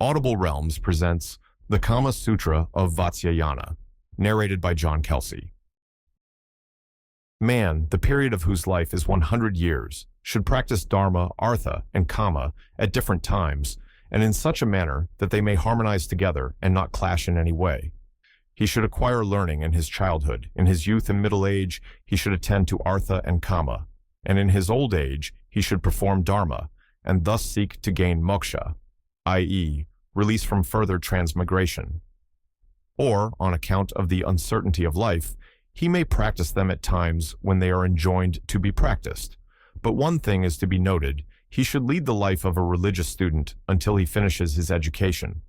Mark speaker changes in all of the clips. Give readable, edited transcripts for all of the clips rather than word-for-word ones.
Speaker 1: Audible Realms presents the Kama Sutra of Vatsyayana, narrated by John Kelsey. Man, the period of whose life is 100 years, should practice dharma, artha, and kama at different times, and in such a manner that they may harmonize together and not clash in any way. He should acquire learning in his childhood. In his youth and middle age, he should attend to artha and kama, and in his old age, he should perform dharma, and thus seek to gain moksha, i.e., release from further transmigration. Or, on account of the uncertainty of life, he may practice them at times when they are enjoined to be practiced. But one thing is to be noted: he should lead the life of a religious student until he finishes his education.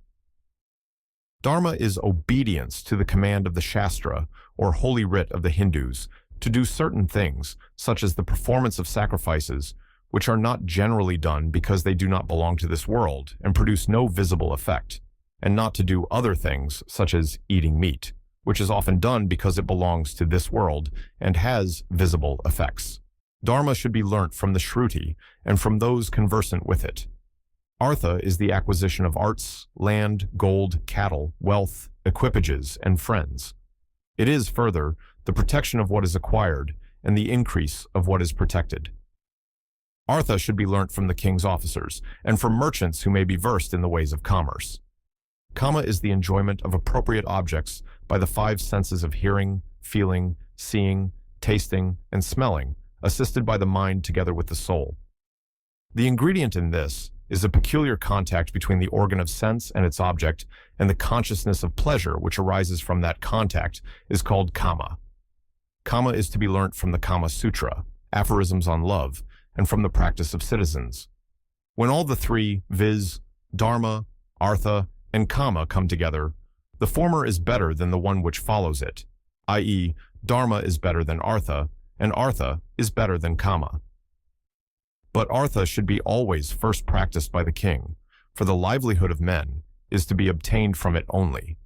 Speaker 1: Dharma is obedience to the command of the Shastra, or holy writ of the Hindus, to do certain things, such as the performance of sacrifices, which are not generally done because they do not belong to this world and produce no visible effect, and not to do other things, such as eating meat, which is often done because it belongs to this world and has visible effects. Dharma should be learnt from the Shruti and from those conversant with it. Artha is the acquisition of arts, land, gold, cattle, wealth, equipages, and friends. It is, further, the protection of what is acquired and the increase of what is protected. Artha should be learnt from the king's officers and from merchants who may be versed in the ways of commerce. Kama is the enjoyment of appropriate objects by the five senses of hearing, feeling, seeing, tasting, and smelling, assisted by the mind together with the soul. The ingredient in this is a peculiar contact between the organ of sense and its object, and the consciousness of pleasure which arises from that contact is called kama. Kama is to be learnt from the Kama Sutra, aphorisms on love, and from the practice of citizens. When all the three, viz., dharma, artha, and kama come together, the former is better than the one which follows it, i.e., dharma is better than artha, and artha is better than kama. But artha should be always first practiced by the king, for the livelihood of men is to be obtained from it only.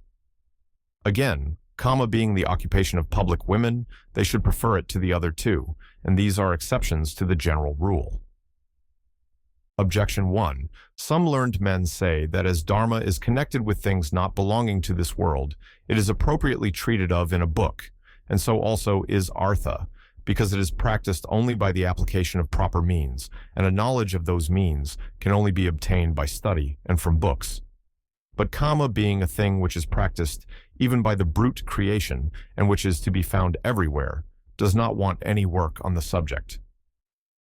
Speaker 1: Again, kama being the occupation of public women, they should prefer it to the other two, and these are exceptions to the general rule. Objection 1. Some learned men say that as dharma is connected with things not belonging to this world, it is appropriately treated of in a book, and so also is artha, because it is practiced only by the application of proper means, and a knowledge of those means can only be obtained by study and from books. But kama, being a thing which is practiced even by the brute creation and which is to be found everywhere, does not want any work on the subject.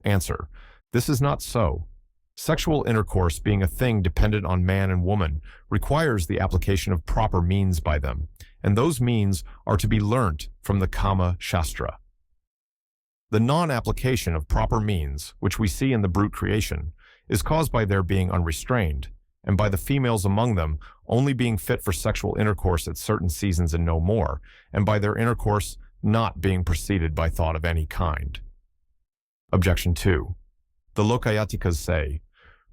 Speaker 1: Answer: this is not so. Sexual intercourse, being a thing dependent on man and woman, requires the application of proper means by them, and those means are to be learnt from the Kama Shastra. The non-application of proper means, which we see in the brute creation, is caused by their being unrestrained, and by the females among them only being fit for sexual intercourse at certain seasons and no more, and by their intercourse not being preceded by thought of any kind. Objection 2. The Lokayatikas say,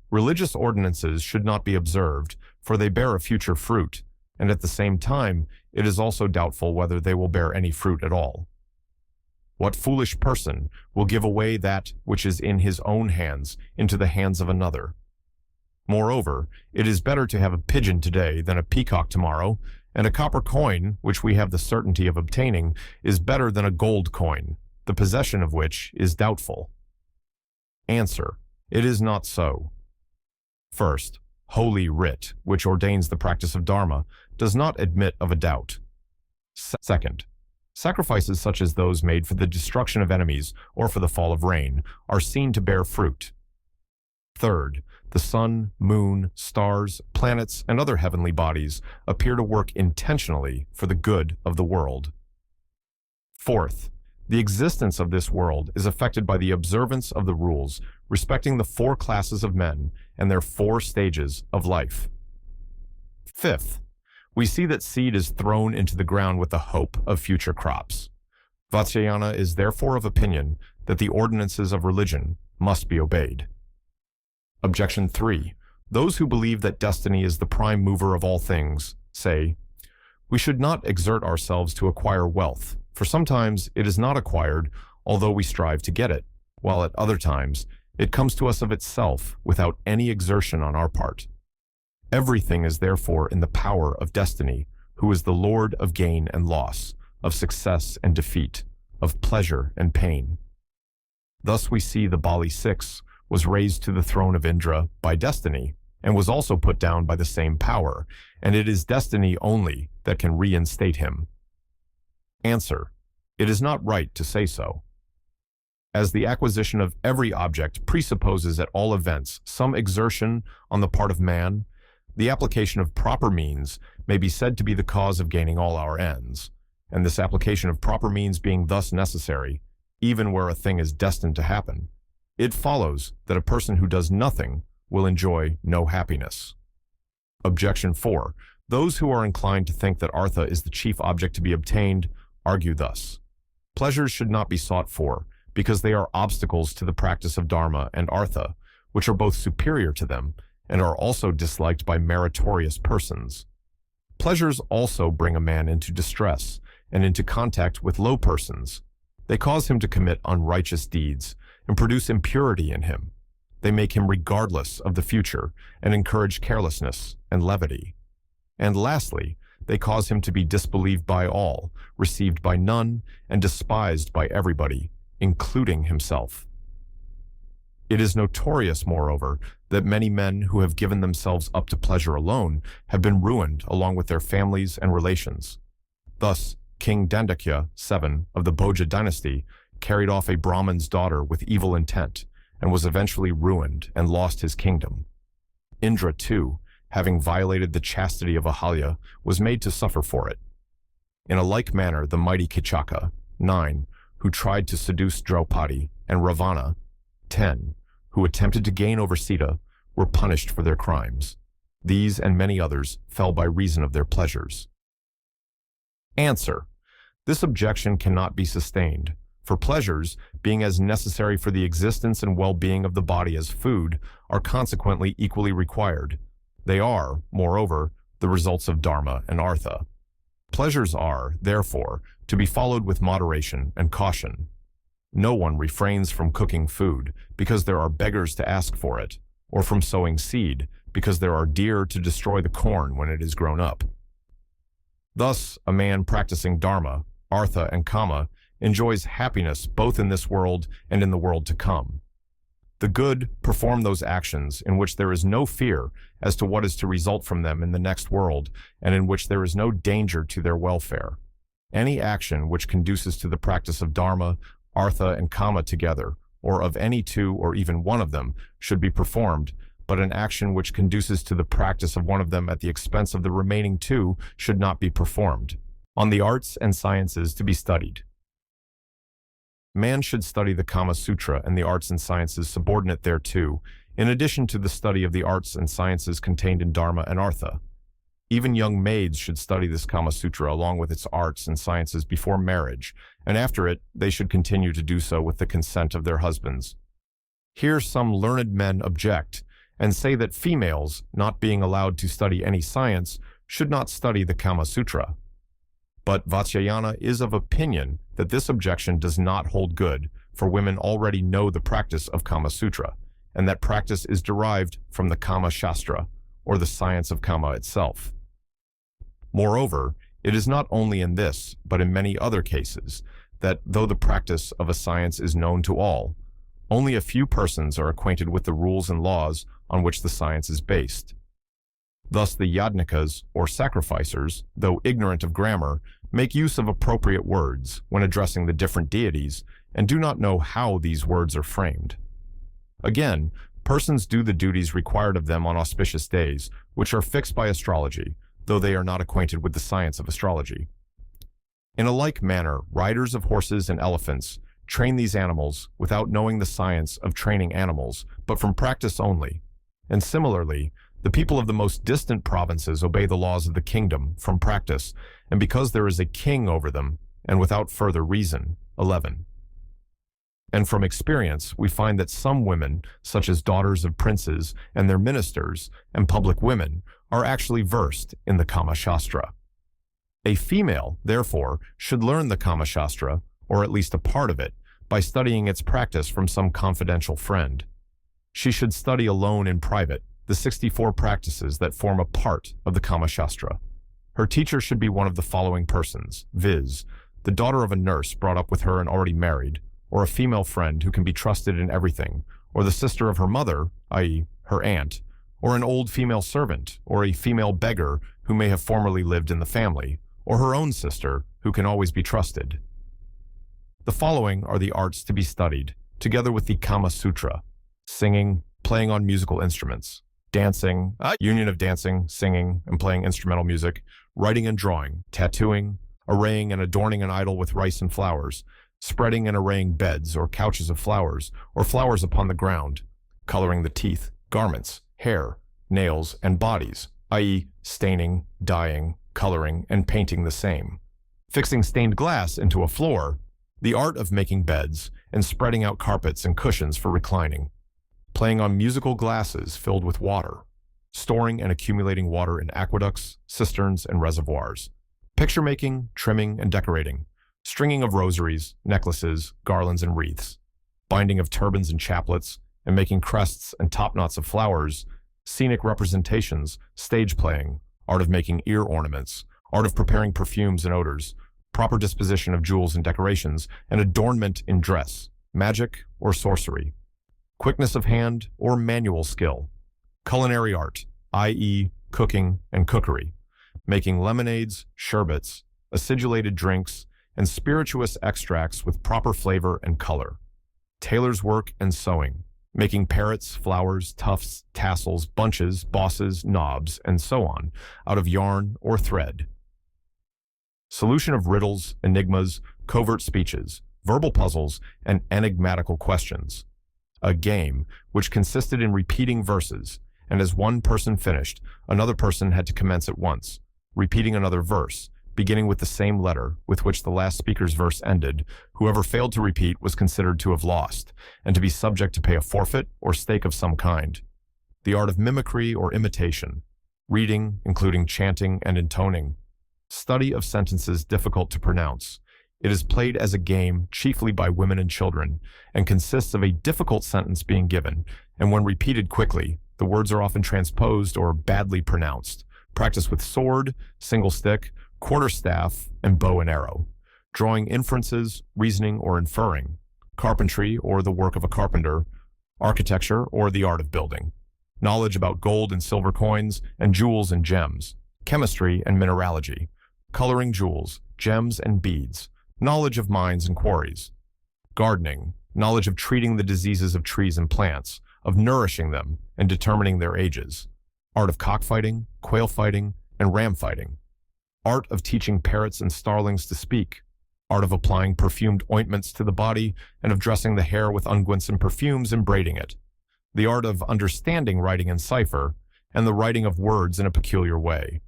Speaker 1: religious ordinances should not be observed, for they bear a future fruit, and at the same time it is also doubtful whether they will bear any fruit at all. What foolish person will give away that which is in his own hands into the hands of another? Moreover, it is better to have a pigeon today than a peacock tomorrow, and a copper coin, which we have the certainty of obtaining, is better than a gold coin, the possession of which is doubtful. Answer: it is not so. First, holy writ, which ordains the practice of dharma, does not admit of a doubt. Second, sacrifices such as those made for the destruction of enemies or for the fall of rain are seen to bear fruit. Third, the sun, moon, stars, planets, and other heavenly bodies appear to work intentionally for the good of the world. Fourth, the existence of this world is affected by the observance of the rules respecting the four classes of men and their four stages of life. Fifth, we see that seed is thrown into the ground with the hope of future crops. Vatsyayana is therefore of opinion that the ordinances of religion must be obeyed. Objection 3. Those who believe that destiny is the prime mover of all things say, we should not exert ourselves to acquire wealth, for sometimes it is not acquired, although we strive to get it, while at other times it comes to us of itself without any exertion on our part. Everything is therefore in the power of destiny, who is the Lord of gain and loss, of success and defeat, of pleasure and pain. Thus we see the Bali Six was raised to the throne of Indra by destiny, and was also put down by the same power, and it is destiny only that can reinstate him. Answer: it is not right to say so. As the acquisition of every object presupposes at all events some exertion on the part of man, the application of proper means may be said to be the cause of gaining all our ends, and this application of proper means being thus necessary, even where a thing is destined to happen, it follows that a person who does nothing will enjoy no happiness. Objection 4. Those who are inclined to think that artha is the chief object to be obtained argue thus. Pleasures should not be sought for, because they are obstacles to the practice of dharma and artha, which are both superior to them and are also disliked by meritorious persons. Pleasures also bring a man into distress and into contact with low persons. They cause him to commit unrighteous deeds and produce impurity in him. They make him regardless of the future and encourage carelessness and levity. And lastly, they cause him to be disbelieved by all, received by none, and despised by everybody, including himself. It is notorious, moreover, that many men who have given themselves up to pleasure alone have been ruined along with their families and relations. Thus, King Dandakya VII of the Bhoja dynasty carried off a Brahmin's daughter with evil intent and was eventually ruined and lost his kingdom. Indra, too, having violated the chastity of Ahalya, was made to suffer for it. In a like manner, the mighty Kichaka, 9, who tried to seduce Draupadi, and Ravana, 10, who attempted to gain over Sita, were punished for their crimes. These and many others fell by reason of their pleasures. Answer: this objection cannot be sustained, for pleasures, being as necessary for the existence and well-being of the body as food, are consequently equally required. They are, moreover, the results of dharma and artha. Pleasures are, therefore, to be followed with moderation and caution. No one refrains from cooking food because there are beggars to ask for it, or from sowing seed because there are deer to destroy the corn when it is grown up. Thus, a man practicing dharma, artha, and kama enjoys happiness both in this world and in the world to come. The good perform those actions in which there is no fear as to what is to result from them in the next world, and in which there is no danger to their welfare. Any action which conduces to the practice of dharma, artha, and kama together, or of any two or even one of them, should be performed, but an action which conduces to the practice of one of them at the expense of the remaining two should not be performed. On the arts and sciences to be studied. Man should study the Kama Sutra and the arts and sciences subordinate thereto, in addition to the study of the arts and sciences contained in dharma and artha. Even young maids should study this Kama Sutra along with its arts and sciences before marriage, and after it they should continue to do so with the consent of their husbands. Here some learned men object, and say that females, not being allowed to study any science, should not study the Kama Sutra. But Vatsyayana is of opinion that this objection does not hold good, for women already know the practice of Kama Sutra, and that practice is derived from the Kama Shastra, or the science of Kama itself. Moreover, it is not only in this, but in many other cases, that though the practice of a science is known to all, only a few persons are acquainted with the rules and laws on which the science is based. Thus the yajnikas, or sacrificers, though ignorant of grammar, make use of appropriate words when addressing the different deities, and do not know how these words are framed. Again, persons do the duties required of them on auspicious days, which are fixed by astrology, though they are not acquainted with the science of astrology. In a like manner, riders of horses and elephants train these animals without knowing the science of training animals, but from practice only. And similarly, the people of the most distant provinces obey the laws of the kingdom from practice, and because there is a king over them, and without further reason. 11. And from experience, we find that some women, such as daughters of princes and their ministers, and public women, are actually versed in the Kama Shastra. A female, therefore, should learn the Kama Shastra, or at least a part of it, by studying its practice from some confidential friend. She should study alone in private, the 64 practices that form a part of the Kama Sutra. Her teacher should be one of the following persons, viz., the daughter of a nurse brought up with her and already married, or a female friend who can be trusted in everything, or the sister of her mother, i.e., her aunt, or an old female servant, or a female beggar who may have formerly lived in the family, or her own sister who can always be trusted. The following are the arts to be studied, together with the Kama Sutra: singing, playing on musical instruments, dancing, union of dancing, singing, and playing instrumental music, writing and drawing, tattooing, arraying and adorning an idol with rice and flowers, spreading and arraying beds or couches of flowers, or flowers upon the ground, coloring the teeth, garments, hair, nails, and bodies, i.e., staining, dyeing, coloring, and painting the same, fixing stained glass into a floor, the art of making beds, and spreading out carpets and cushions for reclining, playing on musical glasses filled with water, storing and accumulating water in aqueducts, cisterns, and reservoirs, picture making, trimming, and decorating, stringing of rosaries, necklaces, garlands, and wreaths, binding of turbans and chaplets, and making crests and topknots of flowers, scenic representations, stage playing, art of making ear ornaments, art of preparing perfumes and odors, proper disposition of jewels and decorations, and adornment in dress, magic or sorcery, quickness of hand or manual skill, culinary art, i.e., cooking and cookery, making lemonades, sherbets, acidulated drinks, and spirituous extracts with proper flavor and color, tailor's work and sewing, making parrots, flowers, tufts, tassels, bunches, bosses, knobs, and so on, out of yarn or thread. Solution of riddles, enigmas, covert speeches, verbal puzzles, and enigmatical questions. A game which consisted in repeating verses, and as one person finished, another person had to commence at once, repeating another verse, beginning with the same letter with which the last speaker's verse ended. Whoever failed to repeat was considered to have lost, and to be subject to pay a forfeit or stake of some kind. The art of mimicry or imitation, reading, including chanting and intoning, study of sentences difficult to pronounce. It is played as a game chiefly by women and children, and consists of a difficult sentence being given, and when repeated quickly, the words are often transposed or badly pronounced. Practice with sword, single stick, quarterstaff, and bow and arrow. Drawing inferences, reasoning or inferring. Carpentry or the work of a carpenter. Architecture or the art of building. Knowledge about gold and silver coins, and jewels and gems. Chemistry and mineralogy. Coloring jewels, gems, and beads. Knowledge of mines and quarries. Gardening. Knowledge of treating the diseases of trees and plants, of nourishing them, and determining their ages. Art of cockfighting, quail fighting, and ram fighting. Art of teaching parrots and starlings to speak. Art of applying perfumed ointments to the body, and of dressing the hair with unguents and perfumes and braiding it. The art of understanding writing in cipher, and the writing of words in a peculiar way.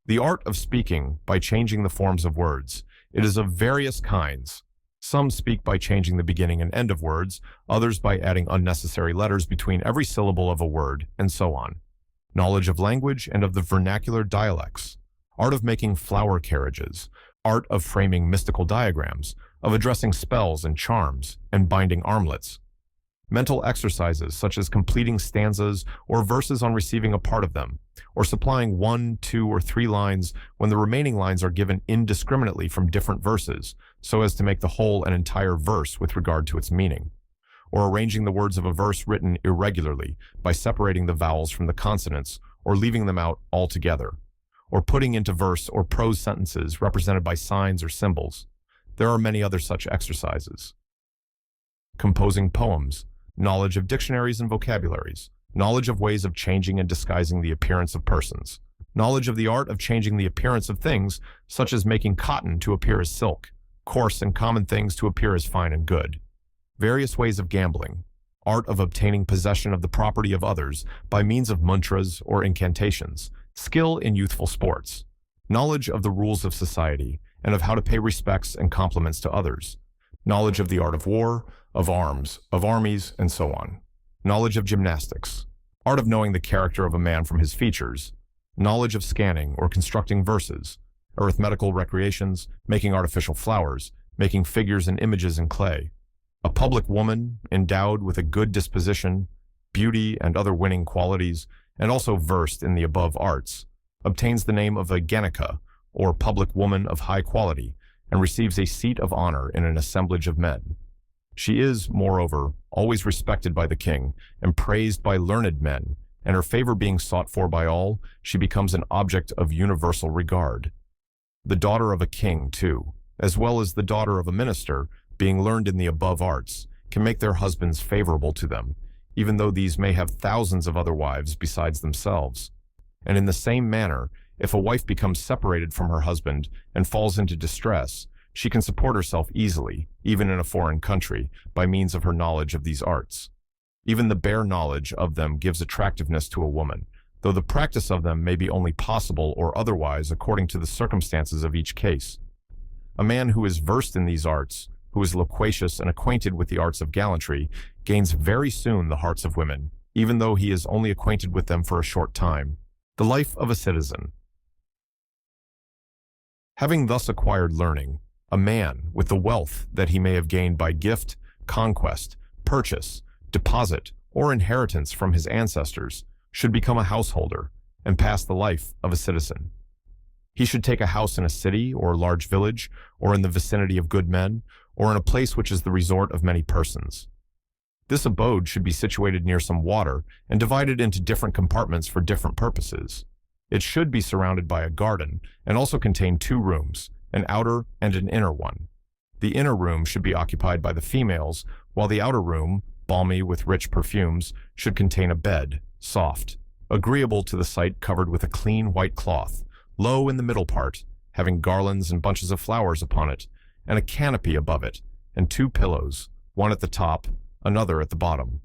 Speaker 1: The art of speaking by changing the forms of words. It is of various kinds. Some speak by changing the beginning and end of words, others by adding unnecessary letters between every syllable of a word, and so on. Knowledge of language and of the vernacular dialects. Art of making flower carriages. Art of framing mystical diagrams, of addressing spells and charms, and binding armlets. Mental exercises such as completing stanzas or verses on receiving a part of them, or supplying 1, 2, or 3 lines when the remaining lines are given indiscriminately from different verses, so as to make the whole an entire verse with regard to its meaning. Or arranging the words of a verse written irregularly by separating the vowels from the consonants or leaving them out altogether. Or putting into verse or prose sentences represented by signs or symbols. There are many other such exercises. Composing poems, knowledge of dictionaries and vocabularies, knowledge of ways of changing and disguising the appearance of persons, knowledge of the art of changing the appearance of things, such as making cotton to appear as silk, coarse and common things to appear as fine and good. Various ways of gambling, art of obtaining possession of the property of others by means of mantras or incantations, skill in youthful sports, knowledge of the rules of society and of how to pay respects and compliments to others, knowledge of the art of war, of arms, of armies, and so on, knowledge of gymnastics, art of knowing the character of a man from his features, knowledge of scanning or constructing verses, arithmetical recreations, making artificial flowers, making figures and images in clay, a public woman endowed with a good disposition, beauty and other winning qualities, and also versed in the above arts, obtains the name of a Ganika, or public woman of high quality, and receives a seat of honor in an assemblage of men. She is, moreover, always respected by the king and praised by learned men, and her favor being sought for by all, she becomes an object of universal regard. The daughter of a king, too, as well as the daughter of a minister, being learned in the above arts, can make their husbands favorable to them, even though these may have thousands of other wives besides themselves. And in the same manner, if a wife becomes separated from her husband and falls into distress, she can support herself easily, even in a foreign country, by means of her knowledge of these arts. Even the bare knowledge of them gives attractiveness to a woman, though the practice of them may be only possible or otherwise according to the circumstances of each case. A man who is versed in these arts, who is loquacious and acquainted with the arts of gallantry, gains very soon the hearts of women, even though he is only acquainted with them for a short time. The life of a citizen. Having thus acquired learning, a man, with the wealth that he may have gained by gift, conquest, purchase, deposit, or inheritance from his ancestors, should become a householder and pass the life of a citizen. He should take a house in a city or large village, or in the vicinity of good men, or in a place which is the resort of many persons. This abode should be situated near some water and divided into different compartments for different purposes. It should be surrounded by a garden and also contain 2 rooms, an outer and an inner one. The inner room should be occupied by the females, while the outer room, balmy with rich perfumes, should contain a bed, soft, agreeable to the sight, covered with a clean white cloth, low in the middle part, having garlands and bunches of flowers upon it, and a canopy above it, and 2 pillows, one at the top, another at the bottom.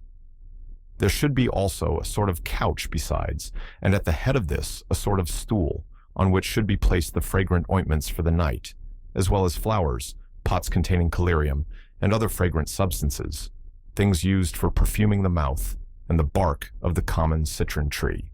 Speaker 1: There should be also a sort of couch besides, and at the head of this a sort of stool, on which should be placed the fragrant ointments for the night, as well as flowers, pots containing collyrium, and other fragrant substances, things used for perfuming the mouth, and the bark of the common citron tree.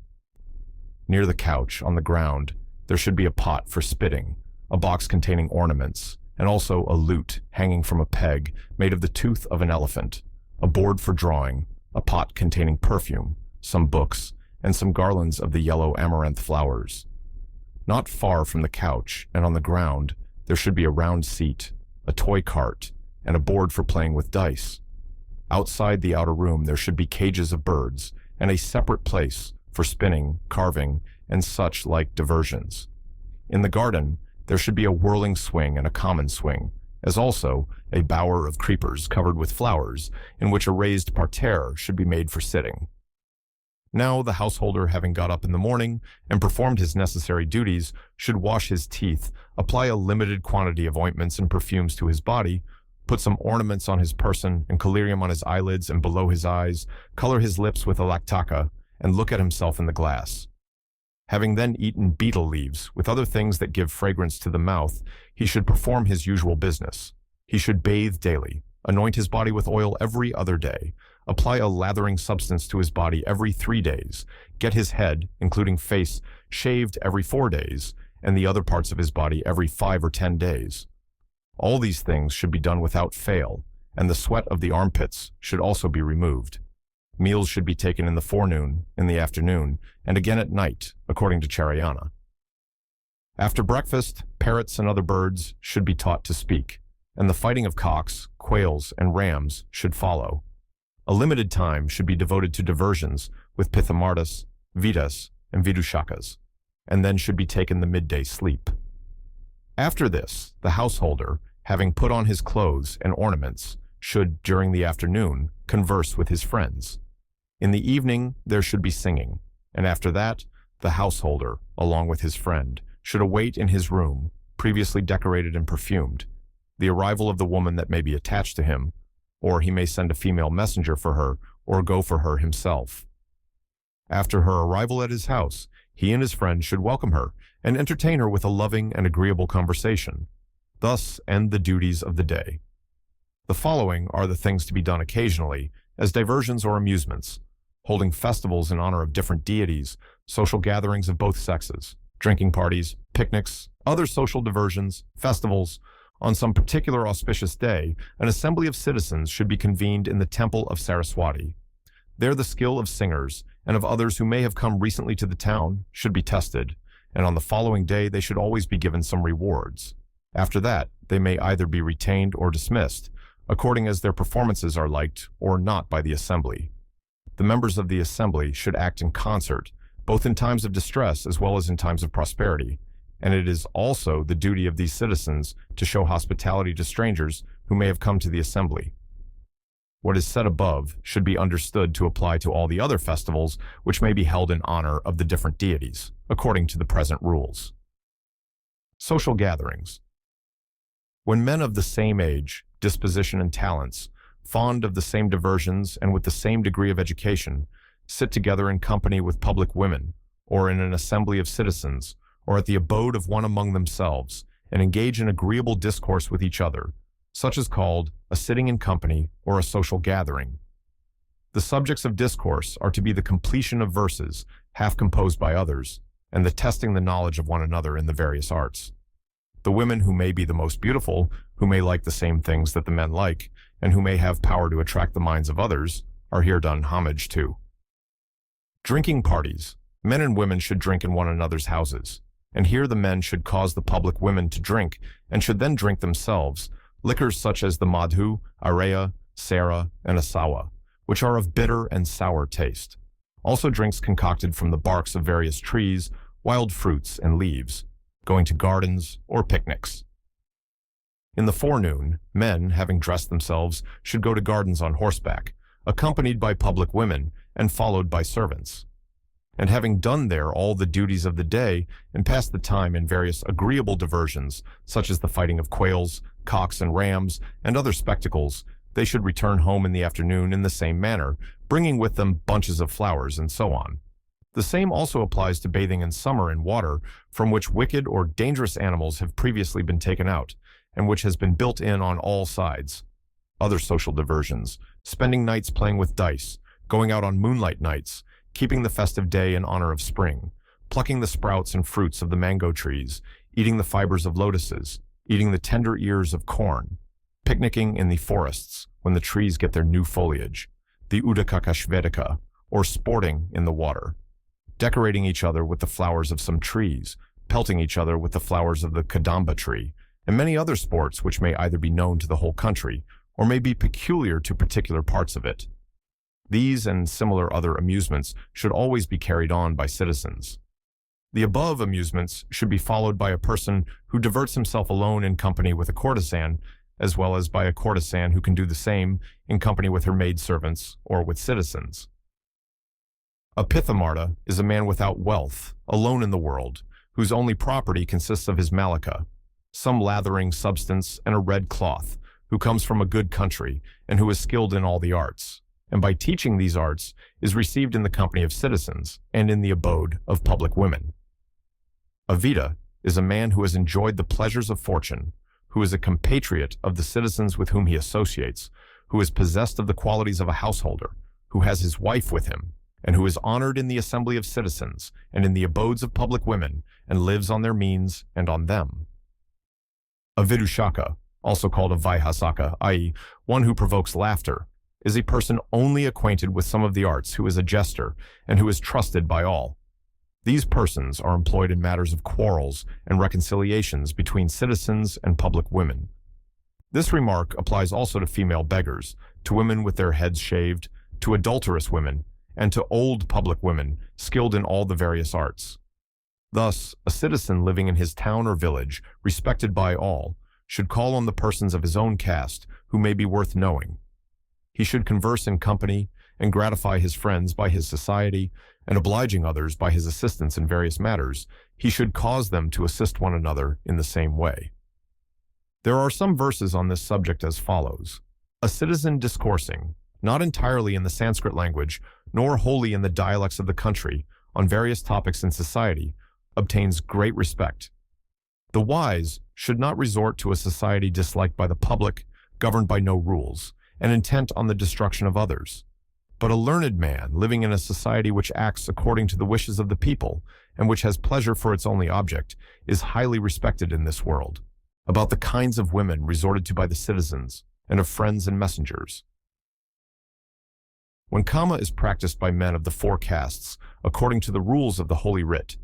Speaker 1: Near the couch, on the ground, there should be a pot for spitting, a box containing ornaments, and also a lute hanging from a peg made of the tooth of an elephant, a board for drawing, a pot containing perfume, some books, and some garlands of the yellow amaranth flowers. Not far from the couch, and on the ground, there should be a round seat, a toy cart, and a board for playing with dice. Outside the outer room there should be cages of birds, and a separate place for spinning, carving, and such like diversions. In the garden, there should be a whirling swing and a common swing, as also a bower of creepers covered with flowers, in which a raised parterre should be made for sitting. Now the householder, having got up in the morning and performed his necessary duties, should wash his teeth, apply a limited quantity of ointments and perfumes to his body, put some ornaments on his person and collyrium on his eyelids and below his eyes, color his lips with a lactaca, and look at himself in the glass. Having then eaten betel leaves, with other things that give fragrance to the mouth, he should perform his usual business. He should bathe daily, anoint his body with oil every other day, apply a lathering substance to his body every 3 days, get his head, including face, shaved every 4 days, and the other parts of his body every 5 or 10 days. All these things should be done without fail, and the sweat of the armpits should also be removed. Meals should be taken in the forenoon, in the afternoon, and again at night, according to Charayana. After breakfast, parrots and other birds should be taught to speak, and the fighting of cocks, quails, and rams should follow. A limited time should be devoted to diversions with pithamardas, vidas, and vidushakas, and then should be taken the midday sleep. After this, the householder, having put on his clothes and ornaments, should, during the afternoon, converse with his friends. In the evening, there should be singing, and after that, the householder, along with his friend, should await in his room, previously decorated and perfumed, the arrival of the woman that may be attached to him, or he may send a female messenger for her, or go for her himself. After her arrival at his house, he and his friend should welcome her and entertain her with a loving and agreeable conversation. Thus end the duties of the day. The following are the things to be done occasionally as diversions or amusements: holding festivals in honor of different deities, social gatherings of both sexes, drinking parties, picnics, other social diversions, festivals. On some particular auspicious day, an assembly of citizens should be convened in the temple of Saraswati. There the skill of singers and of others who may have come recently to the town should be tested, and on the following day they should always be given some rewards. After that, they may either be retained or dismissed, according as their performances are liked or not by the assembly. The members of the assembly should act in concert, both in times of distress as well as in times of prosperity, and it is also the duty of these citizens to show hospitality to strangers who may have come to the assembly. What is said above should be understood to apply to all the other festivals which may be held in honor of the different deities, according to the present rules. Social gatherings. When men of the same age, disposition, and talents, fond of the same diversions and with the same degree of education, sit together in company with public women, or in an assembly of citizens, or at the abode of one among themselves, and engage in agreeable discourse with each other, such is called a sitting in company or a social gathering. The subjects of discourse are to be the completion of verses, half composed by others, and the testing the knowledge of one another in the various arts. The women who may be the most beautiful, who may like the same things that the men like, and who may have power to attract the minds of others, are here done homage to. Drinking parties. Men and women should drink in one another's houses, and here the men should cause the public women to drink, and should then drink themselves, liquors such as the madhu, areya, sara, and asawa, which are of bitter and sour taste. Also drinks concocted from the barks of various trees, wild fruits, and leaves, going to gardens or picnics. In the forenoon, men, having dressed themselves, should go to gardens on horseback, accompanied by public women and followed by servants. And having done there all the duties of the day and passed the time in various agreeable diversions, such as the fighting of quails, cocks, and rams, and other spectacles, they should return home in the afternoon in the same manner, bringing with them bunches of flowers and so on. The same also applies to bathing in summer in water from which wicked or dangerous animals have previously been taken out, and which has been built in on all sides. Other social diversions, spending nights playing with dice, going out on moonlight nights, keeping the festive day in honor of spring, plucking the sprouts and fruits of the mango trees, eating the fibers of lotuses, eating the tender ears of corn, picnicking in the forests when the trees get their new foliage, the udakakashvedika, or sporting in the water, decorating each other with the flowers of some trees, pelting each other with the flowers of the kadamba tree, and many other sports which may either be known to the whole country or may be peculiar to particular parts of it. These and similar other amusements should always be carried on by citizens. The above amusements should be followed by a person who diverts himself alone in company with a courtesan, as well as by a courtesan who can do the same in company with her maidservants or with citizens. A pithamarda is a man without wealth, alone in the world, whose only property consists of his malika, some lathering substance and a red cloth, who comes from a good country and who is skilled in all the arts, and by teaching these arts is received in the company of citizens and in the abode of public women. A vita is a man who has enjoyed the pleasures of fortune, who is a compatriot of the citizens with whom he associates, who is possessed of the qualities of a householder, who has his wife with him, and who is honored in the assembly of citizens and in the abodes of public women, and lives on their means and on them. A vidushaka, also called a vaihasaka, i.e., one who provokes laughter, is a person only acquainted with some of the arts, who is a jester, and who is trusted by all. These persons are employed in matters of quarrels and reconciliations between citizens and public women. This remark applies also to female beggars, to women with their heads shaved, to adulterous women, and to old public women skilled in all the various arts. Thus, a citizen living in his town or village, respected by all, should call on the persons of his own caste who may be worth knowing. He should converse in company and gratify his friends by his society, and obliging others by his assistance in various matters. He should cause them to assist one another in the same way. There are some verses on this subject as follows. A citizen discoursing, not entirely in the Sanskrit language, nor wholly in the dialects of the country, on various topics in society, obtains great respect. The wise should not resort to a society disliked by the public, governed by no rules, and intent on the destruction of others. But a learned man living in a society which acts according to the wishes of the people, and which has pleasure for its only object, is highly respected in this world. About the kinds of women resorted to by the citizens, and of friends and messengers. When Kama is practiced by men of the four castes, according to the rules of the Holy Writ,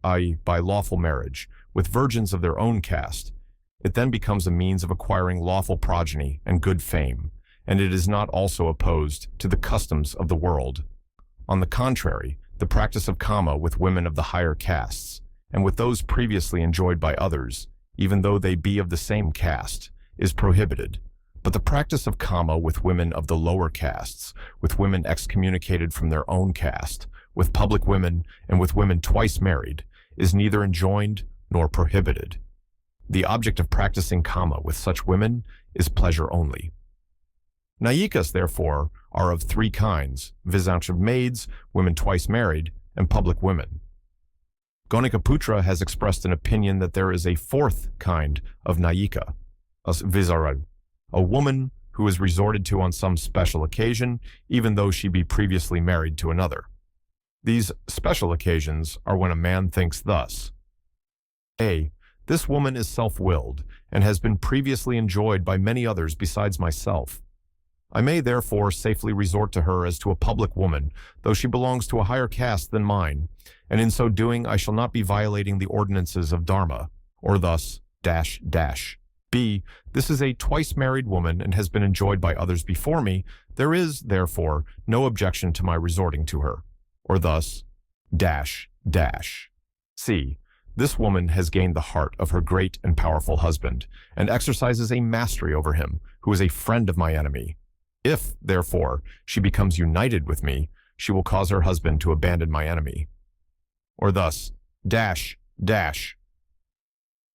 Speaker 1: i.e., by lawful marriage, with virgins of their own caste, it then becomes a means of acquiring lawful progeny and good fame, and it is not also opposed to the customs of the world. On the contrary, the practice of Kama with women of the higher castes, and with those previously enjoyed by others, even though they be of the same caste, is prohibited. But the practice of Kama with women of the lower castes, with women excommunicated from their own caste, with public women, and with women twice married, is neither enjoined nor prohibited. The object of practicing Kama with such women is pleasure only. Nayikas, therefore, are of three kinds, viz. Of maids, women twice married, and public women. Gonikaputra has expressed an opinion that there is a fourth kind of Nayika, viz. A woman who is resorted to on some special occasion, even though she be previously married to another. These special occasions are when a man thinks thus: A. This woman is self-willed, and has been previously enjoyed by many others besides myself. I may therefore safely resort to her as to a public woman, though she belongs to a higher caste than mine, and in so doing I shall not be violating the ordinances of dharma, or thus, B. This is a twice-married woman and has been enjoyed by others before me. There is, therefore, no objection to my resorting to her, or thus, C. This woman has gained the heart of her great and powerful husband, and exercises a mastery over him, who is a friend of my enemy. If, therefore, she becomes united with me, she will cause her husband to abandon my enemy. Or thus,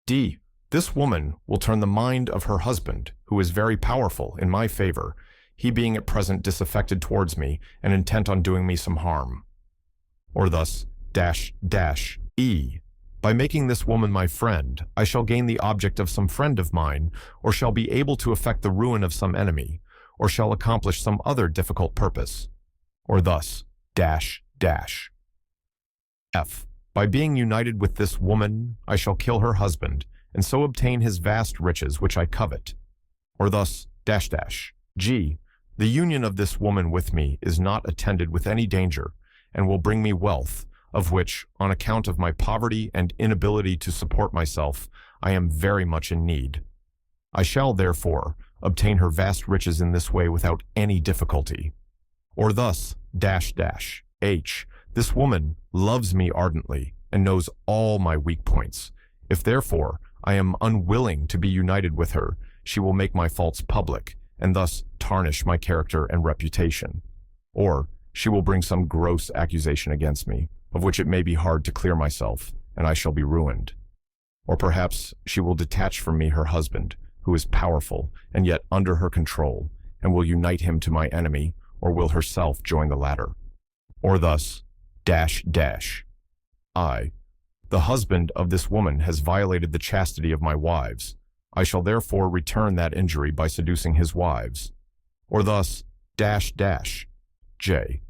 Speaker 1: D. This woman will turn the mind of her husband, who is very powerful, in my favor, he being at present disaffected towards me and intent on doing me some harm. Or thus, E. By making this woman my friend, I shall gain the object of some friend of mine, or shall be able to effect the ruin of some enemy, or shall accomplish some other difficult purpose. Or thus, F. By being united with this woman, I shall kill her husband, and so obtain his vast riches which I covet. Or thus, G. The union of this woman with me is not attended with any danger, and will bring me wealth, of which, on account of my poverty and inability to support myself, I am very much in need. I shall, therefore, obtain her vast riches in this way without any difficulty. Or thus, H. This woman loves me ardently, and knows all my weak points. If, therefore, I am unwilling to be united with her, she will make my faults public, and thus tarnish my character and reputation. Or she will bring some gross accusation against me, of which it may be hard to clear myself, and I shall be ruined. Or perhaps she will detach from me her husband, who is powerful and yet under her control, and will unite him to my enemy, or will herself join the latter. Or thus, I. The husband of this woman has violated the chastity of my wives. I shall therefore return that injury by seducing his wives. Or thus, J.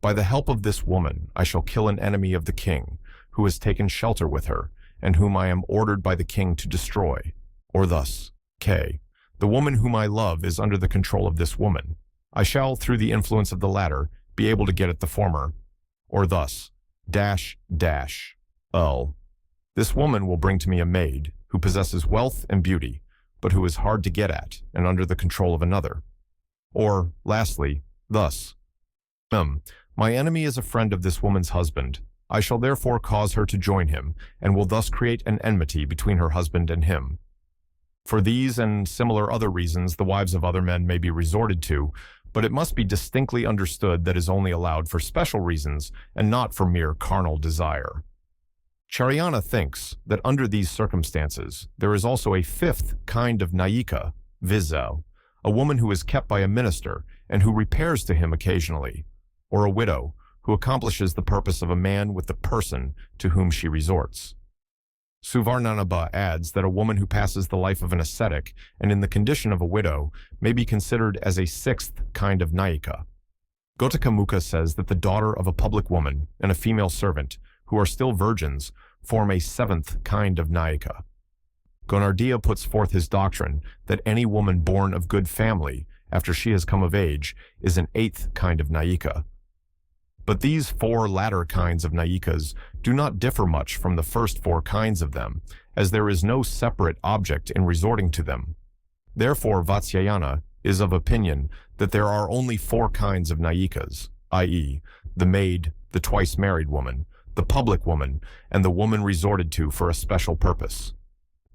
Speaker 1: By the help of this woman, I shall kill an enemy of the king, who has taken shelter with her, and whom I am ordered by the king to destroy. Or thus, K. The woman whom I love is under the control of this woman. I shall, through the influence of the latter, be able to get at the former. Or thus, L. This woman will bring to me a maid, who possesses wealth and beauty, but who is hard to get at and under the control of another. Or, lastly, thus, my enemy is a friend of this woman's husband. I shall therefore cause her to join him, and will thus create an enmity between her husband and him. For these and similar other reasons, the wives of other men may be resorted to, but it must be distinctly understood that is only allowed for special reasons and not for mere carnal desire. Charayana thinks that under these circumstances, there is also a fifth kind of Nayika, viz. A woman who is kept by a minister and who repairs to him occasionally, or a widow who accomplishes the purpose of a man with the person to whom she resorts. Suvarnanabha adds that a woman who passes the life of an ascetic and in the condition of a widow may be considered as a sixth kind of Nayika. Gotakamuka says that the daughter of a public woman and a female servant, who are still virgins, form a seventh kind of Nayika. Gonardiya puts forth his doctrine that any woman born of good family after she has come of age, is an eighth kind of Nayika. But these four latter kinds of Nayikas do not differ much from the first four kinds of them, as there is no separate object in resorting to them. Therefore, Vatsyayana is of opinion that there are only four kinds of Nayikas, i.e., the maid, the twice-married woman, the public woman, and the woman resorted to for a special purpose.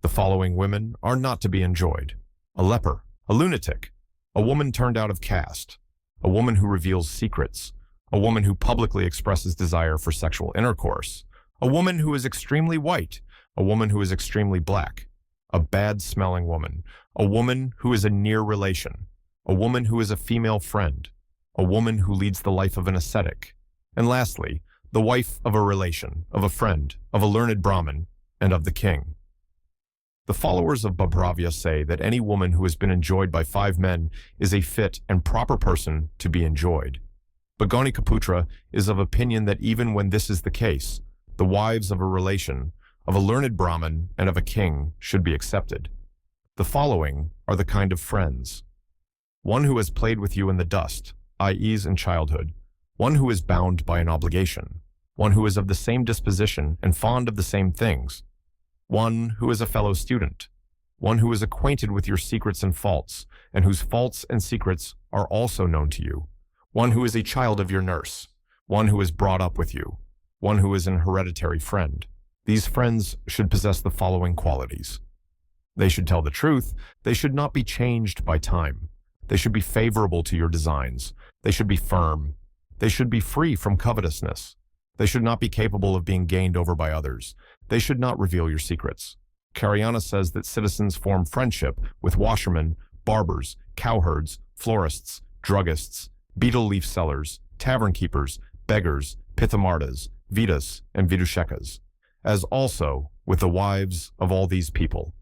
Speaker 1: The following women are not to be enjoyed: a leper, a lunatic, a woman turned out of caste, a woman who reveals secrets, a woman who publicly expresses desire for sexual intercourse, a woman who is extremely white, a woman who is extremely black, a bad-smelling woman, a woman who is a near relation, a woman who is a female friend, a woman who leads the life of an ascetic, and lastly, the wife of a relation, of a friend, of a learned Brahmin, and of the king. The followers of Bhabravya say that any woman who has been enjoyed by 5 men is a fit and proper person to be enjoyed. But Gaunikaputra is of opinion that even when this is the case, the wives of a relation, of a learned Brahmin, and of a king should be accepted. The following are the kind of friends: one who has played with you in the dust, i.e. in childhood, one who is bound by an obligation, one who is of the same disposition and fond of the same things, one who is a fellow student, one who is acquainted with your secrets and faults, and whose faults and secrets are also known to you, one who is a child of your nurse, one who is brought up with you, one who is an hereditary friend. These friends should possess the following qualities: they should tell the truth, they should not be changed by time, they should be favorable to your designs, they should be firm, they should be free from covetousness, they should not be capable of being gained over by others, they should not reveal your secrets. Karyana says that citizens form friendship with washermen, barbers, cowherds, florists, druggists, betel leaf sellers, tavern keepers, beggars, pithamardas, vidas, and vidushekas, as also with the wives of all these people.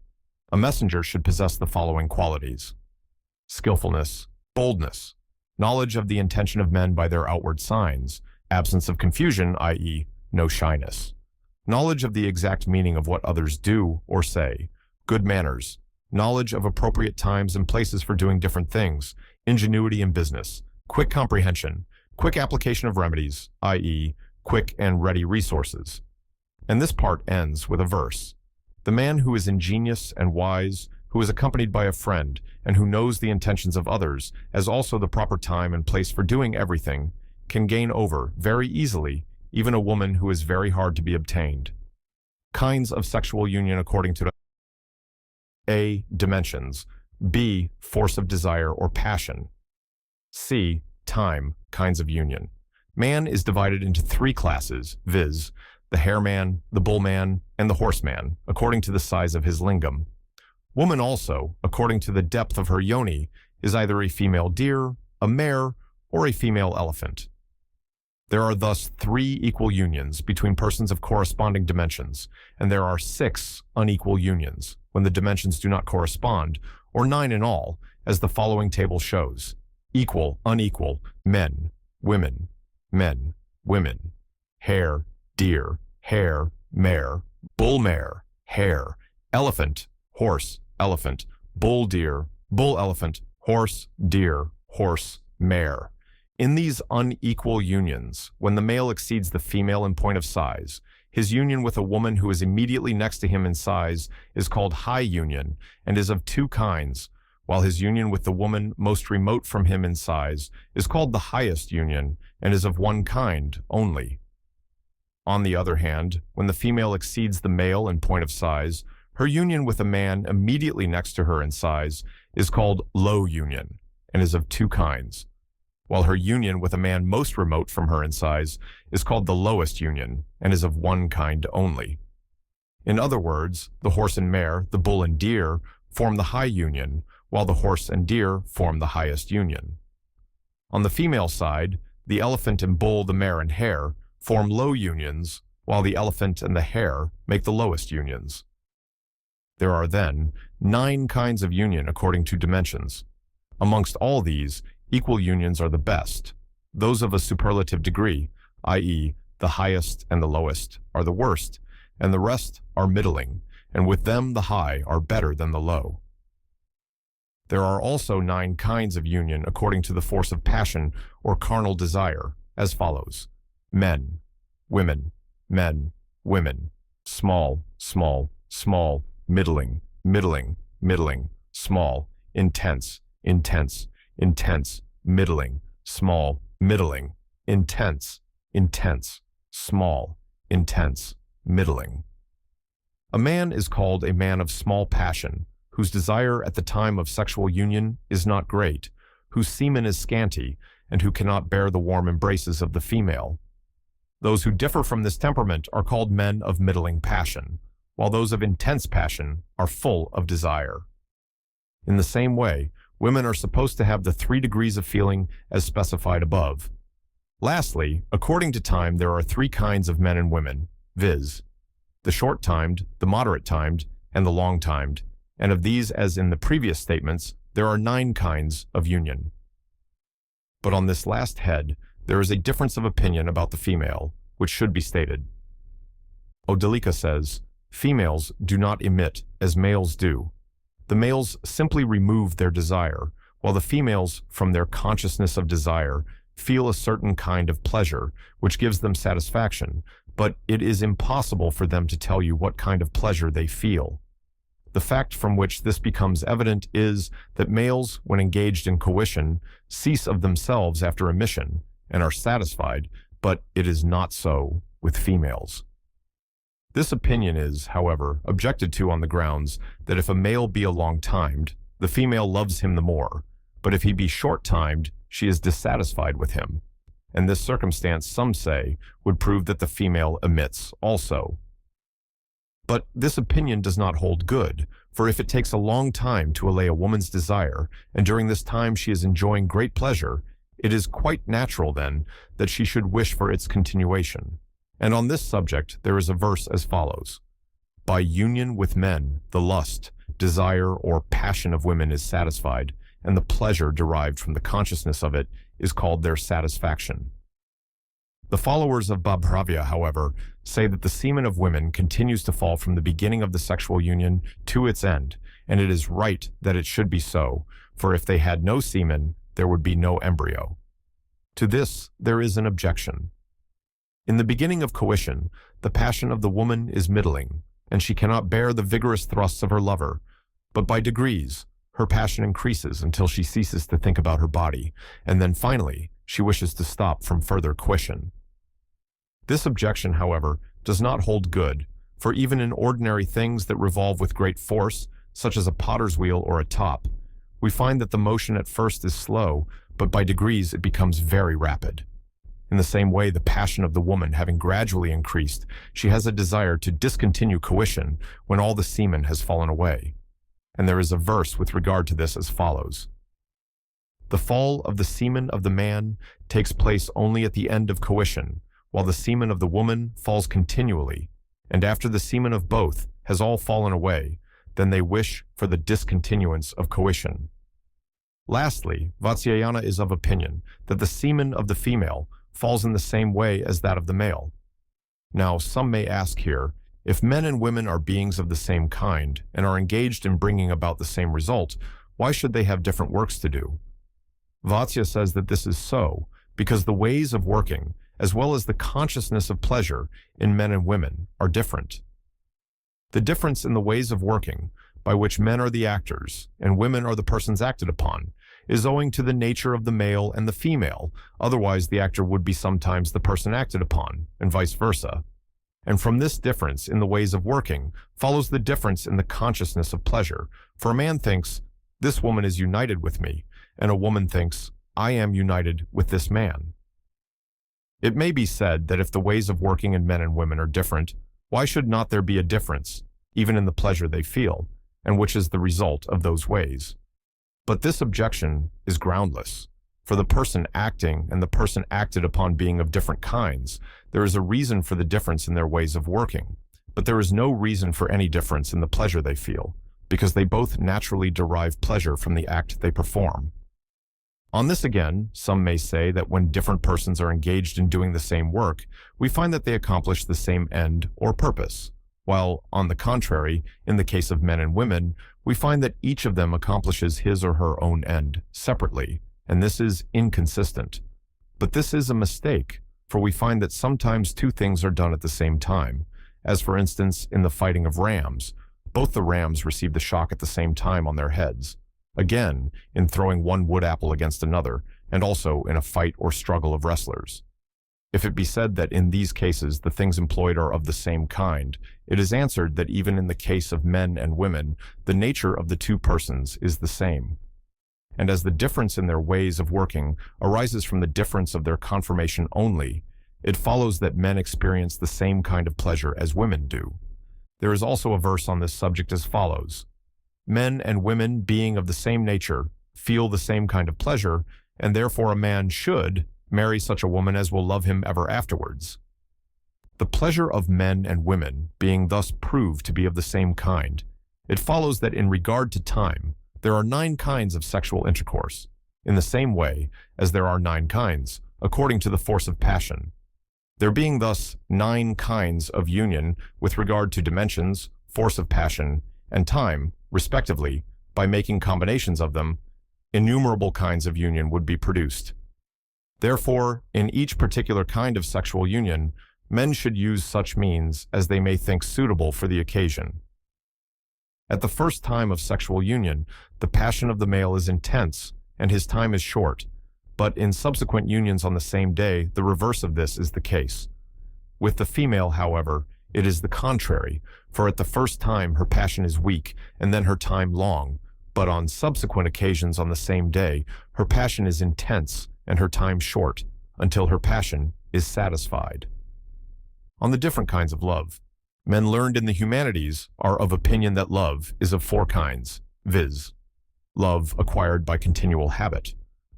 Speaker 1: A messenger should possess the following qualities: skillfulness, boldness, knowledge of the intention of men by their outward signs, absence of confusion, i.e., no shyness, knowledge of the exact meaning of what others do or say, good manners, knowledge of appropriate times and places for doing different things, ingenuity in business, quick comprehension, quick application of remedies, i.e., quick and ready resources. And this part ends with a verse: the man who is ingenious and wise, who is accompanied by a friend, and who knows the intentions of others, as also the proper time and place for doing everything, can gain over, very easily, even a woman who is very hard to be obtained. Kinds of sexual union according to A. Dimensions. B. Force of desire or passion. C. Time, kinds of union. Man is divided into 3 classes, viz., the hare man, the bull man, and the horse man, according to the size of his lingam. Woman also, according to the depth of her yoni, is either a female deer, a mare, or a female elephant. There are thus 3 equal unions between persons of corresponding dimensions, and there are 6 unequal unions when the dimensions do not correspond, or 9 in all, as the following table shows: equal, unequal, men, women, hare, deer, hare, mare, bull mare, hare, elephant, horse, elephant, bull deer, bull elephant, horse, deer, horse, mare. In these unequal unions, when the male exceeds the female in point of size, his union with a woman who is immediately next to him in size is called high union and is of 2 kinds, while his union with the woman most remote from him in size is called the highest union and is of 1 kind only. On the other hand, when the female exceeds the male in point of size, her union with a man immediately next to her in size is called low union and is of 2 kinds, while her union with a man most remote from her in size is called the lowest union and is of 1 kind only. In other words, the horse and mare, the bull and deer, form the high union, while the horse and deer form the highest union. On the female side, the elephant and bull, the mare and hare, form low unions, while the elephant and the hare make the lowest unions. There are then 9 kinds of union according to dimensions. Amongst all these, equal unions are the best. Those of a superlative degree, i.e., the highest and the lowest, are the worst, and the rest are middling, and with them the high are better than the low. There are also 9 kinds of union according to the force of passion or carnal desire, as follows: men, women, men, women, small, small, small, middling, middling, middling, small, intense, intense, intense, middling, small, middling, intense, intense, small, intense, middling. A man is called a man of small passion, whose desire at the time of sexual union is not great, whose semen is scanty, and who cannot bear the warm embraces of the female. Those who differ from this temperament are called men of middling passion, while those of intense passion are full of desire. In the same way, women are supposed to have the 3 degrees of feeling as specified above. Lastly, according to time, there are 3 kinds of men and women, viz., the short-timed, the moderate-timed, and the long-timed, and of these, as in the previous statements, there are 9 kinds of union. But on this last head, there is a difference of opinion about the female, which should be stated. Odalika says, females do not emit as males do. The males simply remove their desire, while the females, from their consciousness of desire, feel a certain kind of pleasure, which gives them satisfaction, but it is impossible for them to tell you what kind of pleasure they feel. The fact from which this becomes evident is that males, when engaged in coition, cease of themselves after emission and are satisfied, but it is not so with females. This opinion is, however, objected to on the grounds that if a male be a long-timed, the female loves him the more, but if he be short-timed, she is dissatisfied with him. And this circumstance, some say, would prove that the female emits also. But this opinion does not hold good, for if it takes a long time to allay a woman's desire, and during this time she is enjoying great pleasure, it is quite natural then that she should wish for its continuation. And on this subject there is a verse as follows: by union with men, the lust, desire, or passion of women is satisfied, and the pleasure derived from the consciousness of it is called their satisfaction. The followers of Bhabravya, however, say that the semen of women continues to fall from the beginning of the sexual union to its end, and it is right that it should be so, for if they had no semen, there would be no embryo. To this there is an objection. In the beginning of coition, the passion of the woman is middling, and she cannot bear the vigorous thrusts of her lover, but by degrees, her passion increases until she ceases to think about her body, and then finally, she wishes to stop from further coition. This objection, however, does not hold good, for even in ordinary things that revolve with great force, such as a potter's wheel or a top, we find that the motion at first is slow, but by degrees it becomes very rapid. In the same way, the passion of the woman having gradually increased, she has a desire to discontinue coition when all the semen has fallen away. And there is a verse with regard to this as follows: the fall of the semen of the man takes place only at the end of coition, while the semen of the woman falls continually, and after the semen of both has all fallen away, then they wish for the discontinuance of coition. Lastly, Vatsyayana is of opinion that the semen of the female falls in the same way as that of the male. Now, some may ask here, if men and women are beings of the same kind and are engaged in bringing about the same result, why should they have different works to do? Vatsya says that this is so because the ways of working, as well as the consciousness of pleasure in men and women, are different. The difference in the ways of working, by which men are the actors and women are the persons acted upon, is owing to the nature of the male and the female, otherwise the actor would be sometimes the person acted upon, and vice versa. And from this difference in the ways of working follows the difference in the consciousness of pleasure, for a man thinks, this woman is united with me, and a woman thinks, I am united with this man. It may be said that if the ways of working in men and women are different, why should not there be a difference, even in the pleasure they feel, and which is the result of those ways? But this objection is groundless. For the person acting and the person acted upon being of different kinds, there is a reason for the difference in their ways of working, but there is no reason for any difference in the pleasure they feel, because they both naturally derive pleasure from the act they perform. On this again, some may say that when different persons are engaged in doing the same work, we find that they accomplish the same end or purpose, while, on the contrary, in the case of men and women, we find that each of them accomplishes his or her own end separately, and this is inconsistent. But this is a mistake, for we find that sometimes two things are done at the same time, as for instance in the fighting of rams. Both the rams receive the shock at the same time on their heads. Again, in throwing one wood apple against another, and also in a fight or struggle of wrestlers. If it be said that in these cases the things employed are of the same kind, it is answered that even in the case of men and women, the nature of the two persons is the same. And as the difference in their ways of working arises from the difference of their conformation only, it follows that men experience the same kind of pleasure as women do. There is also a verse on this subject as follows: "Men and women, being of the same nature, feel the same kind of pleasure, and therefore a man should marry such a woman as will love him ever afterwards." The pleasure of men and women being thus proved to be of the same kind, it follows that in regard to time, there are 9 kinds of sexual intercourse, in the same way as there are 9 kinds, according to the force of passion. There being thus 9 kinds of union with regard to dimensions, force of passion, and time, respectively, by making combinations of them, innumerable kinds of union would be produced. Therefore, in each particular kind of sexual union, men should use such means as they may think suitable for the occasion. At the first time of sexual union, the passion of the male is intense, and his time is short, but in subsequent unions on the same day, the reverse of this is the case. With the female, however, it is the contrary, for at the first time her passion is weak, and then her time long, but on subsequent occasions on the same day, her passion is intense, and her time short, until her passion is satisfied. On the different kinds of love, men learned in the humanities are of opinion that love is of 4 kinds, viz. Love acquired by continual habit,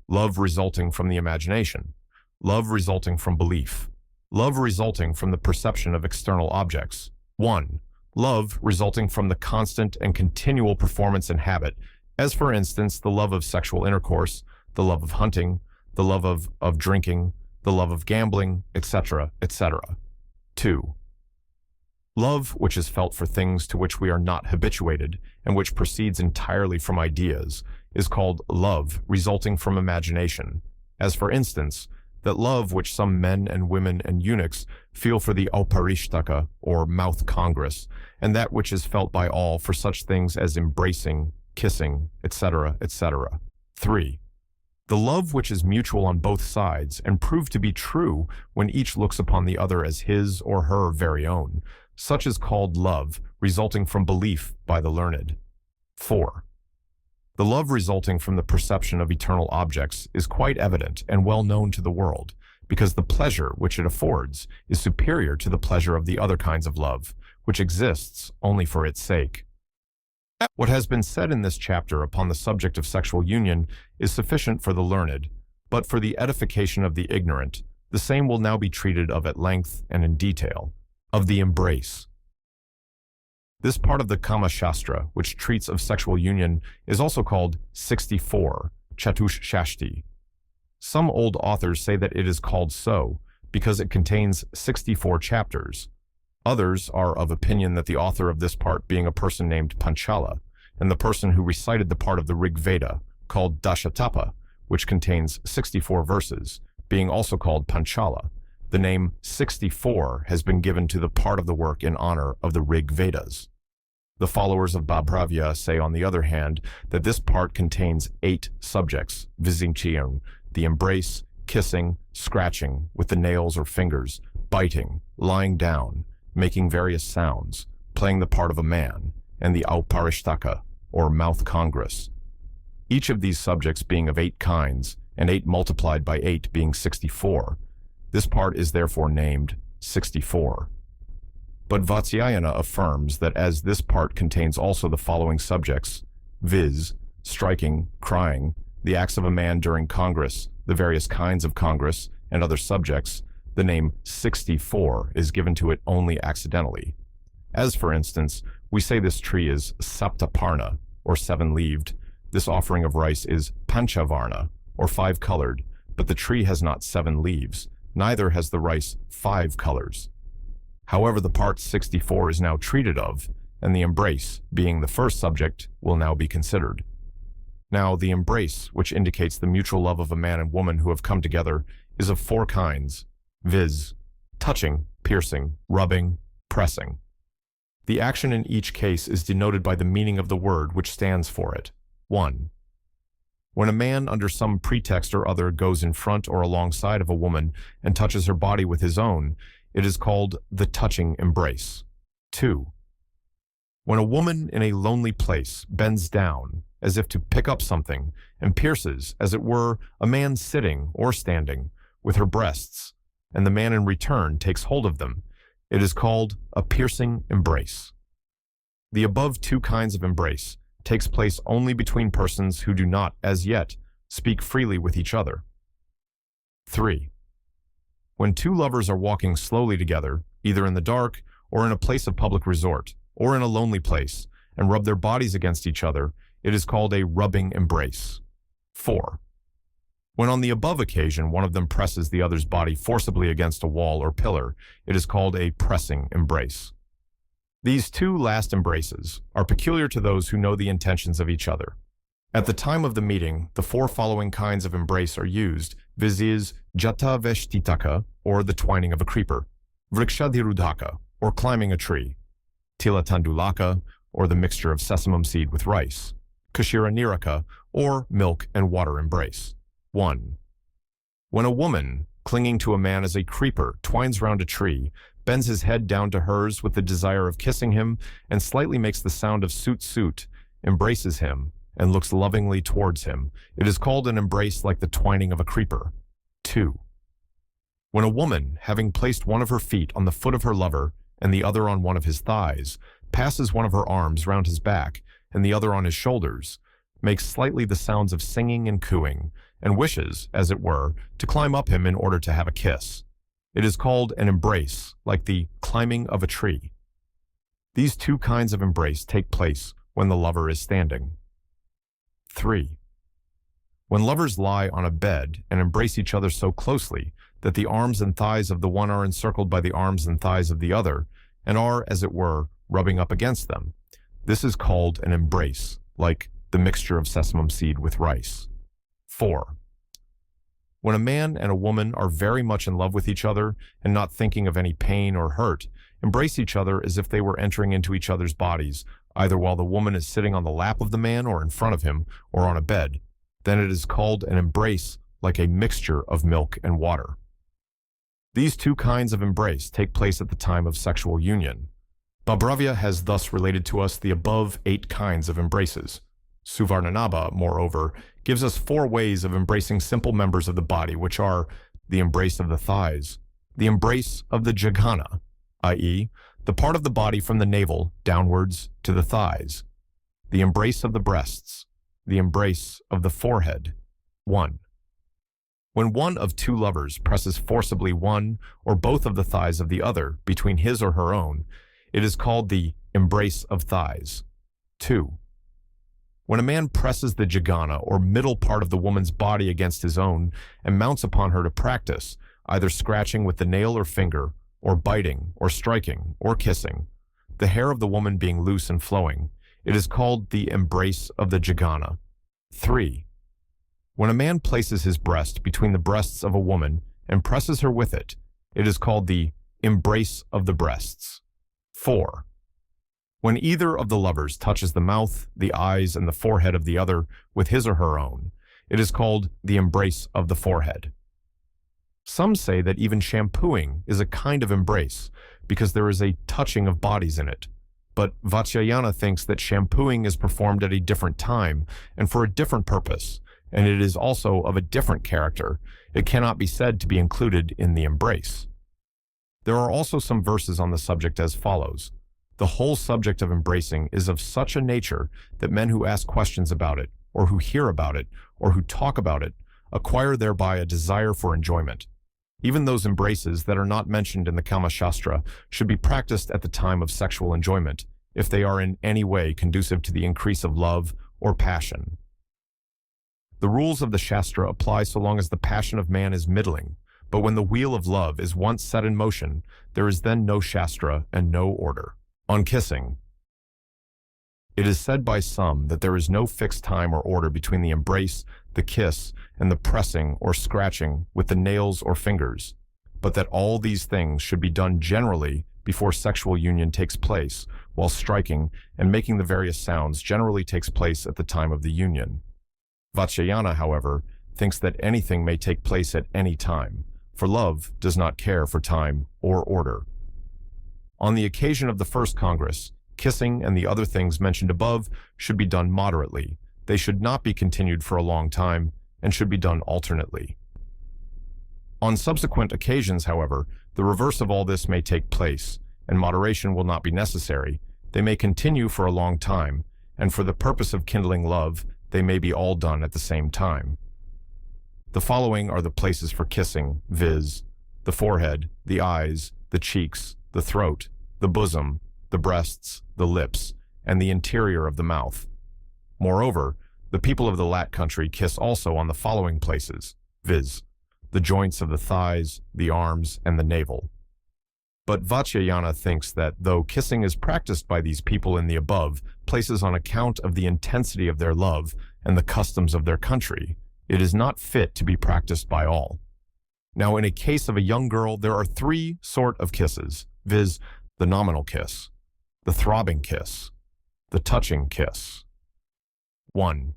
Speaker 1: love resulting from the imagination, love resulting from belief, love resulting from the perception of external objects. 1. Love resulting from the constant and continual performance and habit, as for instance the love of sexual intercourse, the love of hunting, the love of drinking, the love of gambling, etc., etc. 2. Love which is felt for things to which we are not habituated and which proceeds entirely from ideas is called love resulting from imagination, as for instance, that love which some men and women and eunuchs feel for the auparishtaka, or mouth congress, and that which is felt by all for such things as embracing, kissing, etc., etc. 3. The love which is mutual on both sides and proved to be true when each looks upon the other as his or her very own, such is called love resulting from belief by the learned. 4. The love resulting from the perception of eternal objects is quite evident and well known to the world, because the pleasure which it affords is superior to the pleasure of the other kinds of love, which exists only for its sake. What has been said in this chapter upon the subject of sexual union is sufficient for the learned, but for the edification of the ignorant, the same will now be treated of at length and in detail. Of the embrace. This part of the Kama Sutra, which treats of sexual union, is also called 64, Chatush Shashti. Some old authors say that it is called so because it contains 64 chapters. Others are of opinion that the author of this part being a person named Panchala, and the person who recited the part of the Rig Veda, called Dashatapa, which contains 64 verses, being also called Panchala. The name 64 has been given to the part of the work in honor of the Rig Vedas. The followers of Bhabravya say, on the other hand, that this part contains 8 subjects, vizinchiyam, the embrace, kissing, scratching with the nails or fingers, biting, lying down, making various sounds, playing the part of a man, and the auparishtaka, or mouth congress. Each of these subjects being of 8 kinds, and 8 multiplied by 8 being 64, this part is therefore named 64. But Vatsyayana affirms that as this part contains also the following subjects, viz., striking, crying, the acts of a man during congress, the various kinds of congress, and other subjects, the name 64 is given to it only accidentally. As for instance, we say this tree is saptaparna, or 7-leaved, this offering of rice is panchavarna, or 5-colored, but the tree has not 7 leaves, neither has the rice 5 colors. However, the part 64 is now treated of, and the embrace, being the first subject, will now be considered. Now, the embrace, which indicates the mutual love of a man and woman who have come together, is of 4 kinds, viz. Touching, piercing, rubbing, pressing. The action in each case is denoted by the meaning of the word which stands for it. 1. When a man, under some pretext or other, goes in front or alongside of a woman and touches her body with his own, it is called the touching embrace. 2. When a woman in a lonely place bends down, as if to pick up something, and pierces, as it were, a man sitting or standing, with her breasts, and the man in return takes hold of them, it is called a piercing embrace. The above 2 kinds of embrace takes place only between persons who do not, as yet, speak freely with each other. 3. When 2 lovers are walking slowly together, either in the dark or in a place of public resort, or in a lonely place, and rub their bodies against each other, it is called a rubbing embrace. 4. When on the above occasion one of them presses the other's body forcibly against a wall or pillar, it is called a pressing embrace. These 2 last embraces are peculiar to those who know the intentions of each other. At the time of the meeting, the 4 following kinds of embrace are used, viz. Jata veshtitaka, or the twining of a creeper, vrikshadhirudhaka, or climbing a tree, tilatandulaka, or the mixture of sesamum seed with rice, kashira niraka, or milk and water embrace. 1. When a woman, clinging to a man as a creeper, twines round a tree, bends his head down to hers with the desire of kissing him, and slightly makes the sound of soot, embraces him, and looks lovingly towards him, it is called an embrace like the twining of a creeper. 2. When a woman, having placed one of her feet on the foot of her lover, and the other on one of his thighs, passes one of her arms round his back, and the other on his shoulders, makes slightly the sounds of singing and cooing, and wishes, as it were, to climb up him in order to have a kiss. It is called an embrace, like the climbing of a tree. These 2 kinds of embrace take place when the lover is standing. 3. When lovers lie on a bed and embrace each other so closely that the arms and thighs of the one are encircled by the arms and thighs of the other, and are, as it were, rubbing up against them, this is called an embrace, like the mixture of sesamum seed with rice. 4. When a man and a woman are very much in love with each other and not thinking of any pain or hurt, embrace each other as if they were entering into each other's bodies, either while the woman is sitting on the lap of the man or in front of him or on a bed, then it is called an embrace like a mixture of milk and water. These 2 kinds of embrace take place at the time of sexual union. Bhabravya has thus related to us the above 8 kinds of embraces. Suvarnanabha, moreover, gives us 4 ways of embracing simple members of the body, which are the embrace of the thighs, the embrace of the jaghana, i.e., the part of the body from the navel downwards to the thighs, the embrace of the breasts, the embrace of the forehead. 1. When one of 2 lovers presses forcibly one or both of the thighs of the other between his or her own, it is called the embrace of thighs. 2. When a man presses the jaghana or middle part of the woman's body against his own and mounts upon her to practice, either scratching with the nail or finger, or biting, or striking, or kissing, the hair of the woman being loose and flowing, it is called the embrace of the jaghana. 3. When a man places his breast between the breasts of a woman and presses her with it, it is called the embrace of the breasts. 4. When either of the lovers touches the mouth, the eyes, and the forehead of the other with his or her own, it is called the embrace of the forehead. Some say that even shampooing is a kind of embrace because there is a touching of bodies in it, but Vatsyayana thinks that shampooing is performed at a different time and for a different purpose, and it is also of a different character. It cannot be said to be included in the embrace. There are also some verses on the subject as follows. The whole subject of embracing is of such a nature that men who ask questions about it, or who hear about it, or who talk about it, acquire thereby a desire for enjoyment. Even those embraces that are not mentioned in the Kama Sutra should be practiced at the time of sexual enjoyment, if they are in any way conducive to the increase of love or passion. The rules of the Shastra apply so long as the passion of man is middling, But when the wheel of love is once set in motion, there is then no shastra and no order. On kissing, it is said by some that there is no fixed time or order between the embrace, the kiss, and the pressing or scratching with the nails or fingers, but that all these things should be done generally before sexual union takes place, while striking and making the various sounds generally takes place at the time of the union. Vatsyayana, however, thinks that anything may take place at any time, for love does not care for time or order. On the occasion of the first Congress, kissing and the other things mentioned above should be done moderately. They should not be continued for a long time and should be done alternately. On subsequent occasions, however, the reverse of all this may take place, and moderation will not be necessary. They may continue for a long time, and for the purpose of kindling love, they may be all done at the same time. The following are the places for kissing, viz., the forehead, the eyes, the cheeks, the throat, the bosom, the breasts, the lips, and the interior of the mouth. Moreover, the people of the Lat country kiss also on the following places, viz., the joints of the thighs, the arms, and the navel. But Vatsyayana thinks that though kissing is practiced by these people in the above places on account of the intensity of their love and the customs of their country, it is not fit to be practiced by all. Now, in a case of a young girl, there are three sort of kisses, viz., the nominal kiss, the throbbing kiss, the touching kiss. 1.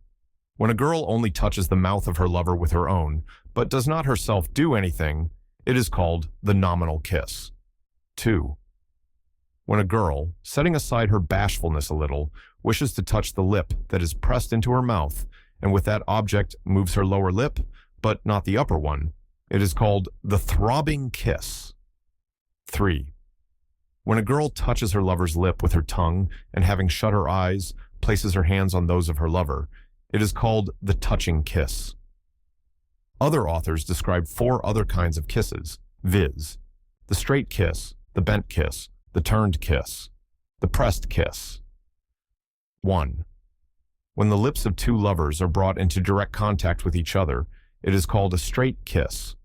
Speaker 1: When a girl only touches the mouth of her lover with her own, but does not herself do anything, it is called the nominal kiss. 2. When a girl, setting aside her bashfulness a little, wishes to touch the lip that is pressed into her mouth, and with that object moves her lower lip, but not the upper one, it is called the throbbing kiss. 3. When a girl touches her lover's lip with her tongue, and having shut her eyes, places her hands on those of her lover, it is called the touching kiss. Other authors describe 4 other kinds of kisses, viz., the straight kiss, the bent kiss, the turned kiss, the pressed kiss. 1. When the lips of two lovers are brought into direct contact with each other, it is called a straight kiss.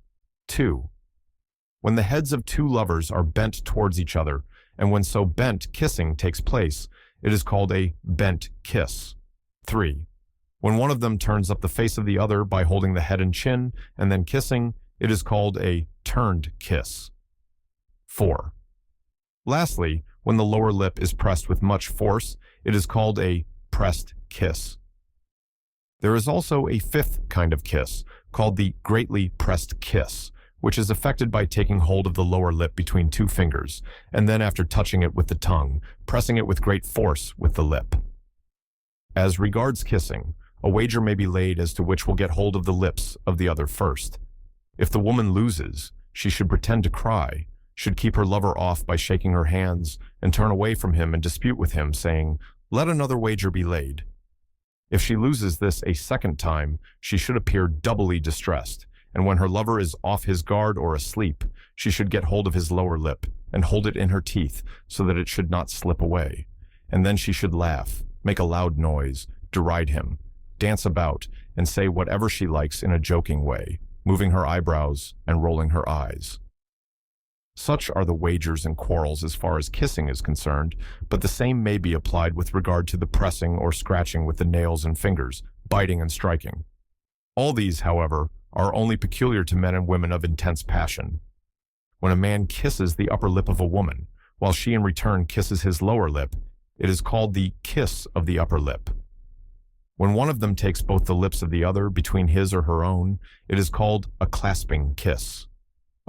Speaker 1: 2. When the heads of two lovers are bent towards each other, and when so bent kissing takes place, it is called a bent kiss. 3. When one of them turns up the face of the other by holding the head and chin and then kissing, it is called a turned kiss. 4. Lastly, when the lower lip is pressed with much force, it is called a pressed kiss. There is also a 5th kind of kiss, called the greatly pressed kiss, which is effected by taking hold of the lower lip between 2 fingers, and then after touching it with the tongue, pressing it with great force with the lip. As regards kissing, a wager may be laid as to which will get hold of the lips of the other first. If the woman loses, she should pretend to cry, should keep her lover off by shaking her hands, and turn away from him and dispute with him, saying, "Let another wager be laid." If she loses this a second time, she should appear doubly distressed, and when her lover is off his guard or asleep, she should get hold of his lower lip and hold it in her teeth so that it should not slip away. And then she should laugh, make a loud noise, deride him, dance about, and say whatever she likes in a joking way, moving her eyebrows and rolling her eyes. Such are the wagers and quarrels as far as kissing is concerned, but the same may be applied with regard to the pressing or scratching with the nails and fingers, biting and striking. All these, however, are only peculiar to men and women of intense passion. When a man kisses the upper lip of a woman, while she in return kisses his lower lip, it is called the kiss of the upper lip. When one of them takes both the lips of the other between his or her own, it is called a clasping kiss.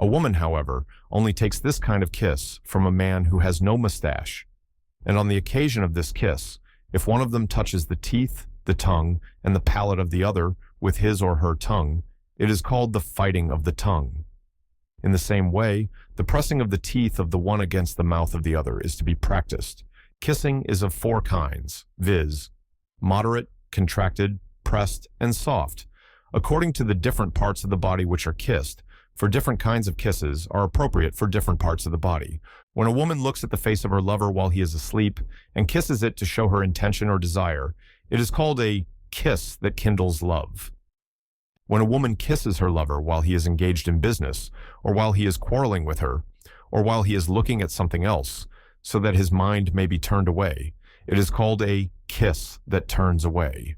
Speaker 1: A woman, however, only takes this kind of kiss from a man who has no mustache, and on the occasion of this kiss, if one of them touches the teeth, the tongue, and the palate of the other with his or her tongue, it is called the fighting of the tongue. In the same way, the pressing of the teeth of the one against the mouth of the other is to be practiced. Kissing is of 4 kinds, viz., moderate, contracted, pressed, and soft, according to the different parts of the body which are kissed, for different kinds of kisses are appropriate for different parts of the body. When a woman looks at the face of her lover while he is asleep and kisses it to show her intention or desire, it is called a kiss that kindles love. When a woman kisses her lover while he is engaged in business, or while he is quarreling with her, or while he is looking at something else, so that his mind may be turned away, it is called a kiss that turns away.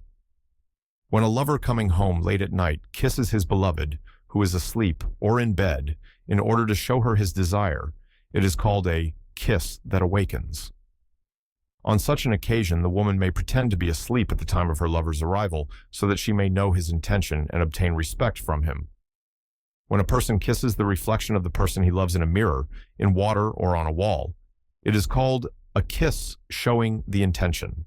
Speaker 1: When a lover coming home late at night kisses his beloved, who is asleep or in bed, in order to show her his desire, it is called a kiss that awakens. On such an occasion, the woman may pretend to be asleep at the time of her lover's arrival so that she may know his intention and obtain respect from him. When a person kisses the reflection of the person he loves in a mirror, in water, or on a wall, it is called a kiss showing the intention.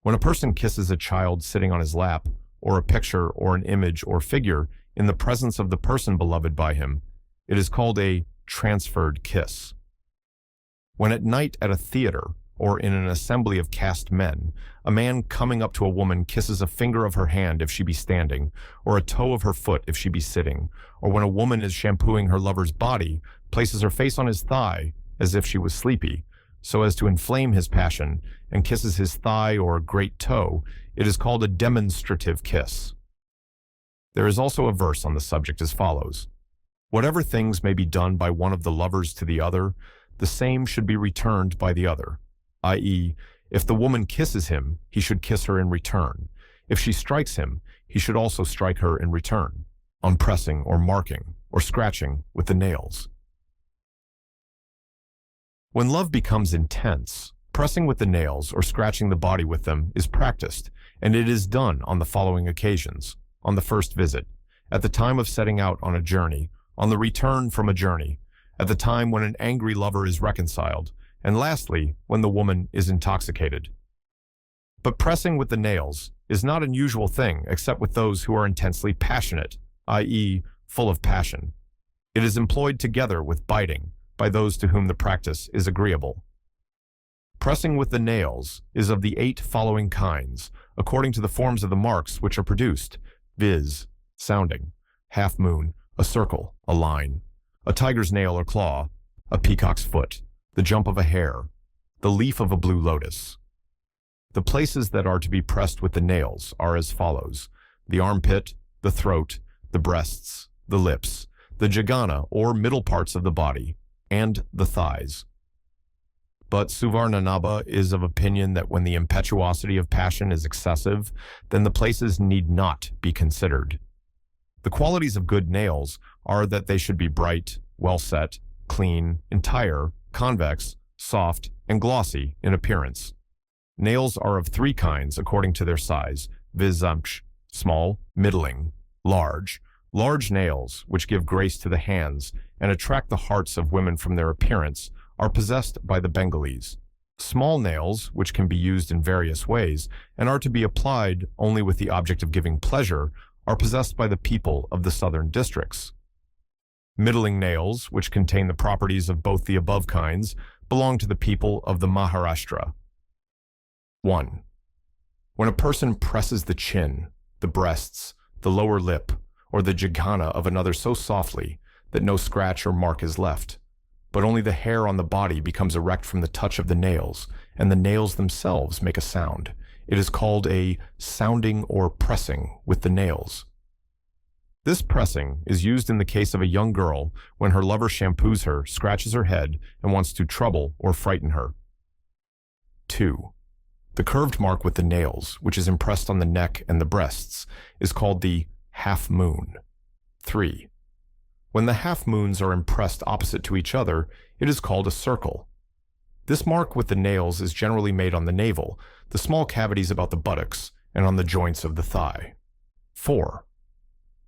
Speaker 1: When a person kisses a child sitting on his lap, or a picture or an image or figure in the presence of the person beloved by him, it is called a transferred kiss. When at night at a theater, or in an assembly of caste men, a man coming up to a woman kisses a finger of her hand if she be standing, or a toe of her foot if she be sitting, or when a woman is shampooing her lover's body, places her face on his thigh as if she was sleepy, so as to inflame his passion, and kisses his thigh or great toe, it is called a demonstrative kiss. There is also a verse on the subject as follows: "Whatever things may be done by one of the lovers to the other, the same should be returned by the other," i.e., if the woman kisses him, he should kiss her in return. If she strikes him, he should also strike her in return, on pressing or marking or scratching with the nails. When love becomes intense, pressing with the nails or scratching the body with them is practiced, and it is done on the following occasions: on the first visit, at the time of setting out on a journey, on the return from a journey, at the time when an angry lover is reconciled, and lastly, when the woman is intoxicated. But pressing with the nails is not an usual thing except with those who are intensely passionate, i.e., full of passion. It is employed together with biting by those to whom the practice is agreeable. Pressing with the nails is of the 8 following kinds, according to the forms of the marks which are produced, viz., sounding, half moon, a circle, a line, a tiger's nail or claw, a peacock's foot, the jump of a hare, the leaf of a blue lotus. The places that are to be pressed with the nails are as follows: the armpit, the throat, the breasts, the lips, the jagana or middle parts of the body, and the thighs. But Suvarnanabha is of opinion that when the impetuosity of passion is excessive, then the places need not be considered. The qualities of good nails are that they should be bright, well set, clean, entire, convex, soft, and glossy in appearance. Nails are of 3 kinds according to their size, viz. Small, middling, large. Large nails, which give grace to the hands and attract the hearts of women from their appearance, are possessed by the Bengalis. Small nails, which can be used in various ways and are to be applied only with the object of giving pleasure, are possessed by the people of the southern districts. Middling nails, which contain the properties of both the above kinds, belong to the people of the Maharashtra. 1. When a person presses the chin, the breasts, the lower lip, or the jagana of another so softly that no scratch or mark is left, but only the hair on the body becomes erect from the touch of the nails, and the nails themselves make a sound, it is called a sounding or pressing with the nails. This pressing is used in the case of a young girl when her lover shampoos her, scratches her head, and wants to trouble or frighten her. 2. The curved mark with the nails, which is impressed on the neck and the breasts, is called the half moon. 3. When the half moons are impressed opposite to each other, it is called a circle. This mark with the nails is generally made on the navel, the small cavities about the buttocks, and on the joints of the thigh. 4.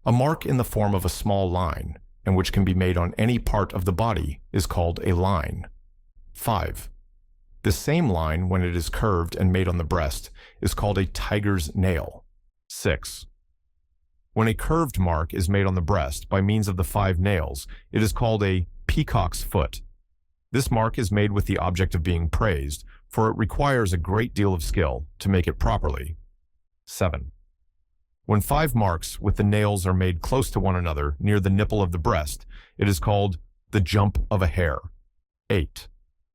Speaker 1: A mark in the form of a small line, and which can be made on any part of the body, is called a line. 5. The same line, when it is curved and made on the breast, is called a tiger's nail. 6. When a curved mark is made on the breast by means of the 5 nails, it is called a peacock's foot. This mark is made with the object of being praised, for it requires a great deal of skill to make it properly. 7. When 5 marks with the nails are made close to one another near the nipple of the breast, it is called the jump of a hare. 8.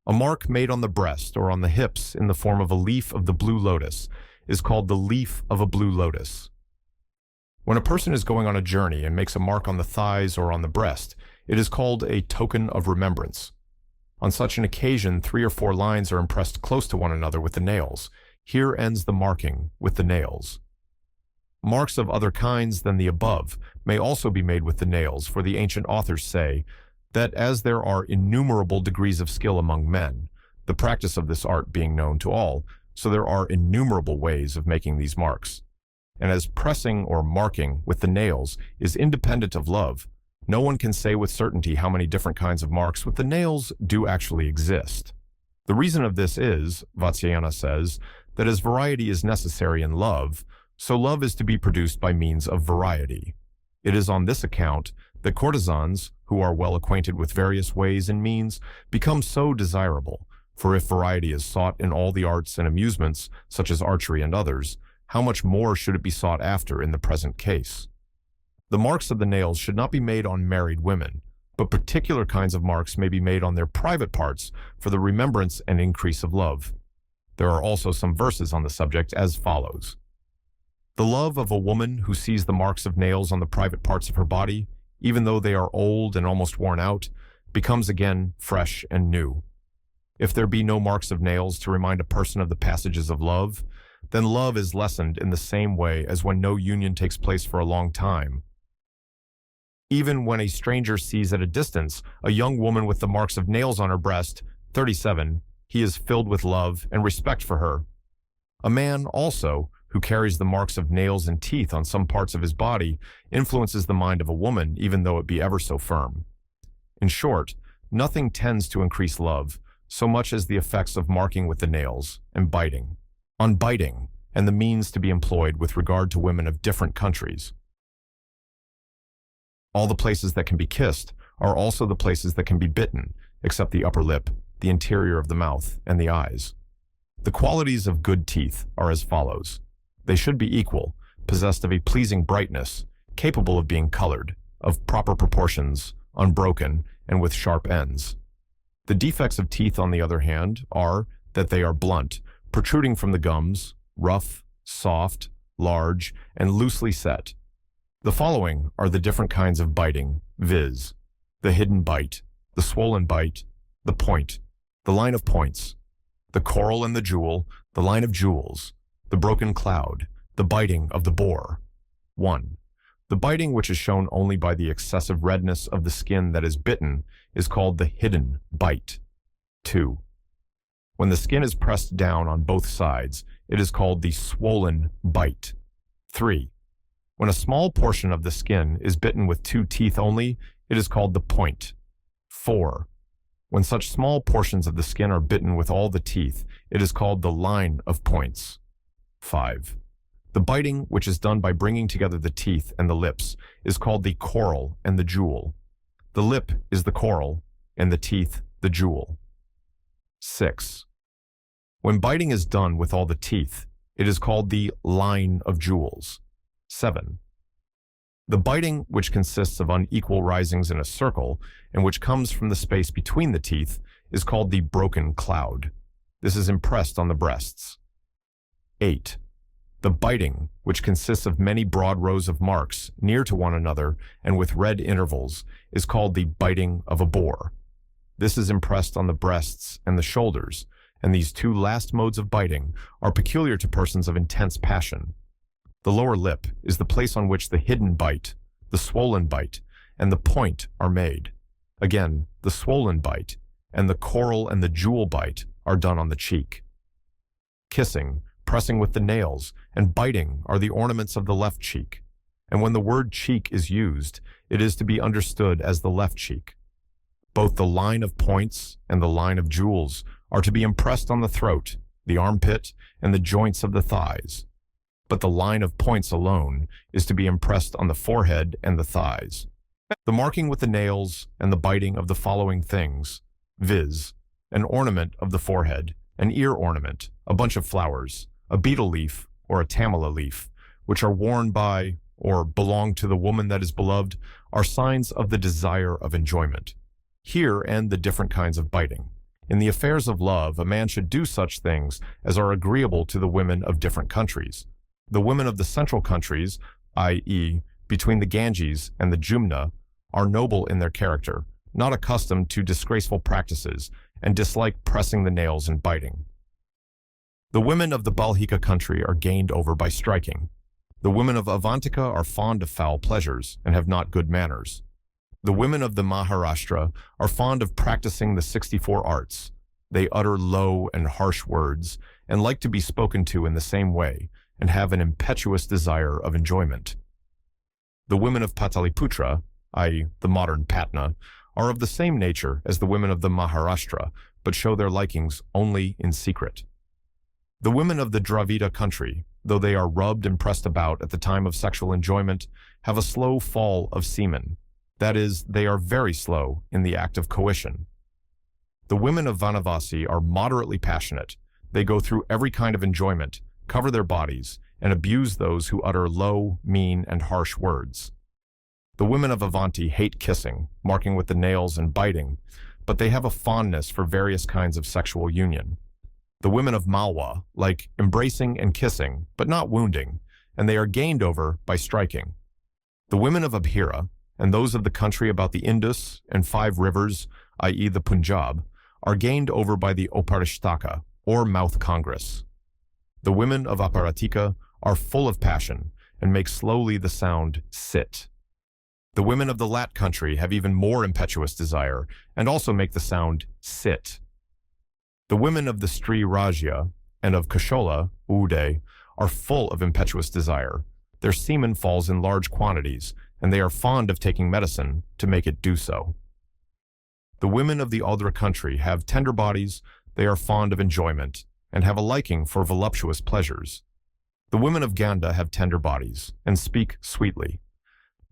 Speaker 1: A mark made on the breast or on the hips in the form of a leaf of the blue lotus is called the leaf of a blue lotus. When a person is going on a journey and makes a mark on the thighs or on the breast, it is called a token of remembrance. On such an occasion, 3 or 4 lines are impressed close to one another with the nails. Here ends the marking with the nails. Marks of other kinds than the above may also be made with the nails, for the ancient authors say that as there are innumerable degrees of skill among men, the practice of this art being known to all, so there are innumerable ways of making these marks. And as pressing or marking with the nails is independent of love, no one can say with certainty how many different kinds of marks with the nails do actually exist. The reason of this is, Vatsyayana says, that as variety is necessary in love, so love is to be produced by means of variety. It is on this account that courtesans, who are well acquainted with various ways and means, become so desirable, for if variety is sought in all the arts and amusements, such as archery and others, how much more should it be sought after in the present case? The marks of the nails should not be made on married women, but particular kinds of marks may be made on their private parts for the remembrance and increase of love. There are also some verses on the subject as follows. The love of a woman who sees the marks of nails on the private parts of her body, even though they are old and almost worn out, becomes again fresh and new. If there be no marks of nails to remind a person of the passages of love, then love is lessened in the same way as when no union takes place for a long time. Even when a stranger sees at a distance a young woman with the marks of nails on her breast, 37, he is filled with love and respect for her. A man, also, who carries the marks of nails and teeth on some parts of his body, influences the mind of a woman, even though it be ever so firm. In short, nothing tends to increase love, so much as the effects of marking with the nails and biting. On biting, and the means to be employed with regard to women of different countries. All the places that can be kissed are also the places that can be bitten, except the upper lip, the interior of the mouth, and the eyes. The qualities of good teeth are as follows. They should be equal, possessed of a pleasing brightness, capable of being colored, of proper proportions, unbroken, and with sharp ends. The defects of teeth, on the other hand, are that they are blunt, protruding from the gums, rough, soft, large, and loosely set. The following are the different kinds of biting, viz., the hidden bite, the swollen bite, the point, the line of points, the coral and the jewel, the line of jewels, the broken cloud, the biting of the boar. 1. The biting which is shown only by the excessive redness of the skin that is bitten is called the hidden bite. 2. When the skin is pressed down on both sides, it is called the swollen bite. 3. When a small portion of the skin is bitten with 2 teeth only, it is called the point. 4. When such small portions of the skin are bitten with all the teeth, it is called the line of points. 5. The biting, which is done by bringing together the teeth and the lips, is called the coral and the jewel. The lip is the coral, and the teeth the jewel. 6. When biting is done with all the teeth, it is called the line of jewels. 7. The biting, which consists of unequal risings in a circle, and which comes from the space between the teeth, is called the broken cloud. This is impressed on the breasts. 8. The biting, which consists of many broad rows of marks near to one another and with red intervals, is called the biting of a boar. This is impressed on the breasts and the shoulders, and these 2 last modes of biting are peculiar to persons of intense passion. The lower lip is the place on which the hidden bite, the swollen bite, and the point are made. Again, the swollen bite and the coral and the jewel bite are done on the cheek. Kissing, pressing with the nails, and biting are the ornaments of the left cheek, and when the word cheek is used, it is to be understood as the left cheek. Both the line of points and the line of jewels are to be impressed on the throat, the armpit, and the joints of the thighs, but the line of points alone is to be impressed on the forehead and the thighs. The marking with the nails and the biting of the following things, viz., an ornament of the forehead, an ear ornament, a bunch of flowers, a betel leaf, or a tamala leaf, which are worn by or belong to the woman that is beloved, are signs of the desire of enjoyment. Here end the different kinds of biting. In the affairs of love, a man should do such things as are agreeable to the women of different countries. The women of the central countries i.e., between the Ganges and the Jumna, are noble in their character, not accustomed to disgraceful practices, and dislike pressing the nails and biting. The women of the Balhika country are gained over by striking. The women of Avantika are fond of foul pleasures and have not good manners. The women of the Maharashtra are fond of practicing the 64 arts. They utter low and harsh words and like to be spoken to in the same way and have an impetuous desire of enjoyment. The women of Pataliputra, i.e., the modern Patna, are of the same nature as the women of the Maharashtra, but show their likings only in secret. The women of the Dravida country, though they are rubbed and pressed about at the time of sexual enjoyment, have a slow fall of semen. That is, they are very slow in the act of coition. The women of Vanavasi are moderately passionate. They go through every kind of enjoyment, cover their bodies, and abuse those who utter low, mean, and harsh words. The women of Avanti hate kissing, marking with the nails and biting, but they have a fondness for various kinds of sexual union. The women of Malwa like embracing and kissing, but not wounding, and they are gained over by striking. The women of Abhira, and those of the country about the Indus and 5 rivers, i.e. the Punjab, are gained over by the Oparishtaka, or mouth congress. The women of Aparatika are full of passion and make slowly the sound sit. The women of the Lat country have even more impetuous desire and also make the sound sit. The women of the Sri Rajya and of Kashola, Uday, are full of impetuous desire. Their semen falls in large quantities, and they are fond of taking medicine to make it do so. The women of the Audra country have tender bodies, they are fond of enjoyment, and have a liking for voluptuous pleasures. The women of Ganda have tender bodies, and speak sweetly.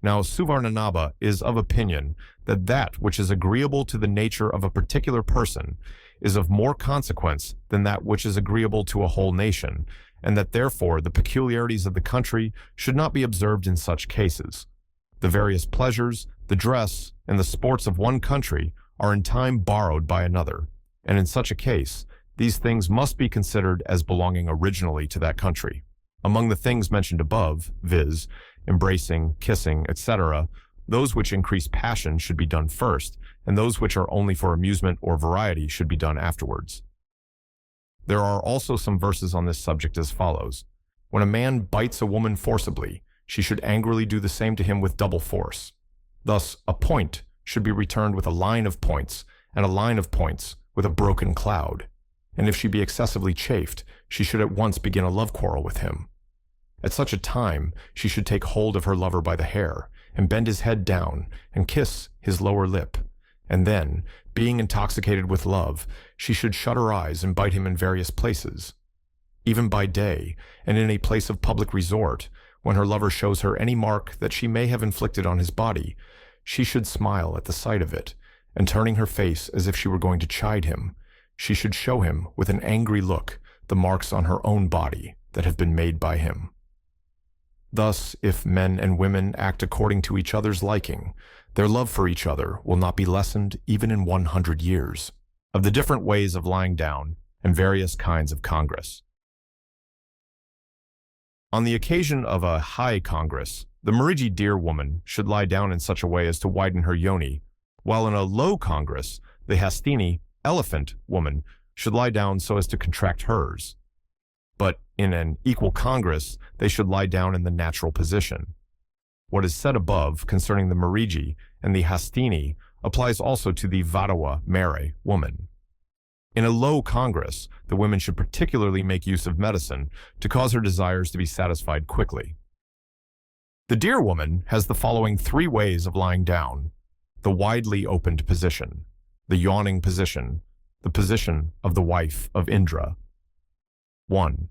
Speaker 1: Now Suvarnanabha is of opinion that that which is agreeable to the nature of a particular person is of more consequence than that which is agreeable to a whole nation, and that therefore the peculiarities of the country should not be observed in such cases. The various pleasures, the dress, and the sports of one country are in time borrowed by another, and in such a case, these things must be considered as belonging originally to that country. Among the things mentioned above, viz., embracing, kissing, etc., those which increase passion should be done first, and those which are only for amusement or variety should be done afterwards. There are also some verses on this subject as follows. When a man bites a woman forcibly, she should angrily do the same to him with double force. Thus, a point should be returned with a line of points, and a line of points with a broken cloud. And if she be excessively chafed, she should at once begin a love quarrel with him. At such a time, she should take hold of her lover by the hair, and bend his head down, and kiss his lower lip. And then, being intoxicated with love, she should shut her eyes and bite him in various places. Even by day, and in a place of public resort, when her lover shows her any mark that she may have inflicted on his body, she should smile at the sight of it, and turning her face as if she were going to chide him, she should show him with an angry look the marks on her own body that have been made by him. Thus, if men and women act according to each other's liking, their love for each other will not be lessened even in 100 years. Of the different ways of lying down and various kinds of congress. On the occasion of a high congress, the Mariji deer woman should lie down in such a way as to widen her yoni, while in a low congress, the Hastini, elephant woman, should lie down so as to contract hers. But in an equal congress, they should lie down in the natural position. What is said above concerning the Mariji and the Hastini applies also to the Vadawa, Mare, woman. In a low congress, the women should particularly make use of medicine to cause her desires to be satisfied quickly. The deer woman has the following 3 ways of lying down: the widely opened position, the yawning position, the position of the wife of Indra. 1.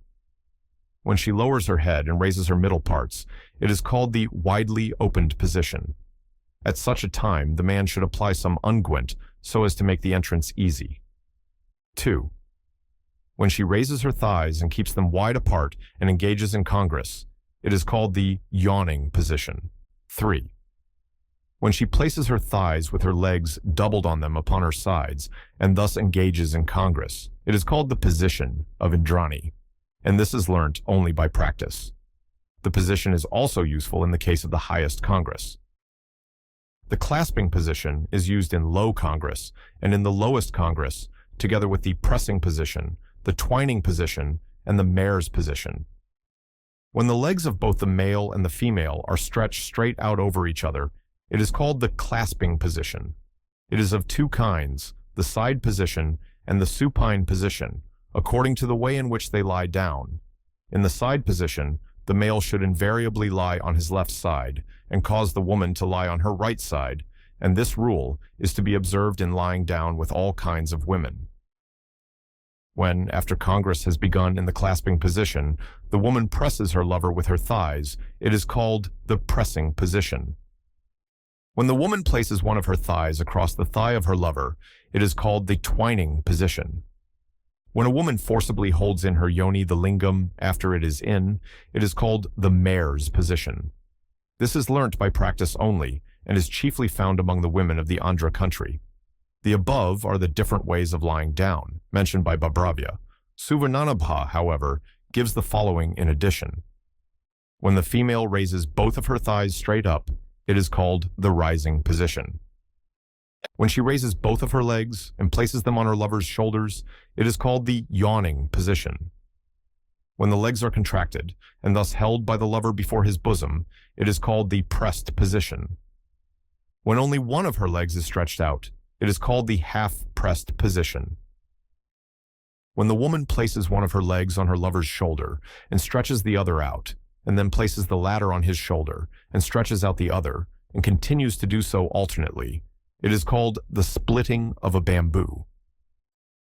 Speaker 1: When she lowers her head and raises her middle parts, it is called the widely opened position. At such a time, the man should apply some unguent so as to make the entrance easy. 2. When she raises her thighs and keeps them wide apart and engages in congress, it is called the yawning position. 3. When she places her thighs with her legs doubled on them upon her sides and thus engages in congress, it is called the position of Indrani, and this is learnt only by practice. The position is also useful in the case of the highest congress. The clasping position is used in low congress and in the lowest congress, together with the pressing position, the twining position, and the mare's position. When the legs of both the male and the female are stretched straight out over each other, it is called the clasping position. It is of two kinds, the side position and the supine position, according to the way in which they lie down. In the side position, the male should invariably lie on his left side and cause the woman to lie on her right side, and this rule is to be observed in lying down with all kinds of women. When, after congress has begun in the clasping position, the woman presses her lover with her thighs, it is called the pressing position. When the woman places one of her thighs across the thigh of her lover, it is called the twining position. When a woman forcibly holds in her yoni, the lingam, after it is in, it is called the mare's position. This is learnt by practice only, and is chiefly found among the women of the Andhra country. The above are the different ways of lying down, mentioned by Bhabravya. Suvarnanabha, however, gives the following in addition. When the female raises both of her thighs straight up, it is called the rising position. When she raises both of her legs and places them on her lover's shoulders, it is called the yawning position. When the legs are contracted and thus held by the lover before his bosom, it is called the pressed position. When only one of her legs is stretched out, it is called the half-pressed position. When the woman places one of her legs on her lover's shoulder and stretches the other out, and then places the latter on his shoulder and stretches out the other, and continues to do so alternately, it is called the splitting of a bamboo.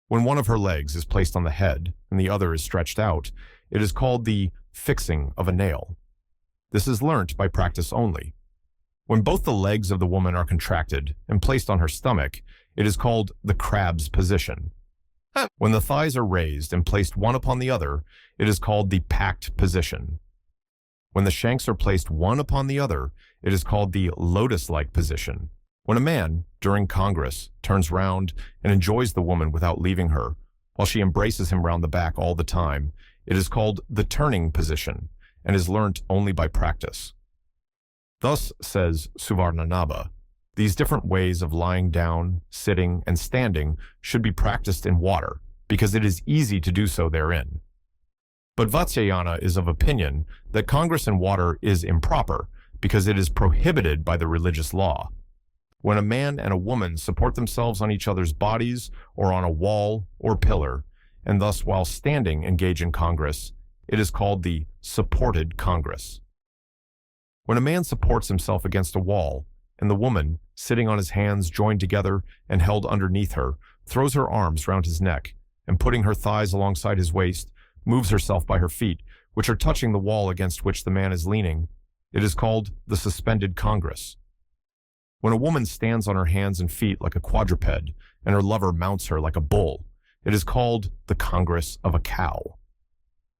Speaker 1: When one of her legs is placed on the head and the other is stretched out, it is called the fixing of a nail. This is learnt by practice only. When both the legs of the woman are contracted and placed on her stomach, it is called the crab's position. When the thighs are raised and placed one upon the other, it is called the packed position. When the shanks are placed one upon the other, it is called the lotus-like position. When a man, during congress, turns round and enjoys the woman without leaving her, while she embraces him round the back all the time, it is called the turning position, and is learnt only by practice. Thus, says Suvarnanabha, these different ways of lying down, sitting, and standing should be practiced in water, because it is easy to do so therein. But Vatsyayana is of opinion that congress in water is improper, because it is prohibited by the religious law. When a man and a woman support themselves on each other's bodies or on a wall or pillar, and thus while standing engage in congress, it is called the supported congress. When a man supports himself against a wall, and the woman, sitting on his hands joined together and held underneath her, throws her arms round his neck, and putting her thighs alongside his waist, moves herself by her feet, which are touching the wall against which the man is leaning, it is called the suspended congress. When a woman stands on her hands and feet like a quadruped, and her lover mounts her like a bull, it is called the congress of a cow.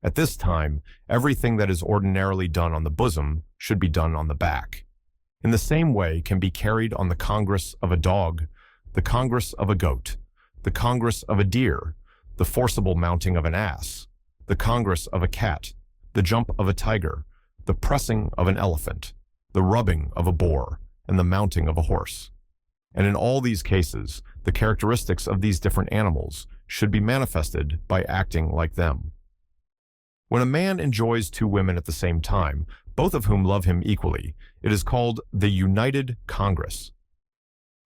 Speaker 1: At this time, everything that is ordinarily done on the bosom should be done on the back. In the same way can be carried on the congress of a dog, the congress of a goat, the congress of a deer, the forcible mounting of an ass, the congress of a cat, the jump of a tiger, the pressing of an elephant, the rubbing of a boar, and the mounting of a horse. And in all these cases, the characteristics of these different animals should be manifested by acting like them. When a man enjoys two women at the same time, both of whom love him equally, it is called the united congress.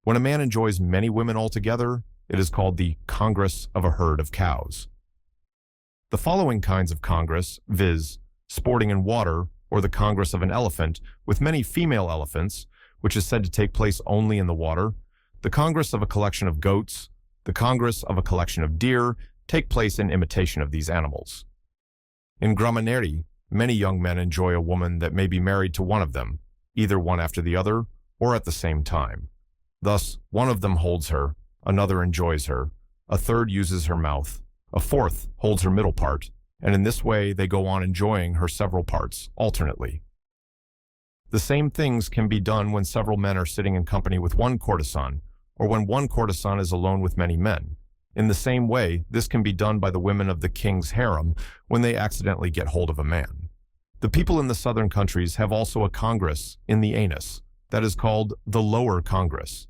Speaker 1: When a man enjoys many women altogether, it is called the congress of a herd of cows. The following kinds of congress, viz., sporting in water, or the congress of an elephant with many female elephants, which is said to take place only in the water, the congress of a collection of goats, the congress of a collection of deer, take place in imitation of these animals. In Gramaneri, many young men enjoy a woman that may be married to one of them, either one after the other, or at the same time. Thus, one of them holds her, another enjoys her, a third uses her mouth, a fourth holds her middle part, and in this way they go on enjoying her several parts alternately. The same things can be done when several men are sitting in company with one courtesan, or when one courtesan is alone with many men. In the same way, this can be done by the women of the king's harem when they accidentally get hold of a man. The people in the southern countries have also a congress in the anus that is called the lower congress.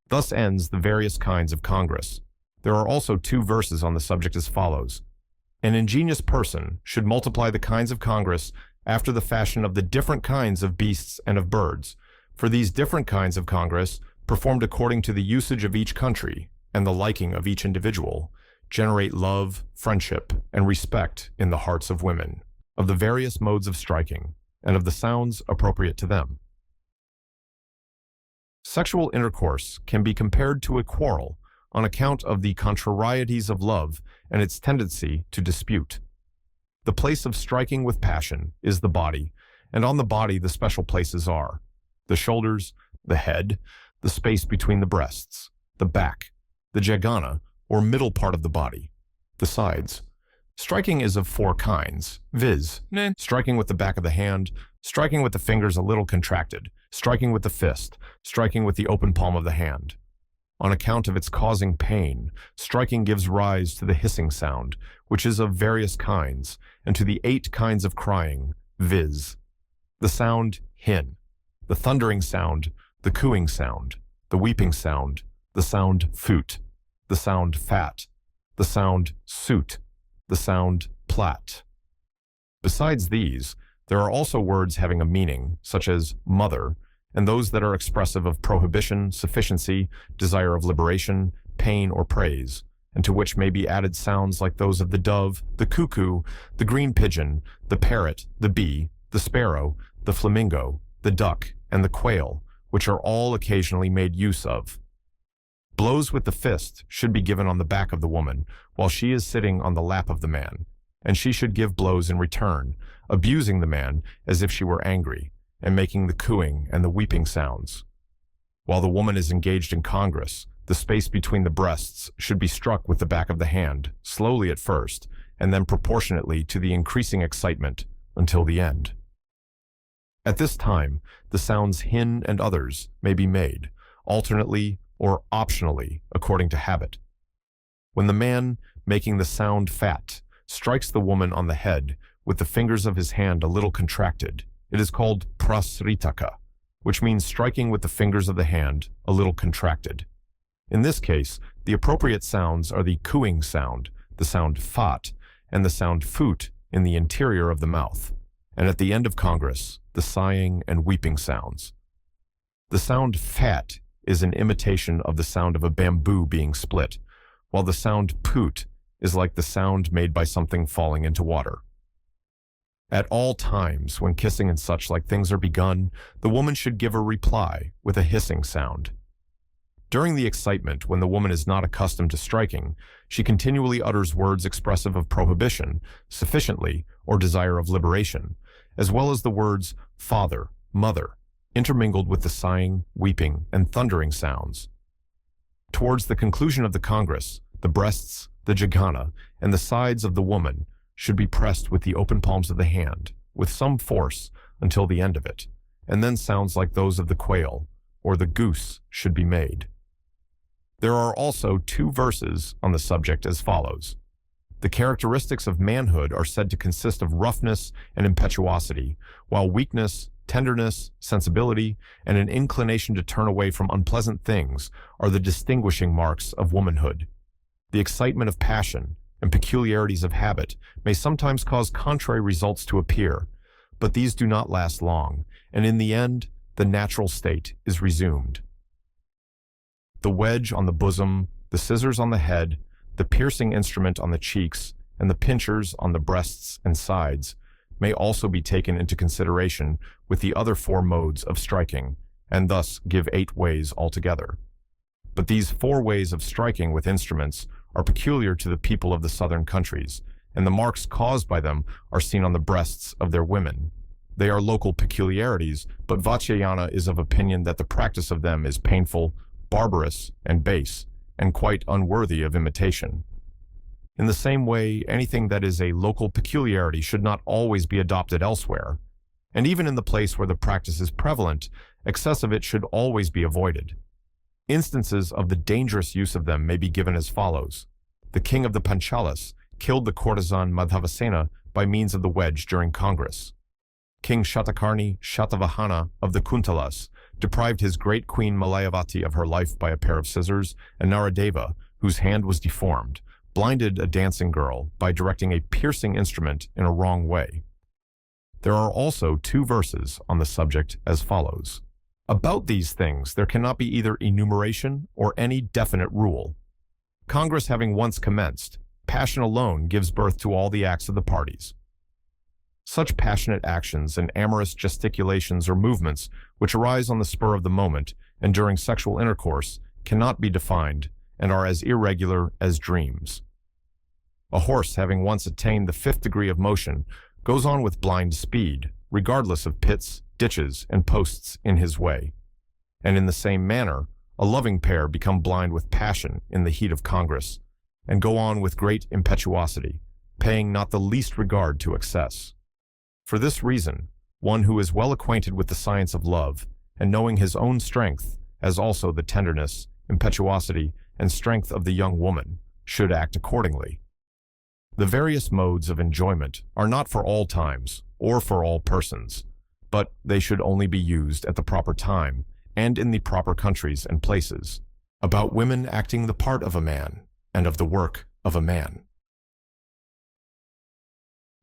Speaker 1: Thus ends the various kinds of congress. There are also 2 verses on the subject as follows. An ingenious person should multiply the kinds of congress after the fashion of the different kinds of beasts and of birds, for these different kinds of congress, performed according to the usage of each country and the liking of each individual, generate love, friendship, and respect in the hearts of women, of the various modes of striking, and of the sounds appropriate to them. Sexual intercourse can be compared to a quarrel on account of the contrarieties of love and its tendency to dispute. The place of striking with passion is the body, and on the body the special places are the shoulders, the head, the space between the breasts, the back, the jagana, or middle part of the body, the sides. Striking is of 4 kinds, viz. Striking with the back of the hand, striking with the fingers a little contracted, striking with the fist, striking with the open palm of the hand. On account of its causing pain, striking gives rise to the hissing sound, which is of various kinds, and to the 8 kinds of crying, viz. The sound hin, the thundering sound, the cooing sound, the weeping sound, the sound foot, the sound fat, the sound suit, the sound plat. Besides these, there are also words having a meaning, such as mother, and those that are expressive of prohibition, sufficiency, desire of liberation, pain, or praise, and to which may be added sounds like those of the dove, the cuckoo, the green pigeon, the parrot, the bee, the sparrow, the flamingo, the duck, and the quail, which are all occasionally made use of. Blows with the fist should be given on the back of the woman while she is sitting on the lap of the man, and she should give blows in return, abusing the man as if she were angry, and making the cooing and the weeping sounds. While the woman is engaged in congress, the space between the breasts should be struck with the back of the hand, slowly at first, and then proportionately to the increasing excitement, until the end. At this time, the sounds hin and others may be made, alternately or optionally, according to habit. When the man, making the sound fat, strikes the woman on the head with the fingers of his hand a little contracted, it is called prasritaka, which means striking with the fingers of the hand a little contracted. In this case, the appropriate sounds are the cooing sound, the sound fat, and the sound foot in the interior of the mouth, and at the end of congress, the sighing and weeping sounds. The sound fat is an imitation of the sound of a bamboo being split, while the sound poot is like the sound made by something falling into water. At all times, when kissing and such like things are begun, the woman should give a reply with a hissing sound. During the excitement, when the woman is not accustomed to striking, she continually utters words expressive of prohibition, sufficiently, or desire of liberation, as well as the words father, mother, intermingled with the sighing, weeping, and thundering sounds. Towards the conclusion of the congress, the breasts, the jagana, and the sides of the woman should be pressed with the open palms of the hand, with some force, until the end of it, and then sounds like those of the quail, or the goose, should be made. There are also 2 verses on the subject as follows. The characteristics of manhood are said to consist of roughness and impetuosity, while weakness, tenderness, sensibility, and an inclination to turn away from unpleasant things are the distinguishing marks of womanhood. The excitement of passion and peculiarities of habit may sometimes cause contrary results to appear, but these do not last long, and in the end, the natural state is resumed. The wedge on the bosom, the scissors on the head, the piercing instrument on the cheeks, and the pincers on the breasts and sides may also be taken into consideration with the other 4 modes of striking, and thus give 8 ways altogether. But these 4 ways of striking with instruments are peculiar to the people of the southern countries, and the marks caused by them are seen on the breasts of their women. They are local peculiarities, but Vatsyayana is of opinion that the practice of them is painful, barbarous, and base, and quite unworthy of imitation. In the same way, anything that is a local peculiarity should not always be adopted elsewhere, and even in the place where the practice is prevalent, excess of it should always be avoided. Instances of the dangerous use of them may be given as follows. The king of the Panchalas killed the courtesan Madhavasena by means of the wedge during Congress. King Shatakarni Shatavahana of the Kuntalas deprived his great queen Malayavati of her life by a pair of scissors, and Naradeva, whose hand was deformed, blinded a dancing girl by directing a piercing instrument in a wrong way. There are also 2 verses on the subject as follows. About these things there cannot be either enumeration or any definite rule. Congress having once commenced, passion alone gives birth to all the acts of the parties. Such passionate actions and amorous gesticulations or movements which arise on the spur of the moment and during sexual intercourse cannot be defined and are as irregular as dreams. A horse having once attained the 5th degree of motion goes on with blind speed, regardless of pits, ditches, and posts in his way. And in the same manner, a loving pair become blind with passion in the heat of Congress, and go on with great impetuosity, paying not the least regard to excess. For this reason, one who is well acquainted with the science of love, and knowing his own strength, as also the tenderness, impetuosity, and strength of the young woman, should act accordingly. The various modes of enjoyment are not for all times, or for all persons, but they should only be used at the proper time, and in the proper countries and places. About women acting the part of a man, and of the work of a man.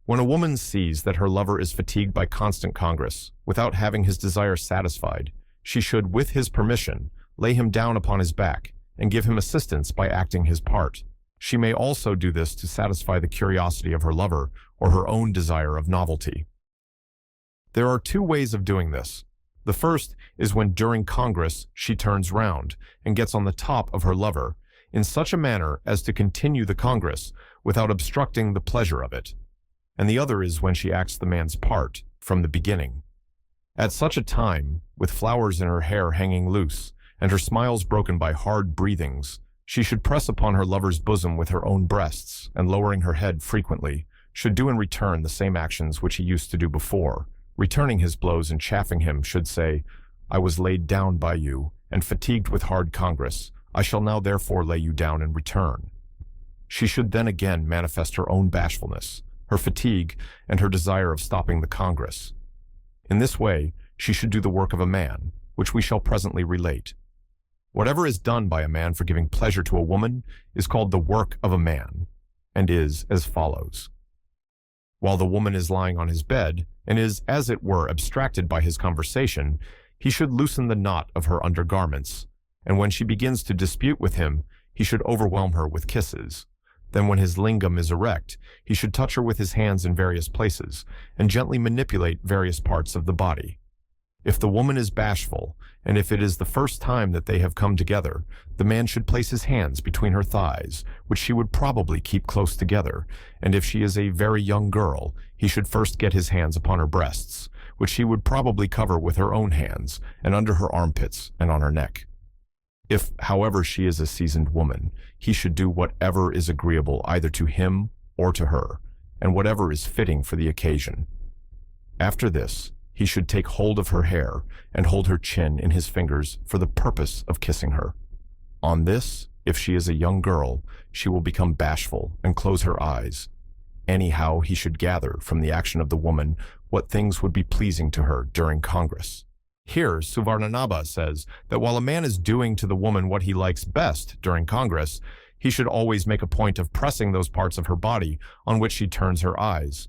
Speaker 1: When a woman sees that her lover is fatigued by constant congress, without having his desire satisfied, she should, with his permission, lay him down upon his back, and give him assistance by acting his part. She may also do this to satisfy the curiosity of her lover, or her own desire of novelty. There are 2 ways of doing this. The first is when during congress she turns round, and gets on the top of her lover, in such a manner as to continue the congress, without obstructing the pleasure of it. And the other is when she acts the man's part, from the beginning. At such a time, with flowers in her hair hanging loose, and her smiles broken by hard breathings, she should press upon her lover's bosom with her own breasts, and lowering her head frequently, should do in return the same actions which he used to do before. Returning his blows and chaffing him, should say, "I was laid down by you, and fatigued with hard congress. I shall now therefore lay you down in return." She should then again manifest her own bashfulness, her fatigue, and her desire of stopping the congress. In this way, she should do the work of a man, which we shall presently relate. Whatever is done by a man for giving pleasure to a woman is called the work of a man, and is as follows. While the woman is lying on his bed, and is, as it were, abstracted by his conversation, he should loosen the knot of her undergarments, and when she begins to dispute with him, he should overwhelm her with kisses. Then when his lingam is erect, he should touch her with his hands in various places, and gently manipulate various parts of the body. If the woman is bashful, and if it is the first time that they have come together, the man should place his hands between her thighs, which she would probably keep close together, and if she is a very young girl, he should first get his hands upon her breasts, which she would probably cover with her own hands, and under her armpits and on her neck. If, however, she is a seasoned woman, he should do whatever is agreeable either to him or to her, and whatever is fitting for the occasion. After this, he should take hold of her hair and hold her chin in his fingers for the purpose of kissing her. On this, if she is a young girl, she will become bashful and close her eyes. Anyhow, he should gather from the action of the woman what things would be pleasing to her during congress. Here, Suvarnanabha says that while a man is doing to the woman what he likes best during congress, he should always make a point of pressing those parts of her body on which she turns her eyes.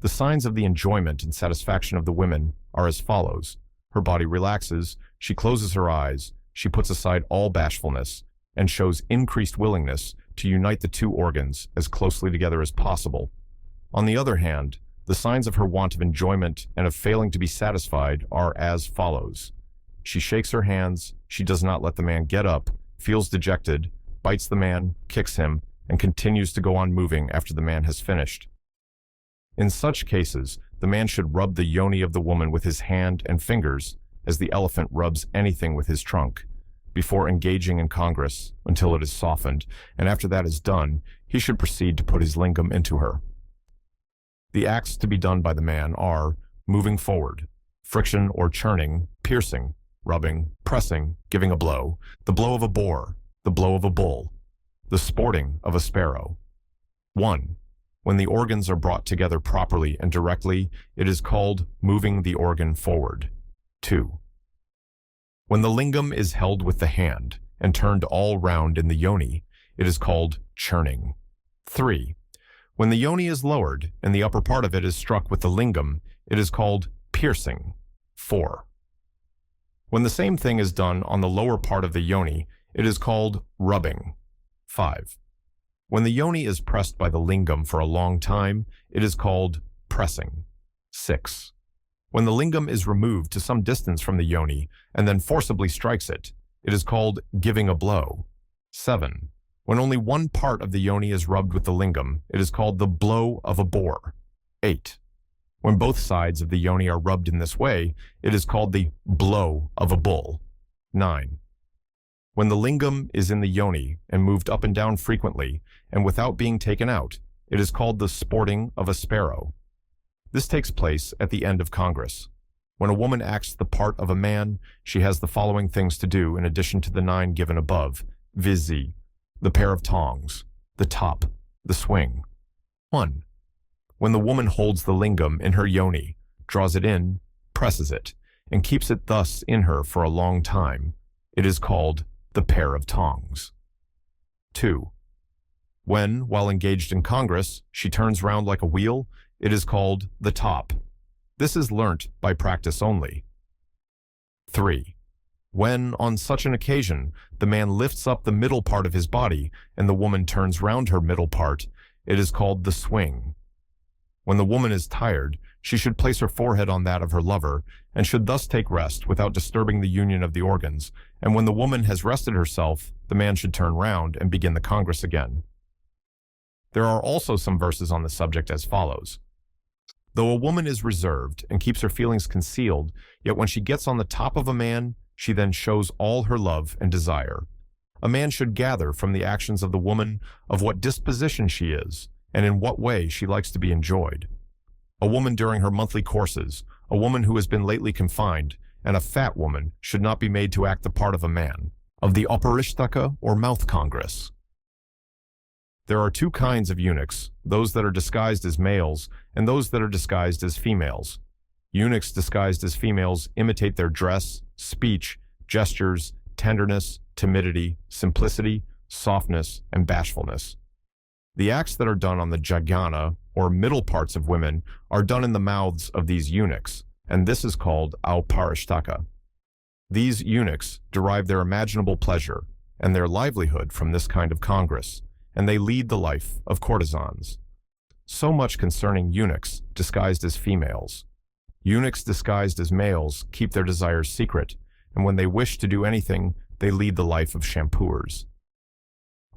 Speaker 1: The signs of the enjoyment and satisfaction of the women are as follows. Her body relaxes, she closes her eyes, she puts aside all bashfulness, and shows increased willingness to unite the 2 organs as closely together as possible. On the other hand, the signs of her want of enjoyment and of failing to be satisfied are as follows. She shakes her hands, she does not let the man get up, feels dejected, bites the man, kicks him, and continues to go on moving after the man has finished. In such cases, the man should rub the yoni of the woman with his hand and fingers, as the elephant rubs anything with his trunk, before engaging in congress until it is softened, and after that is done, he should proceed to put his lingam into her. The acts to be done by the man are moving forward, friction or churning, piercing, rubbing, pressing, giving a blow, the blow of a boar, the blow of a bull, the sporting of a sparrow. 1. When the organs are brought together properly and directly, it is called moving the organ forward. 2. When the lingam is held with the hand and turned all round in the yoni, it is called churning. 3. When the yoni is lowered and the upper part of it is struck with the lingam, it is called piercing. 4. When the same thing is done on the lower part of the yoni, it is called rubbing. 5. When the yoni is pressed by the lingam for a long time, it is called pressing. 6. When the lingam is removed to some distance from the yoni and then forcibly strikes it, it is called giving a blow. 7. When only one part of the yoni is rubbed with the lingam, it is called the blow of a boar. 8. When both sides of the yoni are rubbed in this way, it is called the blow of a bull. 9. When the lingam is in the yoni and moved up and down frequently and without being taken out, it is called the sporting of a sparrow. This takes place at the end of Congress. When a woman acts the part of a man, she has the following things to do in addition to the 9 given above, viz. The pair of tongs, the top, the swing. 1. When the woman holds the lingam in her yoni, draws it in, presses it, and keeps it thus in her for a long time, it is called the pair of tongs. 2. When, while engaged in Congress, she turns round like a wheel, it is called the top. This is learnt by practice only. 3. When, on such an occasion, the man lifts up the middle part of his body and the woman turns round her middle part, it is called the swing. When the woman is tired, she should place her forehead on that of her lover and should thus take rest without disturbing the union of the organs, and when the woman has rested herself, the man should turn round and begin the congress again. There are also some verses on the subject as follows. Though a woman is reserved and keeps her feelings concealed, yet when she gets on the top of a man, she then shows all her love and desire. A man should gather from the actions of the woman of what disposition she is, and in what way she likes to be enjoyed. A woman during her monthly courses, a woman who has been lately confined, and a fat woman should not be made to act the part of a man, of the Uparishtaka or mouth congress. There are 2 kinds of eunuchs, those that are disguised as males and those that are disguised as females. Eunuchs disguised as females imitate their dress, speech, gestures, tenderness, timidity, simplicity, softness, and bashfulness. The acts that are done on the jagana, or middle parts of women, are done in the mouths of these eunuchs, and this is called auparishtaka. These eunuchs derive their imaginable pleasure and their livelihood from this kind of congress, and they lead the life of courtesans. So much concerning eunuchs disguised as females. Eunuchs disguised as males keep their desires secret, and when they wish to do anything, they lead the life of shampooers.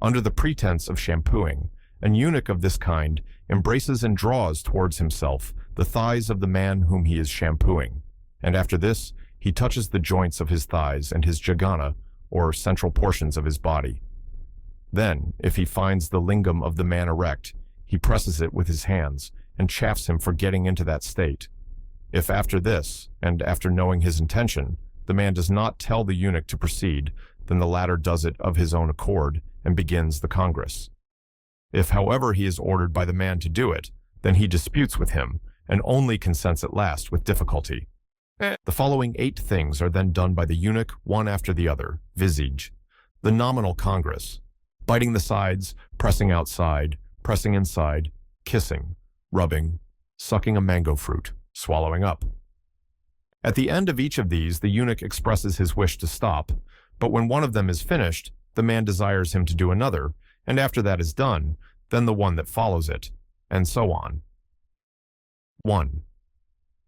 Speaker 1: Under the pretense of shampooing, an eunuch of this kind embraces and draws towards himself the thighs of the man whom he is shampooing, and after this, he touches the joints of his thighs and his jagana, or central portions of his body. Then, if he finds the lingam of the man erect, he presses it with his hands and chaffs him for getting into that state. If after this, and after knowing his intention, the man does not tell the eunuch to proceed, then the latter does it of his own accord and begins the congress. If, however, he is ordered by the man to do it, then he disputes with him and only consents at last with difficulty. The following 8 things are then done by the eunuch one after the other, viz. The nominal congress, biting the sides, pressing outside, pressing inside, kissing, rubbing, sucking a mango fruit, swallowing up. At the end of each of these, the eunuch expresses his wish to stop, but when one of them is finished, the man desires him to do another, and after that is done, then the one that follows it, and so on. 1.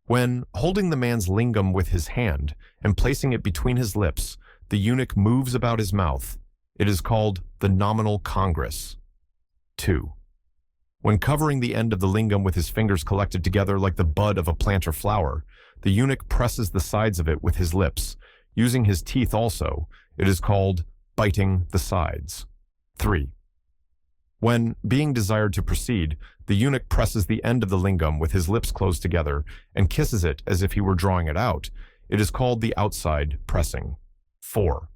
Speaker 1: When, holding the man's lingam with his hand and placing it between his lips, the eunuch moves about his mouth, it is called the nominal congress. 2. When covering the end of the lingam with his fingers collected together like the bud of a plant or flower, the eunuch presses the sides of it with his lips, using his teeth also, it is called biting the sides. 3. When, being desired to proceed, the eunuch presses the end of the lingam with his lips closed together and kisses it as if he were drawing it out, it is called the outside pressing. 4.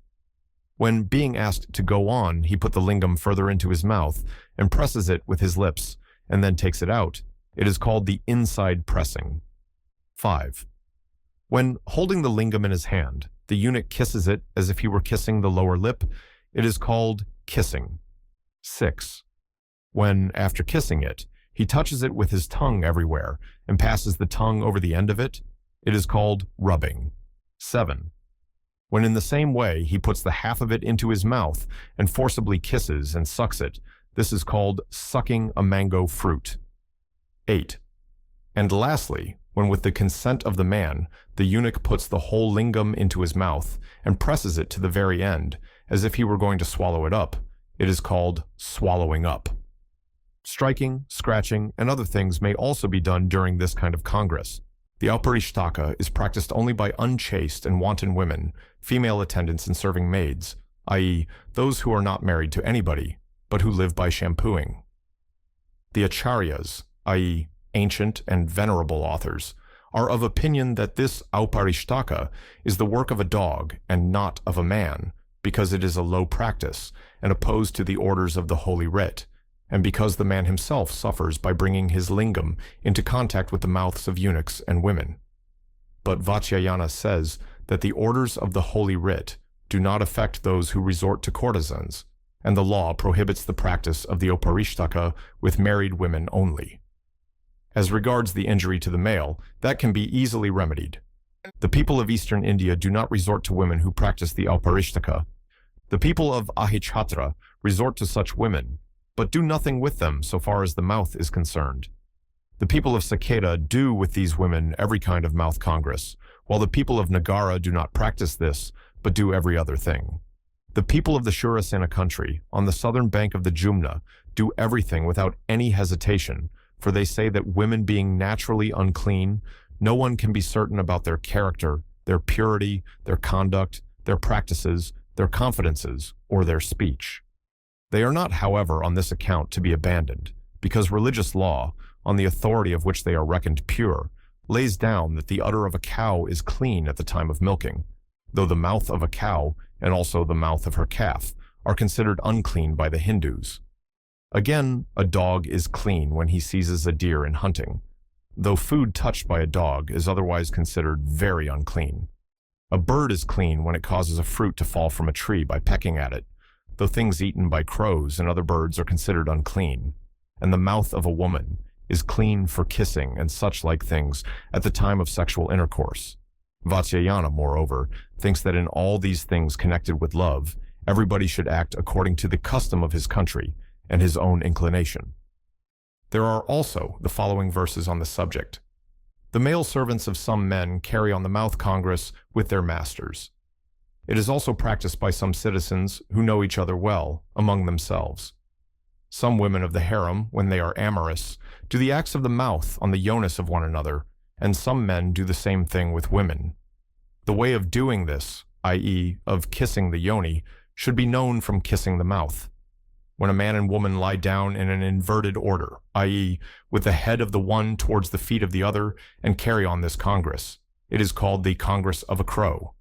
Speaker 1: When, being asked to go on, he put the lingam further into his mouth and presses it with his lips, and then takes it out, it is called the inside pressing. 5. When holding the lingam in his hand, the eunuch kisses it as if he were kissing the lower lip. It is called kissing. 6. When, after kissing it, he touches it with his tongue everywhere and passes the tongue over the end of it, it is called rubbing. 7. When in the same way he puts the half of it into his mouth and forcibly kisses and sucks it, this is called sucking a mango fruit. 8. And lastly, when with the consent of the man, the eunuch puts the whole lingam into his mouth and presses it to the very end, as if he were going to swallow it up, it is called swallowing up. Striking, scratching, and other things may also be done during this kind of congress. The auparishtaka is practiced only by unchaste and wanton women, female attendants and serving maids, i.e., those who are not married to anybody, but who live by shampooing. The acharyas, i.e., ancient and venerable authors, are of opinion that this auparishtaka is the work of a dog and not of a man, because it is a low practice and opposed to the orders of the Holy Writ, and because the man himself suffers by bringing his lingam into contact with the mouths of eunuchs and women. But Vatsyayana says that the orders of the Holy Writ do not affect those who resort to courtesans, and the law prohibits the practice of the auparishtaka with married women only. As regards the injury to the male, that can be easily remedied. The people of eastern India do not resort to women who practice the auparishtaka. The people of Ahichattra resort to such women, but do nothing with them so far as the mouth is concerned. The people of Saketa do with these women every kind of mouth congress, while the people of Nagara do not practice this, but do every other thing. The people of the Shurasena country, on the southern bank of the Jumna, do everything without any hesitation, for they say that women being naturally unclean, no one can be certain about their character, their purity, their conduct, their practices, their confidences, or their speech. They are not, however, on this account to be abandoned, because religious law, on the authority of which they are reckoned pure, lays down that the udder of a cow is clean at the time of milking, though the mouth of a cow and also the mouth of her calf are considered unclean by the Hindus. Again, a dog is clean when he seizes a deer in hunting, though food touched by a dog is otherwise considered very unclean. A bird is clean when it causes a fruit to fall from a tree by pecking at it, though things eaten by crows and other birds are considered unclean. And the mouth of a woman is clean for kissing and such like things at the time of sexual intercourse. Vatsyayana, moreover, thinks that in all these things connected with love, everybody should act according to the custom of his country and his own inclination. There are also the following verses on the subject. The male servants of some men carry on the mouth congress with their masters. It is also practiced by some citizens who know each other well among themselves. Some women of the harem, when they are amorous, do the acts of the mouth on the yonis of one another, and some men do the same thing with women. The way of doing this, i.e., of kissing the yoni, should be known from kissing the mouth. When a man and woman lie down in an inverted order, i.e., with the head of the one towards the feet of the other, and carry on this congress, it is called the congress of a crow.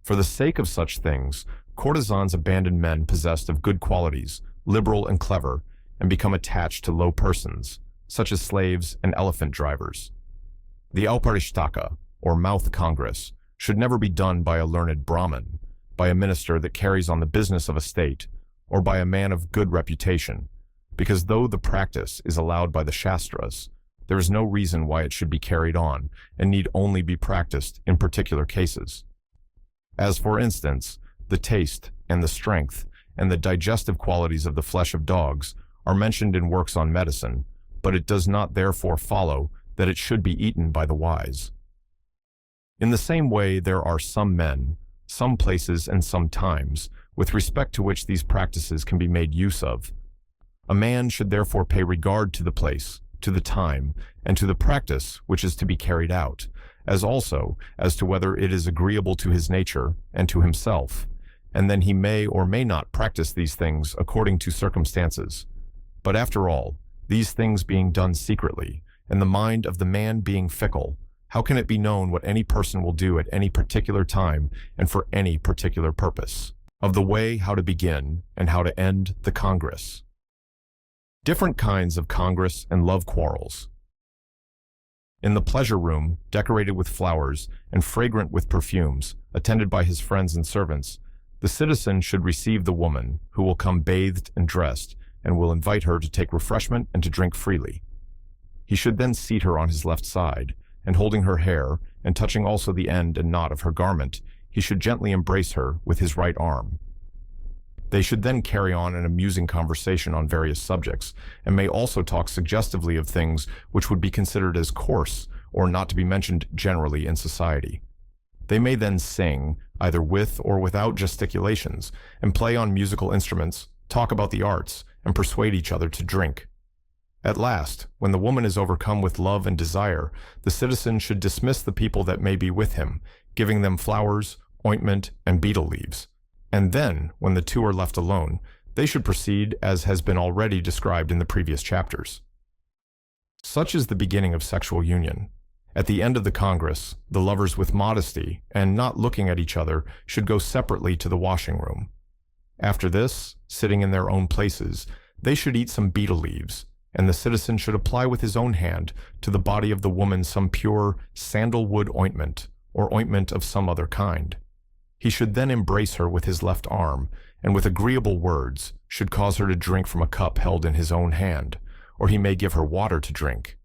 Speaker 1: For the sake of such things, courtesans abandon men possessed of good qualities, liberal and clever, and become attached to low persons, such as slaves and elephant drivers. The auparishtaka, or mouth congress, should never be done by a learned Brahmin, by a minister that carries on the business of a state, or by a man of good reputation, because though the practice is allowed by the Shastras, there is no reason why it should be carried on and need only be practiced in particular cases. As for instance, the taste and the strength and the digestive qualities of the flesh of dogs are mentioned in works on medicine, but it does not therefore follow that it should be eaten by the wise. In the same way, there are some men, some places, and some times, with respect to which these practices can be made use of. A man should therefore pay regard to the place, to the time, and to the practice which is to be carried out, as also as to whether it is agreeable to his nature and to himself, and then he may or may not practice these things according to circumstances. But after all, these things being done secretly, and the mind of the man being fickle, how can it be known what any person will do at any particular time and for any particular purpose? Of the way how to begin and how to end the congress. Different kinds of congress and love quarrels. In the pleasure room, decorated with flowers and fragrant with perfumes, attended by his friends and servants, the citizen should receive the woman, who will come bathed and dressed, and will invite her to take refreshment and to drink freely. He should then seat her on his left side, and holding her hair, and touching also the end and knot of her garment, he should gently embrace her with his right arm. They should then carry on an amusing conversation on various subjects, and may also talk suggestively of things which would be considered as coarse or not to be mentioned generally in society. They may then sing, either with or without gesticulations, and play on musical instruments, talk about the arts, and persuade each other to drink. At last, when the woman is overcome with love and desire, the citizen should dismiss the people that may be with him, giving them flowers, ointment, and betel leaves. And then, when the two are left alone, they should proceed as has been already described in the previous chapters. Such is the beginning of sexual union. At the end of the congress, the lovers with modesty, and not looking at each other, should go separately to the washing room. After this, sitting in their own places, they should eat some betel leaves, and the citizen should apply with his own hand to the body of the woman some pure sandalwood ointment, or ointment of some other kind. He should then embrace her with his left arm, and with agreeable words should cause her to drink from a cup held in his own hand, or he may give her water to drink.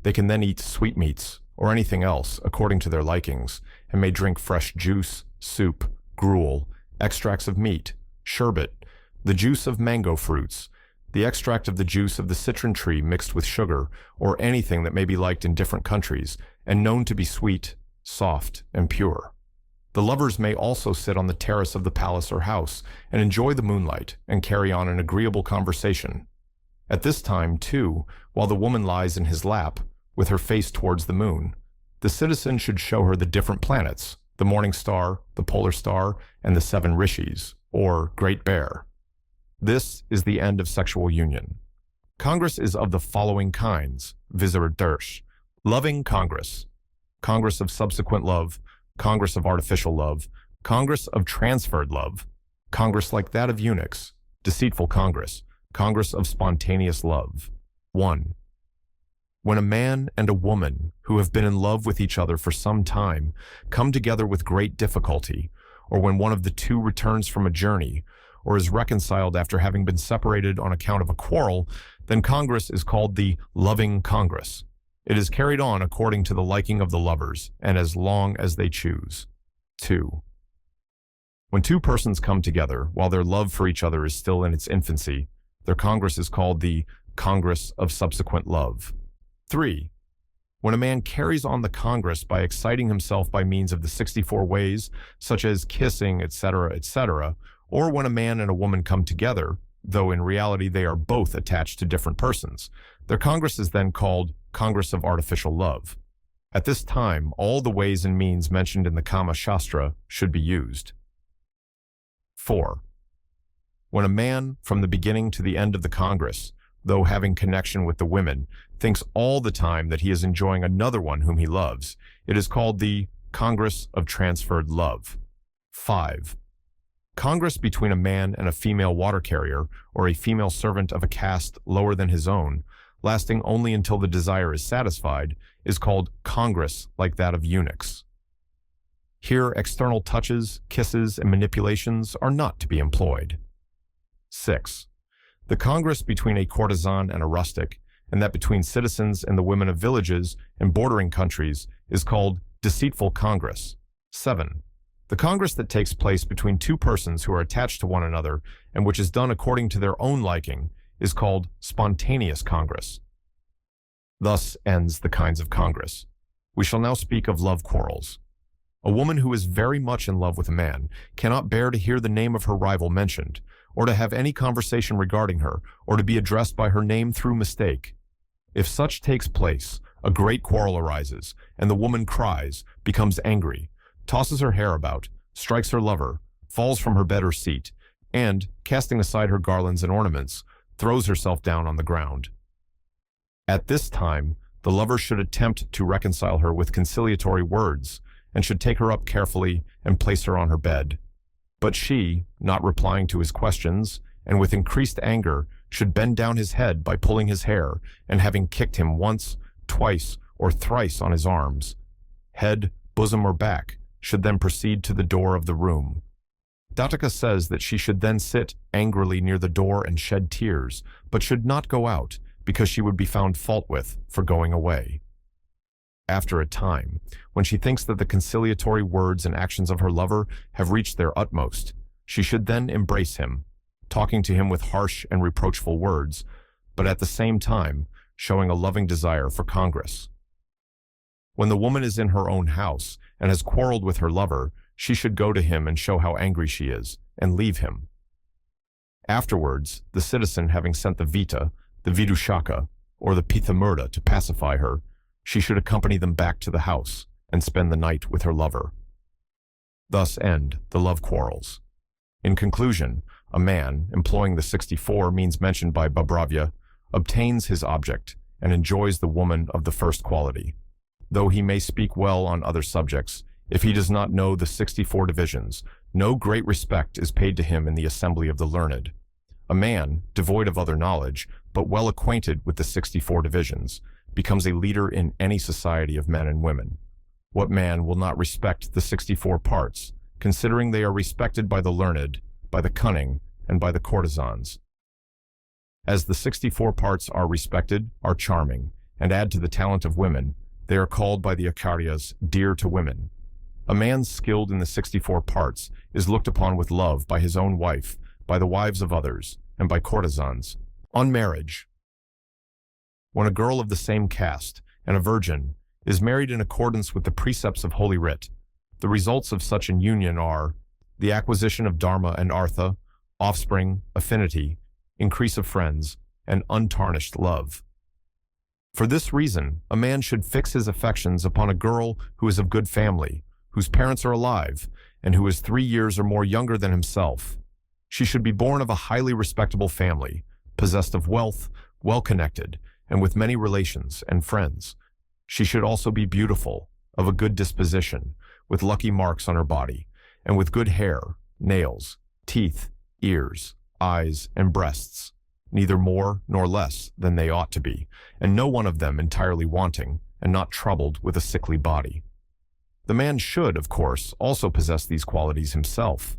Speaker 1: They can then eat sweetmeats, or anything else according to their likings, and may drink fresh juice, soup, gruel, extracts of meat, sherbet, the juice of mango fruits, the extract of the juice of the citron tree mixed with sugar, or anything that may be liked in different countries, and known to be sweet, soft, and pure. The lovers may also sit on the terrace of the palace or house, and enjoy the moonlight, and carry on an agreeable conversation. At this time, too, while the woman lies in his lap, with her face towards the moon, the citizen should show her the different planets, the morning star, the polar star, and the 7 rishis, or Great Bear. This is the end of sexual union. Congress is of the following kinds, viz. Loving congress, congress of subsequent love, congress of artificial love, congress of transferred love, congress like that of eunuchs, deceitful congress, congress of spontaneous love. 1. When a man and a woman who have been in love with each other for some time come together with great difficulty, or when one of the two returns from a journey, or is reconciled after having been separated on account of a quarrel, then congress is called the loving congress. It is carried on according to the liking of the lovers, and as long as they choose. 2. When two persons come together while their love for each other is still in its infancy, their congress is called the congress of subsequent love. 3. When a man carries on the congress by exciting himself by means of the 64 ways, such as kissing, etc., etc., or when a man and a woman come together, though in reality they are both attached to different persons, their congress is then called Congress of Artificial Love. At this time, all the ways and means mentioned in the Kama Sutra should be used. 4. When a man, from the beginning to the end of the congress, though having connection with the women, thinks all the time that he is enjoying another one whom he loves, it is called the Congress of Transferred Love. 5. Congress between a man and a female water carrier, or a female servant of a caste lower than his own, lasting only until the desire is satisfied, is called congress like that of eunuchs. Here, external touches, kisses, and manipulations are not to be employed. 6. The congress between a courtesan and a rustic, and that between citizens and the women of villages and bordering countries, is called deceitful congress. 7. The congress that takes place between two persons who are attached to one another, and which is done according to their own liking, is called spontaneous congress. Thus ends the kinds of congress. We shall now speak of love quarrels. A woman who is very much in love with a man cannot bear to hear the name of her rival mentioned, or to have any conversation regarding her, or to be addressed by her name through mistake. If such takes place, a great quarrel arises, and the woman cries, becomes angry, tosses her hair about, strikes her lover, falls from her bed or seat, and, casting aside her garlands and ornaments, throws herself down on the ground. At this time, the lover should attempt to reconcile her with conciliatory words, and should take her up carefully and place her on her bed. But she, not replying to his questions, and with increased anger, should bend down his head by pulling his hair and having kicked him once, twice, or thrice on his arms. Head, bosom, or back should then proceed to the door of the room. Dattaka says that she should then sit angrily near the door and shed tears, but should not go out, because she would be found fault with for going away. After a time, when she thinks that the conciliatory words and actions of her lover have reached their utmost, she should then embrace him, talking to him with harsh and reproachful words, but at the same time showing a loving desire for congress. When the woman is in her own house and has quarreled with her lover, she should go to him and show how angry she is, and leave him. Afterwards, the citizen having sent the Vita, the Vidushaka, or the Pithamurda to pacify her, she should accompany them back to the house and spend the night with her lover. Thus end the love quarrels. In conclusion, a man, employing the 64 means mentioned by Babravya, obtains his object and enjoys the woman of the first quality. Though he may speak well on other subjects, if he does not know the 64 divisions, no great respect is paid to him in the assembly of the learned. A man, devoid of other knowledge, but well acquainted with the 64 divisions, becomes a leader in any society of men and women. What man will not respect the 64 parts, considering they are respected by the learned, by the cunning, and by the courtesans? As the 64 parts are respected, are charming, and add to the talent of women, they are called by the Acharyas dear to women. A man skilled in the 64 parts is looked upon with love by his own wife, by the wives of others, and by courtesans. On marriage. When a girl of the same caste, and a virgin, is married in accordance with the precepts of Holy Writ, the results of such an union are the acquisition of dharma and artha, offspring, affinity, increase of friends, and untarnished love. For this reason, a man should fix his affections upon a girl who is of good family, whose parents are alive, and who is 3 years or more younger than himself. She should be born of a highly respectable family, possessed of wealth, well-connected, and with many relations and friends. She should also be beautiful, of a good disposition, with lucky marks on her body, and with good hair, nails, teeth, ears, eyes, and breasts, neither more nor less than they ought to be, and no one of them entirely wanting, and not troubled with a sickly body. The man should, of course, also possess these qualities himself.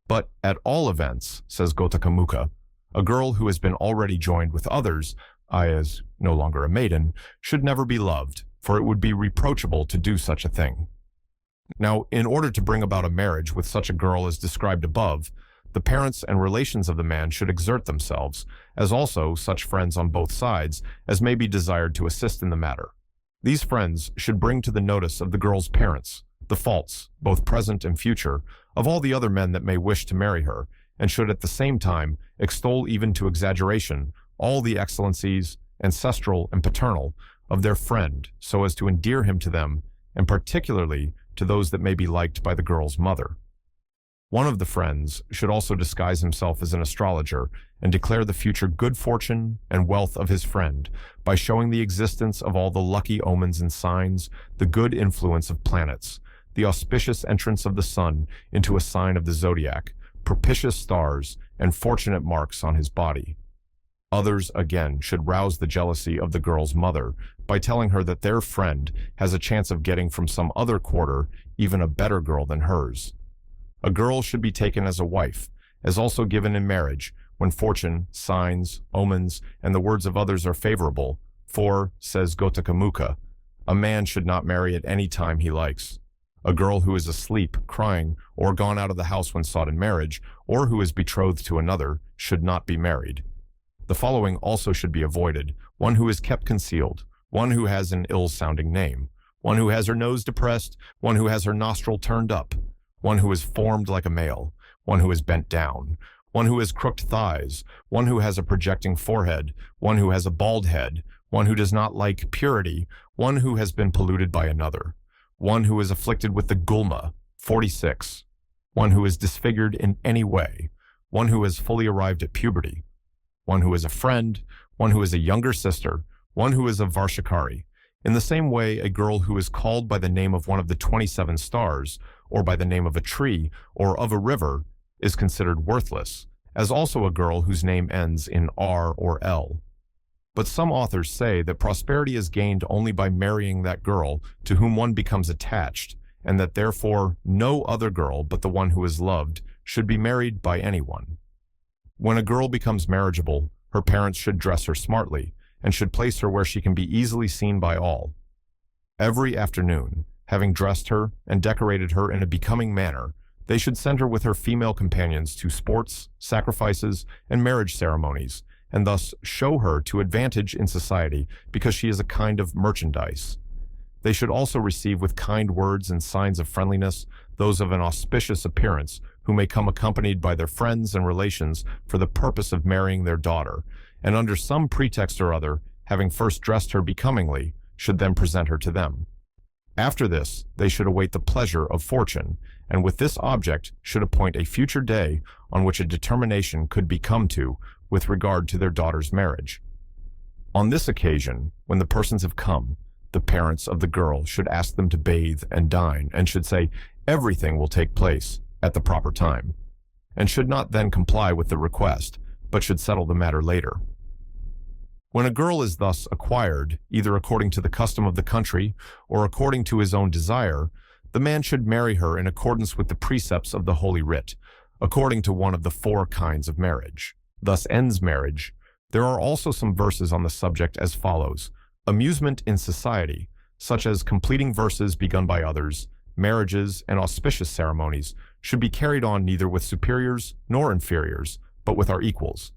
Speaker 1: But at all events, says Gotakamuka, a girl who has been already joined with others, is no longer a maiden, should never be loved, for it would be reproachable to do such a thing. Now, in order to bring about a marriage with such a girl as described above, the parents and relations of the man should exert themselves, as also such friends on both sides as may be desired to assist in the matter. These friends should bring to the notice of the girl's parents the faults, both present and future, of all the other men that may wish to marry her, and should at the same time extol even to exaggeration all the excellencies, ancestral and paternal, of their friend, so as to endear him to them, and particularly to those that may be liked by the girl's mother. One of the friends should also disguise himself as an astrologer and declare the future good fortune and wealth of his friend by showing the existence of all the lucky omens and signs, the good influence of planets, the auspicious entrance of the sun into a sign of the zodiac, propitious stars, and fortunate marks on his body. Others, again, should rouse the jealousy of the girl's mother by telling her that their friend has a chance of getting from some other quarter even a better girl than hers. A girl should be taken as a wife, as also given in marriage, when fortune, signs, omens, and the words of others are favorable, for, says Gotakamuka, a man should not marry at any time he likes. A girl who is asleep, crying, or gone out of the house when sought in marriage, or who is betrothed to another, should not be married. The following also should be avoided: one who is kept concealed, one who has an ill-sounding name, one who has her nose depressed, one who has her nostril turned up, one who is formed like a male, one who is bent down, one who has crooked thighs, one who has a projecting forehead, one who has a bald head, one who does not like purity, one who has been polluted by another, one who is afflicted with the gulma, 46, one who is disfigured in any way, one who has fully arrived at puberty, one who is a friend, one who is a younger sister, one who is a Varshakari. In the same way, a girl who is called by the name of one of the 27 stars, or by the name of a tree, or of a river, is considered worthless, as also a girl whose name ends in R or L. But some authors say that prosperity is gained only by marrying that girl to whom one becomes attached, and that therefore no other girl but the one who is loved should be married by anyone. When a girl becomes marriageable, her parents should dress her smartly and should place her where she can be easily seen by all. Every afternoon, having dressed her and decorated her in a becoming manner, they should send her with her female companions to sports, sacrifices, and marriage ceremonies, and thus show her to advantage in society because she is a kind of merchandise. They should also receive with kind words and signs of friendliness those of an auspicious appearance who may come accompanied by their friends and relations for the purpose of marrying their daughter, and under some pretext or other, having first dressed her becomingly, should then present her to them. After this, they should await the pleasure of fortune, and with this object should appoint a future day on which a determination could be come to with regard to their daughter's marriage. On this occasion, when the persons have come, the parents of the girl should ask them to bathe and dine, and should say, "Everything will take place at the proper time," and should not then comply with the request, but should settle the matter later. When a girl is thus acquired, either according to the custom of the country or according to his own desire, the man should marry her in accordance with the precepts of the Holy Writ, according to one of the 4 kinds of marriage. Thus ends marriage. There are also some verses on the subject as follows: amusement in society, such as completing verses begun by others, marriages, and auspicious ceremonies, should be carried on neither with superiors nor inferiors, but with our equals.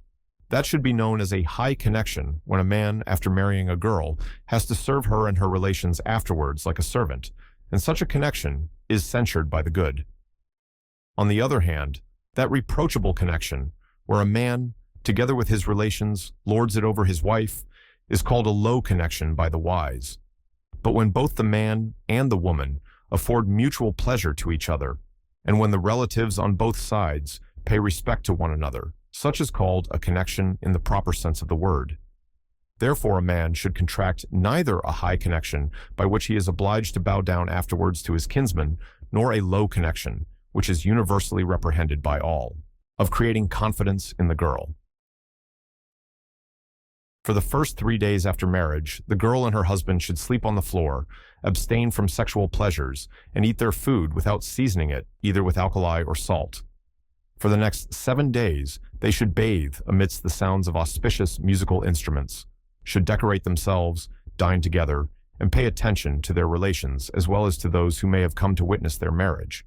Speaker 1: That should be known as a high connection when a man, after marrying a girl, has to serve her and her relations afterwards like a servant, and such a connection is censured by the good. On the other hand, that reproachable connection, where a man, together with his relations, lords it over his wife, is called a low connection by the wise. But when both the man and the woman afford mutual pleasure to each other, and when the relatives on both sides pay respect to one another, such is called a connection in the proper sense of the word. Therefore, a man should contract neither a high connection by which he is obliged to bow down afterwards to his kinsman, nor a low connection, which is universally reprehended by all, of creating confidence in the girl. For the first 3 days after marriage, the girl and her husband should sleep on the floor, abstain from sexual pleasures, and eat their food without seasoning it, either with alkali or salt. For the next 7 days, they should bathe amidst the sounds of auspicious musical instruments, should decorate themselves, dine together, and pay attention to their relations as well as to those who may have come to witness their marriage.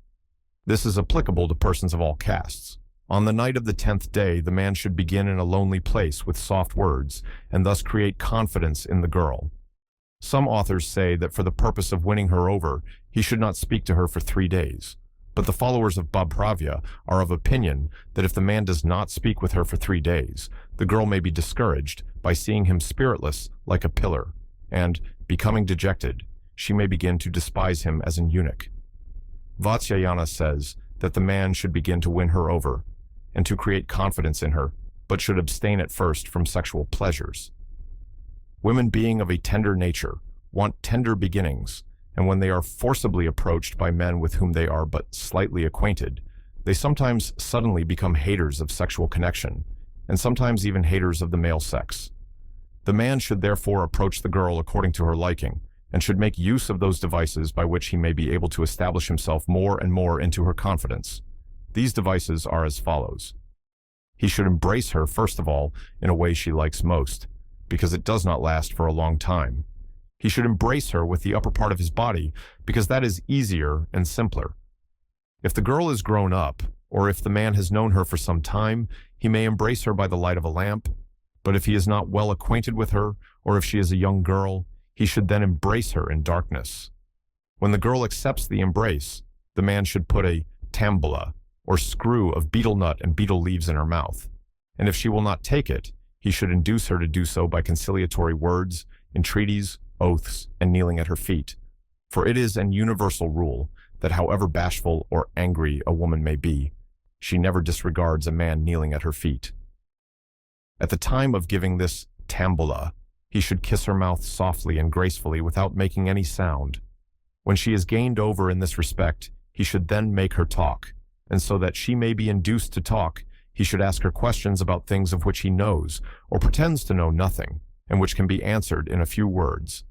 Speaker 1: This is applicable to persons of all castes. On the night of the 10th day, the man should begin in a lonely place with soft words, and thus create confidence in the girl. Some authors say that for the purpose of winning her over, he should not speak to her for 3 days. But the followers of Bhabpravya are of opinion that if the man does not speak with her for 3 days, the girl may be discouraged by seeing him spiritless like a pillar, and, becoming dejected, she may begin to despise him as an eunuch. Vatsyayana says that the man should begin to win her over, and to create confidence in her, but should abstain at first from sexual pleasures. Women, being of a tender nature, want tender beginnings, and when they are forcibly approached by men with whom they are but slightly acquainted, they sometimes suddenly become haters of sexual connection, and sometimes even haters of the male sex. The man should therefore approach the girl according to her liking, and should make use of those devices by which he may be able to establish himself more and more into her confidence. These devices are as follows. He should embrace her, first of all, in a way she likes most, because it does not last for a long time. He should embrace her with the upper part of his body, because that is easier and simpler. If the girl is grown up, or if the man has known her for some time, he may embrace her by the light of a lamp. But if he is not well acquainted with her, or if she is a young girl, he should then embrace her in darkness. When the girl accepts the embrace, the man should put a tambula, or screw of betel nut and betel leaves in her mouth. And if she will not take it, he should induce her to do so by conciliatory words, entreaties, oaths, and kneeling at her feet. For it is an universal rule that however bashful or angry a woman may be, she never disregards a man kneeling at her feet. At the time of giving this tambula, he should kiss her mouth softly and gracefully without making any sound. When she is gained over in this respect, he should then make her talk, and so that she may be induced to talk, He should ask her questions about things of which he knows or pretends to know nothing, and which can be answered in a few words.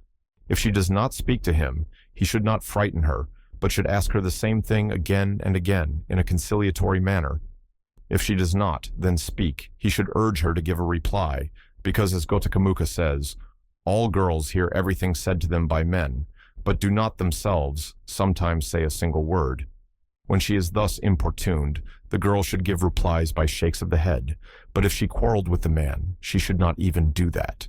Speaker 1: If she does not speak to him, he should not frighten her, but should ask her the same thing again and again in a conciliatory manner. If she does not, then speak. He should urge her to give a reply, because as Gotakamuka says, all girls hear everything said to them by men, but do not themselves sometimes say a single word. When she is thus importuned, the girl should give replies by shakes of the head, but if she quarreled with the man, she should not even do that.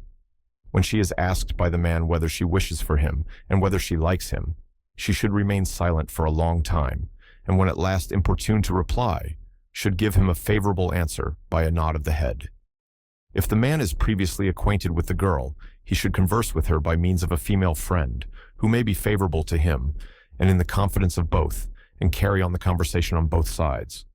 Speaker 1: When she is asked by the man whether she wishes for him and whether she likes him, she should remain silent for a long time, and when at last importuned to reply, should give him a favorable answer by a nod of the head. If the man is previously acquainted with the girl, he should converse with her by means of a female friend, who may be favorable to him, and in the confidence of both, and carry on the conversation on both sides.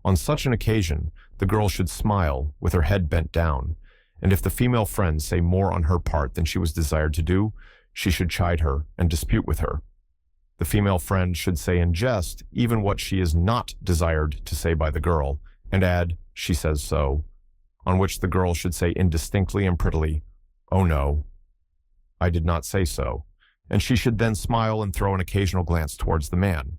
Speaker 1: On such an occasion, the girl should smile with her head bent down, and if the female friend say more on her part than she was desired to do, she should chide her and dispute with her. The female friend should say in jest even what she is not desired to say by the girl, and add, "She says so," on which the girl should say indistinctly and prettily, "Oh no, I did not say so," and she should then smile and throw an occasional glance towards the man.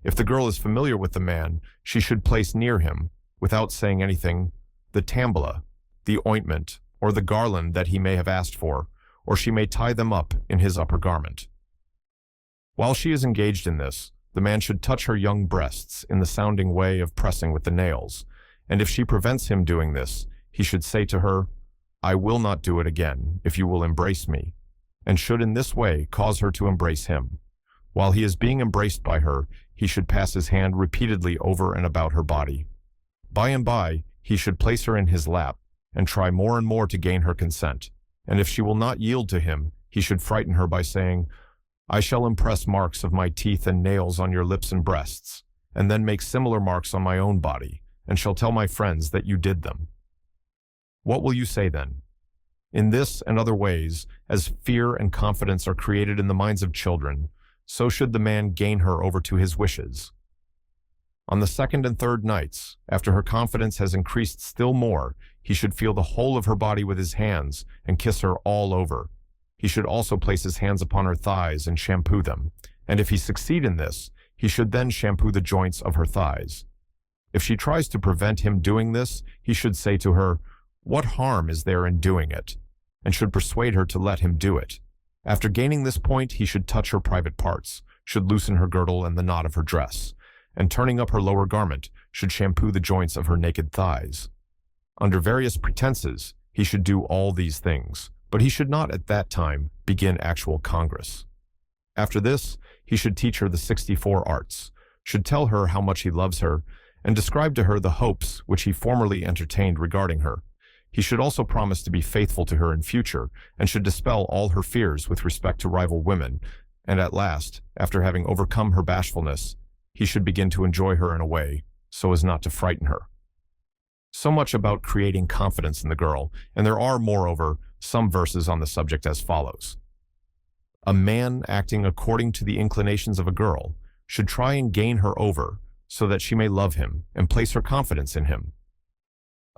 Speaker 1: If the girl is familiar with the man, she should place near him, without saying anything, the tambula, the ointment, or the garland that he may have asked for, or she may tie them up in his upper garment. While she is engaged in this, the man should touch her young breasts in the sounding way of pressing with the nails, and if she prevents him doing this, he should say to her, "I will not do it again if you will embrace me," and should in this way cause her to embrace him. While he is being embraced by her, he should pass his hand repeatedly over and about her body. By and by, he should place her in his lap and try more and more to gain her consent, and if she will not yield to him, he should frighten her by saying, "I shall impress marks of my teeth and nails on your lips and breasts, and then make similar marks on my own body, and shall tell my friends that you did them." What will you say then? In this and other ways, as fear and confidence are created in the minds of children, so should the man gain her over to his wishes. On the second and third nights, after her confidence has increased still more, he should feel the whole of her body with his hands and kiss her all over. He should also place his hands upon her thighs and shampoo them, and if he succeed in this, he should then shampoo the joints of her thighs. If she tries to prevent him doing this, he should say to her, "What harm is there in doing it?" and should persuade her to let him do it. After gaining this point, he should touch her private parts, should loosen her girdle and the knot of her dress, and turning up her lower garment, should shampoo the joints of her naked thighs. Under various pretenses, he should do all these things, but he should not at that time begin actual congress. After this, he should teach her the 64 arts, should tell her how much he loves her, and describe to her the hopes which he formerly entertained regarding her. He should also promise to be faithful to her in future, and should dispel all her fears with respect to rival women, and at last, after having overcome her bashfulness, he should begin to enjoy her in a way so as not to frighten her. So much about creating confidence in the girl, and there are, moreover, some verses on the subject as follows. A man acting according to the inclinations of a girl should try and gain her over so that she may love him and place her confidence in him.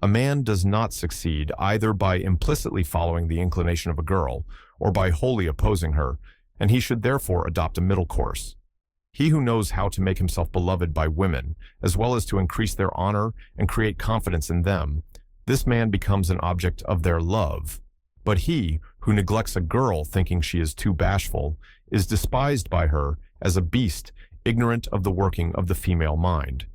Speaker 1: A man does not succeed either by implicitly following the inclination of a girl or by wholly opposing her, and he should therefore adopt a middle course. He who knows how to make himself beloved by women, as well as to increase their honor and create confidence in them, this man becomes an object of their love. But he who neglects a girl thinking she is too bashful is despised by her as a beast ignorant of the working of the female mind.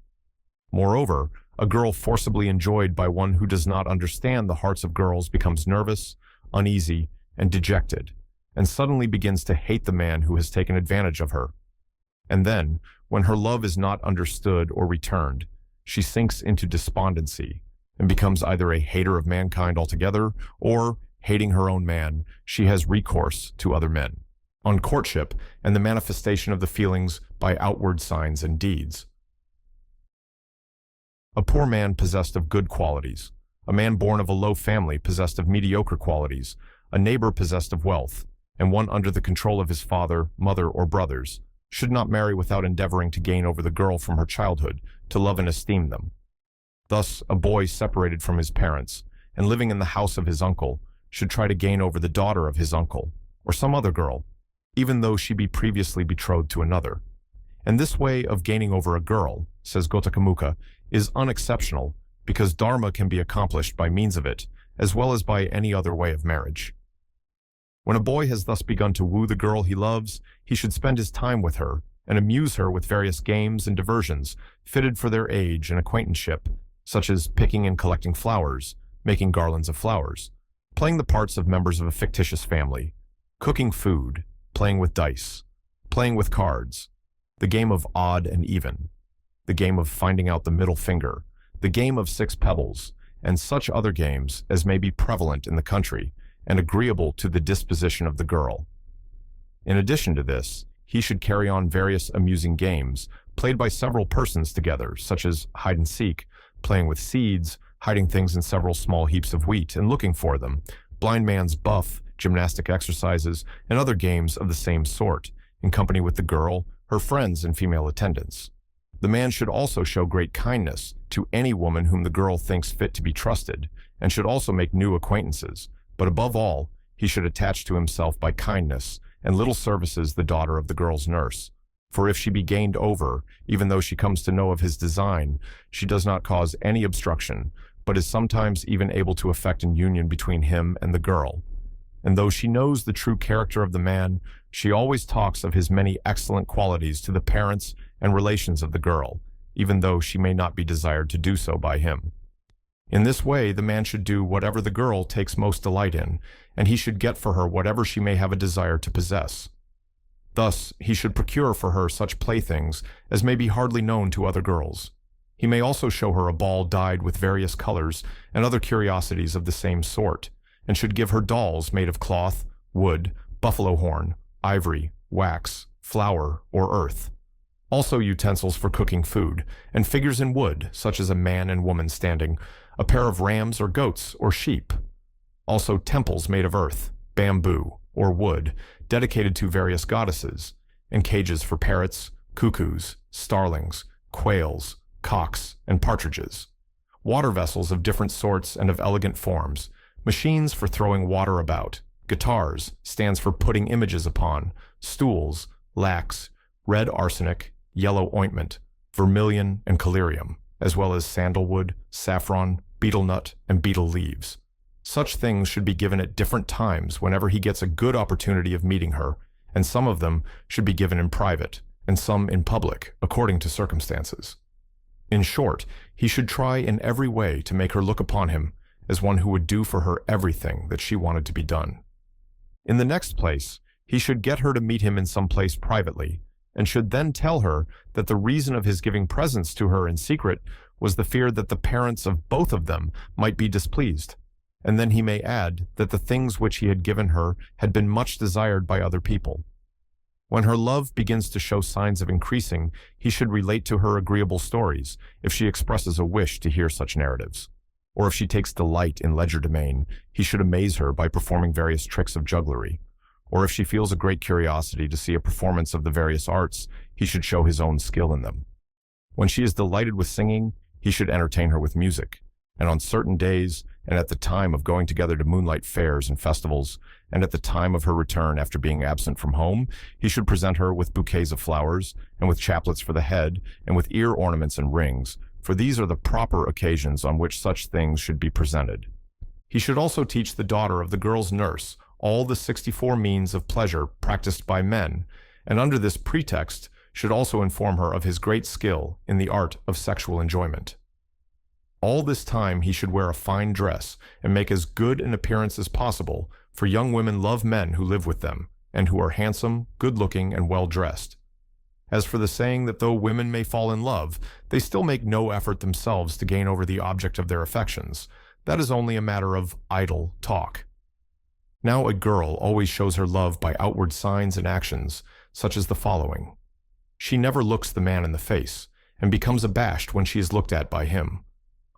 Speaker 1: Moreover, a girl forcibly enjoyed by one who does not understand the hearts of girls becomes nervous, uneasy, and dejected, and suddenly begins to hate the man who has taken advantage of her. And then, when her love is not understood or returned, she sinks into despondency and becomes either a hater of mankind altogether, or, hating her own man, she has recourse to other men, on courtship and the manifestation of the feelings by outward signs and deeds. A poor man possessed of good qualities, a man born of a low family possessed of mediocre qualities, a neighbor possessed of wealth, and one under the control of his father, mother, or brothers, should not marry without endeavoring to gain over the girl from her childhood, to love and esteem them. Thus, a boy separated from his parents and living in the house of his uncle should try to gain over the daughter of his uncle, or some other girl, even though she be previously betrothed to another. And this way of gaining over a girl, says Gotakamuka, is unexceptional because dharma can be accomplished by means of it, as well as by any other way of marriage. When a boy has thus begun to woo the girl he loves, he should spend his time with her and amuse her with various games and diversions fitted for their age and acquaintanceship, such as picking and collecting flowers, making garlands of flowers, playing the parts of members of a fictitious family, cooking food, playing with dice, playing with cards, the game of odd and even, the game of finding out the middle finger, the game of 6 pebbles, and such other games as may be prevalent in the country and agreeable to the disposition of the girl. In addition to this, he should carry on various amusing games played by several persons together, such as hide and seek, playing with seeds, hiding things in several small heaps of wheat and looking for them, blind man's buff, gymnastic exercises, and other games of the same sort, in company with the girl, her friends, and female attendants. The man should also show great kindness to any woman whom the girl thinks fit to be trusted, and should also make new acquaintances, but above all, he should attach to himself by kindness and little services the daughter of the girl's nurse. For if she be gained over, even though she comes to know of his design, she does not cause any obstruction, but is sometimes even able to effect an union between him and the girl. And though she knows the true character of the man, she always talks of his many excellent qualities to the parents and relations of the girl, even though she may not be desired to do so by him. In this way, the man should do whatever the girl takes most delight in, and he should get for her whatever she may have a desire to possess. Thus, he should procure for her such playthings as may be hardly known to other girls. He may also show her a ball dyed with various colors and other curiosities of the same sort, and should give her dolls made of cloth, wood, buffalo horn, ivory, wax, flour, or earth. Also utensils for cooking food, and figures in wood, such as a man and woman standing, a pair of rams or goats or sheep. Also temples made of earth, bamboo, or wood, dedicated to various goddesses, and cages for parrots, cuckoos, starlings, quails, cocks, and partridges. Water vessels of different sorts and of elegant forms, machines for throwing water about, guitars, stands for putting images upon, stools, lacs, red arsenic, yellow ointment, vermilion, and collyrium, as well as sandalwood, saffron, betel nut, and betel leaves. Such things should be given at different times whenever he gets a good opportunity of meeting her, and some of them should be given in private, and some in public, according to circumstances. In short, he should try in every way to make her look upon him as one who would do for her everything that she wanted to be done. In the next place, he should get her to meet him in some place privately, and should then tell her that the reason of his giving presents to her in secret was the fear that the parents of both of them might be displeased. And then he may add that the things which he had given her had been much desired by other people. When her love begins to show signs of increasing, he should relate to her agreeable stories, if she expresses a wish to hear such narratives. Or if she takes delight in legerdemain, he should amaze her by performing various tricks of jugglery. Or if she feels a great curiosity to see a performance of the various arts, he should show his own skill in them. When she is delighted with singing, he should entertain her with music. And on certain days, and at the time of going together to moonlight fairs and festivals, and at the time of her return after being absent from home, he should present her with bouquets of flowers, and with chaplets for the head, and with ear ornaments and rings, for these are the proper occasions on which such things should be presented. He should also teach the daughter of the girl's nurse all the 64 means of pleasure practiced by men, and under this pretext should also inform her of his great skill in the art of sexual enjoyment. All this time he should wear a fine dress and make as good an appearance as possible, for young women love men who live with them, and who are handsome, good-looking, and well-dressed. As for the saying that though women may fall in love, they still make no effort themselves to gain over the object of their affections, that is only a matter of idle talk. Now a girl always shows her love by outward signs and actions, such as the following. She never looks the man in the face, and becomes abashed when she is looked at by him.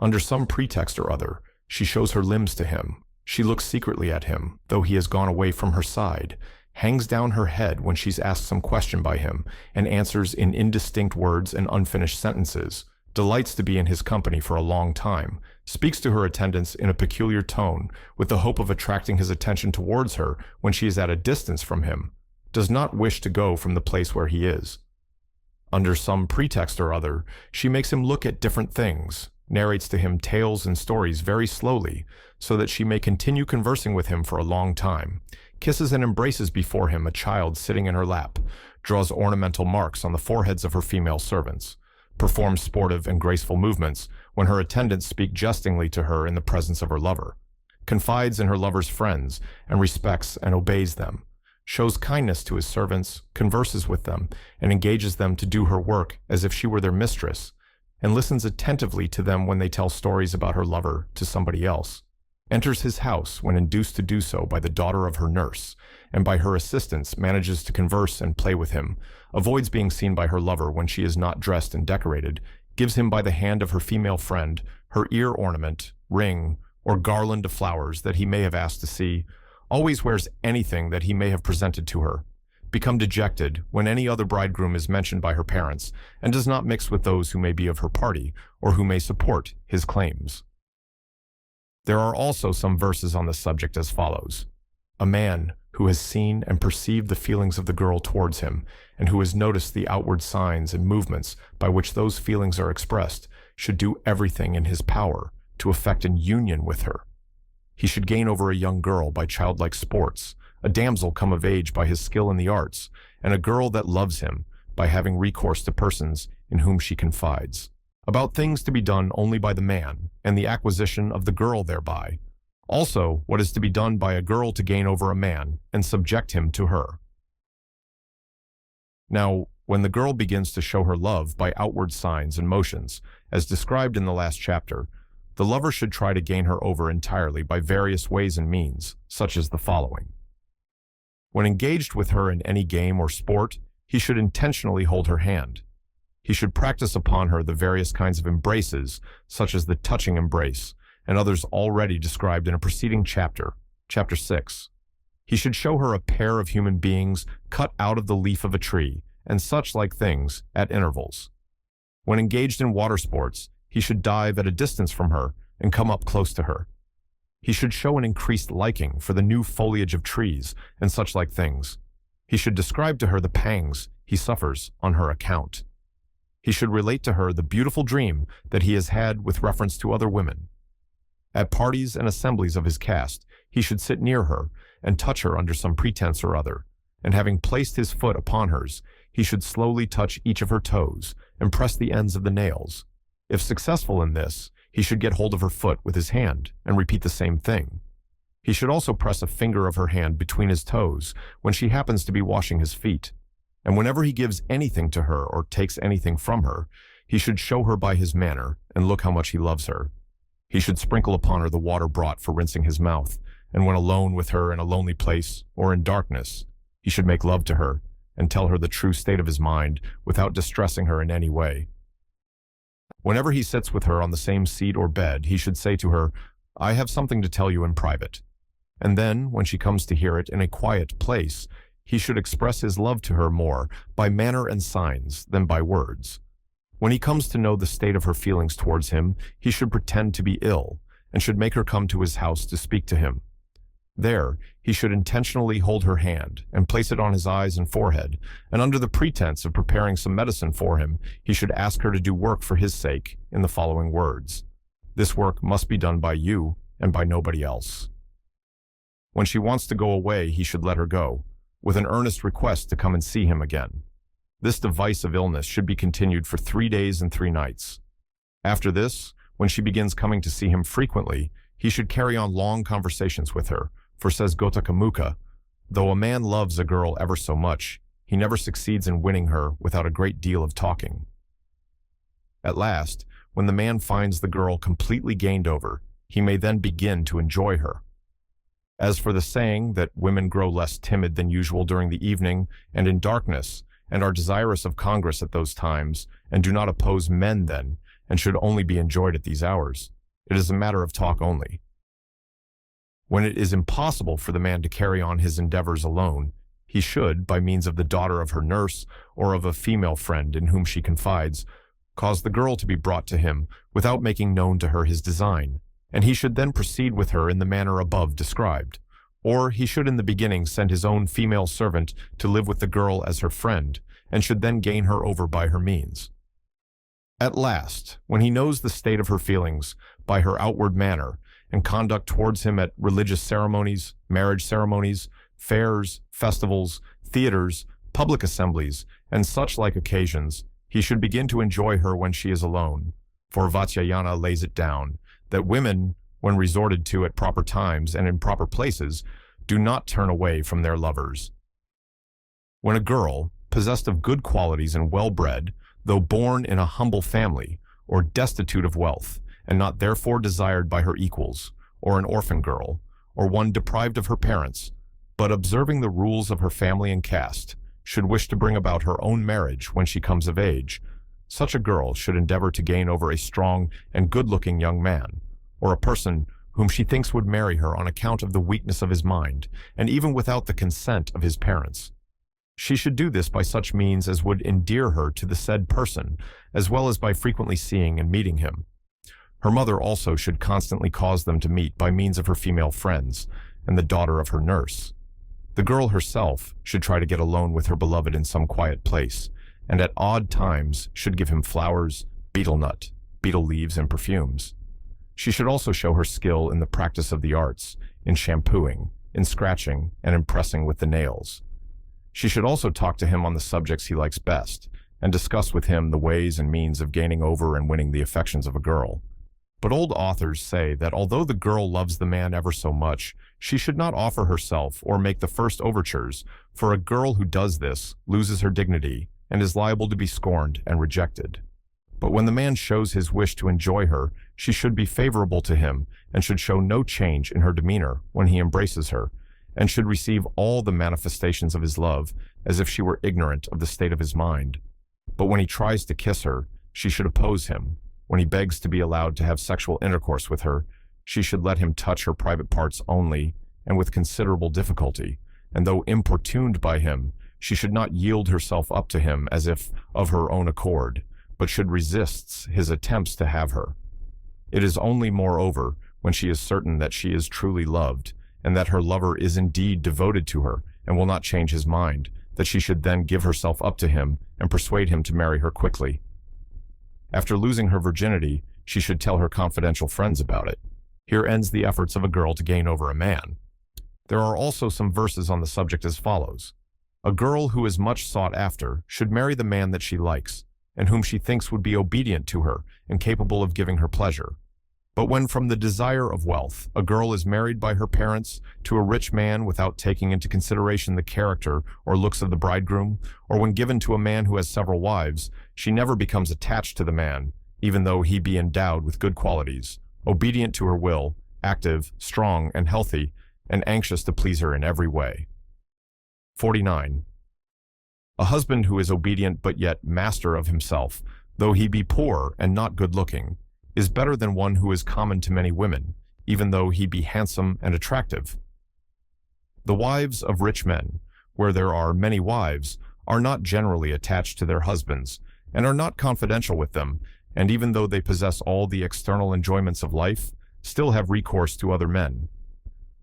Speaker 1: Under some pretext or other, she shows her limbs to him. She looks secretly at him, though he has gone away from her side, hangs down her head when she's asked some question by him, and answers in indistinct words and unfinished sentences, delights to be in his company for a long time, speaks to her attendants in a peculiar tone with the hope of attracting his attention towards her when she is at a distance from him, does not wish to go from the place where he is. Under some pretext or other, she makes him look at different things, narrates to him tales and stories very slowly, so that she may continue conversing with him for a long time, kisses and embraces before him a child sitting in her lap, draws ornamental marks on the foreheads of her female servants, performs sportive and graceful movements when her attendants speak jestingly to her in the presence of her lover, confides in her lover's friends and respects and obeys them, shows kindness to his servants, converses with them, and engages them to do her work as if she were their mistress, and listens attentively to them when they tell stories about her lover to somebody else, enters his house when induced to do so by the daughter of her nurse, and by her assistants manages to converse and play with him, avoids being seen by her lover when she is not dressed and decorated, gives him by the hand of her female friend her ear ornament, ring, or garland of flowers that he may have asked to see, always wears anything that he may have presented to her, become dejected when any other bridegroom is mentioned by her parents, and does not mix with those who may be of her party or who may support his claims. There are also some verses on the subject as follows. A man who has seen and perceived the feelings of the girl towards him, and who has noticed the outward signs and movements by which those feelings are expressed, should do everything in his power to effect an union with her. He should gain over a young girl by childlike sports, a damsel come of age by his skill in the arts, and a girl that loves him by having recourse to persons in whom she confides, about things to be done only by the man, and the acquisition of the girl thereby. Also, what is to be done by a girl to gain over a man and subject him to her. Now, when the girl begins to show her love by outward signs and motions, as described in the last chapter, the lover should try to gain her over entirely by various ways and means, such as the following. When engaged with her in any game or sport, he should intentionally hold her hand. He should practice upon her the various kinds of embraces, such as the touching embrace, and others already described in a preceding chapter, chapter 6. He should show her a pair of human beings cut out of the leaf of a tree, and such like things, at intervals. When engaged in water sports, he should dive at a distance from her and come up close to her. He should show an increased liking for the new foliage of trees and such like things. He should describe to her the pangs he suffers on her account. He should relate to her the beautiful dream that he has had with reference to other women. At parties and assemblies of his caste, he should sit near her and touch her under some pretense or other, and having placed his foot upon hers, he should slowly touch each of her toes and press the ends of the nails. If successful in this, he should get hold of her foot with his hand and repeat the same thing. He should also press a finger of her hand between his toes when she happens to be washing his feet. And whenever he gives anything to her or takes anything from her, he should show her by his manner and look how much he loves her. He should sprinkle upon her the water brought for rinsing his mouth, and when alone with her in a lonely place or in darkness, he should make love to her and tell her the true state of his mind without distressing her in any way. Whenever he sits with her on the same seat or bed, he should say to her, "I have something to tell you in private." And then, when she comes to hear it in a quiet place, he should express his love to her more by manner and signs than by words. When he comes to know the state of her feelings towards him, he should pretend to be ill, and should make her come to his house to speak to him. There, he should intentionally hold her hand and place it on his eyes and forehead, and under the pretense of preparing some medicine for him, he should ask her to do work for his sake in the following words. This work must be done by you and by nobody else. When she wants to go away, he should let her go, with an earnest request to come and see him again. This device of illness should be continued for 3 days and 3 nights. After this, when she begins coming to see him frequently, he should carry on long conversations with her, for says Gotakamuka, though a man loves a girl ever so much, he never succeeds in winning her without a great deal of talking. At last, when the man finds the girl completely gained over, he may then begin to enjoy her. As for the saying that women grow less timid than usual during the evening and in darkness, and are desirous of congress at those times, and do not oppose men then, and should only be enjoyed at these hours, it is a matter of talk only. When it is impossible for the man to carry on his endeavors alone, he should, by means of the daughter of her nurse or of a female friend in whom she confides, cause the girl to be brought to him without making known to her his design, and he should then proceed with her in the manner above described. Or he should in the beginning send his own female servant to live with the girl as her friend, and should then gain her over by her means. At last, when he knows the state of her feelings by her outward manner and conduct towards him at religious ceremonies, marriage ceremonies, fairs, festivals, theaters, public assemblies, and such like occasions, he should begin to enjoy her when she is alone. For Vatsyayana lays it down, that women, when resorted to at proper times and in proper places, do not turn away from their lovers. When a girl, possessed of good qualities and well-bred, though born in a humble family, or destitute of wealth, and not therefore desired by her equals, or an orphan girl, or one deprived of her parents, but observing the rules of her family and caste, should wish to bring about her own marriage when she comes of age, such a girl should endeavor to gain over a strong and good-looking young man, or a person whom she thinks would marry her on account of the weakness of his mind, and even without the consent of his parents. She should do this by such means as would endear her to the said person, as well as by frequently seeing and meeting him. Her mother also should constantly cause them to meet by means of her female friends, and the daughter of her nurse. The girl herself should try to get alone with her beloved in some quiet place, and at odd times should give him flowers, betel nut, betel leaves, and perfumes. She should also show her skill in the practice of the arts, in shampooing, in scratching, and in pressing with the nails. She should also talk to him on the subjects he likes best, and discuss with him the ways and means of gaining over and winning the affections of a girl. But old authors say that although the girl loves the man ever so much, she should not offer herself or make the first overtures, for a girl who does this loses her dignity and is liable to be scorned and rejected. But when the man shows his wish to enjoy her, she should be favorable to him and should show no change in her demeanor when he embraces her, and should receive all the manifestations of his love as if she were ignorant of the state of his mind. But when he tries to kiss her, she should oppose him. When he begs to be allowed to have sexual intercourse with her, she should let him touch her private parts only, and with considerable difficulty, and though importuned by him, she should not yield herself up to him as if of her own accord, but should resist his attempts to have her. It is only, moreover, when she is certain that she is truly loved, and that her lover is indeed devoted to her and will not change his mind, that she should then give herself up to him and persuade him to marry her quickly. After losing her virginity, she should tell her confidential friends about it. Here ends the efforts of a girl to gain over a man. There are also some verses on the subject as follows. A girl who is much sought after should marry the man that she likes, and whom she thinks would be obedient to her and capable of giving her pleasure. But when from the desire of wealth, a girl is married by her parents to a rich man without taking into consideration the character or looks of the bridegroom, or when given to a man who has several wives, she never becomes attached to the man, even though he be endowed with good qualities, obedient to her will, active, strong, and healthy, and anxious to please her in every way. 49. A husband who is obedient but yet master of himself, though he be poor and not good-looking, is better than one who is common to many women, even though he be handsome and attractive. The wives of rich men, where there are many wives, are not generally attached to their husbands, and are not confidential with them, and even though they possess all the external enjoyments of life, still have recourse to other men.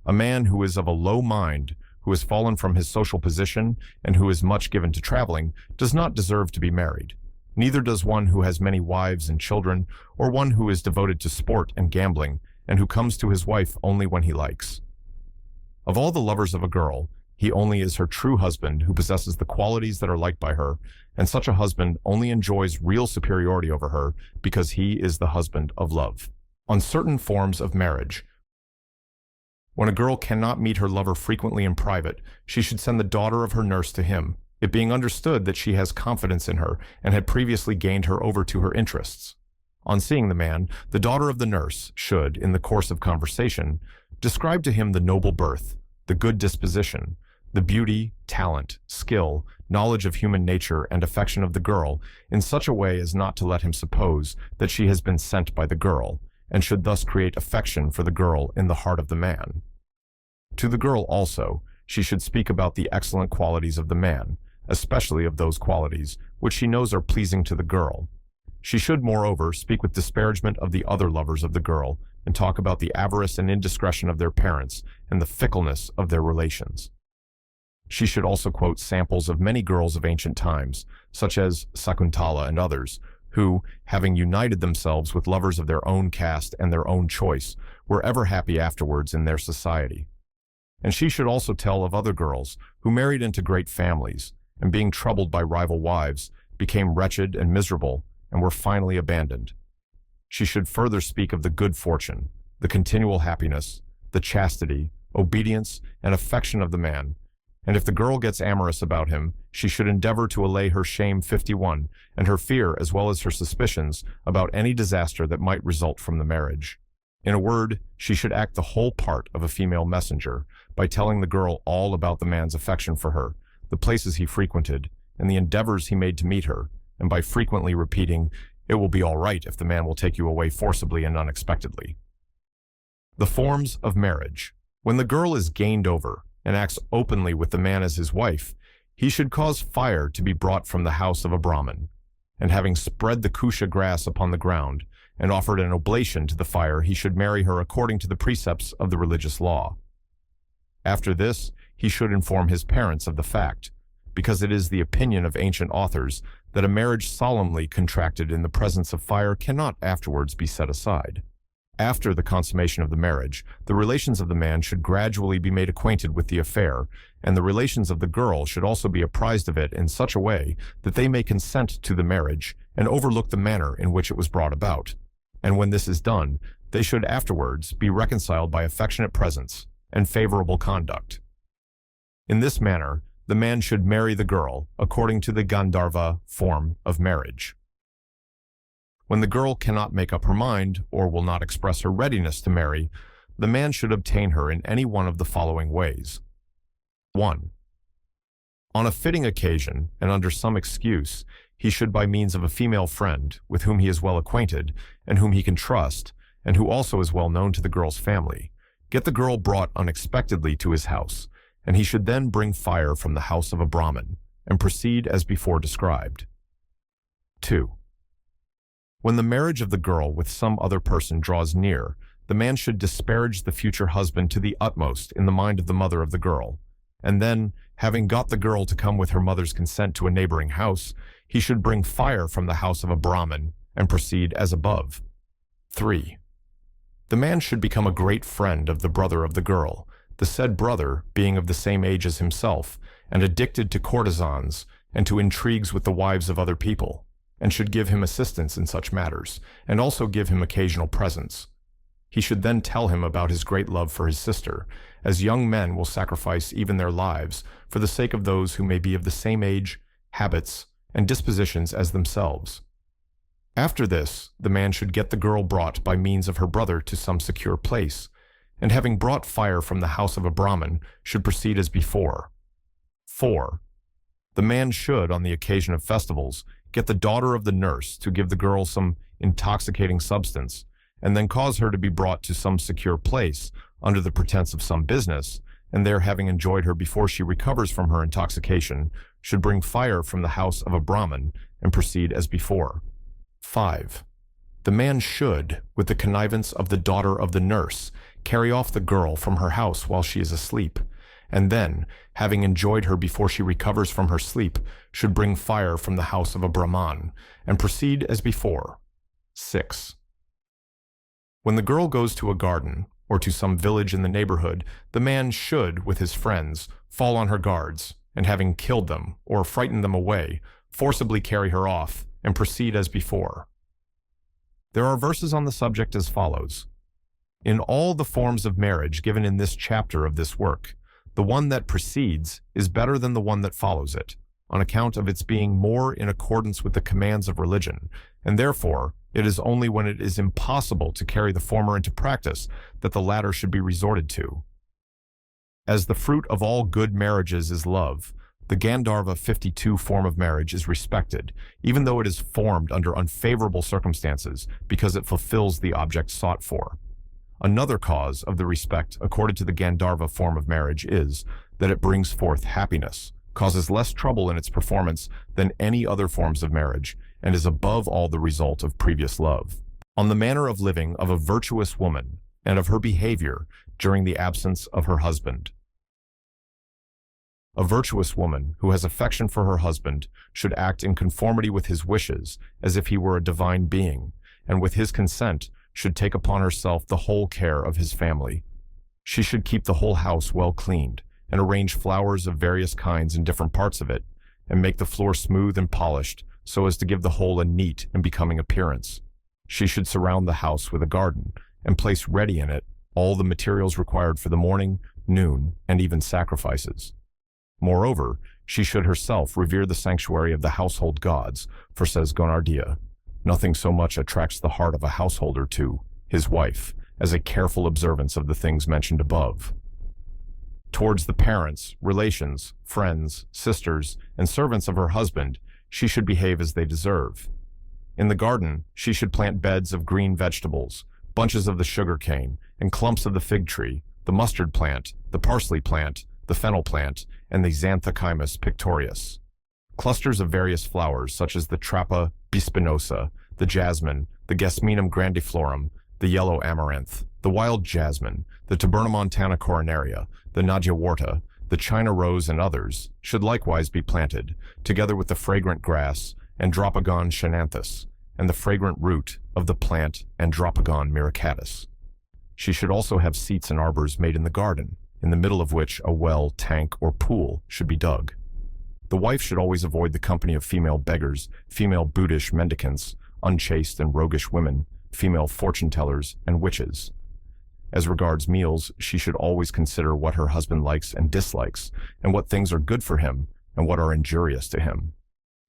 Speaker 1: A man who is of a low mind, who has fallen from his social position, and who is much given to traveling, does not deserve to be married. Neither does one who has many wives and children, or one who is devoted to sport and gambling, and who comes to his wife only when he likes. Of all the lovers of a girl, he only is her true husband who possesses the qualities that are liked by her, and such a husband only enjoys real superiority over her because he is the husband of love. On certain forms of marriage, when a girl cannot meet her lover frequently in private, she should send the daughter of her nurse to him, it being understood that she has confidence in her and had previously gained her over to her interests. On seeing the man, the daughter of the nurse should, in the course of conversation, describe to him the noble birth, the good disposition, the beauty, talent, skill, knowledge of human nature, and affection of the girl in such a way as not to let him suppose that she has been sent by the girl, and should thus create affection for the girl in the heart of the man. To the girl also, she should speak about the excellent qualities of the man, especially of those qualities which she knows are pleasing to the girl, She should, moreover, speak with disparagement of the other lovers of the girl and talk about the avarice and indiscretion of their parents and the fickleness of their relations. She should also quote samples of many girls of ancient times, such as Sakuntala and others, who, having united themselves with lovers of their own caste and their own choice, were ever happy afterwards in their society. And she should also tell of other girls who married into great families, and being troubled by rival wives, became wretched and miserable, and were finally abandoned. She should further speak of the good fortune, the continual happiness, the chastity, obedience, and affection of the man, and if the girl gets amorous about him, she should endeavor to allay her shame 51 and her fear as well as her suspicions about any disaster that might result from the marriage. In a word, she should act the whole part of a female messenger by telling the girl all about the man's affection for her, the places he frequented, and the endeavors he made to meet her, and by frequently repeating, "It will be all right if the man will take you away forcibly and unexpectedly." The forms of marriage. When the girl is gained over and acts openly with the man as his wife, he should cause fire to be brought from the house of a Brahmin, and having spread the kusha grass upon the ground and offered an oblation to the fire, he should marry her according to the precepts of the religious law. After this, he should inform his parents of the fact, because it is the opinion of ancient authors that a marriage solemnly contracted in the presence of fire cannot afterwards be set aside. After the consummation of the marriage, the relations of the man should gradually be made acquainted with the affair, and the relations of the girl should also be apprised of it in such a way that they may consent to the marriage and overlook the manner in which it was brought about. And when this is done, they should afterwards be reconciled by affectionate presents and favorable conduct. In this manner, the man should marry the girl according to the Gandharva form of marriage. When the girl cannot make up her mind or will not express her readiness to marry, the man should obtain her in any one of the following ways. 1. On a fitting occasion and under some excuse, he should, by means of a female friend with whom he is well acquainted and whom he can trust, and who also is well known to the girl's family, get the girl brought unexpectedly to his house, and he should then bring fire from the house of a Brahmin and proceed as before described. 2. When the marriage of the girl with some other person draws near, the man should disparage the future husband to the utmost in the mind of the mother of the girl, and then, having got the girl to come with her mother's consent to a neighboring house, he should bring fire from the house of a Brahmin and proceed as above. 3. The man should become a great friend of the brother of the girl, the said brother being of the same age as himself, and addicted to courtesans and to intrigues with the wives of other people, and should give him assistance in such matters, and also give him occasional presents. He should then tell him about his great love for his sister, as young men will sacrifice even their lives for the sake of those who may be of the same age, habits, and dispositions as themselves. After this, the man should get the girl brought by means of her brother to some secure place, and having brought fire from the house of a Brahmin, should proceed as before. 4. The man should, on the occasion of festivals, get the daughter of the nurse to give the girl some intoxicating substance, and then cause her to be brought to some secure place under the pretense of some business, and there, having enjoyed her before she recovers from her intoxication, should bring fire from the house of a Brahmin and proceed as before. 5. The man should, with the connivance of the daughter of the nurse, carry off the girl from her house while she is asleep, and then, having enjoyed her before she recovers from her sleep, should bring fire from the house of a Brahman, and proceed as before. 6. When the girl goes to a garden, or to some village in the neighborhood, the man should, with his friends, fall on her guards, and having killed them, or frightened them away, forcibly carry her off, and proceed as before. There are verses on the subject as follows. In all the forms of marriage given in this chapter of this work, the one that precedes is better than the one that follows it, on account of its being more in accordance with the commands of religion, and therefore it is only when it is impossible to carry the former into practice that the latter should be resorted to. As the fruit of all good marriages is love, the Gandharva 52 form of marriage is respected, even though it is formed under unfavorable circumstances, because it fulfills the object sought for. Another cause of the respect accorded to the Gandharva form of marriage is that it brings forth happiness, causes less trouble in its performance than any other forms of marriage, and is above all the result of previous love. On the manner of living of a virtuous woman, and of her behavior during the absence of her husband. A virtuous woman who has affection for her husband should act in conformity with his wishes as if he were a divine being, and with his consent should take upon herself the whole care of his family. She should keep the whole house well cleaned, and arrange flowers of various kinds in different parts of it, and make the floor smooth and polished so as to give the whole a neat and becoming appearance. She should surround the house with a garden, and place ready in it all the materials required for the morning, noon, and even sacrifices. Moreover, she should herself revere the sanctuary of the household gods, for says Gonardia, nothing so much attracts the heart of a householder to his wife as a careful observance of the things mentioned above. Towards the parents, relations, friends, sisters, and servants of her husband, she should behave as they deserve. In the garden, she should plant beds of green vegetables, bunches of the sugar cane, and clumps of the fig tree, the mustard plant, the parsley plant, the fennel plant, and the Xanthochymus pictorius. Clusters of various flowers such as the Trappa bispinosa, the jasmine, the Gesminum grandiflorum, the yellow amaranth, the wild jasmine, the Tabernamontana coronaria, the nagyawarta, the China rose, and others, should likewise be planted, together with the fragrant grass, Andropogon chenanthus, and the fragrant root of the plant Andropogon miricatus. She should also have seats and arbors made in the garden, in the middle of which a well, tank, or pool should be dug. The wife should always avoid the company of female beggars, female brutish mendicants, unchaste and roguish women, female fortune-tellers, and witches. As regards meals, she should always consider what her husband likes and dislikes, and what things are good for him, and what are injurious to him.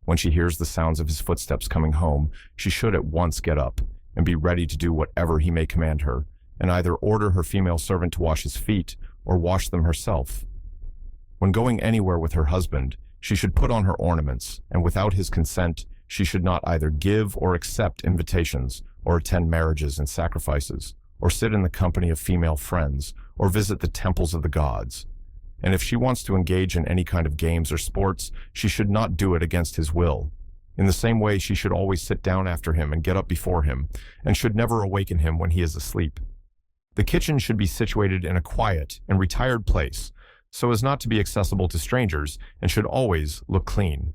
Speaker 1: When she hears the sounds of his footsteps coming home, she should at once get up, and be ready to do whatever he may command her, and either order her female servant to wash his feet, or wash them herself. When going anywhere with her husband, she should put on her ornaments, and without his consent, she should not either give or accept invitations, or attend marriages and sacrifices, or sit in the company of female friends, or visit the temples of the gods. And if she wants to engage in any kind of games or sports, she should not do it against his will. In the same way, she should always sit down after him and get up before him, and should never awaken him when he is asleep. The kitchen should be situated in a quiet and retired place, so as not to be accessible to strangers, and should always look clean.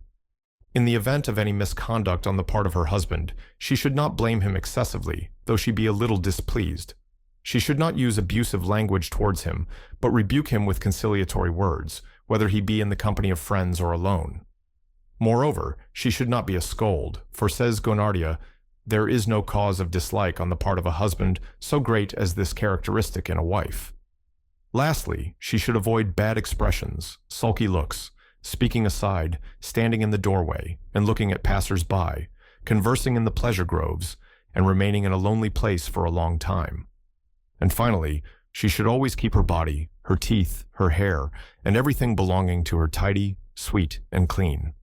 Speaker 1: In the event of any misconduct on the part of her husband, she should not blame him excessively, though she be a little displeased. She should not use abusive language towards him, but rebuke him with conciliatory words, whether he be in the company of friends or alone. Moreover, she should not be a scold, for says Gonardia, there is no cause of dislike on the part of a husband so great as this characteristic in a wife. Lastly, she should avoid bad expressions, sulky looks, speaking aside, standing in the doorway, and looking at passers-by, conversing in the pleasure groves, and remaining in a lonely place for a long time. And finally, she should always keep her body, her teeth, her hair, and everything belonging to her tidy, sweet, and clean.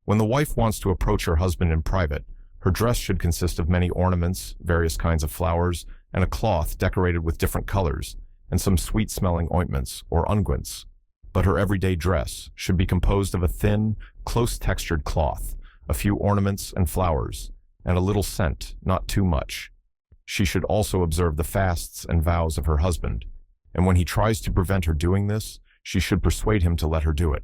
Speaker 1: When the wife wants to approach her husband in private, her dress should consist of many ornaments, various kinds of flowers, and a cloth decorated with different colors, and some sweet-smelling ointments or unguents. But her everyday dress should be composed of a thin, close-textured cloth, a few ornaments and flowers, and a little scent, not too much. She should also observe the fasts and vows of her husband, and when he tries to prevent her doing this, she should persuade him to let her do it.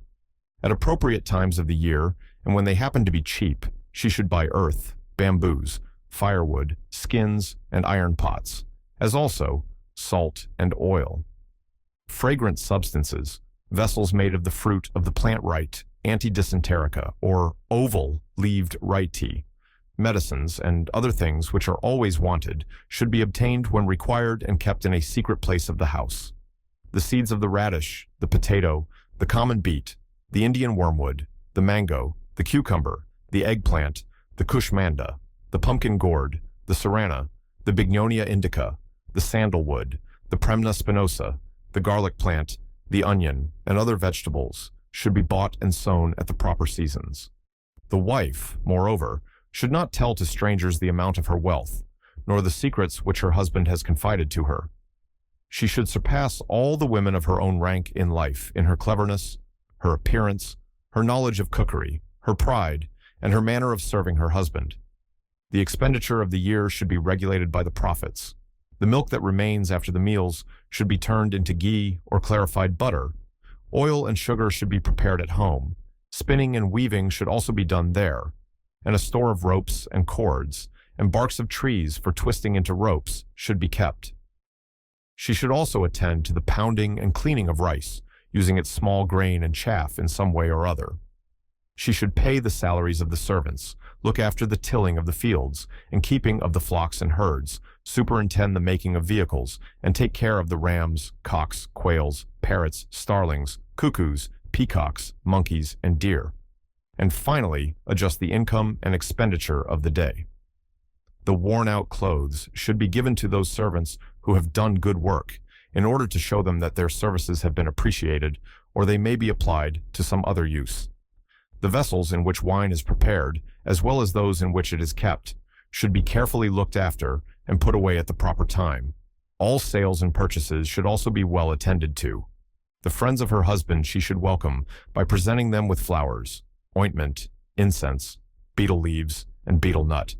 Speaker 1: At appropriate times of the year, and when they happen to be cheap, she should buy earth, bamboos, firewood, skins, and iron pots, as also salt and oil. Fragrant substances, vessels made of the fruit of the plant right, antidysenterica, or oval-leaved right tea, medicines, and other things which are always wanted, should be obtained when required and kept in a secret place of the house. The seeds of the radish, the potato, the common beet, the Indian wormwood, the mango, the cucumber, the eggplant, the kushmanda, the pumpkin gourd, the serrana, the bignonia indica, the sandalwood, the premna spinosa, the garlic plant, the onion, and other vegetables should be bought and sown at the proper seasons. The wife, moreover, should not tell to strangers the amount of her wealth, nor the secrets which her husband has confided to her. She should surpass all the women of her own rank in life in her cleverness, her appearance, her knowledge of cookery, her pride, and her manner of serving her husband. The expenditure of the year should be regulated by the profits. The milk that remains after the meals should be turned into ghee or clarified butter. Oil and sugar should be prepared at home. Spinning and weaving should also be done there, and a store of ropes and cords and barks of trees for twisting into ropes should be kept. She should also attend to the pounding and cleaning of rice, using its small grain and chaff in some way or other. She should pay the salaries of the servants, look after the tilling of the fields and keeping of the flocks and herds, superintend the making of vehicles, and take care of the rams, cocks, quails, parrots, starlings, cuckoos, peacocks, monkeys, and deer. And finally, adjust the income and expenditure of the day. The worn-out clothes should be given to those servants who have done good work, in order to show them that their services have been appreciated, or they may be applied to some other use. The vessels in which wine is prepared, as well as those in which it is kept, should be carefully looked after and put away at the proper time. All sales and purchases should also be well attended to. The friends of her husband she should welcome by presenting them with flowers, ointment, incense, betel leaves, and betel nut.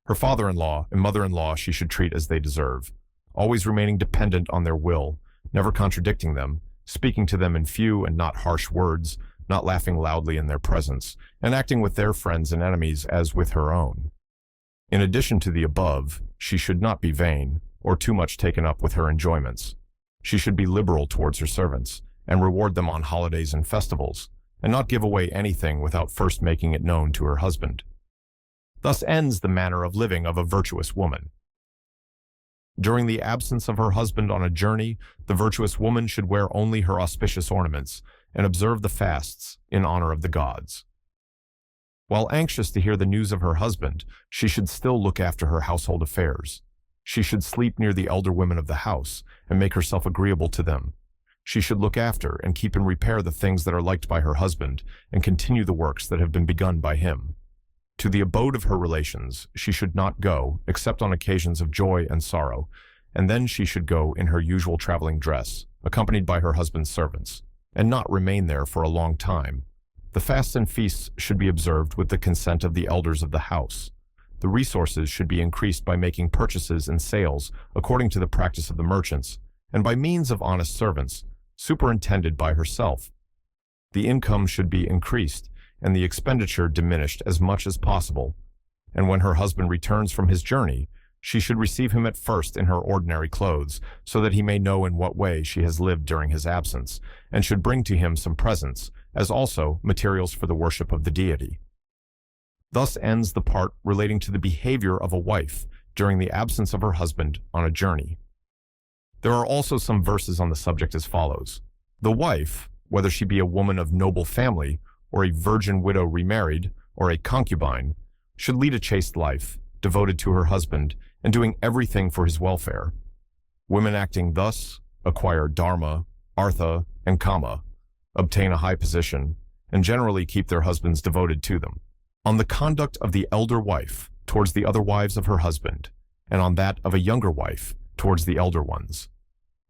Speaker 1: Her father-in-law and mother-in-law she should treat as they deserve, always remaining dependent on their will, never contradicting them, speaking to them in few and not harsh words, not laughing loudly in their presence, and acting with their friends and enemies as with her own. In addition to the above, she should not be vain, or too much taken up with her enjoyments. She should be liberal towards her servants, and reward them on holidays and festivals, and not give away anything without first making it known to her husband. Thus ends the manner of living of a virtuous woman. During the absence of her husband on a journey, the virtuous woman should wear only her auspicious ornaments, and observe the fasts in honor of the gods. While anxious to hear the news of her husband, she should still look after her household affairs. She should sleep near the elder women of the house, and make herself agreeable to them. She should look after and keep in repair the things that are liked by her husband, and continue the works that have been begun by him. To the abode of her relations she should not go, except on occasions of joy and sorrow, and then she should go in her usual traveling dress, accompanied by her husband's servants, and not remain there for a long time. The fasts and feasts should be observed with the consent of the elders of the house. The resources should be increased by making purchases and sales according to the practice of the merchants, and by means of honest servants, superintended by herself. The income should be increased, and the expenditure diminished as much as possible. And when her husband returns from his journey, she should receive him at first in her ordinary clothes, so that he may know in what way she has lived during his absence, and should bring to him some presents, as also materials for the worship of the deity. Thus ends the part relating to the behavior of a wife during the absence of her husband on a journey. There are also some verses on the subject as follows. The wife, whether she be a woman of noble family, or a virgin widow remarried, or a concubine, should lead a chaste life, devoted to her husband, and doing everything for his welfare. Women acting thus acquire dharma, artha, and kama, obtain a high position, and generally keep their husbands devoted to them. On the conduct of the elder wife towards the other wives of her husband, and on that of a younger wife towards the elder ones.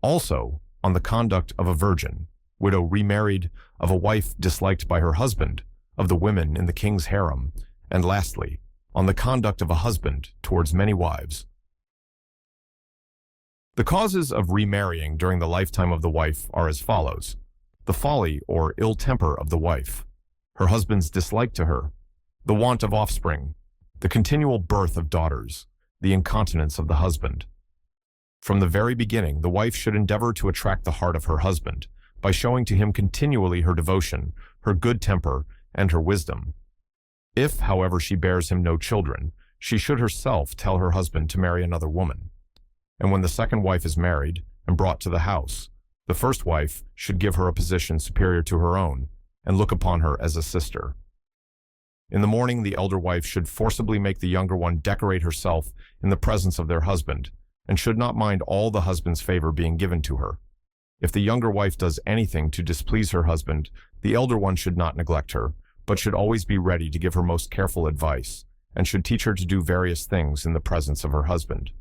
Speaker 1: Also, on the conduct of a virgin, widow remarried, of a wife disliked by her husband, of the women in the king's harem, and lastly, on the conduct of a husband towards many wives. The causes of remarrying during the lifetime of the wife are as follows. The folly or ill temper of the wife, her husband's dislike to her, the want of offspring, the continual birth of daughters, the incontinence of the husband. From the very beginning, the wife should endeavor to attract the heart of her husband by showing to him continually her devotion, her good temper, and her wisdom. If, however, she bears him no children, she should herself tell her husband to marry another woman. And when the second wife is married and brought to the house, the first wife should give her a position superior to her own, and look upon her as a sister. In the morning, the elder wife should forcibly make the younger one decorate herself in the presence of their husband, and should not mind all the husband's favor being given to her. If the younger wife does anything to displease her husband, the elder one should not neglect her, but should always be ready to give her most careful advice, and should teach her to do various things in the presence of her husband.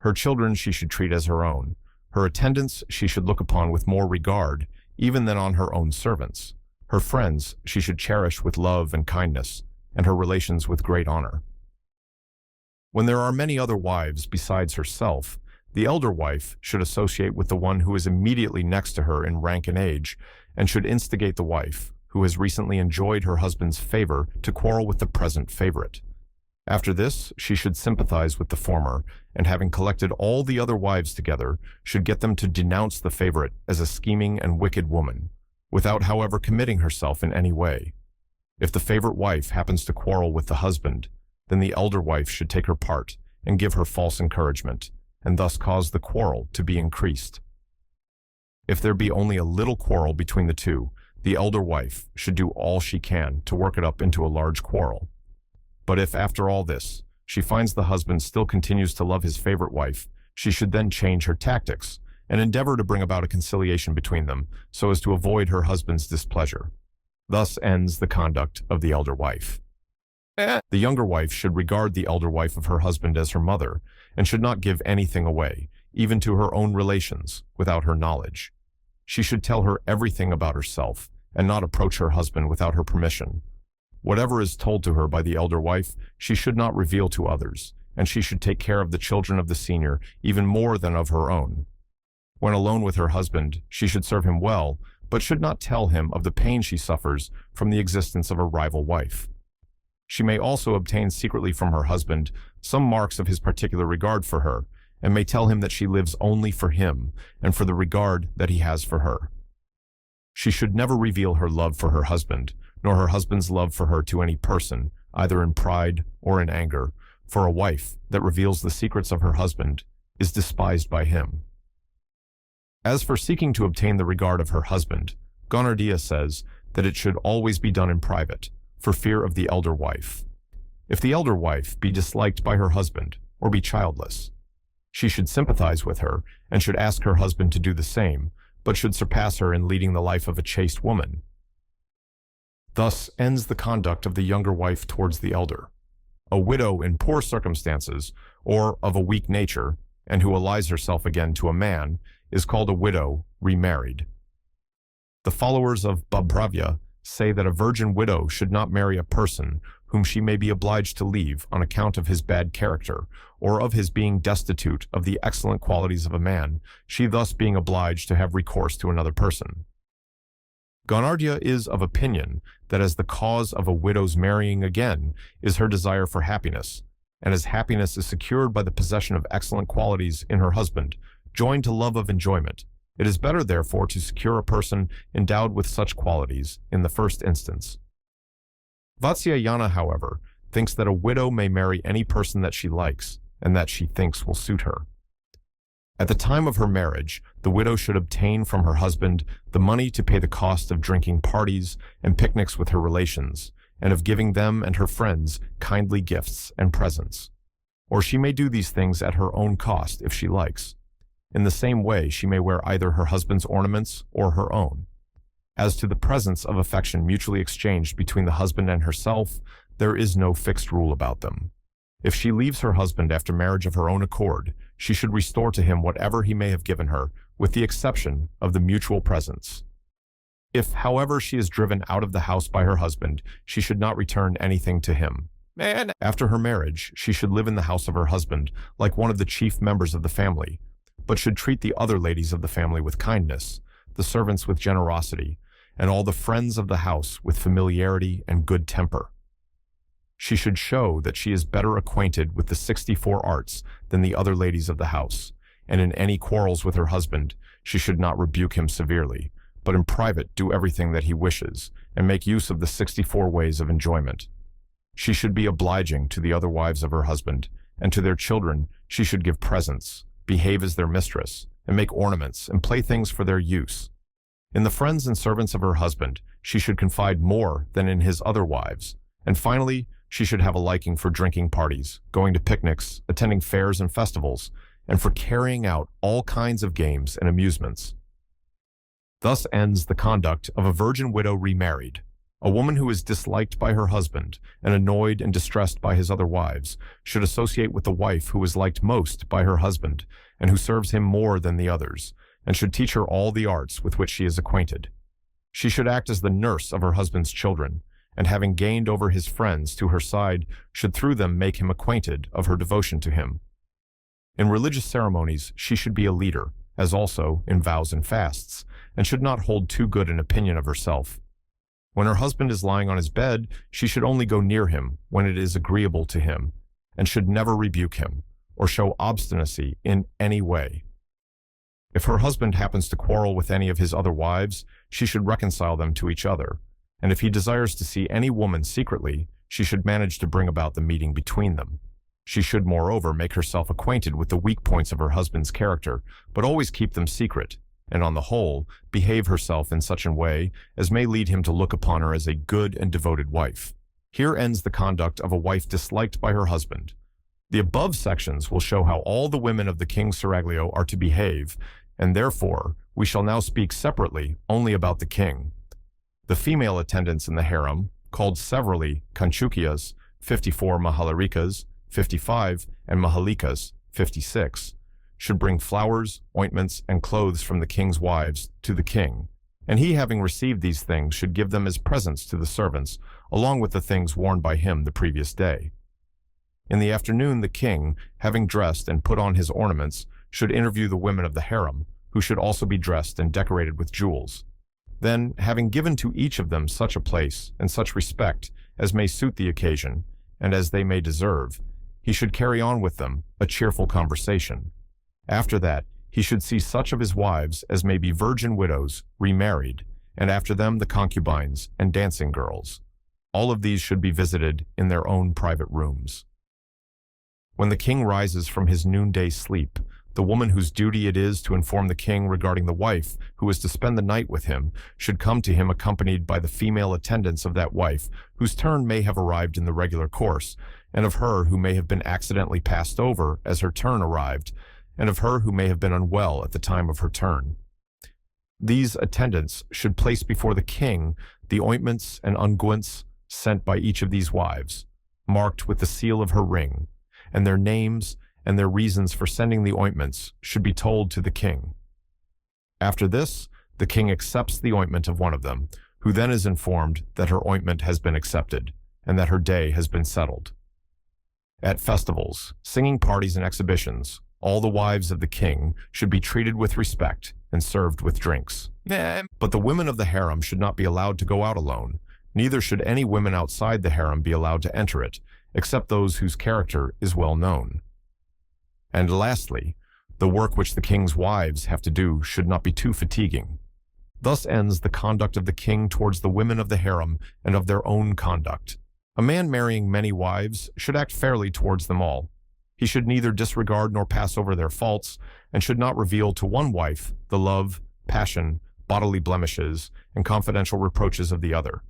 Speaker 1: Her children she should treat as her own. Her attendants she should look upon with more regard, even than on her own servants. Her friends she should cherish with love and kindness, and her relations with great honor. When there are many other wives besides herself, the elder wife should associate with the one who is immediately next to her in rank and age, and should instigate the wife, who has recently enjoyed her husband's favor, to quarrel with the present favorite. After this, she should sympathize with the former, and having collected all the other wives together, should get them to denounce the favorite as a scheming and wicked woman, without, however, committing herself in any way. If the favorite wife happens to quarrel with the husband, then the elder wife should take her part and give her false encouragement, and thus cause the quarrel to be increased. If there be only a little quarrel between the two, the elder wife should do all she can to work it up into a large quarrel. But if, after all this, she finds the husband still continues to love his favorite wife, she should then change her tactics and endeavor to bring about a conciliation between them so as to avoid her husband's displeasure. Thus ends the conduct of the elder wife. The younger wife should regard the elder wife of her husband as her mother, and should not give anything away, even to her own relations, without her knowledge. She should tell her everything about herself, and not approach her husband without her permission. Whatever is told to her by the elder wife, she should not reveal to others, and she should take care of the children of the senior even more than of her own. When alone with her husband, she should serve him well, but should not tell him of the pain she suffers from the existence of a rival wife. She may also obtain secretly from her husband some marks of his particular regard for her, and may tell him that she lives only for him and for the regard that he has for her. She should never reveal her love for her husband, nor her husband's love for her to any person, either in pride or in anger, for a wife that reveals the secrets of her husband is despised by him. As for seeking to obtain the regard of her husband, Gonardia says that it should always be done in private, for fear of the elder wife. If the elder wife be disliked by her husband, or be childless, she should sympathize with her, and should ask her husband to do the same, but should surpass her in leading the life of a chaste woman. Thus ends the conduct of the younger wife towards the elder. A widow in poor circumstances, or of a weak nature, and who allies herself again to a man, is called a widow remarried. The followers of Babhravya say that a virgin widow should not marry a person whom she may be obliged to leave on account of his bad character, or of his being destitute of the excellent qualities of a man, she thus being obliged to have recourse to another person. Gonardia is of opinion that as the cause of a widow's marrying again is her desire for happiness, and as happiness is secured by the possession of excellent qualities in her husband, joined to love of enjoyment, it is better therefore to secure a person endowed with such qualities in the first instance. Vatsyayana, however, thinks that a widow may marry any person that she likes, and that she thinks will suit her. At the time of her marriage, the widow should obtain from her husband the money to pay the cost of drinking parties and picnics with her relations, and of giving them and her friends kindly gifts and presents. Or she may do these things at her own cost if she likes. In the same way, she may wear either her husband's ornaments or her own. As to the presents of affection mutually exchanged between the husband and herself, there is no fixed rule about them. If she leaves her husband after marriage of her own accord, she should restore to him whatever he may have given her, with the exception of the mutual presents. If, however, she is driven out of the house by her husband, she should not return anything to him. After her marriage, she should live in the house of her husband like one of the chief members of the family, but should treat the other ladies of the family with kindness, the servants with generosity, and all the friends of the house with familiarity and good temper. She should show that she is better acquainted with the 64 arts than the other ladies of the house, and in any quarrels with her husband, she should not rebuke him severely, but in private do everything that he wishes, and make use of the 64 ways of enjoyment. She should be obliging to the other wives of her husband, and to their children she should give presents, behave as their mistress, and make ornaments and playthings for their use. In the friends and servants of her husband, she should confide more than in his other wives, and finally, she should have a liking for drinking parties, going to picnics, attending fairs and festivals, and for carrying out all kinds of games and amusements. Thus ends the conduct of a virgin widow remarried. A woman who is disliked by her husband and annoyed and distressed by his other wives should associate with the wife who is liked most by her husband and who serves him more than the others, and should teach her all the arts with which she is acquainted. She should act as the nurse of her husband's children, and having gained over his friends to her side, should through them make him acquainted of her devotion to him. In religious ceremonies, she should be a leader, as also in vows and fasts, and should not hold too good an opinion of herself. When her husband is lying on his bed, she should only go near him when it is agreeable to him, and should never rebuke him, or show obstinacy in any way. If her husband happens to quarrel with any of his other wives, she should reconcile them to each other, and if he desires to see any woman secretly, she should manage to bring about the meeting between them. She should, moreover, make herself acquainted with the weak points of her husband's character, but always keep them secret, and on the whole, behave herself in such a way as may lead him to look upon her as a good and devoted wife. Here ends the conduct of a wife disliked by her husband. The above sections will show how all the women of the king's seraglio are to behave, and therefore we shall now speak separately only about the king. The female attendants in the harem, called severally Kanchukyas, 54 Mahalarikas, 55, and Mahalikas, 56, should bring flowers, ointments, and clothes from the king's wives to the king, and he, having received these things, should give them as presents to the servants, along with the things worn by him the previous day. In the afternoon, the king, having dressed and put on his ornaments, should interview the women of the harem, who should also be dressed and decorated with jewels. Then, having given to each of them such a place and such respect as may suit the occasion, and as they may deserve, he should carry on with them a cheerful conversation. After that, he should see such of his wives as may be virgin widows remarried, and after them the concubines and dancing girls. All of these should be visited in their own private rooms. When the king rises from his noonday sleep, the woman whose duty it is to inform the king regarding the wife who is to spend the night with him should come to him accompanied by the female attendants of that wife whose turn may have arrived in the regular course, and of her who may have been accidentally passed over as her turn arrived, and of her who may have been unwell at the time of her turn. These attendants should place before the king the ointments and unguents sent by each of these wives, marked with the seal of her ring, and their names and their reasons for sending the ointments should be told to the king. After this, the king accepts the ointment of one of them, who then is informed that her ointment has been accepted, and that her day has been settled. At festivals, singing parties, and exhibitions, all the wives of the king should be treated with respect and served with drinks. But the women of the harem should not be allowed to go out alone, neither should any women outside the harem be allowed to enter it, except those whose character is well known. And lastly, the work which the king's wives have to do should not be too fatiguing. Thus ends the conduct of the king towards the women of the harem and of their own conduct. A man marrying many wives should act fairly towards them all. He should neither disregard nor pass over their faults, and should not reveal to one wife the love, passion, bodily blemishes, and confidential reproaches of the other.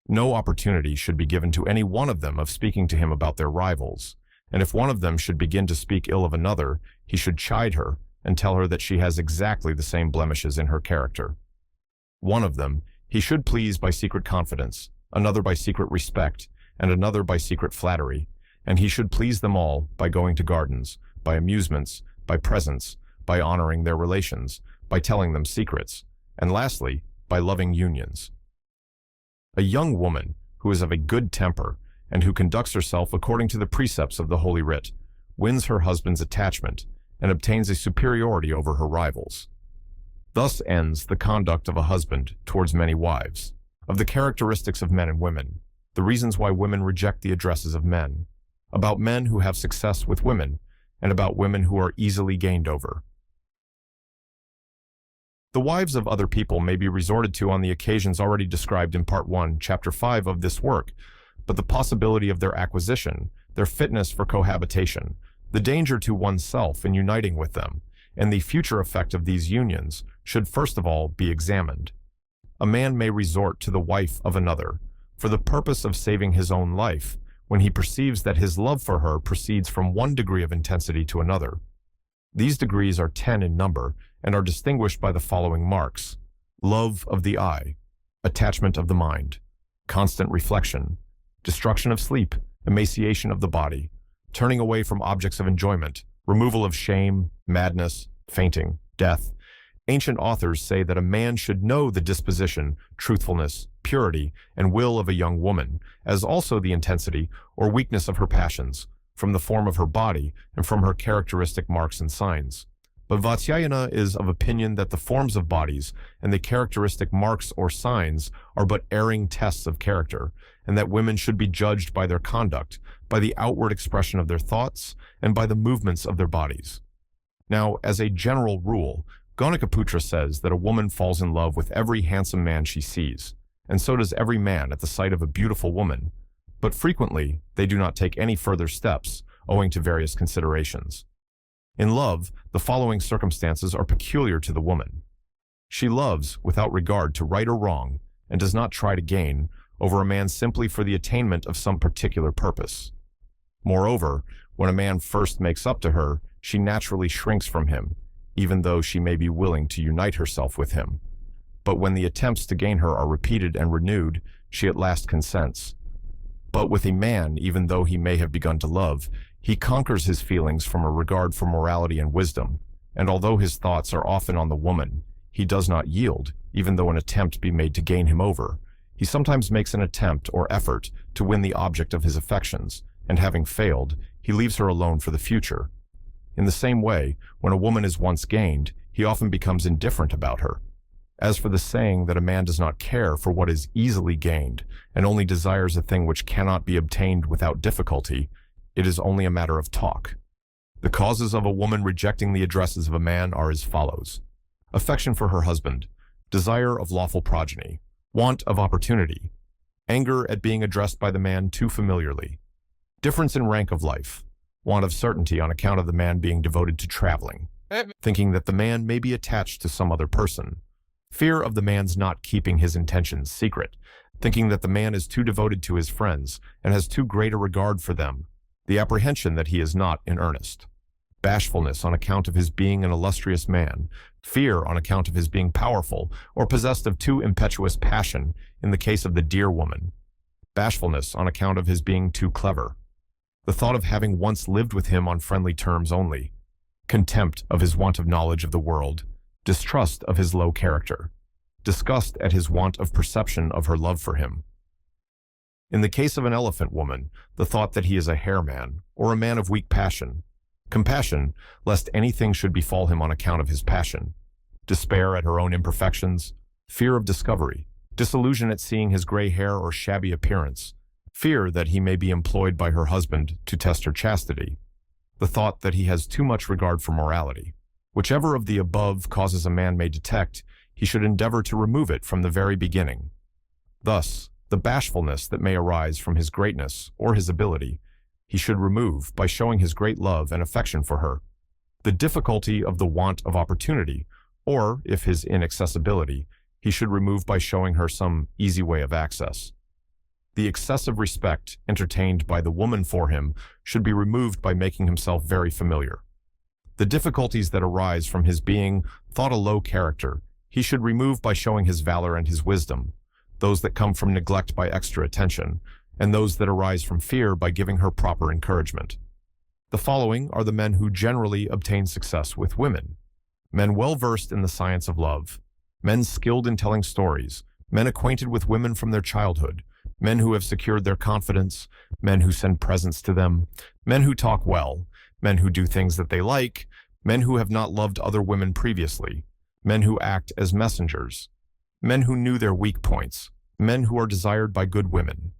Speaker 1: No opportunity should be given to any one of them of speaking to him about their rivals, and if one of them should begin to speak ill of another, he should chide her and tell her that she has exactly the same blemishes in her character. One of them he should please by secret confidence, another by secret respect, and another by secret flattery, and he should please them all by going to gardens, by amusements, by presents, by honoring their relations, by telling them secrets, and lastly, by loving unions. A young woman who is of a good temper and who conducts herself according to the precepts of the Holy Writ wins her husband's attachment and obtains a superiority over her rivals. Thus ends the conduct of a husband towards many wives, of the characteristics of men and women, the reasons why women reject the addresses of men, about men who have success with women, and about women who are easily gained over. The wives of other people may be resorted to on the occasions already described in Part 1, Chapter 5 of this work, but the possibility of their acquisition, their fitness for cohabitation, the danger to oneself in uniting with them, and the future effect of these unions should first of all be examined. A man may resort to the wife of another for the purpose of saving his own life when he perceives that his love for her proceeds from one degree of intensity to another. These degrees are 10 in number and are distinguished by the following marks: love of the eye, attachment of the mind, constant reflection, destruction of sleep, emaciation of the body, turning away from objects of enjoyment, removal of shame, madness, fainting, death. Ancient authors say that a man should know the disposition, truthfulness, purity, and will of a young woman, as also the intensity or weakness of her passions, from the form of her body and from her characteristic marks and signs. But Vatsyayana is of opinion that the forms of bodies and the characteristic marks or signs are but erring tests of character, and that women should be judged by their conduct, by the outward expression of their thoughts, and by the movements of their bodies. Now, as a general rule, Gaunakaputra says that a woman falls in love with every handsome man she sees, and so does every man at the sight of a beautiful woman, but frequently they do not take any further steps, owing to various considerations. In love, the following circumstances are peculiar to the woman. She loves without regard to right or wrong, and does not try to gain over a man simply for the attainment of some particular purpose. Moreover, when a man first makes up to her, she naturally shrinks from him, even though she may be willing to unite herself with him. But when the attempts to gain her are repeated and renewed, she at last consents. But with a man, even though he may have begun to love, he conquers his feelings from a regard for morality and wisdom, and although his thoughts are often on the woman, he does not yield, even though an attempt be made to gain him over. He sometimes makes an attempt or effort to win the object of his affections, and having failed, he leaves her alone for the future. In the same way, when a woman is once gained, he often becomes indifferent about her. As for the saying that a man does not care for what is easily gained, and only desires a thing which cannot be obtained without difficulty, it is only a matter of talk. The causes of a woman rejecting the addresses of a man are as follows: affection for her husband, desire of lawful progeny, want of opportunity, anger at being addressed by the man too familiarly, difference in rank of life, want of certainty on account of the man being devoted to traveling, thinking that the man may be attached to some other person, fear of the man's not keeping his intentions secret, thinking that the man is too devoted to his friends and has too great a regard for them, the apprehension that he is not in earnest, bashfulness on account of his being an illustrious man, fear on account of his being powerful or possessed of too impetuous passion in the case of the dear woman, bashfulness on account of his being too clever, the thought of having once lived with him on friendly terms only, contempt of his want of knowledge of the world, distrust of his low character, disgust at his want of perception of her love for him. In the case of an elephant woman, the thought that he is a hare man, or a man of weak passion, compassion, lest anything should befall him on account of his passion, despair at her own imperfections, fear of discovery, disillusion at seeing his gray hair or shabby appearance, fear that he may be employed by her husband to test her chastity, the thought that he has too much regard for morality. Whichever of the above causes a man may detect, he should endeavor to remove it from the very beginning. Thus, the bashfulness that may arise from his greatness or his ability, he should remove by showing his great love and affection for her. The difficulty of the want of opportunity, or, if his inaccessibility, he should remove by showing her some easy way of access. The excessive respect entertained by the woman for him should be removed by making himself very familiar. The difficulties that arise from his being thought a low character, he should remove by showing his valor and his wisdom, those that come from neglect by extra attention, and those that arise from fear by giving her proper encouragement. The following are the men who generally obtain success with women: men well versed in the science of love, men skilled in telling stories, men acquainted with women from their childhood, men who have secured their confidence, men who send presents to them, men who talk well, men who do things that they like, men who have not loved other women previously, men who act as messengers, men who knew their weak points, men who are desired by good women,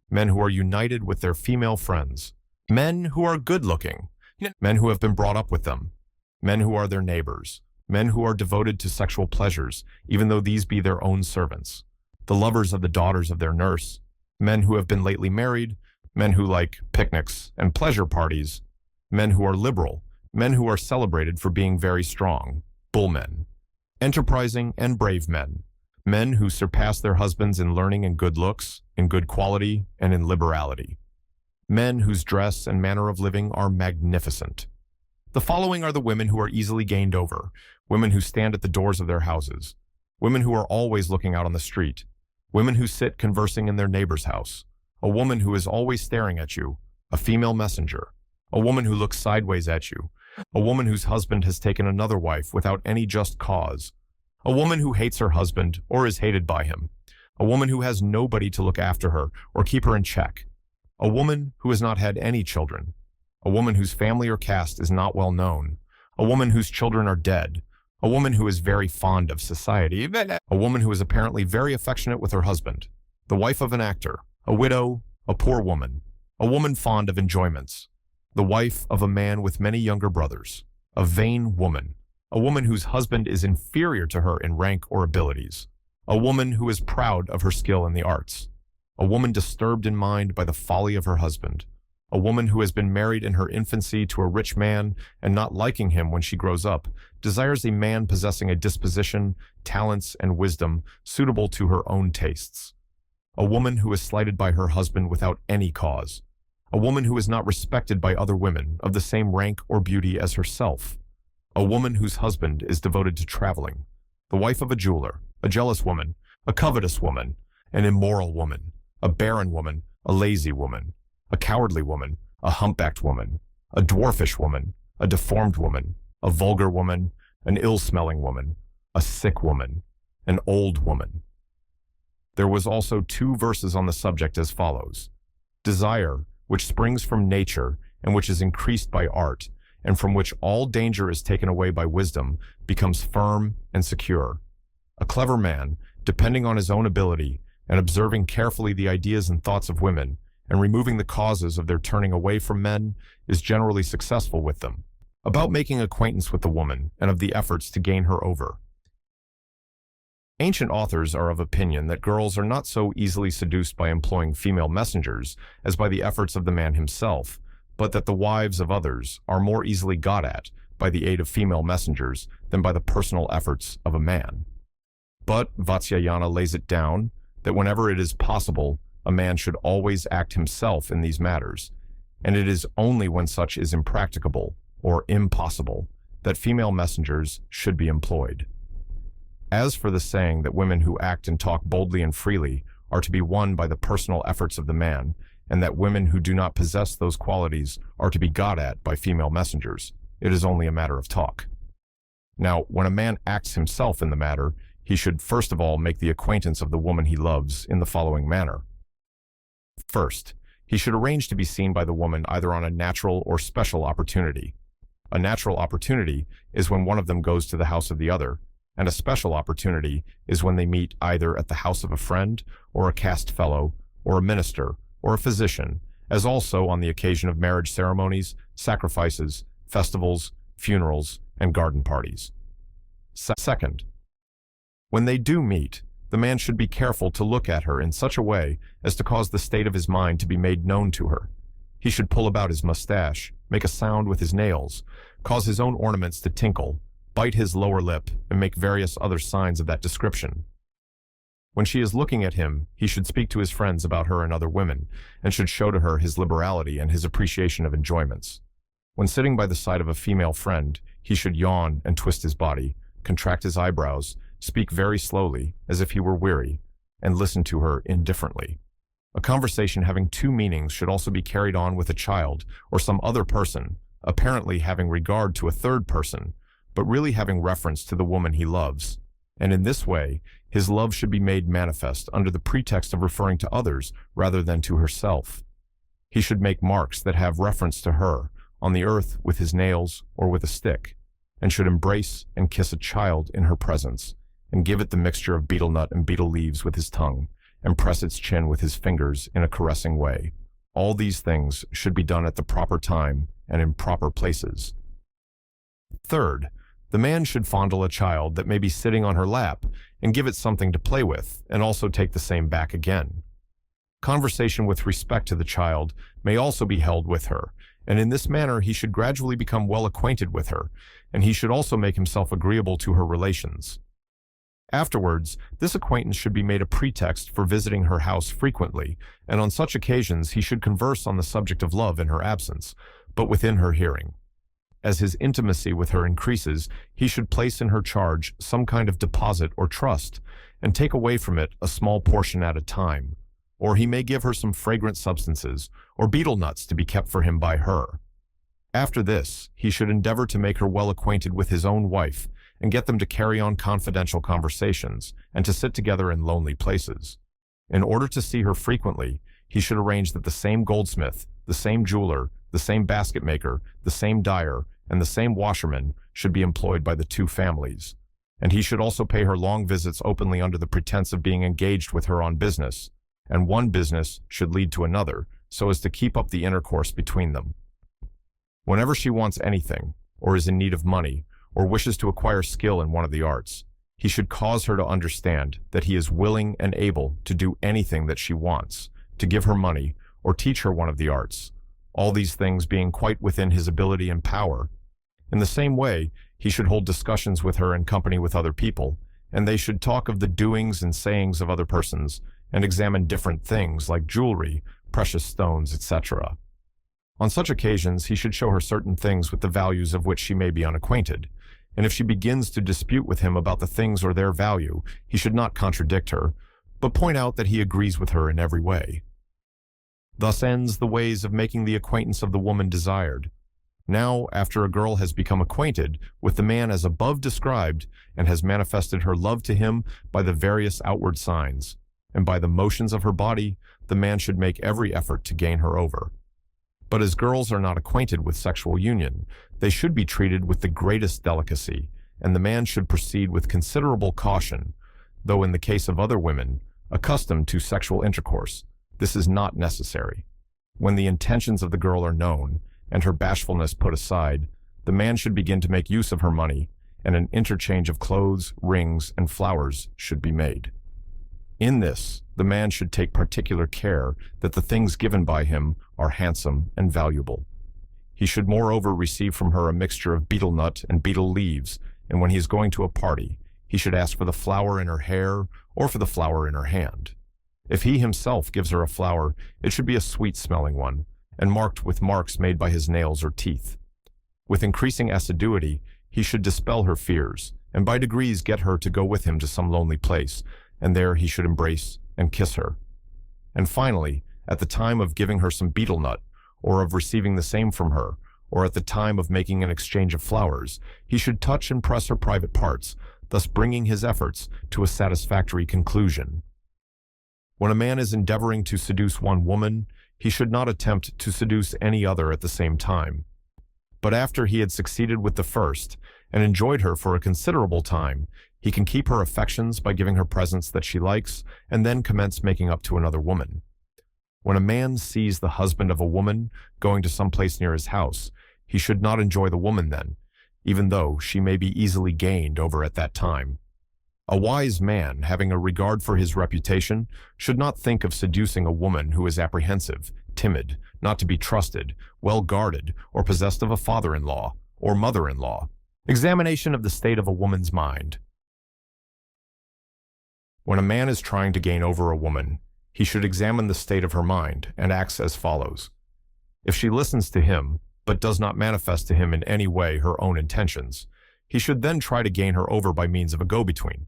Speaker 1: men who are united with their female friends, men who are good-looking, men who have been brought up with them, men who are their neighbors, men who are devoted to sexual pleasures, even though these be their own servants, the lovers of the daughters of their nurse, men who have been lately married, men who like picnics and pleasure parties, men who are liberal, men who are celebrated for being very strong, bullmen, enterprising and brave men, men who surpass their husbands in learning and good looks, in good quality, and in liberality, men whose dress and manner of living are magnificent. The following are the women who are easily gained over, women who stand at the doors of their houses, women who are always looking out on the street, women who sit conversing in their neighbor's house, a woman who is always staring at you, a female messenger, a woman who looks sideways at you, a woman whose husband has taken another wife without any just cause, a woman who hates her husband or is hated by him, a woman who has nobody to look after her or keep her in check, a woman who has not had any children, a woman whose family or caste is not well known, a woman whose children are dead, a woman who is very fond of society, a woman who is apparently very affectionate with her husband, the wife of an actor, a widow, a poor woman, a woman fond of enjoyments, the wife of a man with many younger brothers, a vain woman, a woman whose husband is inferior to her in rank or abilities, a woman who is proud of her skill in the arts, a woman disturbed in mind by the folly of her husband, a woman who has been married in her infancy to a rich man and not liking him when she grows up, desires a man possessing a disposition, talents, and wisdom suitable to her own tastes, a woman who is slighted by her husband without any cause, a woman who is not respected by other women of the same rank or beauty as herself, a woman whose husband is devoted to traveling, the wife of a jeweler, a jealous woman, a covetous woman, an immoral woman, a barren woman, a lazy woman, a cowardly woman, a humpbacked woman, a dwarfish woman, a deformed woman, a vulgar woman, an ill-smelling woman, a sick woman, an old woman. There was also 2 verses on the subject as follows: desire, which springs from nature and which is increased by art, and from which all danger is taken away by wisdom, becomes firm and secure. A clever man, depending on his own ability and observing carefully the ideas and thoughts of women, and removing the causes of their turning away from men, is generally successful with them. About making acquaintance with the woman and of the efforts to gain her over. Ancient authors are of opinion that girls are not so easily seduced by employing female messengers as by the efforts of the man himself, but that the wives of others are more easily got at by the aid of female messengers than by the personal efforts of a man. But Vatsyayana lays it down that whenever it is possible, a man should always act himself in these matters, and it is only when such is impracticable or impossible that female messengers should be employed. As for the saying that women who act and talk boldly and freely are to be won by the personal efforts of the man, and that women who do not possess those qualities are to be got at by female messengers, it is only a matter of talk. Now, when a man acts himself in the matter, he should first of all make the acquaintance of the woman he loves in the following manner. First, he should arrange to be seen by the woman either on a natural or special opportunity. A natural opportunity is when one of them goes to the house of the other, and a special opportunity is when they meet either at the house of a friend, or a caste fellow, or a minister, or a physician, as also on the occasion of marriage ceremonies, sacrifices, festivals, funerals, and garden parties. Second, when they do meet, the man should be careful to look at her in such a way as to cause the state of his mind to be made known to her. He should pull about his mustache, make a sound with his nails, cause his own ornaments to tinkle, bite his lower lip, and make various other signs of that description. When she is looking at him, he should speak to his friends about her and other women, and should show to her his liberality and his appreciation of enjoyments. When sitting by the side of a female friend, he should yawn and twist his body, contract his eyebrows, speak very slowly, as if he were weary, and listen to her indifferently. A conversation having 2 meanings should also be carried on with a child or some other person, apparently having regard to a third person, but really having reference to the woman he loves. And in this way, his love should be made manifest under the pretext of referring to others rather than to herself. He should make marks that have reference to her on the earth with his nails or with a stick, and should embrace and kiss a child in her presence, and give it the mixture of betel nut and betel leaves with his tongue, and press its chin with his fingers in a caressing way. All these things should be done at the proper time and in proper places. Third, the man should fondle a child that may be sitting on her lap and give it something to play with, and also take the same back again. Conversation with respect to the child may also be held with her, and in this manner he should gradually become well acquainted with her, and he should also make himself agreeable to her relations. Afterwards, this acquaintance should be made a pretext for visiting her house frequently, and on such occasions he should converse on the subject of love in her absence, but within her hearing. As his intimacy with her increases, he should place in her charge some kind of deposit or trust, and take away from it a small portion at a time, or he may give her some fragrant substances, or betel nuts to be kept for him by her. After this, he should endeavor to make her well acquainted with his own wife, and get them to carry on confidential conversations, and to sit together in lonely places. In order to see her frequently, he should arrange that the same goldsmith, the same jeweler, the same basket maker, the same dyer, and the same washerman should be employed by the two families. And he should also pay her long visits openly under the pretense of being engaged with her on business, and one business should lead to another, so as to keep up the intercourse between them. Whenever she wants anything, or is in need of money, or wishes to acquire skill in one of the arts, he should cause her to understand that he is willing and able to do anything that she wants, to give her money, or teach her one of the arts, all these things being quite within his ability and power. In the same way, he should hold discussions with her in company with other people, and they should talk of the doings and sayings of other persons, and examine different things like jewelry, precious stones, etc. On such occasions, he should show her certain things with the values of which she may be unacquainted, and if she begins to dispute with him about the things or their value, he should not contradict her, but point out that he agrees with her in every way. Thus ends the ways of making the acquaintance of the woman desired. Now, after a girl has become acquainted with the man as above described, and has manifested her love to him by the various outward signs, and by the motions of her body, the man should make every effort to gain her over. But as girls are not acquainted with sexual union, they should be treated with the greatest delicacy, and the man should proceed with considerable caution, though in the case of other women, accustomed to sexual intercourse, this is not necessary. When the intentions of the girl are known, and her bashfulness put aside, the man should begin to make use of her money, and an interchange of clothes, rings, and flowers should be made. In this, the man should take particular care that the things given by him are handsome and valuable. He should moreover receive from her a mixture of betel nut and betel leaves, and when he is going to a party, he should ask for the flower in her hair or for the flower in her hand. If he himself gives her a flower, it should be a sweet-smelling one, and marked with marks made by his nails or teeth. With increasing assiduity, he should dispel her fears, and by degrees get her to go with him to some lonely place, and there he should embrace and kiss her. And finally, at the time of giving her some betel nut, or of receiving the same from her, or at the time of making an exchange of flowers, he should touch and press her private parts, thus bringing his efforts to a satisfactory conclusion. When a man is endeavoring to seduce one woman, he should not attempt to seduce any other at the same time. But after he had succeeded with the first, and enjoyed her for a considerable time, he can keep her affections by giving her presents that she likes, and then commence making up to another woman. When a man sees the husband of a woman going to some place near his house, he should not enjoy the woman then, even though she may be easily gained over at that time. A wise man, having a regard for his reputation, should not think of seducing a woman who is apprehensive, timid, not to be trusted, well guarded, or possessed of a father-in-law or mother-in-law. Examination of the state of a woman's mind. When a man is trying to gain over a woman, he should examine the state of her mind and acts as follows. If she listens to him, but does not manifest to him in any way her own intentions, he should then try to gain her over by means of a go-between.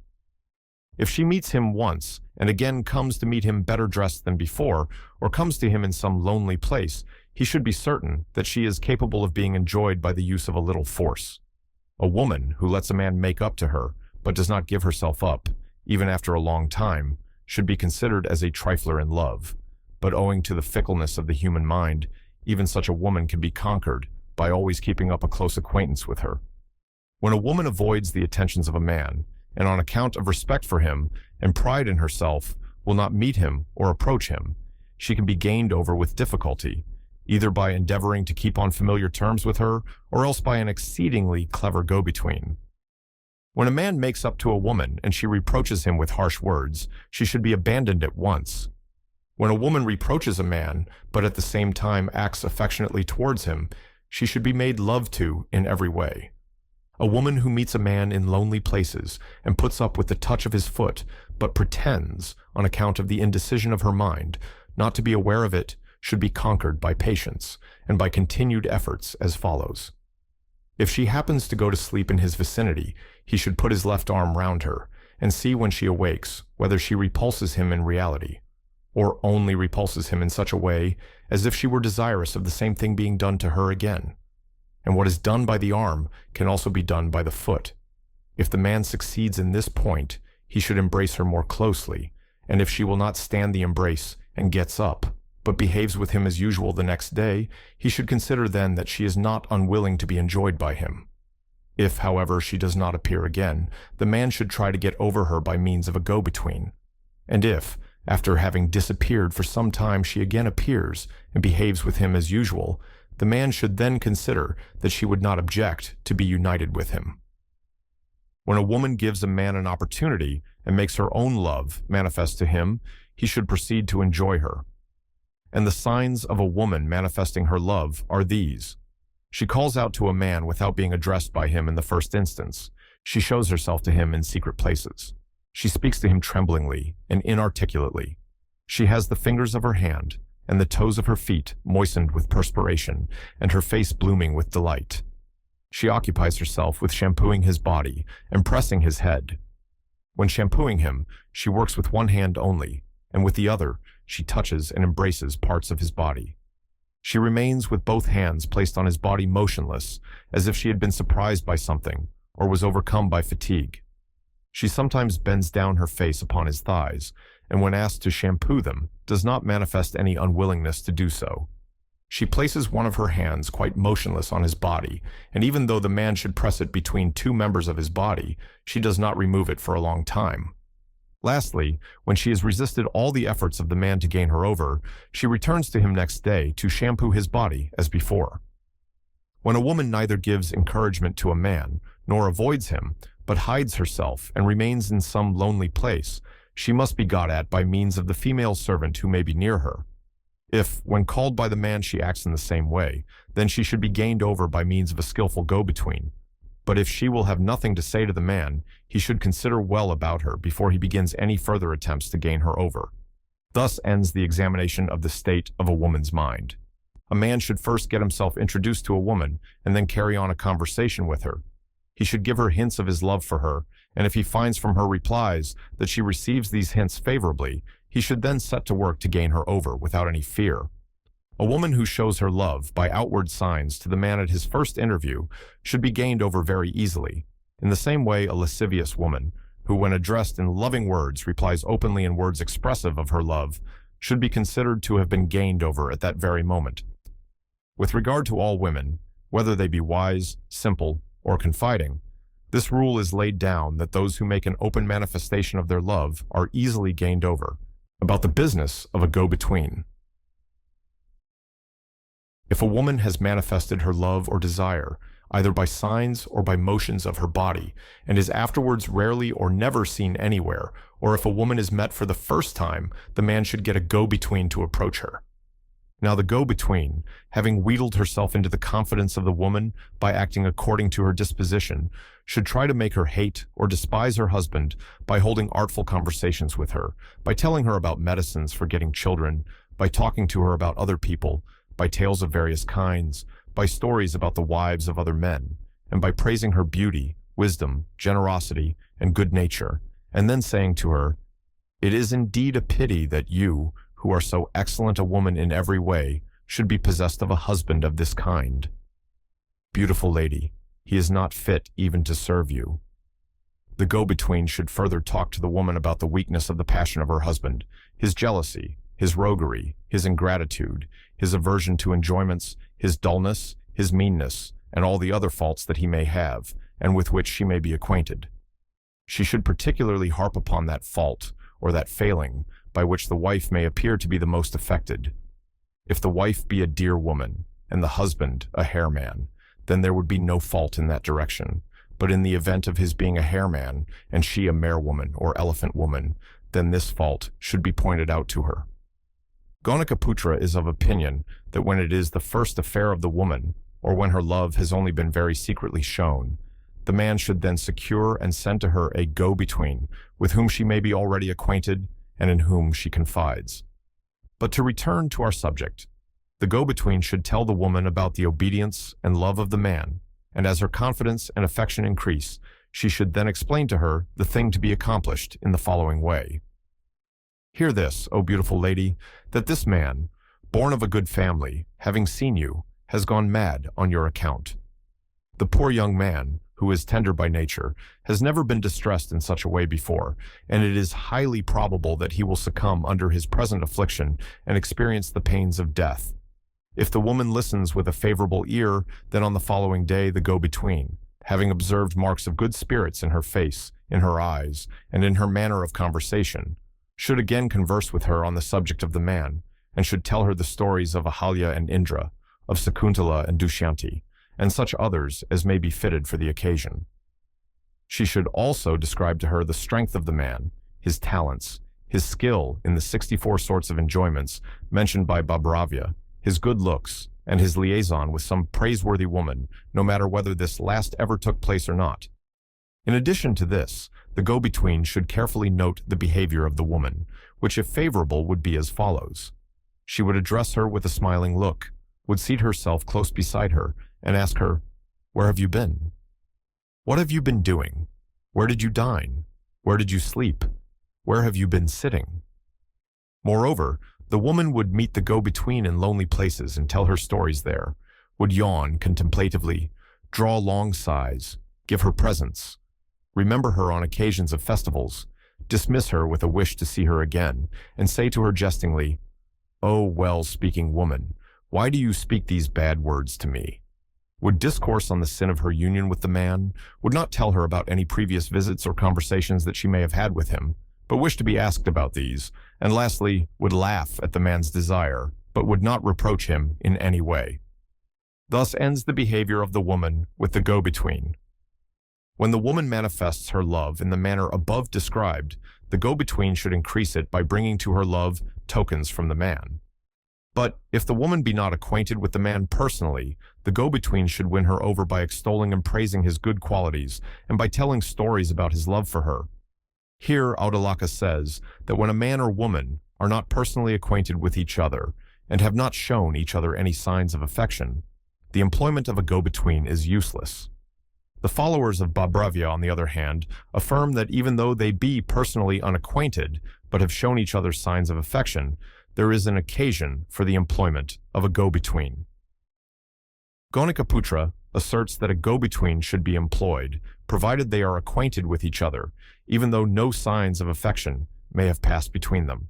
Speaker 1: If she meets him once, and again comes to meet him better dressed than before, or comes to him in some lonely place, he should be certain that she is capable of being enjoyed by the use of a little force. A woman who lets a man make up to her, but does not give herself up, even after a long time, should be considered as a trifler in love, but owing to the fickleness of the human mind, even such a woman can be conquered by always keeping up a close acquaintance with her. When a woman avoids the attentions of a man, and on account of respect for him and pride in herself will not meet him or approach him, she can be gained over with difficulty, either by endeavoring to keep on familiar terms with her, or else by an exceedingly clever go-between. When a man makes up to a woman and she reproaches him with harsh words, she should be abandoned at once. When a woman reproaches a man, but at the same time acts affectionately towards him, she should be made love to in every way. A woman who meets a man in lonely places and puts up with the touch of his foot, but pretends, on account of the indecision of her mind, not to be aware of it, should be conquered by patience and by continued efforts as follows. If she happens to go to sleep in his vicinity, he should put his left arm round her and see when she awakes whether she repulses him in reality, or only repulses him in such a way as if she were desirous of the same thing being done to her again. And what is done by the arm can also be done by the foot. If the man succeeds in this point, he should embrace her more closely, and if she will not stand the embrace and gets up, but behaves with him as usual the next day, he should consider then that she is not unwilling to be enjoyed by him. If, however, she does not appear again, the man should try to get over her by means of a go-between. And if, after having disappeared for some time, she again appears and behaves with him as usual, the man should then consider that she would not object to be united with him. When a woman gives a man an opportunity and makes her own love manifest to him, he should proceed to enjoy her. And the signs of a woman manifesting her love are these. She calls out to a man without being addressed by him in the first instance. She shows herself to him in secret places. She speaks to him tremblingly and inarticulately. She has the fingers of her hand and the toes of her feet moistened with perspiration and her face blooming with delight. She occupies herself with shampooing his body and pressing his head. When shampooing him, she works with one hand only, and with the other, she touches and embraces parts of his body. She remains with both hands placed on his body motionless, as if she had been surprised by something or was overcome by fatigue. She sometimes bends down her face upon his thighs, and when asked to shampoo them, does not manifest any unwillingness to do so. She places one of her hands quite motionless on his body, and even though the man should press it between two members of his body, she does not remove it for a long time. Lastly, when she has resisted all the efforts of the man to gain her over, she returns to him next day to shampoo his body as before. When a woman neither gives encouragement to a man, nor avoids him, but hides herself and remains in some lonely place, she must be got at by means of the female servant who may be near her. If, when called by the man, she acts in the same way, then she should be gained over by means of a skillful go-between. But if she will have nothing to say to the man, he should consider well about her before he begins any further attempts to gain her over. Thus ends the examination of the state of a woman's mind. A man should first get himself introduced to a woman and then carry on a conversation with her. He should give her hints of his love for her, and if he finds from her replies that she receives these hints favorably, he should then set to work to gain her over without any fear. A woman who shows her love by outward signs to the man at his first interview should be gained over very easily. In the same way, a lascivious woman, who when addressed in loving words replies openly in words expressive of her love, should be considered to have been gained over at that very moment. With regard to all women, whether they be wise, simple, or confiding, this rule is laid down that those who make an open manifestation of their love are easily gained over. About the business of a go-between. If a woman has manifested her love or desire, either by signs or by motions of her body, and is afterwards rarely or never seen anywhere, or if a woman is met for the first time, the man should get a go-between to approach her. Now the go-between, having wheedled herself into the confidence of the woman by acting according to her disposition, should try to make her hate or despise her husband by holding artful conversations with her, by telling her about medicines for getting children, by talking to her about other people, by tales of various kinds, by stories about the wives of other men, and by praising her beauty, wisdom, generosity, and good nature, and then saying to her, "It is indeed a pity that you, who are so excellent a woman in every way, should be possessed of a husband of this kind. Beautiful lady, he is not fit even to serve you." The go-between should further talk to the woman about the weakness of the passion of her husband, his jealousy, his roguery, his ingratitude, his aversion to enjoyments, his dullness, his meanness, and all the other faults that he may have, and with which she may be acquainted. She should particularly harp upon that fault, or that failing, by which the wife may appear to be the most affected. If the wife be a dear woman, and the husband a hare man, then there would be no fault in that direction. But in the event of his being a hare man, and she a mare woman or elephant woman, then this fault should be pointed out to her. Gonikaputra is of opinion that when it is the first affair of the woman, or when her love has only been very secretly shown, the man should then secure and send to her a go-between, with whom she may be already acquainted and in whom she confides. But to return to our subject, the go-between should tell the woman about the obedience and love of the man, and as her confidence and affection increase, she should then explain to her the thing to be accomplished in the following way. Hear this, O beautiful lady, that this man, born of a good family, having seen you, has gone mad on your account. The poor young man, who is tender by nature, has never been distressed in such a way before, and it is highly probable that he will succumb under his present affliction and experience the pains of death. If the woman listens with a favorable ear, then on the following day the go-between, having observed marks of good spirits in her face, in her eyes, and in her manner of conversation, should again converse with her on the subject of the man, and should tell her the stories of Ahalya and Indra, of Sakuntala and Dushyanti, and such others as may be fitted for the occasion. She should also describe to her the strength of the man, his talents, his skill in the 64 sorts of enjoyments mentioned by Babravya, his good looks, and his liaison with some praiseworthy woman, no matter whether this last ever took place or not. In addition to this, the go-between should carefully note the behavior of the woman, which if favorable would be as follows. She would address her with a smiling look, would seat herself close beside her, and ask her, "Where have you been? What have you been doing? Where did you dine? Where did you sleep? Where have you been sitting?" Moreover, the woman would meet the go-between in lonely places and tell her stories there, would yawn contemplatively, draw long sighs, give her presents, remember her on occasions of festivals, dismiss her with a wish to see her again, and say to her jestingly, "O well-speaking woman, why do you speak these bad words to me?" Would discourse on the sin of her union with the man, would not tell her about any previous visits or conversations that she may have had with him, but wish to be asked about these, and lastly, would laugh at the man's desire, but would not reproach him in any way. Thus ends the behavior of the woman with the go-between. When the woman manifests her love in the manner above described, the go-between should increase it by bringing to her love tokens from the man. But if the woman be not acquainted with the man personally, the go-between should win her over by extolling and praising his good qualities and by telling stories about his love for her. Here Audiobook says that when a man or woman are not personally acquainted with each other and have not shown each other any signs of affection, the employment of a go-between is useless. The followers of Babravya, on the other hand, affirm that even though they be personally unacquainted but have shown each other signs of affection, there is an occasion for the employment of a go-between. Gonikaputra asserts that a go-between should be employed, provided they are acquainted with each other, even though no signs of affection may have passed between them.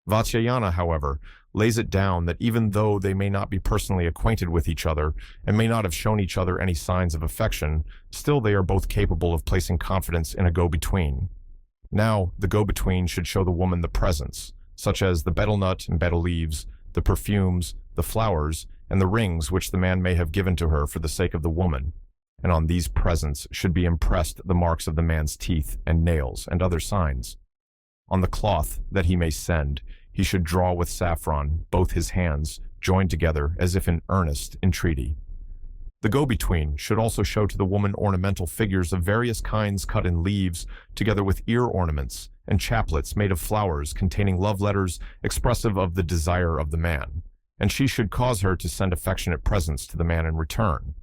Speaker 1: Vatsyayana, however, lays it down that even though they may not be personally acquainted with each other and may not have shown each other any signs of affection, still they are both capable of placing confidence in a go-between. Now, the go-between should show the woman the presents, such as the betel nut and betel leaves, the perfumes, the flowers, and the rings which the man may have given to her for the sake of the woman, and on these presents should be impressed the marks of the man's teeth and nails and other signs. On the cloth that he may send, he should draw with saffron both his hands, joined together as if in earnest entreaty. The go-between should also show to the woman ornamental figures of various kinds cut in leaves, together with ear ornaments and chaplets made of flowers containing love letters expressive of the desire of the man, and she should cause her to send affectionate presents to the man in return.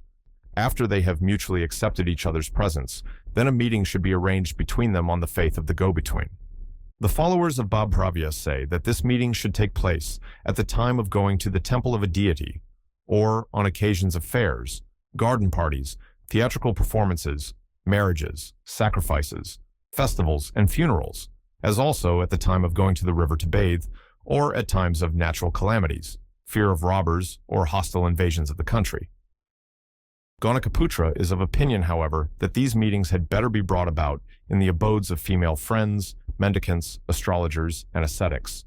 Speaker 1: After they have mutually accepted each other's presents, then a meeting should be arranged between them on the faith of the go-between. The followers of Babravya say that this meeting should take place at the time of going to the temple of a deity, or on occasions of fairs, garden parties, theatrical performances, marriages, sacrifices, festivals, and funerals, as also at the time of going to the river to bathe, or at times of natural calamities, fear of robbers, or hostile invasions of the country. Gonikaputra is of opinion, however, that these meetings had better be brought about in the abodes of female friends, mendicants, astrologers, and ascetics.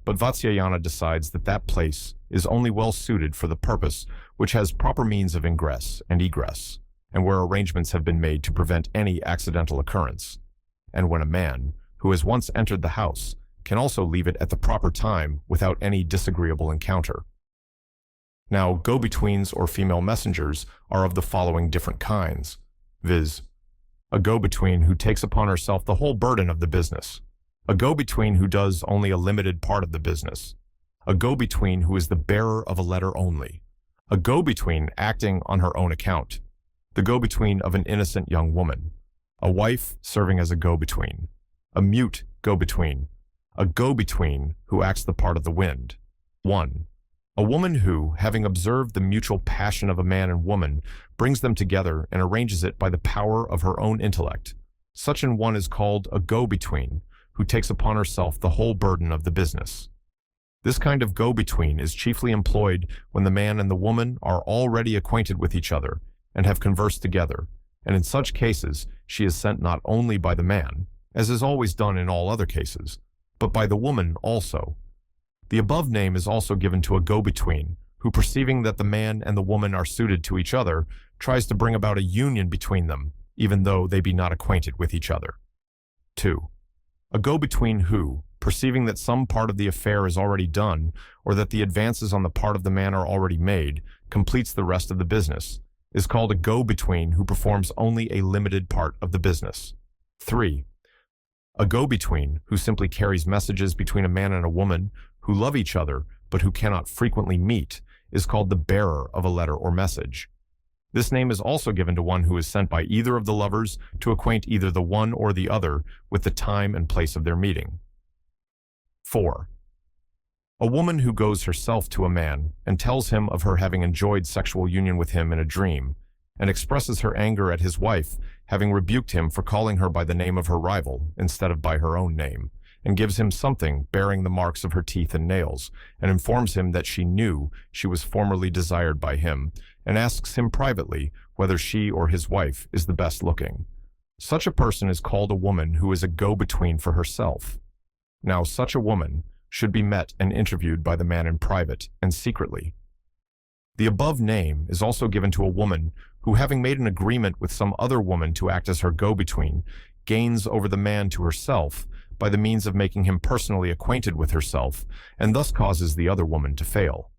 Speaker 1: But Vatsyayana decides that that place is only well suited for the purpose which has proper means of ingress and egress, and where arrangements have been made to prevent any accidental occurrence, and when a man, who has once entered the house, can also leave it at the proper time without any disagreeable encounter. Now, go-betweens or female messengers are of the following different kinds, viz. a go-between who takes upon herself the whole burden of the business, a go-between who does only a limited part of the business, a go-between who is the bearer of a letter only, a go-between acting on her own account, the go-between of an innocent young woman, a wife serving as a go-between, a mute go-between, a go-between who acts the part of the wind. 1. A woman who, having observed the mutual passion of a man and woman, brings them together and arranges it by the power of her own intellect. Such an one is called a go-between, who takes upon herself the whole burden of the business. This kind of go-between is chiefly employed when the man and the woman are already acquainted with each other and have conversed together, and in such cases she is sent not only by the man, as is always done in all other cases, but by the woman also. The above name is also given to a go-between, who, perceiving that the man and the woman are suited to each other, tries to bring about a union between them, even though they be not acquainted with each other. 2. A go-between who, perceiving that some part of the affair is already done, or that the advances on the part of the man are already made, completes the rest of the business, is called a go-between who performs only a limited part of the business. 3. A go-between who simply carries messages between a man and a woman who love each other but who cannot frequently meet is called the bearer of a letter or message. This name is also given to one who is sent by either of the lovers to acquaint either the one or the other with the time and place of their meeting. 4. A woman who goes herself to a man and tells him of her having enjoyed sexual union with him in a dream, and expresses her anger at his wife having rebuked him for calling her by the name of her rival instead of by her own name, and gives him something bearing the marks of her teeth and nails, and informs him that she knew she was formerly desired by him, and asks him privately whether she or his wife is the best looking. Such a person is called a woman who is a go-between for herself. Now, such a woman should be met and interviewed by the man in private and secretly. The above name is also given to a woman who, having made an agreement with some other woman to act as her go-between, gains over the man to herself by the means of making him personally acquainted with herself, and thus causes the other woman to fail.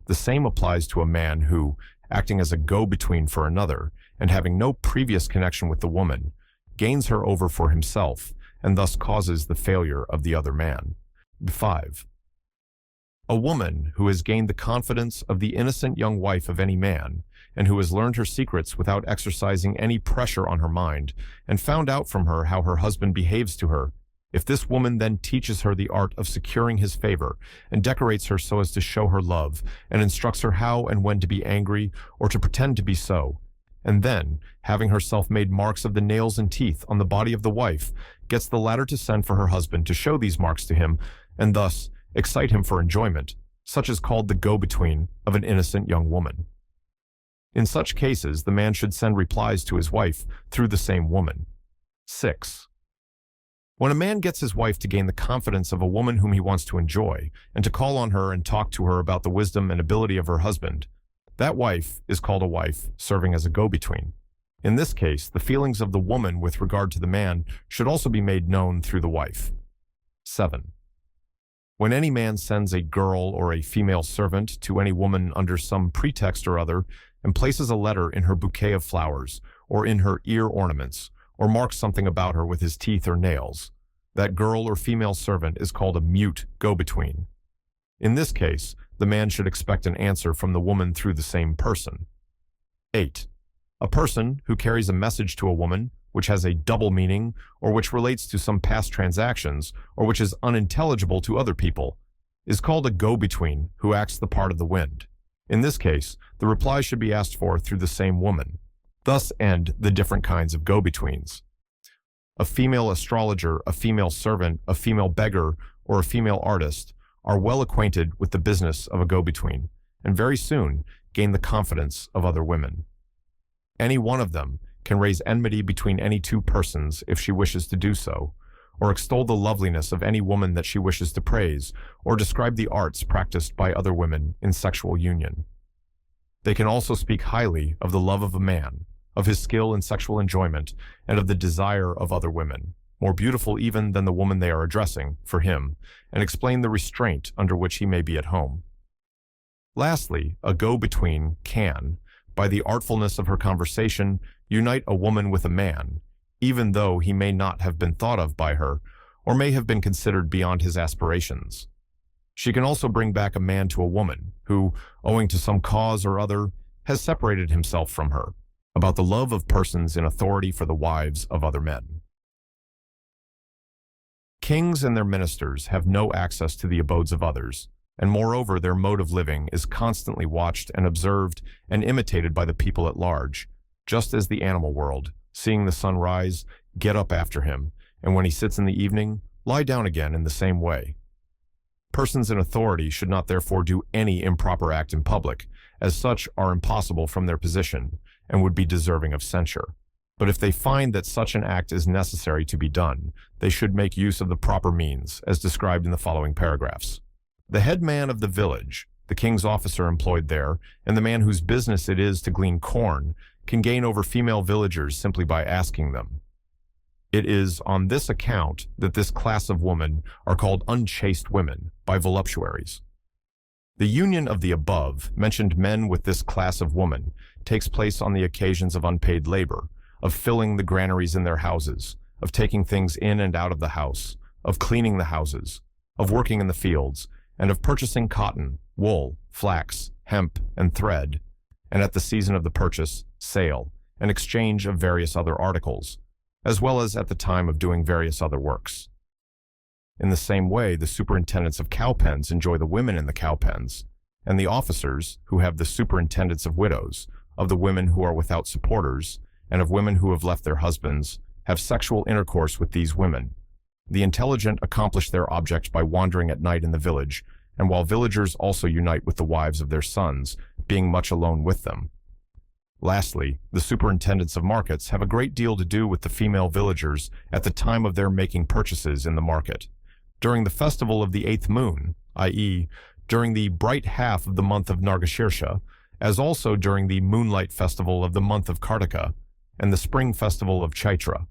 Speaker 1: The same applies to a man who, acting as a go-between for another, and having no previous connection with the woman, gains her over for himself, and thus causes the failure of the other man. 5. A woman who has gained the confidence of the innocent young wife of any man, and who has learned her secrets without exercising any pressure on her mind, and found out from her how her husband behaves to her, if this woman then teaches her the art of securing his favor, and decorates her so as to show her love, and instructs her how and when to be angry, or to pretend to be so, and then, having herself made marks of the nails and teeth on the body of the wife, gets the latter to send for her husband to show these marks to him, and thus excite him for enjoyment, such is called the go-between of an innocent young woman. In such cases, the man should send replies to his wife through the same woman. 6. When a man gets his wife to gain the confidence of a woman whom he wants to enjoy, and to call on her and talk to her about the wisdom and ability of her husband, that wife is called a wife serving as a go-between. In this case, the feelings of the woman with regard to the man should also be made known through the wife. 7. When any man sends a girl or a female servant to any woman under some pretext or other, and places a letter in her bouquet of flowers, or in her ear ornaments, or marks something about her with his teeth or nails, that girl or female servant is called a mute go-between. In this case, the man should expect an answer from the woman through the same person. 8. A person who carries a message to a woman which has a double meaning, or which relates to some past transactions, or which is unintelligible to other people, is called a go-between who acts the part of the wind. In this case, the reply should be asked for through the same woman. Thus end the different kinds of go-betweens. A female astrologer, a female servant, a female beggar, or a female artist are well acquainted with the business of a go-between, and very soon gain the confidence of other women. Any one of them can raise enmity between any two persons if she wishes to do so, or extol the loveliness of any woman that she wishes to praise, or describe the arts practiced by other women in sexual union. They can also speak highly of the love of a man, of his skill in sexual enjoyment, and of the desire of other women, more beautiful even than the woman they are addressing, for him, and explain the restraint under which he may be at home. Lastly, a go-between can, by the artfulness of her conversation, unite a woman with a man, even though he may not have been thought of by her, or may have been considered beyond his aspirations. She can also bring back a man to a woman who, owing to some cause or other, has separated himself from her, about the love of persons in authority for the wives of other men. Kings and their ministers have no access to the abodes of others, and moreover their mode of living is constantly watched and observed and imitated by the people at large, just as the animal world, seeing the sun rise, get up after him, and when he sits in the evening, lie down again in the same way. Persons in authority should not therefore do any improper act in public, as such are impossible from their position, and would be deserving of censure. But if they find that such an act is necessary to be done, they should make use of the proper means, as described in the following paragraphs. The head man of the village, the king's officer employed there, and the man whose business it is to glean corn, can gain over female villagers simply by asking them. It is on this account that this class of women are called unchaste women by voluptuaries. The union of the above mentioned men with this class of woman takes place on the occasions of unpaid labor, of filling the granaries in their houses, of taking things in and out of the house, of cleaning the houses, of working in the fields, and of purchasing cotton, wool, flax, hemp, and thread, and at the season of the purchase, sale, and exchange of various other articles, as well as at the time of doing various other works. In the same way, the superintendents of cow pens enjoy the women in the cow pens, and the officers, who have the superintendents of widows, of the women who are without supporters, and of women who have left their husbands, have sexual intercourse with these women. The intelligent accomplish their object by wandering at night in the village, and while villagers also unite with the wives of their sons, being much alone with them. Lastly, the superintendents of markets have a great deal to do with the female villagers at the time of their making purchases in the market. During the festival of the 8th moon, i.e., during the bright half of the month of Nargashirsha, as also during the moonlight festival of the month of Kartika, and the spring festival of Chaitra,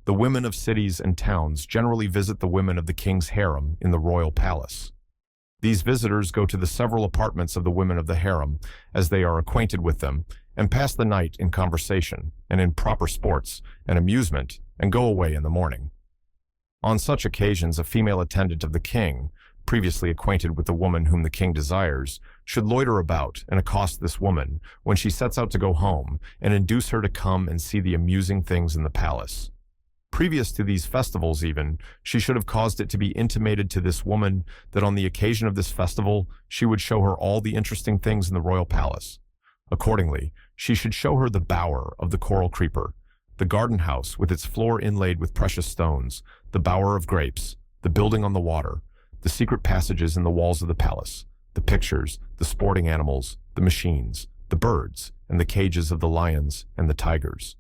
Speaker 1: the women of cities and towns generally visit the women of the king's harem in the royal palace. These visitors go to the several apartments of the women of the harem, as they are acquainted with them, and pass the night in conversation, and in proper sports and amusement, and go away in the morning. On such occasions, a female attendant of the king, previously acquainted with the woman whom the king desires, should loiter about and accost this woman when she sets out to go home, and induce her to come and see the amusing things in the palace. Previous to these festivals even, she should have caused it to be intimated to this woman that on the occasion of this festival she would show her all the interesting things in the royal palace. Accordingly, she should show her the bower of the coral creeper, the garden house with its floor inlaid with precious stones, the bower of grapes, the building on the water, the secret passages in the walls of the palace, the pictures, the sporting animals, the machines, the birds, and the cages of the lions and the tigers.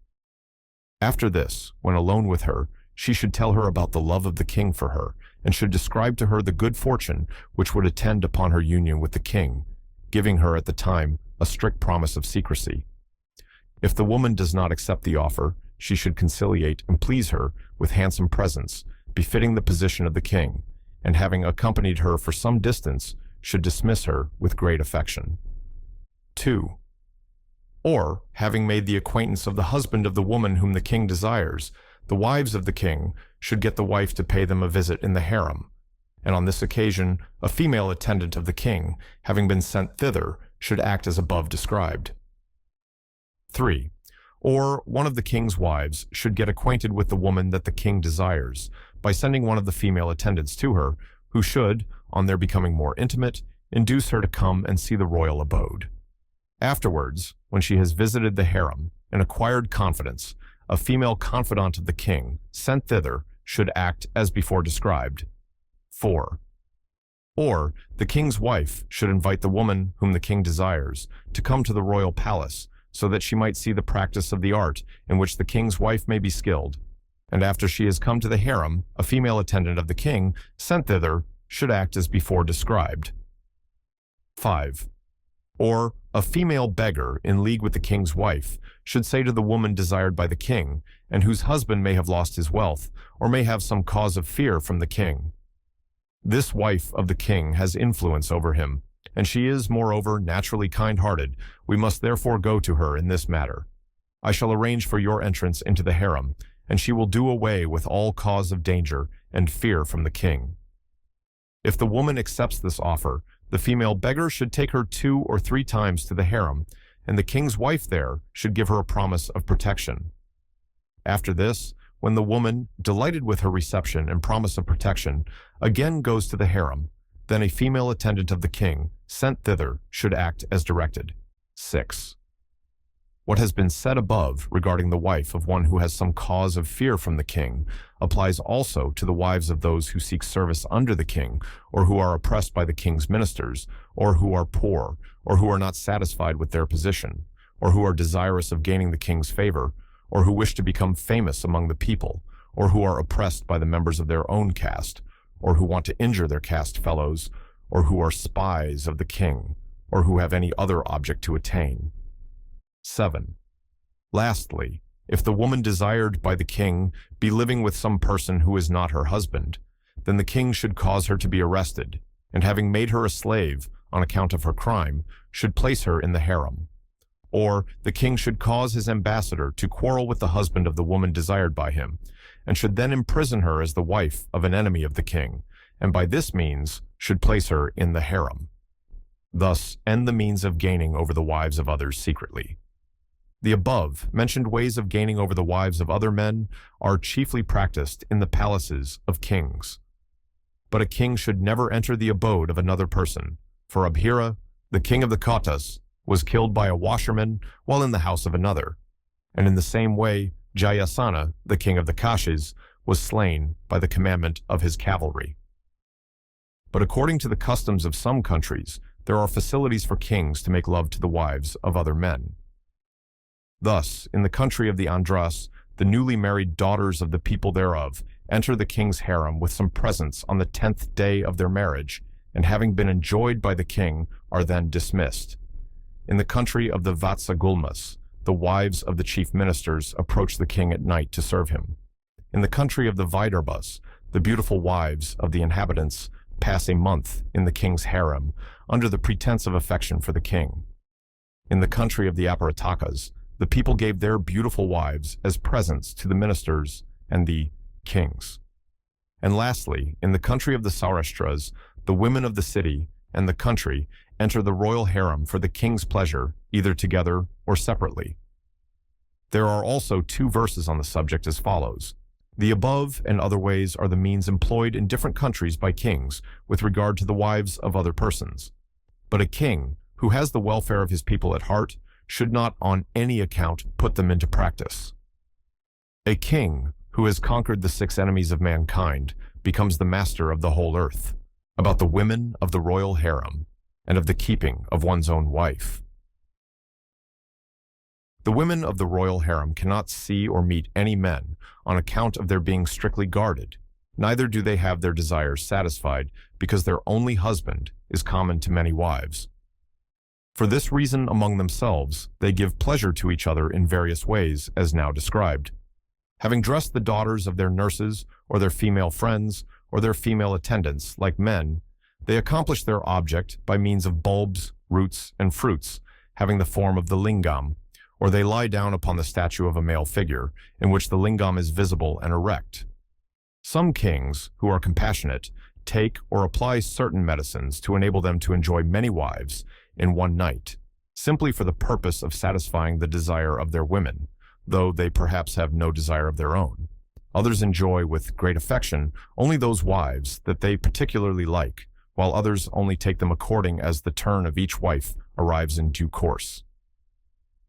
Speaker 1: After this, when alone with her, she should tell her about the love of the king for her, and should describe to her the good fortune which would attend upon her union with the king, giving her at the time a strict promise of secrecy. If the woman does not accept the offer, she should conciliate and please her with handsome presents, befitting the position of the king, and having accompanied her for some distance, should dismiss her with great affection. 2. Or, having made the acquaintance of the husband of the woman whom the king desires, the wives of the king should get the wife to pay them a visit in the harem, and on this occasion a female attendant of the king, having been sent thither, should act as above described. 3. Or one of the king's wives should get acquainted with the woman that the king desires, by sending one of the female attendants to her, who should, on their becoming more intimate, induce her to come and see the royal abode. Afterwards, when she has visited the harem and acquired confidence, a female confidant of the king, sent thither, should act as before described. 4. Or the king's wife should invite the woman whom the king desires to come to the royal palace, so that she might see the practice of the art in which the king's wife may be skilled. And after she has come to the harem, a female attendant of the king, sent thither, should act as before described. 5. Or a female beggar in league with the king's wife should say to the woman desired by the king, and whose husband may have lost his wealth, or may have some cause of fear from the king, "This wife of the king has influence over him, and she is, moreover, naturally kind-hearted. We must therefore go to her in this matter. I shall arrange for your entrance into the harem, and she will do away with all cause of danger and fear from the king." If the woman accepts this offer, the female beggar should take her 2 or 3 times to the harem, and the king's wife there should give her a promise of protection. After this, when the woman, delighted with her reception and promise of protection, again goes to the harem, then a female attendant of the king sent thither should act as directed. 6. What has been said above regarding the wife of one who has some cause of fear from the king applies also to the wives of those who seek service under the king, or who are oppressed by the king's ministers, or who are poor, or who are not satisfied with their position, or who are desirous of gaining the king's favor, or who wish to become famous among the people, or who are oppressed by the members of their own caste, or who want to injure their caste fellows, or who are spies of the king, or who have any other object to attain. 7. Lastly, if the woman desired by the king be living with some person who is not her husband, then the king should cause her to be arrested, and having made her a slave on account of her crime, should place her in the harem. Or the king should cause his ambassador to quarrel with the husband of the woman desired by him, and should then imprison her as the wife of an enemy of the king, and by this means should place her in the harem. Thus end the means of gaining over the wives of others secretly. The above-mentioned ways of gaining over the wives of other men are chiefly practiced in the palaces of kings. But a king should never enter the abode of another person, for Abhira, the king of the Kautas, was killed by a washerman while in the house of another, and in the same way Jayasana, the king of the Kashis, was slain by the commandment of his cavalry. But according to the customs of some countries, there are facilities for kings to make love to the wives of other men. Thus, in the country of the Andhras, the newly married daughters of the people thereof enter the king's harem with some presents on the 10th day of their marriage, and having been enjoyed by the king, are then dismissed. In the country of the Vatsagulmas, the wives of the chief ministers approach the king at night to serve him. In the country of the Vidarbhas, the beautiful wives of the inhabitants pass a month in the king's harem under the pretense of affection for the king. In the country of the Aparatakas, the people gave their beautiful wives as presents to the ministers and the kings. And lastly, in the country of the Saurashtras, the women of the city and the country enter the royal harem for the king's pleasure, either together or separately. There are also 2 verses on the subject as follows. The above and other ways are the means employed in different countries by kings with regard to the wives of other persons. But a king, who has the welfare of his people at heart, should not on any account put them into practice. A king, who has conquered the 6 enemies of mankind, becomes the master of the whole earth. About the women of the royal harem, and of the keeping of one's own wife. The women of the royal harem cannot see or meet any men on account of their being strictly guarded, neither do they have their desires satisfied because their only husband is common to many wives. For this reason among themselves, they give pleasure to each other in various ways, as now described. Having dressed the daughters of their nurses, or their female friends, or their female attendants, like men, they accomplish their object by means of bulbs, roots, and fruits, having the form of the lingam, or they lie down upon the statue of a male figure, in which the lingam is visible and erect. Some kings, who are compassionate, take or apply certain medicines to enable them to enjoy many wives in one night, simply for the purpose of satisfying the desire of their women, though they perhaps have no desire of their own. Others enjoy with great affection only those wives that they particularly like, while others only take them according as the turn of each wife arrives in due course.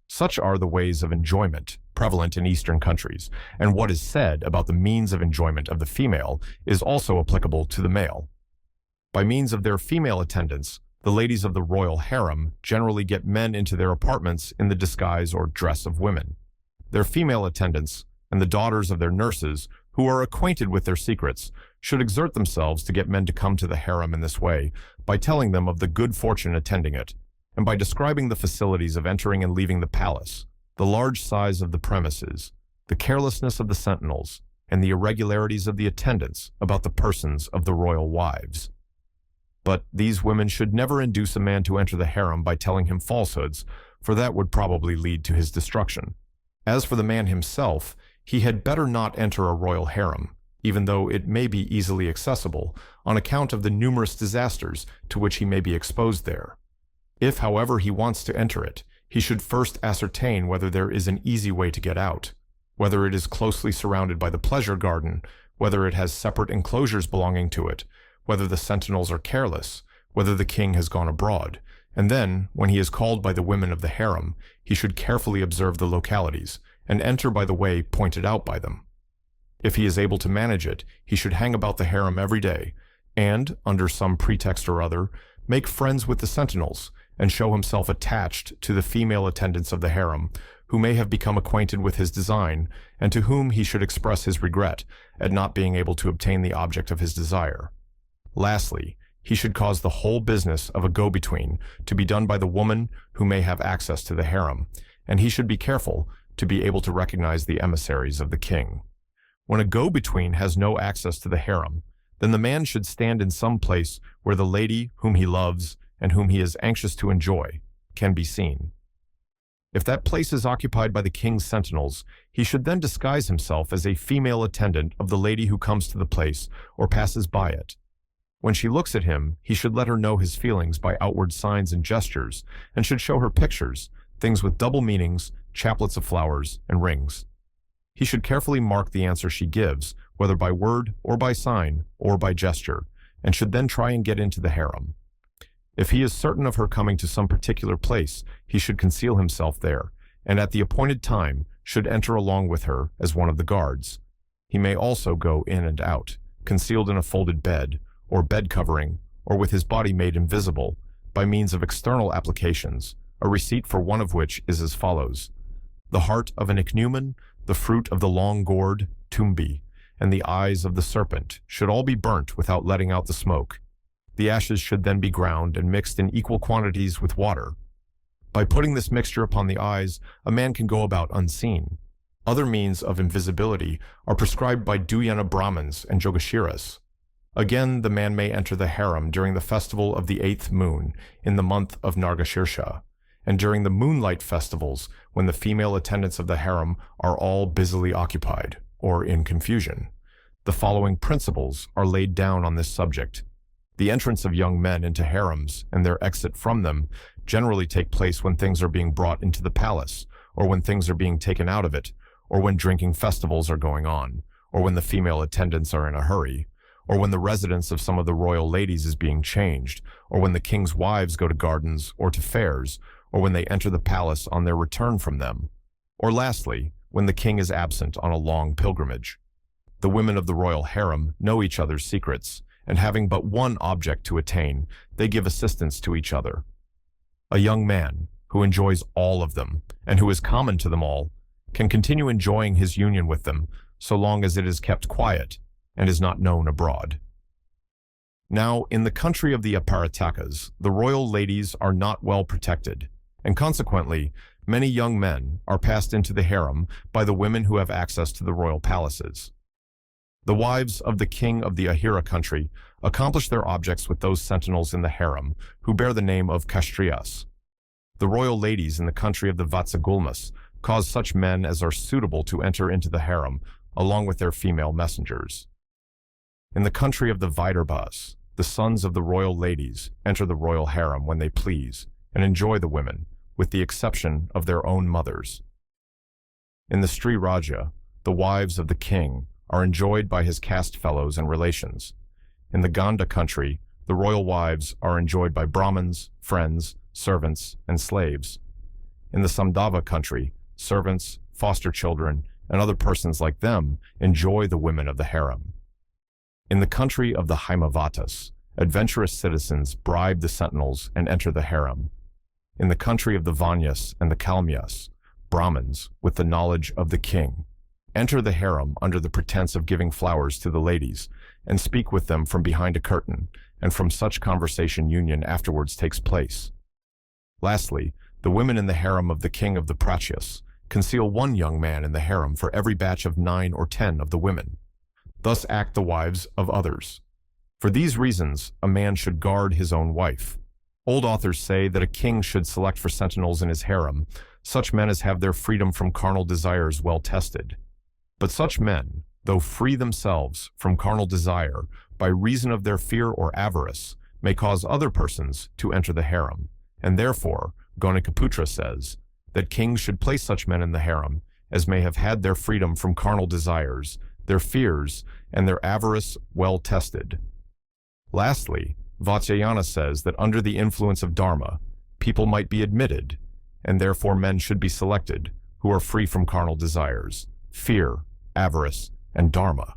Speaker 1: Such are the ways of enjoyment prevalent in Eastern countries, and what is said about the means of enjoyment of the female is also applicable to the male. By means of their female attendants, the ladies of the royal harem generally get men into their apartments in the disguise or dress of women. Their female attendants and the daughters of their nurses, who are acquainted with their secrets, should exert themselves to get men to come to the harem in this way by telling them of the good fortune attending it, and by describing the facilities of entering and leaving the palace, the large size of the premises, the carelessness of the sentinels, and the irregularities of the attendants about the persons of the royal wives. But these women should never induce a man to enter the harem by telling him falsehoods, for that would probably lead to his destruction. As for the man himself, he had better not enter a royal harem, even though it may be easily accessible, on account of the numerous disasters to which he may be exposed there. If, however, he wants to enter it, he should first ascertain whether there is an easy way to get out, whether it is closely surrounded by the pleasure garden, whether it has separate enclosures belonging to it, whether the sentinels are careless, whether the king has gone abroad, and then, when he is called by the women of the harem, he should carefully observe the localities and enter by the way pointed out by them. If he is able to manage it, he should hang about the harem every day, and, under some pretext or other, make friends with the sentinels, and show himself attached to the female attendants of the harem, who may have become acquainted with his design, and to whom he should express his regret at not being able to obtain the object of his desire. Lastly, he should cause the whole business of a go-between to be done by the woman who may have access to the harem, and he should be careful to be able to recognize the emissaries of the king. When a go-between has no access to the harem, then the man should stand in some place where the lady whom he loves and whom he is anxious to enjoy can be seen. If that place is occupied by the king's sentinels, he should then disguise himself as a female attendant of the lady who comes to the place or passes by it. When she looks at him, he should let her know his feelings by outward signs and gestures, and should show her pictures, things with double meanings, chaplets of flowers, and rings. He should carefully mark the answer she gives, whether by word or by sign or by gesture, and should then try and get into the harem. If he is certain of her coming to some particular place, he should conceal himself there, and at the appointed time should enter along with her as one of the guards. He may also go in and out, concealed in a folded bed, or bed covering, or with his body made invisible, by means of external applications, a receipt for one of which is as follows: the heart of an ichneumon, the fruit of the long gourd, tumbi, and the eyes of the serpent should all be burnt without letting out the smoke. The ashes should then be ground and mixed in equal quantities with water. By putting this mixture upon the eyes, a man can go about unseen. Other means of invisibility are prescribed by Dhyana Brahmins and Yogashiras. Again, the man may enter the harem during the festival of the 8th moon in the month of Nargashirsha, and during the moonlight festivals when the female attendants of the harem are all busily occupied, or in confusion. The following principles are laid down on this subject. The entrance of young men into harems and their exit from them generally take place when things are being brought into the palace, or when things are being taken out of it, or when drinking festivals are going on, or when the female attendants are in a hurry, or when the residence of some of the royal ladies is being changed, or when the king's wives go to gardens or to fairs, or when they enter the palace on their return from them, or lastly, when the king is absent on a long pilgrimage. The women of the royal harem know each other's secrets, and having but one object to attain, they give assistance to each other. A young man, who enjoys all of them, and who is common to them all, can continue enjoying his union with them so long as it is kept quiet and is not known abroad. Now, in the country of the Aparatakas, the royal ladies are not well protected, and consequently, many young men are passed into the harem by the women who have access to the royal palaces. The wives of the king of the Ahira country accomplish their objects with those sentinels in the harem who bear the name of Kastriyas. The royal ladies in the country of the Vatsagulmas cause such men as are suitable to enter into the harem along with their female messengers. In the country of the Vidarbhas, the sons of the royal ladies enter the royal harem when they please and enjoy the women, with the exception of their own mothers. In the Sri Raja, the wives of the king are enjoyed by his caste fellows and relations. In the Ganda country, the royal wives are enjoyed by Brahmins, friends, servants, and slaves. In the Samdava country, servants, foster children, and other persons like them enjoy the women of the harem. In the country of the Haimavatas, adventurous citizens bribe the sentinels and enter the harem. In the country of the Vanyas and the Kalmyas, Brahmins, with the knowledge of the king, enter the harem under the pretense of giving flowers to the ladies, and speak with them from behind a curtain, and from such conversation union afterwards takes place. Lastly, the women in the harem of the king of the Pratyas conceal one young man in the harem for every batch of 9 or 10 of the women. Thus act the wives of others. For these reasons, a man should guard his own wife. Old authors say that a king should select for sentinels in his harem such men as have their freedom from carnal desires well tested. But such men, though free themselves from carnal desire by reason of their fear or avarice, may cause other persons to enter the harem, and therefore Gonikaputra says that kings should place such men in the harem as may have had their freedom from carnal desires, their fears, and their avarice well tested. Lastly, Vatsyayana says that under the influence of dharma, people might be admitted, and therefore men should be selected, who are free from carnal desires, fear, avarice, and dharma.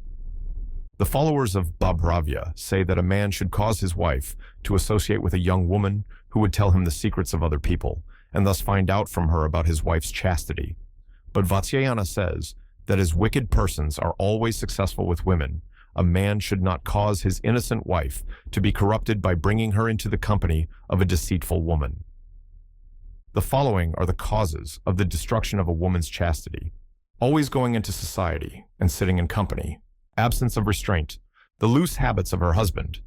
Speaker 1: The followers of Bhabravya say that a man should cause his wife to associate with a young woman who would tell him the secrets of other people, and thus find out from her about his wife's chastity. But Vatsyayana says that as wicked persons are always successful with women, a man should not cause his innocent wife to be corrupted by bringing her into the company of a deceitful woman. The following are the causes of the destruction of a woman's chastity: always going into society and sitting in company, absence of restraint, the loose habits of her husband,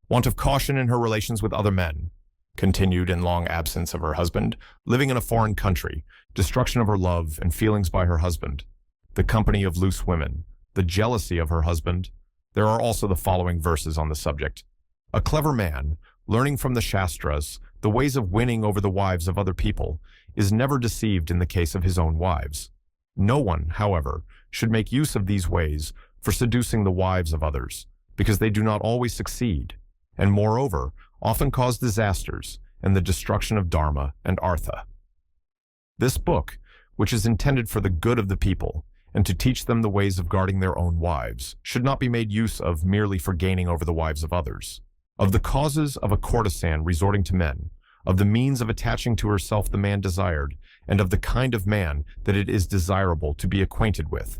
Speaker 1: want of caution in her relations with other men, continued and long absence of her husband, living in a foreign country, destruction of her love and feelings by her husband, the company of loose women, the jealousy of her husband. There are also the following verses on the subject. A clever man, learning from the Shastras the ways of winning over the wives of other people, is never deceived in the case of his own wives. No one, however, should make use of these ways for seducing the wives of others, because they do not always succeed, and moreover, often cause disasters and the destruction of dharma and artha. This book, which is intended for the good of the people, and to teach them the ways of guarding their own wives, should not be made use of merely for gaining over the wives of others. Of the causes of a courtesan resorting to men, of the means of attaching to herself the man desired, and of the kind of man that it is desirable to be acquainted with.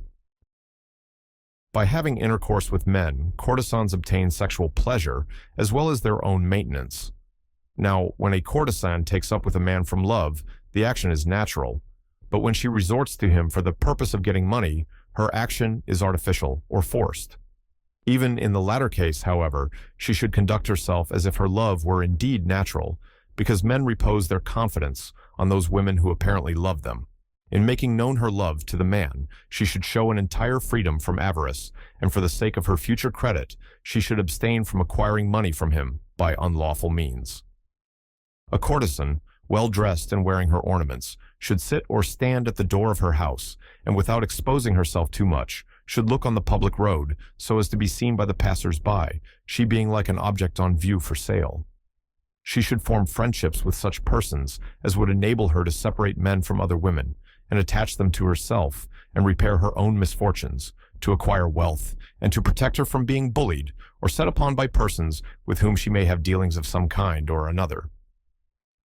Speaker 1: By having intercourse with men, courtesans obtain sexual pleasure as well as their own maintenance. Now, when a courtesan takes up with a man from love, the action is natural, but when she resorts to him for the purpose of getting money, her action is artificial or forced. Even in the latter case, however, she should conduct herself as if her love were indeed natural, because men repose their confidence on those women who apparently love them. In making known her love to the man, she should show an entire freedom from avarice, and for the sake of her future credit, she should abstain from acquiring money from him by unlawful means. A courtesan, well dressed and wearing her ornaments, should sit or stand at the door of her house, and without exposing herself too much, should look on the public road so as to be seen by the passers-by, she being like an object on view for sale. She should form friendships with such persons as would enable her to separate men from other women, and attach them to herself, and repair her own misfortunes, to acquire wealth, and to protect her from being bullied or set upon by persons with whom she may have dealings of some kind or another.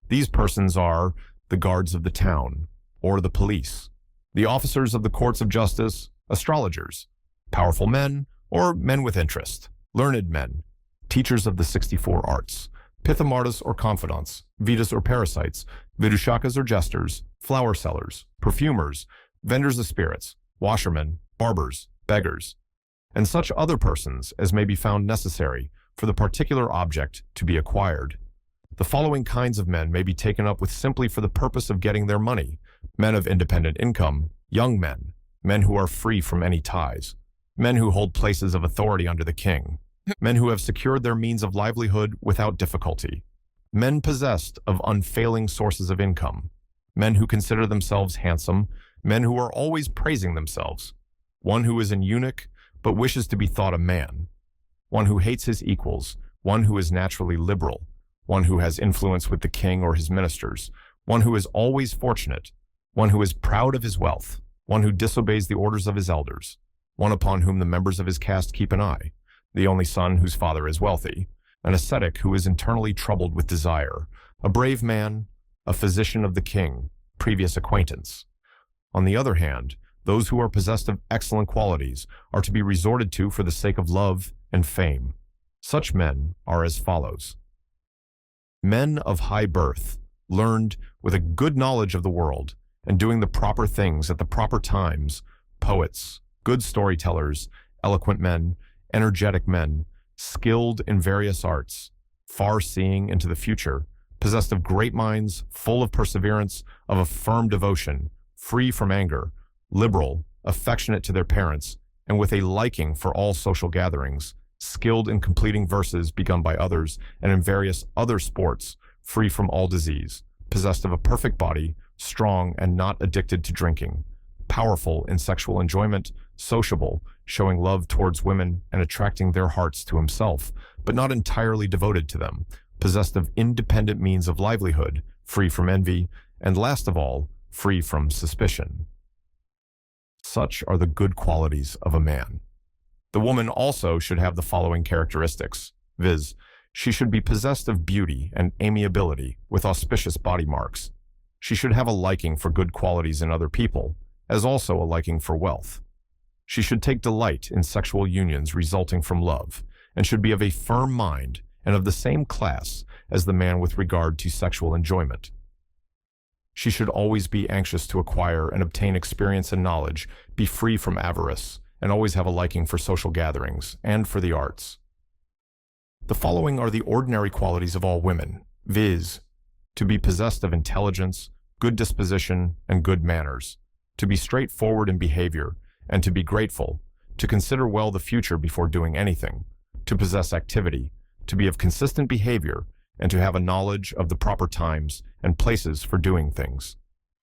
Speaker 1: These persons are the guards of the town, or the police, the officers of the courts of justice, astrologers, powerful men, or men with interest, learned men, teachers of the 64 arts, pithamardas or confidants, vedas or parasites, vidushakas or jesters, flower sellers, perfumers, vendors of spirits, washermen, barbers, beggars, and such other persons as may be found necessary for the particular object to be acquired. The following kinds of men may be taken up with simply for the purpose of getting their money: men of independent income, young men, men who are free from any ties, men who hold places of authority under the king, men who have secured their means of livelihood without difficulty, men possessed of unfailing sources of income, men who consider themselves handsome, men who are always praising themselves, one who is an eunuch but wishes to be thought a man, one who hates his equals, one who is naturally liberal, one who has influence with the king or his ministers, one who is always fortunate, one who is proud of his wealth, one who disobeys the orders of his elders, one upon whom the members of his caste keep an eye, the only son whose father is wealthy, an ascetic who is internally troubled with desire, a brave man, a physician of the king, previous acquaintance. On the other hand, those who are possessed of excellent qualities are to be resorted to for the sake of love and fame. Such men are as follows: men of high birth, learned, with a good knowledge of the world, and doing the proper things at the proper times, poets, good storytellers, eloquent men, energetic men, skilled in various arts, far-seeing into the future, possessed of great minds, full of perseverance, of a firm devotion, free from anger, liberal, affectionate to their parents, and with a liking for all social gatherings, skilled in completing verses begun by others, and in various other sports, free from all disease, possessed of a perfect body, strong and not addicted to drinking, powerful in sexual enjoyment, sociable, showing love towards women and attracting their hearts to himself, but not entirely devoted to them, possessed of independent means of livelihood, free from envy, and last of all, free from suspicion. Such are the good qualities of a man. The woman also should have the following characteristics, viz., she should be possessed of beauty and amiability with auspicious body marks. She should have a liking for good qualities in other people, as also a liking for wealth. She should take delight in sexual unions resulting from love, and should be of a firm mind and of the same class as the man with regard to sexual enjoyment. She should always be anxious to acquire and obtain experience and knowledge, be free from avarice, and always have a liking for social gatherings and for the arts. The following are the ordinary qualities of all women, viz., to be possessed of intelligence, good disposition, and good manners, to be straightforward in behavior, and to be grateful, to consider well the future before doing anything, to possess activity, to be of consistent behavior, and to have a knowledge of the proper times and places for doing things,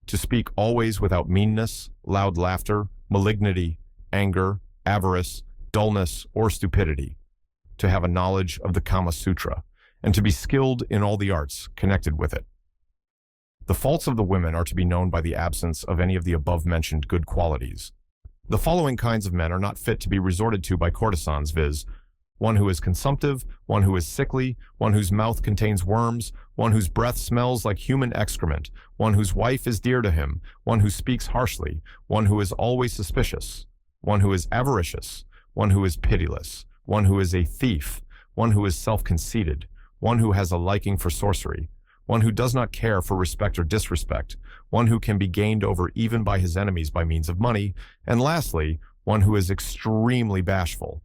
Speaker 1: to speak always without meanness, loud laughter, malignity, anger, avarice, dullness, or stupidity, to have a knowledge of the Kama Sutra, and to be skilled in all the arts connected with it. The faults of the women are to be known by the absence of any of the above-mentioned good qualities. The following kinds of men are not fit to be resorted to by courtesans, viz., one who is consumptive, one who is sickly, one whose mouth contains worms, one whose breath smells like human excrement, one whose wife is dear to him, one who speaks harshly, one who is always suspicious, one who is avaricious, one who is pitiless, one who is a thief, one who is self-conceited, one who has a liking for sorcery, one who does not care for respect or disrespect, one who can be gained over even by his enemies by means of money, and lastly, one who is extremely bashful.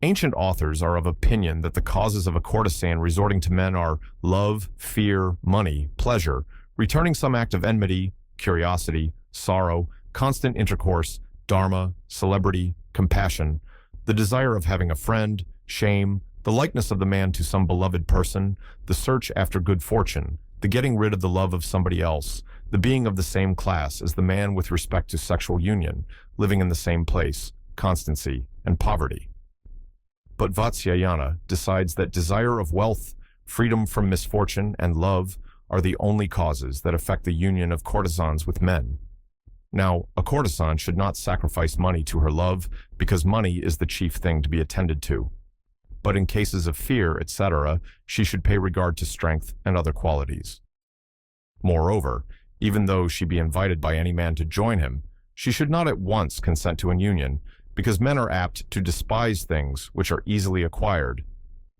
Speaker 1: Ancient authors are of opinion that the causes of a courtesan resorting to men are love, fear, money, pleasure, returning some act of enmity, curiosity, sorrow, constant intercourse, dharma, celebrity, compassion, the desire of having a friend, shame, the likeness of the man to some beloved person, the search after good fortune, the getting rid of the love of somebody else, the being of the same class as the man with respect to sexual union, living in the same place, constancy, and poverty. But Vatsyayana decides that desire of wealth, freedom from misfortune, and love are the only causes that affect the union of courtesans with men. Now, a courtesan should not sacrifice money to her love because money is the chief thing to be attended to. But in cases of fear, etc., she should pay regard to strength and other qualities. Moreover, even though she be invited by any man to join him, she should not at once consent to an union, because men are apt to despise things which are easily acquired.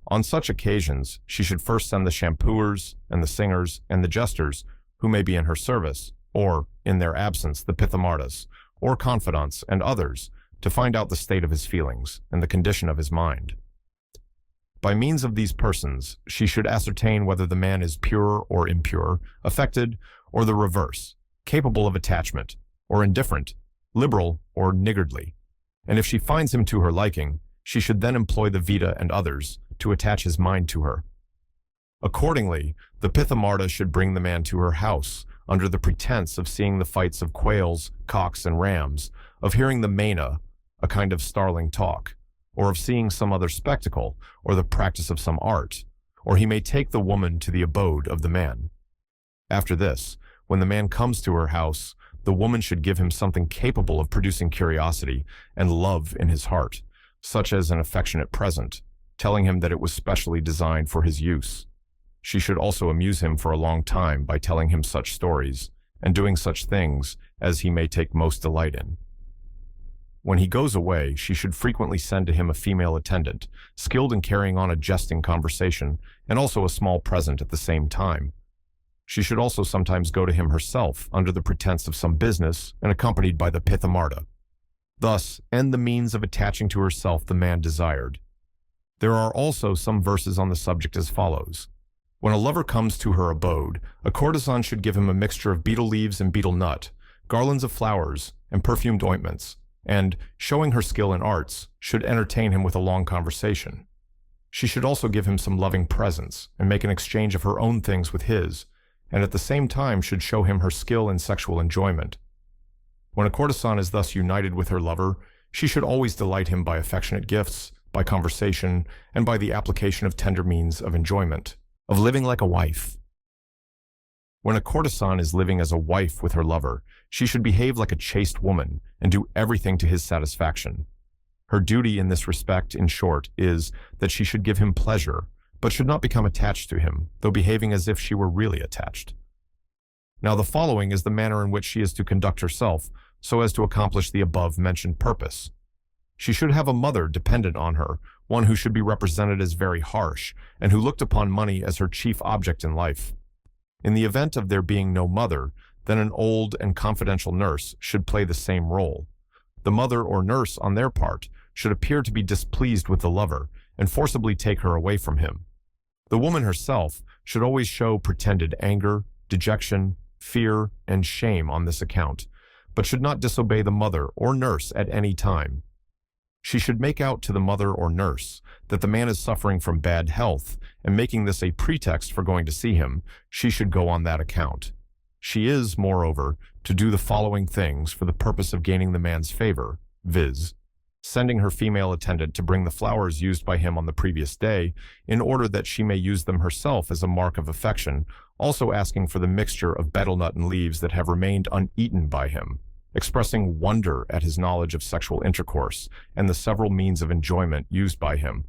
Speaker 1: On such occasions, she should first send the shampooers and the singers and the jesters who may be in her service, or, in their absence, the pithamardas, or confidants and others, to find out the state of his feelings and the condition of his mind. By means of these persons, she should ascertain whether the man is pure or impure, affected or the reverse, capable of attachment or indifferent, liberal or niggardly. And if she finds him to her liking, she should then employ the Vita and others to attach his mind to her. Accordingly, the Pithamarda should bring the man to her house under the pretense of seeing the fights of quails, cocks, and rams, of hearing the Maina, a kind of starling talk, or of seeing some other spectacle, or the practice of some art, or he may take the woman to the abode of the man. After this, when the man comes to her house, the woman should give him something capable of producing curiosity and love in his heart, such as an affectionate present, telling him that it was specially designed for his use. She should also amuse him for a long time by telling him such stories, and doing such things as he may take most delight in. When he goes away, she should frequently send to him a female attendant, skilled in carrying on a jesting conversation, and also a small present at the same time. She should also sometimes go to him herself under the pretense of some business and accompanied by the Pithamarda. Thus end the means of attaching to herself the man desired. There are also some verses on the subject as follows. When a lover comes to her abode, a courtesan should give him a mixture of betel leaves and betel nut, garlands of flowers, and perfumed ointments, and, showing her skill in arts, should entertain him with a long conversation. She should also give him some loving presents, and make an exchange of her own things with his, and at the same time should show him her skill in sexual enjoyment. When a courtesan is thus united with her lover, she should always delight him by affectionate gifts, by conversation, and by the application of tender means of enjoyment, of living like a wife. When a courtesan is living as a wife with her lover, she should behave like a chaste woman and do everything to his satisfaction. Her duty in this respect, in short, is that she should give him pleasure, but should not become attached to him, though behaving as if she were really attached. Now the following is the manner in which she is to conduct herself so as to accomplish the above-mentioned purpose. She should have a mother dependent on her, one who should be represented as very harsh, and who looked upon money as her chief object in life. In the event of there being no mother, then an old and confidential nurse should play the same role. The mother or nurse, on their part, should appear to be displeased with the lover and forcibly take her away from him. The woman herself should always show pretended anger, dejection, fear, and shame on this account, but should not disobey the mother or nurse at any time. She should make out to the mother or nurse that the man is suffering from bad health, and making this a pretext for going to see him, she should go on that account. She is, moreover, to do the following things for the purpose of gaining the man's favor, viz., sending her female attendant to bring the flowers used by him on the previous day, in order that she may use them herself as a mark of affection, also asking for the mixture of betel nut and leaves that have remained uneaten by him, expressing wonder at his knowledge of sexual intercourse and the several means of enjoyment used by him,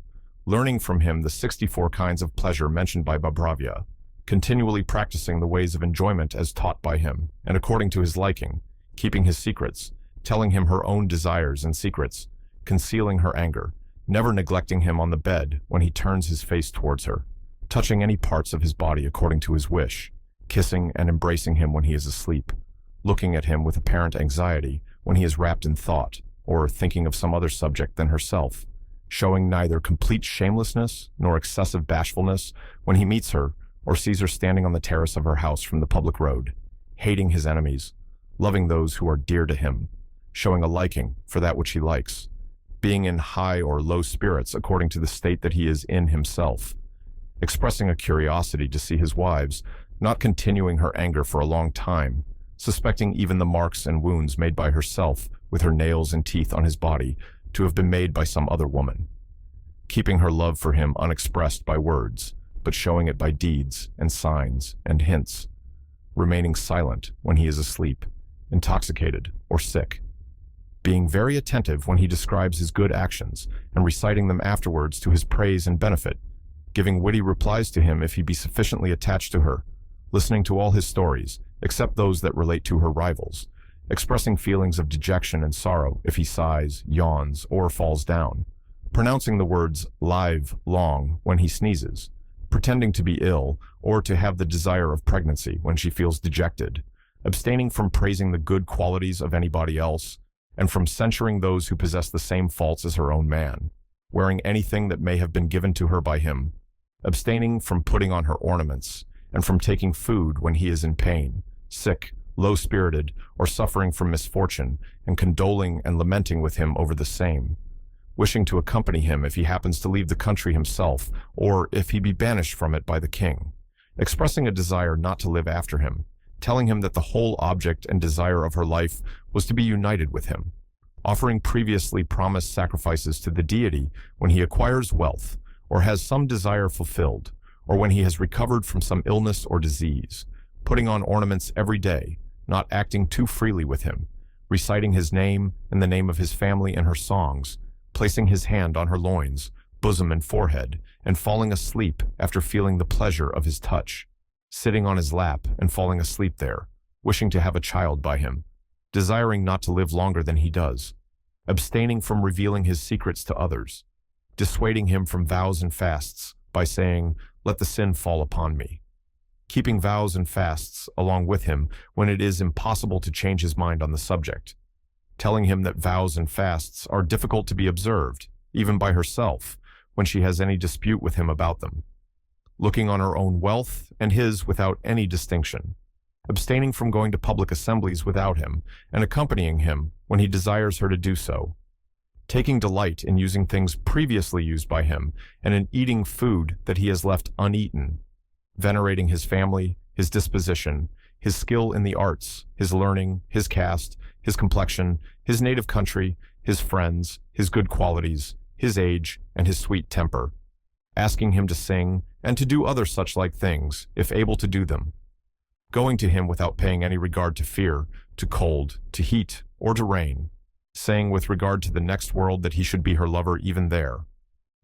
Speaker 1: learning from him the 64 kinds of pleasure mentioned by Babravya, continually practicing the ways of enjoyment as taught by him, and according to his liking, keeping his secrets, telling him her own desires and secrets, concealing her anger, never neglecting him on the bed when he turns his face towards her, touching any parts of his body according to his wish, kissing and embracing him when he is asleep, looking at him with apparent anxiety when he is wrapped in thought or thinking of some other subject than herself, showing neither complete shamelessness nor excessive bashfulness when he meets her or sees her standing on the terrace of her house from the public road, hating his enemies, loving those who are dear to him, showing a liking for that which he likes, being in high or low spirits according to the state that he is in himself, expressing a curiosity to see his wives, not continuing her anger for a long time, suspecting even the marks and wounds made by herself with her nails and teeth on his body to have been made by some other woman, keeping her love for him unexpressed by words, but showing it by deeds and signs and hints, remaining silent when he is asleep, intoxicated, or sick, being very attentive when he describes his good actions and reciting them afterwards to his praise and benefit, giving witty replies to him if he be sufficiently attached to her, listening to all his stories, except those that relate to her rivals, expressing feelings of dejection and sorrow if he sighs, yawns, or falls down, pronouncing the words live, long when he sneezes, pretending to be ill or to have the desire of pregnancy when she feels dejected, abstaining from praising the good qualities of anybody else, and from censuring those who possess the same faults as her own man, wearing anything that may have been given to her by him, abstaining from putting on her ornaments, and from taking food when he is in pain, sick, low-spirited, or suffering from misfortune, and condoling and lamenting with him over the same, wishing to accompany him if he happens to leave the country himself, or if he be banished from it by the king, expressing a desire not to live after him, telling him that the whole object and desire of her life was to be united with him, offering previously promised sacrifices to the deity when he acquires wealth, or has some desire fulfilled, or when he has recovered from some illness or disease, putting on ornaments every day, not acting too freely with him, reciting his name and the name of his family in her songs, placing his hand on her loins, bosom, and forehead, and falling asleep after feeling the pleasure of his touch, sitting on his lap and falling asleep there, wishing to have a child by him, desiring not to live longer than he does, abstaining from revealing his secrets to others, dissuading him from vows and fasts by saying, "Let the sin fall upon me," keeping vows and fasts along with him when it is impossible to change his mind on the subject, telling him that vows and fasts are difficult to be observed, even by herself, when she has any dispute with him about them, looking on her own wealth and his without any distinction, abstaining from going to public assemblies without him, and accompanying him when he desires her to do so, taking delight in using things previously used by him and in eating food that he has left uneaten, venerating his family, his disposition, his skill in the arts, his learning, his caste, his complexion, his native country, his friends, his good qualities, his age, and his sweet temper, asking him to sing and to do other such like things, if able to do them, going to him without paying any regard to fear, to cold, to heat, or to rain, saying with regard to the next world that he should be her lover even there,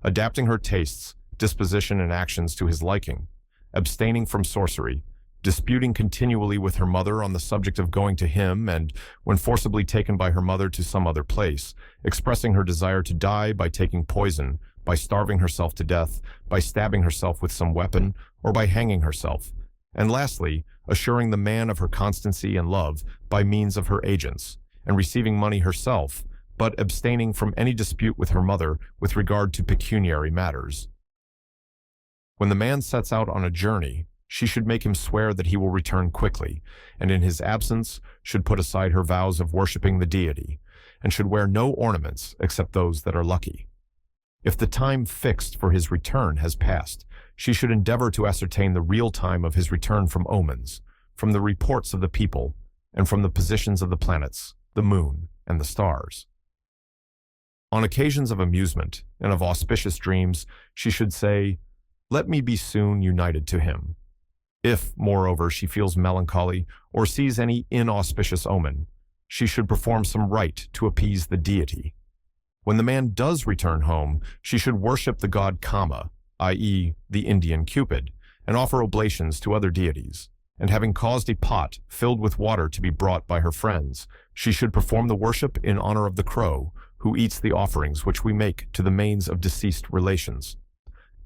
Speaker 1: adapting her tastes, disposition, and actions to his liking, abstaining from sorcery, disputing continually with her mother on the subject of going to him, and, when forcibly taken by her mother to some other place, expressing her desire to die by taking poison, by starving herself to death, by stabbing herself with some weapon, or by hanging herself, and lastly, assuring the man of her constancy and love by means of her agents, and receiving money herself, but abstaining from any dispute with her mother with regard to pecuniary matters. When the man sets out on a journey, she should make him swear that he will return quickly, and in his absence should put aside her vows of worshipping the deity, and should wear no ornaments except those that are lucky. If the time fixed for his return has passed, she should endeavor to ascertain the real time of his return from omens, from the reports of the people, and from the positions of the planets, the moon, and the stars. On occasions of amusement and of auspicious dreams, she should say, "Let me be soon united to him." If, moreover, she feels melancholy or sees any inauspicious omen, she should perform some rite to appease the deity. When the man does return home, she should worship the god Kama, i.e., the Indian Cupid, and offer oblations to other deities. And having caused a pot filled with water to be brought by her friends, she should perform the worship in honor of the crow, who eats the offerings which we make to the manes of deceased relations.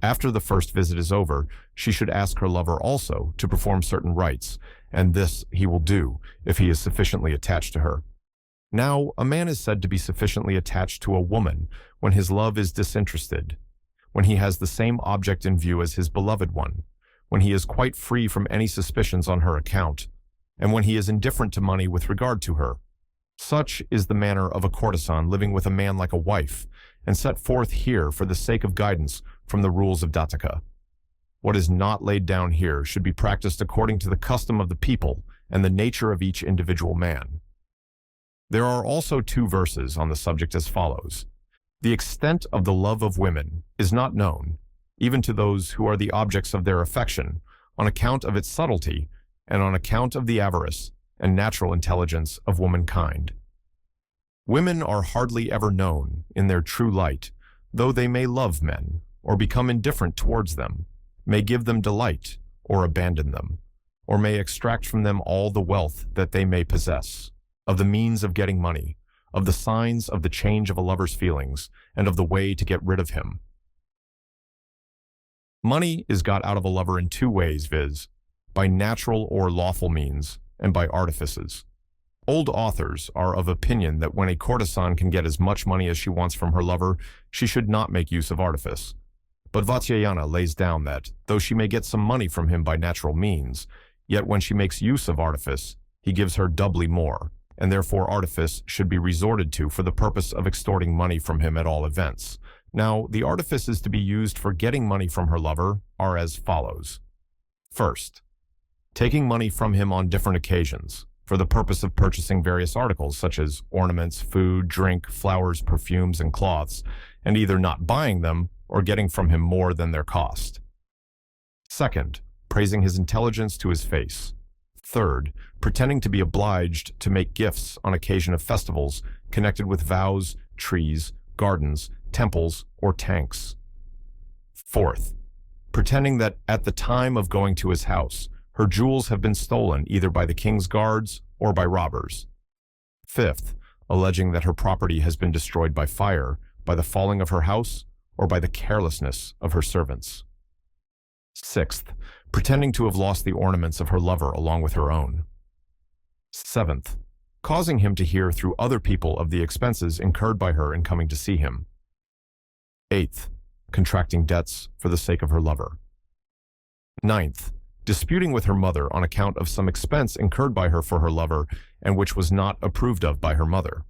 Speaker 1: After the first visit is over, she should ask her lover also to perform certain rites, and this he will do if he is sufficiently attached to her. Now, a man is said to be sufficiently attached to a woman when his love is disinterested, when he has the same object in view as his beloved one, when he is quite free from any suspicions on her account, and when he is indifferent to money with regard to her. Such is the manner of a courtesan living with a man like a wife, and set forth here for the sake of guidance from the rules of Dattaka. What is not laid down here should be practiced according to the custom of the people and the nature of each individual man. There are also 2 verses on the subject as follows. The extent of the love of women is not known, even to those who are the objects of their affection, on account of its subtlety and on account of the avarice and natural intelligence of womankind. Women are hardly ever known in their true light, though they may love men, or become indifferent towards them, may give them delight, or abandon them, or may extract from them all the wealth that they may possess, of the means of getting money, of the signs of the change of a lover's feelings, and of the way to get rid of him. Money is got out of a lover in 2 ways, viz., by natural or lawful means, and by artifices. Old authors are of opinion that when a courtesan can get as much money as she wants from her lover, she should not make use of artifice. But Vatsyayana lays down that, though she may get some money from him by natural means, yet when she makes use of artifice, he gives her doubly more, and therefore artifice should be resorted to for the purpose of extorting money from him at all events. Now, the artifices to be used for getting money from her lover are as follows. First, taking money from him on different occasions, for the purpose of purchasing various articles such as ornaments, food, drink, flowers, perfumes, and cloths, and either not buying them or getting from him more than their cost. Second, praising his intelligence to his face. Third, pretending to be obliged to make gifts on occasion of festivals connected with vows, trees, gardens, temples, or tanks. Fourth, pretending that at the time of going to his house, her jewels have been stolen either by the king's guards or by robbers. Fifth, alleging that her property has been destroyed by fire, by the falling of her house, or by the carelessness of her servants. Sixth, pretending to have lost the ornaments of her lover along with her own. Seventh, causing him to hear through other people of the expenses incurred by her in coming to see him. Eighth, contracting debts for the sake of her lover. Ninth, disputing with her mother on account of some expense incurred by her for her lover and which was not approved of by her mother.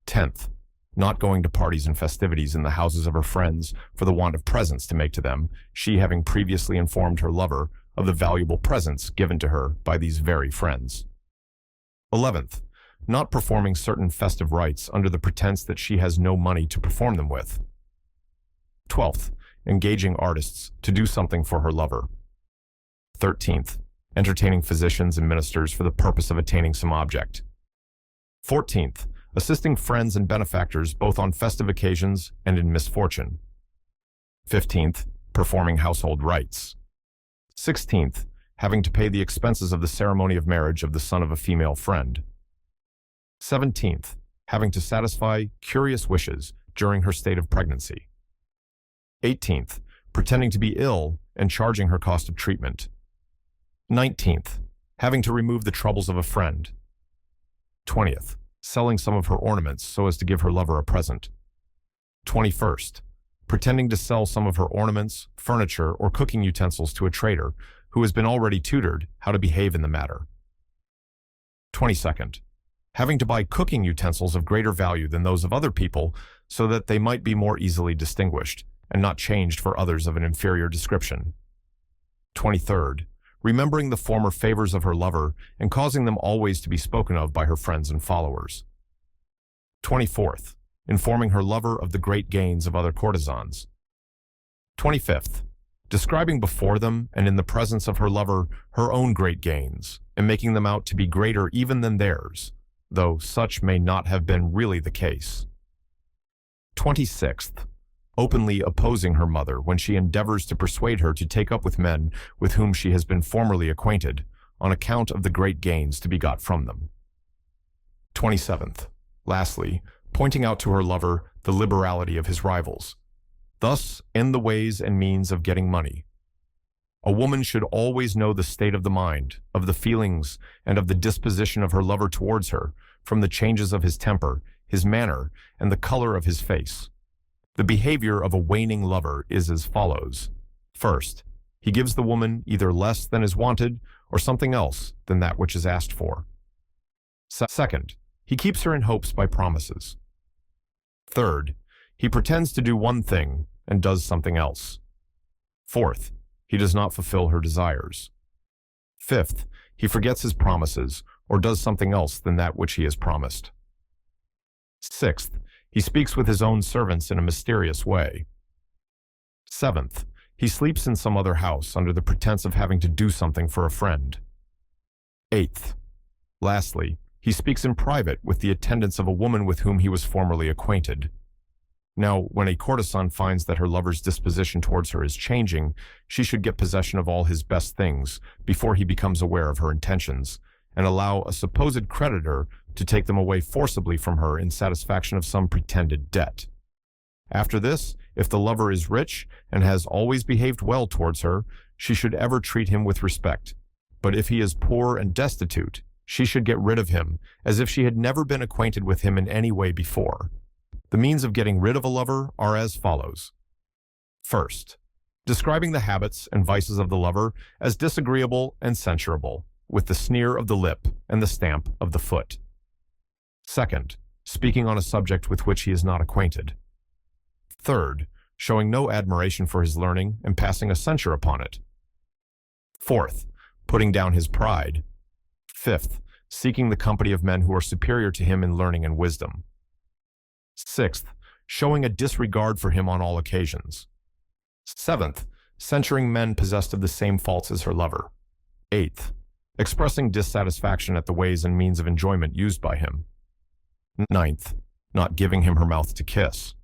Speaker 1: 10th, not going to parties and festivities in the houses of her friends for the want of presents to make to them, she having previously informed her lover of the valuable presents given to her by these very friends. 11th, not performing certain festive rites under the pretense that she has no money to perform them with. 12th, engaging artists to do something for her lover. 13th, entertaining physicians and ministers for the purpose of attaining some object. 14th, assisting friends and benefactors both on festive occasions and in misfortune. 15th, performing household rites. 16th, having to pay the expenses of the ceremony of marriage of the son of a female friend. 17th, having to satisfy curious wishes during her state of pregnancy. 18th, pretending to be ill and charging her cost of treatment. 19th, having to remove the troubles of a friend. 20th, selling some of her ornaments so as to give her lover a present. 21st, pretending to sell some of her ornaments, furniture, or cooking utensils to a trader who has been already tutored how to behave in the matter. 22nd, having to buy cooking utensils of greater value than those of other people so that they might be more easily distinguished and not changed for others of an inferior description. 23rd, remembering the former favors of her lover and causing them always to be spoken of by her friends and followers. 24th, informing her lover of the great gains of other courtesans. 25th, describing before them and in the presence of her lover her own great gains, and making them out to be greater even than theirs, though such may not have been really the case. 26th, openly opposing her mother when she endeavors to persuade her to take up with men with whom she has been formerly acquainted, on account of the great gains to be got from them. 27th, lastly, pointing out to her lover the liberality of his rivals, thus in the ways and means of getting money. A woman should always know the state of the mind, of the feelings, and of the disposition of her lover towards her, from the changes of his temper, his manner, and the color of his face. The behavior of a waning lover is as follows. First, he gives the woman either less than is wanted or something else than that which is asked for. Second, he keeps her in hopes by promises. Third, he pretends to do one thing and does something else. Fourth, he does not fulfill her desires. Fifth, he forgets his promises or does something else than that which he has promised. Sixth, he speaks with his own servants in a mysterious way. Seventh, he sleeps in some other house under the pretense of having to do something for a friend. Eighth, lastly, he speaks in private with the attendance of a woman with whom he was formerly acquainted. Now, when a courtesan finds that her lover's disposition towards her is changing, she should get possession of all his best things before he becomes aware of her intentions, and allow a supposed creditor to take them away forcibly from her in satisfaction of some pretended debt. After this, if the lover is rich and has always behaved well towards her, she should ever treat him with respect. But if he is poor and destitute, she should get rid of him as if she had never been acquainted with him in any way before. The means of getting rid of a lover are as follows. First, describing the habits and vices of the lover as disagreeable and censurable, with the sneer of the lip and the stamp of the foot. Second, speaking on a subject with which he is not acquainted. Third, showing no admiration for his learning and passing a censure upon it. Fourth, putting down his pride. Fifth, seeking the company of men who are superior to him in learning and wisdom. Sixth, showing a disregard for him on all occasions. Seventh, censuring men possessed of the same faults as her lover. Eighth, expressing dissatisfaction at the ways and means of enjoyment used by him. Ninth, not giving him her mouth to kiss.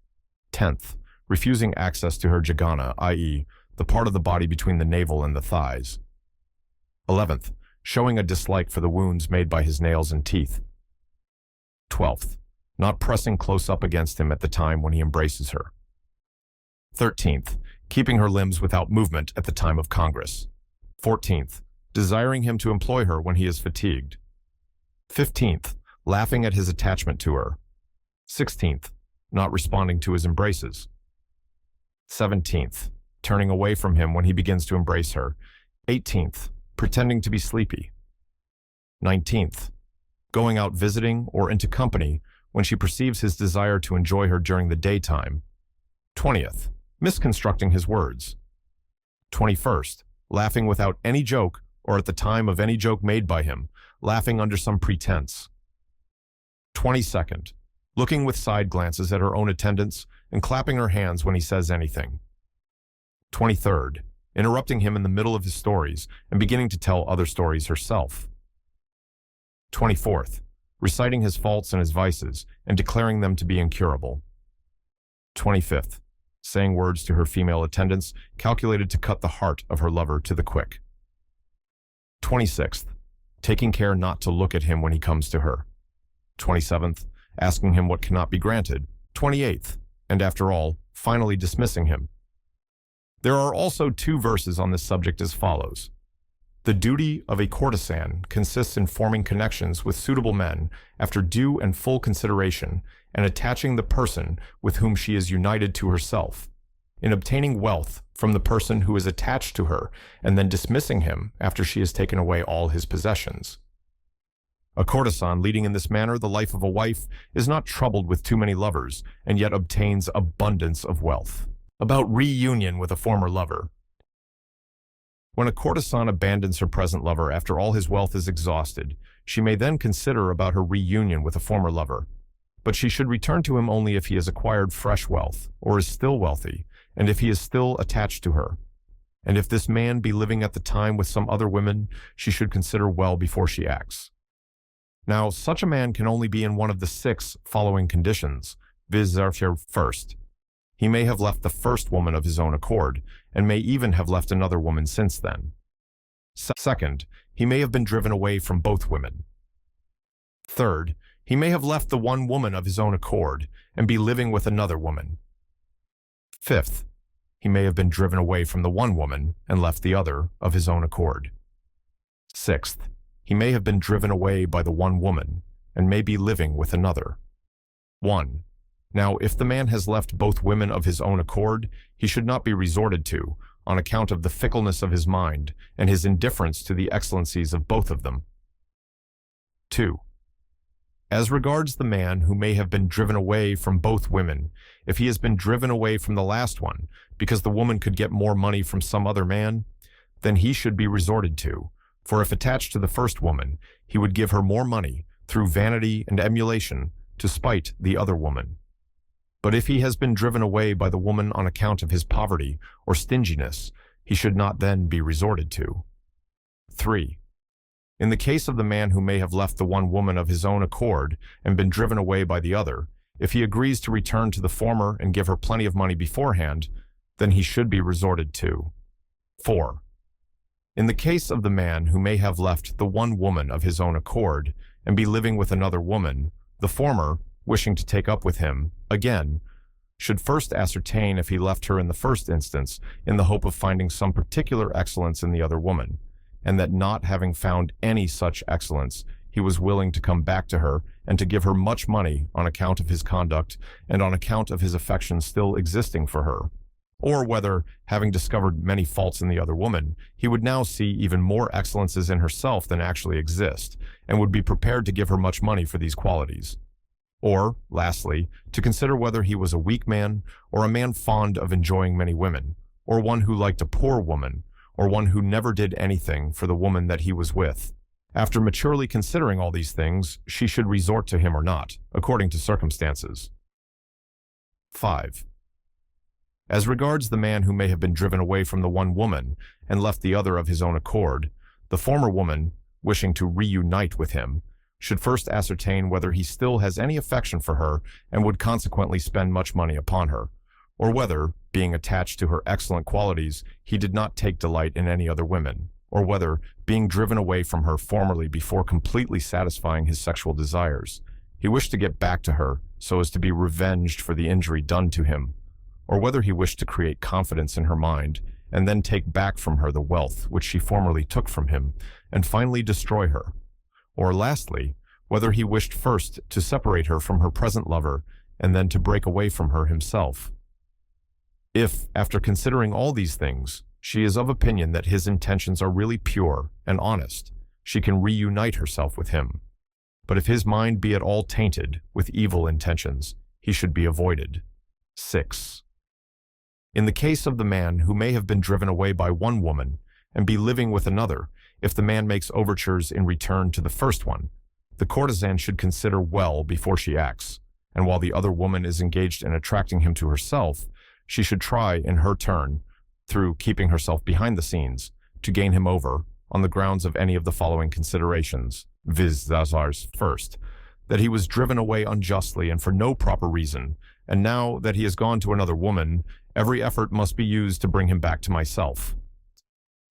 Speaker 1: 10th, refusing access to her jagana, i.e., the part of the body between the navel and the thighs. 11th, showing a dislike for the wounds made by his nails and teeth. 12th, not pressing close up against him at the time when he embraces her. 13th, keeping her limbs without movement at the time of congress. 14th, desiring him to employ her when he is fatigued. 15th, laughing at his attachment to her. 16th, not responding to his embraces. 17th, turning away from him when he begins to embrace her. 18th, pretending to be sleepy. 19th, going out visiting or into company when she perceives his desire to enjoy her during the daytime. 20th, misconstructing his words. 21st, laughing without any joke or at the time of any joke made by him, laughing under some pretense. 22nd, looking with side glances at her own attendants and clapping her hands when he says anything. 23rd, interrupting him in the middle of his stories and beginning to tell other stories herself. 24th, reciting his faults and his vices and declaring them to be incurable. 25th, saying words to her female attendants calculated to cut the heart of her lover to the quick. 26th, taking care not to look at him when he comes to her. 27th, asking him what cannot be granted. 28th, and after all, finally dismissing him. There are also 2 verses on this subject as follows. The duty of a courtesan consists in forming connections with suitable men after due and full consideration and attaching the person with whom she is united to herself, in obtaining wealth from the person who is attached to her and then dismissing him after she has taken away all his possessions. A courtesan leading in this manner the life of a wife is not troubled with too many lovers and yet obtains abundance of wealth. About reunion with a former lover. When a courtesan abandons her present lover after all his wealth is exhausted, she may then consider about her reunion with a former lover. But she should return to him only if he has acquired fresh wealth, or is still wealthy, and if he is still attached to her. And if this man be living at the time with some other women, she should consider well before she acts. Now, such a man can only be in one of the 6 following conditions, viz. First, he may have left the first woman of his own accord, and may even have left another woman since then. Second, he may have been driven away from both women. Third, he may have left the one woman of his own accord, and be living with another woman. Fifth, he may have been driven away from the one woman, and left the other of his own accord. Sixth, he may have been driven away by the one woman, and may be living with another. 1. Now, if the man has left both women of his own accord, he should not be resorted to, on account of the fickleness of his mind and his indifference to the excellencies of both of them. 2. As regards the man who may have been driven away from both women, if he has been driven away from the last one, because the woman could get more money from some other man, then he should be resorted to, for if attached to the first woman, he would give her more money, through vanity and emulation, to spite the other woman. But if he has been driven away by the woman on account of his poverty or stinginess, he should not then be resorted to. 3. In the case of the man who may have left the one woman of his own accord and been driven away by the other, if he agrees to return to the former and give her plenty of money beforehand, then he should be resorted to. 4. In the case of the man who may have left the one woman of his own accord and be living with another woman, the former, wishing to take up with him, again, should first ascertain if he left her in the first instance in the hope of finding some particular excellence in the other woman, and that not having found any such excellence, he was willing to come back to her and to give her much money on account of his conduct and on account of his affection still existing for her, or whether, having discovered many faults in the other woman, he would now see even more excellences in herself than actually exist, and would be prepared to give her much money for these qualities. Or, lastly, to consider whether he was a weak man, or a man fond of enjoying many women, or one who liked a poor woman, or one who never did anything for the woman that he was with. After maturely considering all these things, she should resort to him or not, according to circumstances. 5. As regards the man who may have been driven away from the one woman and left the other of his own accord, the former woman, wishing to reunite with him, should first ascertain whether he still has any affection for her and would consequently spend much money upon her, or whether, being attached to her excellent qualities, he did not take delight in any other women, or whether, being driven away from her formerly before completely satisfying his sexual desires, he wished to get back to her so as to be revenged for the injury done to him, or whether he wished to create confidence in her mind and then take back from her the wealth which she formerly took from him and finally destroy her, or lastly, whether he wished first to separate her from her present lover and then to break away from her himself. If, after considering all these things, she is of opinion that his intentions are really pure and honest, she can reunite herself with him. But if his mind be at all tainted with evil intentions, he should be avoided. 6. In the case of the man who may have been driven away by one woman and be living with another, if the man makes overtures in return to the first one, The courtesan should consider well before she acts, and while the other woman is engaged in attracting him to herself, she should try, in her turn, through keeping herself behind the scenes, to gain him over on the grounds of any of the following considerations, viz. First, that he was driven away unjustly and for no proper reason, and now that he has gone to another woman, every effort must be used to bring him back to myself.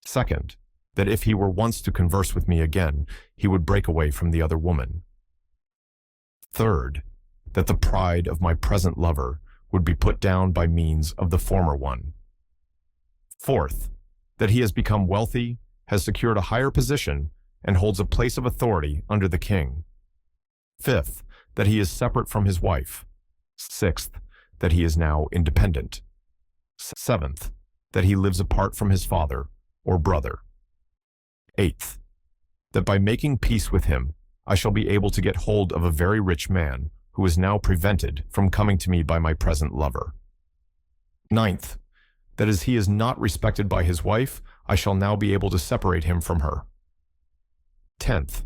Speaker 1: Second, that if he were once to converse with me again, he would break away from the other woman. Third, that the pride of my present lover would be put down by means of the former one. Fourth, that he has become wealthy, has secured a higher position, and holds a place of authority under the king. Fifth, that he is separate from his wife. Sixth, that he is now independent. Seventh, that he lives apart from his father or brother. Eighth, that by making peace with him, I shall be able to get hold of a very rich man who is now prevented from coming to me by my present lover. Ninth, that as he is not respected by his wife, I shall now be able to separate him from her. 10th,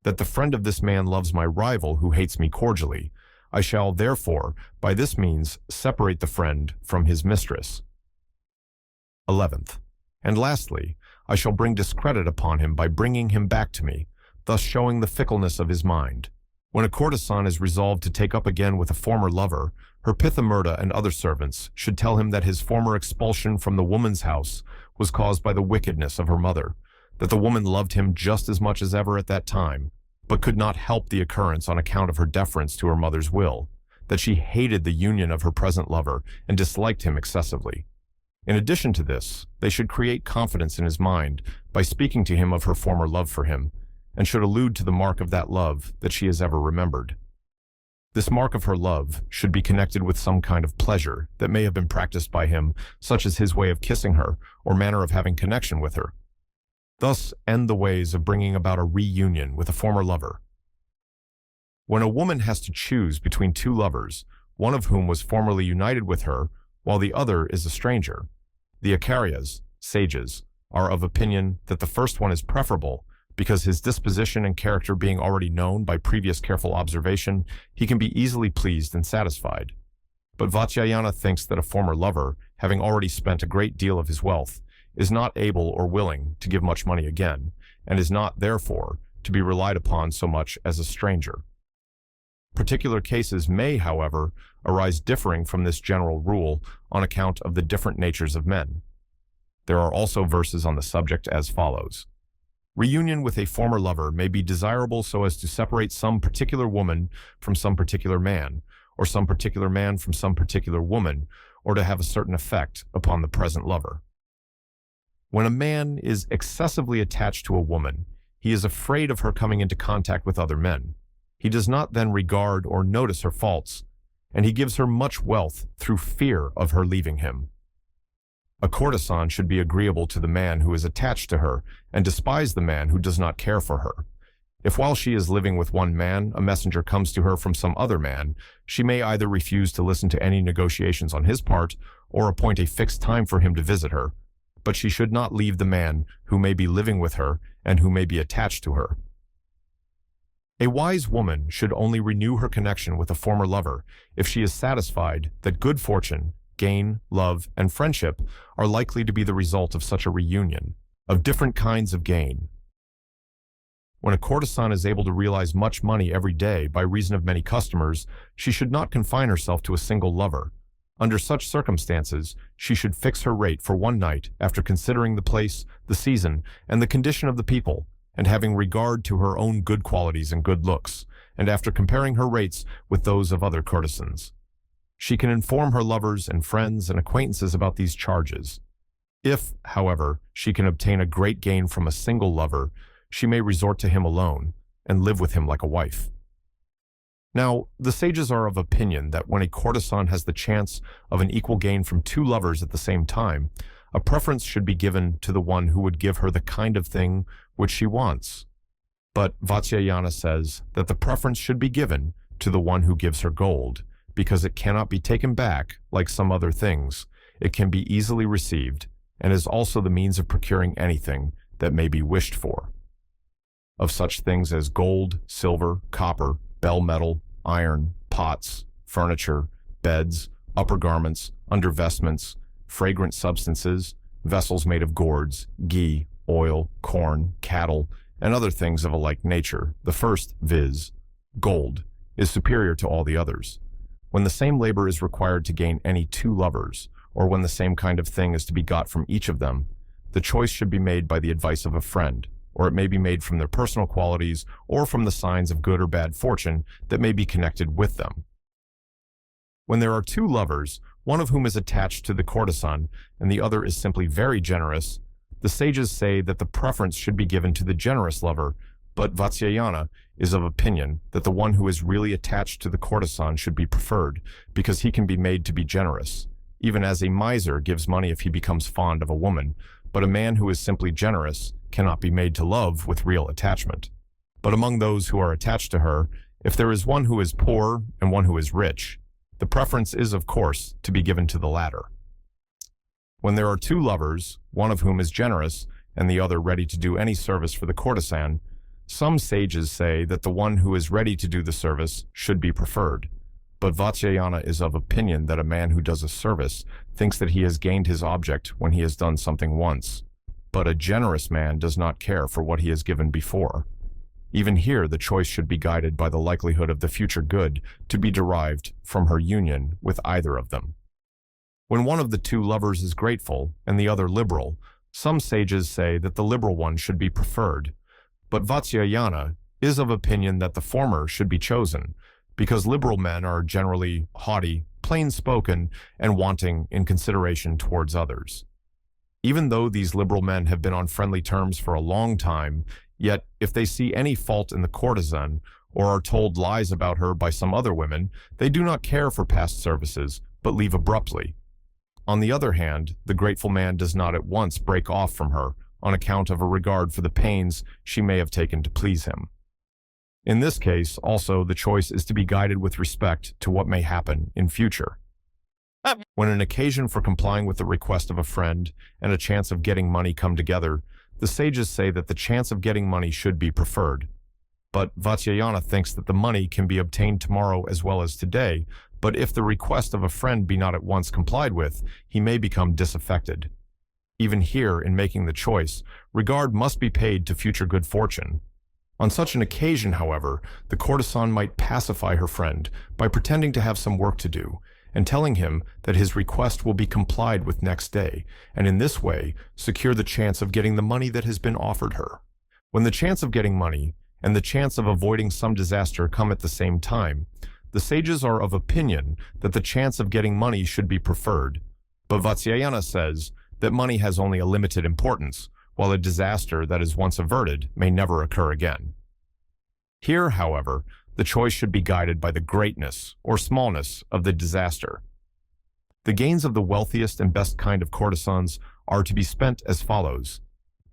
Speaker 1: that the friend of this man loves my rival who hates me cordially. I shall, therefore, by this means, separate the friend from his mistress. 11th, and lastly, I shall bring discredit upon him by bringing him back to me, thus showing the fickleness of his mind. When a courtesan is resolved to take up again with a former lover, her pithamurta and other servants should tell him that his former expulsion from the woman's house was caused by the wickedness of her mother, that the woman loved him just as much as ever at that time, but could not help the occurrence on account of her deference to her mother's will, that she hated the union of her present lover and disliked him excessively. In addition to this, they should create confidence in his mind by speaking to him of her former love for him, and should allude to the mark of that love that she has ever remembered. This mark of her love should be connected with some kind of pleasure that may have been practiced by him, such as his way of kissing her or manner of having connection with her. Thus end the ways of bringing about a reunion with a former lover. When a woman has to choose between two lovers, one of whom was formerly united with her, while the other is a stranger, the acharyas, sages, are of opinion that the first one is preferable, because his disposition and character being already known by previous careful observation, he can be easily pleased and satisfied. But Vatsyayana thinks that a former lover, having already spent a great deal of his wealth, is not able or willing to give much money again, and is not, therefore, to be relied upon so much as a stranger. Particular cases may, however, arise differing from this general rule on account of the different natures of men. There are also verses on the subject as follows. Reunion with a former lover may be desirable so as to separate some particular woman from some particular man, or some particular man from some particular woman, or to have a certain effect upon the present lover. When a man is excessively attached to a woman, he is afraid of her coming into contact with other men. He does not then regard or notice her faults, and he gives her much wealth through fear of her leaving him. A courtesan should be agreeable to the man who is attached to her, and despise the man who does not care for her. If while she is living with one man, a messenger comes to her from some other man, she may either refuse to listen to any negotiations on his part, or appoint a fixed time for him to visit her, but she should not leave the man who may be living with her and who may be attached to her. A wise woman should only renew her connection with a former lover if she is satisfied that good fortune, gain, love, and friendship are likely to be the result of such a reunion, of different kinds of gain. When a courtesan is able to realize much money every day by reason of many customers, she should not confine herself to a single lover. Under such circumstances, she should fix her rate for one night after considering the place, the season, and the condition of the people, and having regard to her own good qualities and good looks, and after comparing her rates with those of other courtesans. She can inform her lovers and friends and acquaintances about these charges. If, however, she can obtain a great gain from a single lover, she may resort to him alone and live with him like a wife. Now, the sages are of opinion that when a courtesan has the chance of an equal gain from two lovers at the same time, a preference should be given to the one who would give her the kind of thing which she wants. But Vatsyayana says that the preference should be given to the one who gives her gold, because it cannot be taken back like some other things. It can be easily received, and is also the means of procuring anything that may be wished for. of such things as gold, silver, copper, bell metal, iron, pots, furniture, beds, upper garments, undervestments, fragrant substances, vessels made of gourds, ghee, oil, corn, cattle, and other things of a like nature. The first, viz., gold, is superior to all the others. When the same labor is required to gain any two lovers, or when the same kind of thing is to be got from each of them, the choice should be made by the advice of a friend, or it may be made from their personal qualities or from the signs of good or bad fortune that may be connected with them. When there are two lovers, one of whom is attached to the courtesan and the other is simply very generous, the sages say that the preference should be given to the generous lover, but Vatsyayana is of opinion that the one who is really attached to the courtesan should be preferred, because he can be made to be generous, even as a miser gives money if he becomes fond of a woman, but a man who is simply generous cannot be made to love with real attachment. But among those who are attached to her, if there is one who is poor and one who is rich, the preference is, of course, to be given to the latter. When there are two lovers, one of whom is generous and the other ready to do any service for the courtesan, some sages say that the one who is ready to do the service should be preferred. But Vatsyayana is of opinion that a man who does a service thinks that he has gained his object when he has done something once. But a generous man does not care for what he has given before. Even here, the choice should be guided by the likelihood of the future good to be derived from her union with either of them. When one of the two lovers is grateful and the other liberal, some sages say that the liberal one should be preferred. But Vatsyayana is of opinion that the former should be chosen, because liberal men are generally haughty, plain-spoken, and wanting in consideration towards others. Even though these liberal men have been on friendly terms for a long time, yet if they see any fault in the courtesan, or are told lies about her by some other women, they do not care for past services, but leave abruptly. On the other hand, the grateful man does not at once break off from her, on account of a regard for the pains she may have taken to please him. In this case, also, the choice is to be guided with respect to what may happen in future. When an occasion for complying with the request of a friend and a chance of getting money come together, the sages say that the chance of getting money should be preferred. But Vatsyayana thinks that the money can be obtained tomorrow as well as today, but if the request of a friend be not at once complied with, he may become disaffected. Even here, in making the choice, regard must be paid to future good fortune. On such an occasion, however, the courtesan might pacify her friend by pretending to have some work to do, and telling him that his request will be complied with next day, and in this way secure the chance of getting the money that has been offered her. When the chance of getting money and the chance of avoiding some disaster come at the same time, the sages are of opinion that the chance of getting money should be preferred, but Vatsyayana says that money has only a limited importance, while a disaster that is once averted may never occur again. Here, however, the choice should be guided by the greatness or smallness of the disaster. The gains of the wealthiest and best kind of courtesans are to be spent as follows: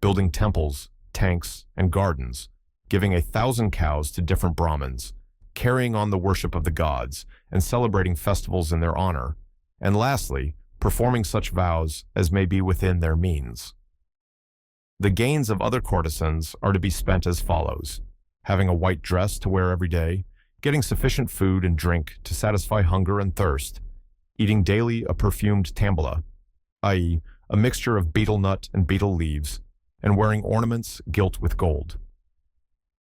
Speaker 1: building temples, tanks, and gardens, giving 1,000 cows to different Brahmins, carrying on the worship of the gods, and celebrating festivals in their honor, and lastly, performing such vows as may be within their means. The gains of other courtesans are to be spent as follows: having a white dress to wear every day, getting sufficient food and drink to satisfy hunger and thirst, eating daily a perfumed tambula, i.e., a mixture of betel nut and betel leaves, and wearing ornaments gilt with gold.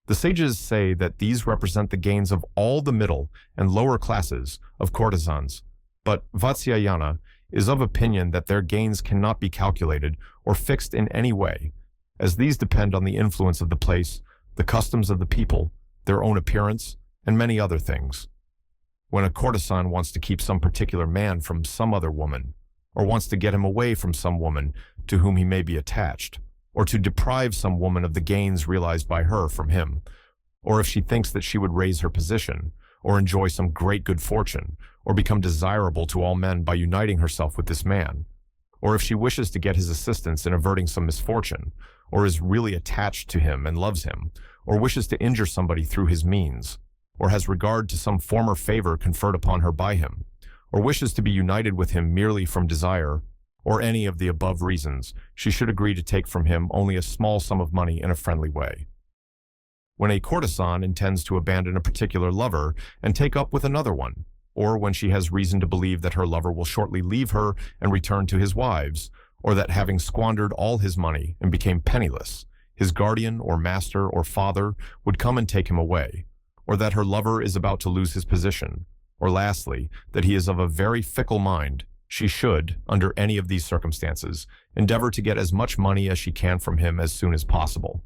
Speaker 1: The sages say that these represent the gains of all the middle and lower classes of courtesans, but Vatsyayana is of opinion that their gains cannot be calculated or fixed in any way, as these depend on the influence of the place, the customs of the people, their own appearance, and many other things. When a courtesan wants to keep some particular man from some other woman, or wants to get him away from some woman to whom he may be attached, or to deprive some woman of the gains realized by her from him, or if she thinks that she would raise her position, or enjoy some great good fortune, or become desirable to all men by uniting herself with this man, or if she wishes to get his assistance in averting some misfortune, or is really attached to him and loves him, or wishes to injure somebody through his means, or has regard to some former favor conferred upon her by him, or wishes to be united with him merely from desire, or any of the above reasons, she should agree to take from him only a small sum of money in a friendly way. when a courtesan intends to abandon a particular lover and take up with another one, or when she has reason to believe that her lover will shortly leave her and return to his wives, or that having squandered all his money and became penniless, his guardian or master or father would come and take him away, or that her lover is about to lose his position, or lastly, that he is of a very fickle mind, she should, under any of these circumstances, endeavor to get as much money as she can from him as soon as possible.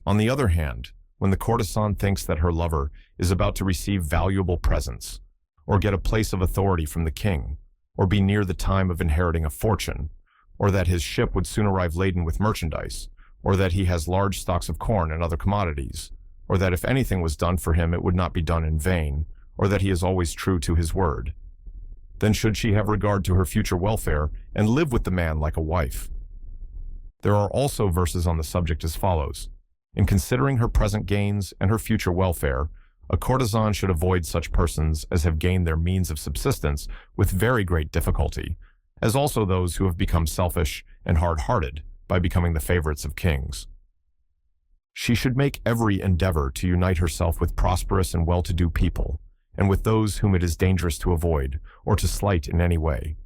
Speaker 1: On the other hand, when the courtesan thinks that her lover is about to receive valuable presents, or get a place of authority from the king, or be near the time of inheriting a fortune, or that his ship would soon arrive laden with merchandise, or that he has large stocks of corn and other commodities, or that if anything was done for him it would not be done in vain, or that he is always true to his word, then should she have regard to her future welfare and live with the man like a wife. There are also verses on the subject as follows. In considering her present gains and her future welfare, a courtesan should avoid such persons as have gained their means of subsistence with very great difficulty, as also those who have become selfish and hard-hearted by becoming the favorites of kings. She should make every endeavor to unite herself with prosperous and well-to-do people, and with those whom it is dangerous to avoid or to slight in any way.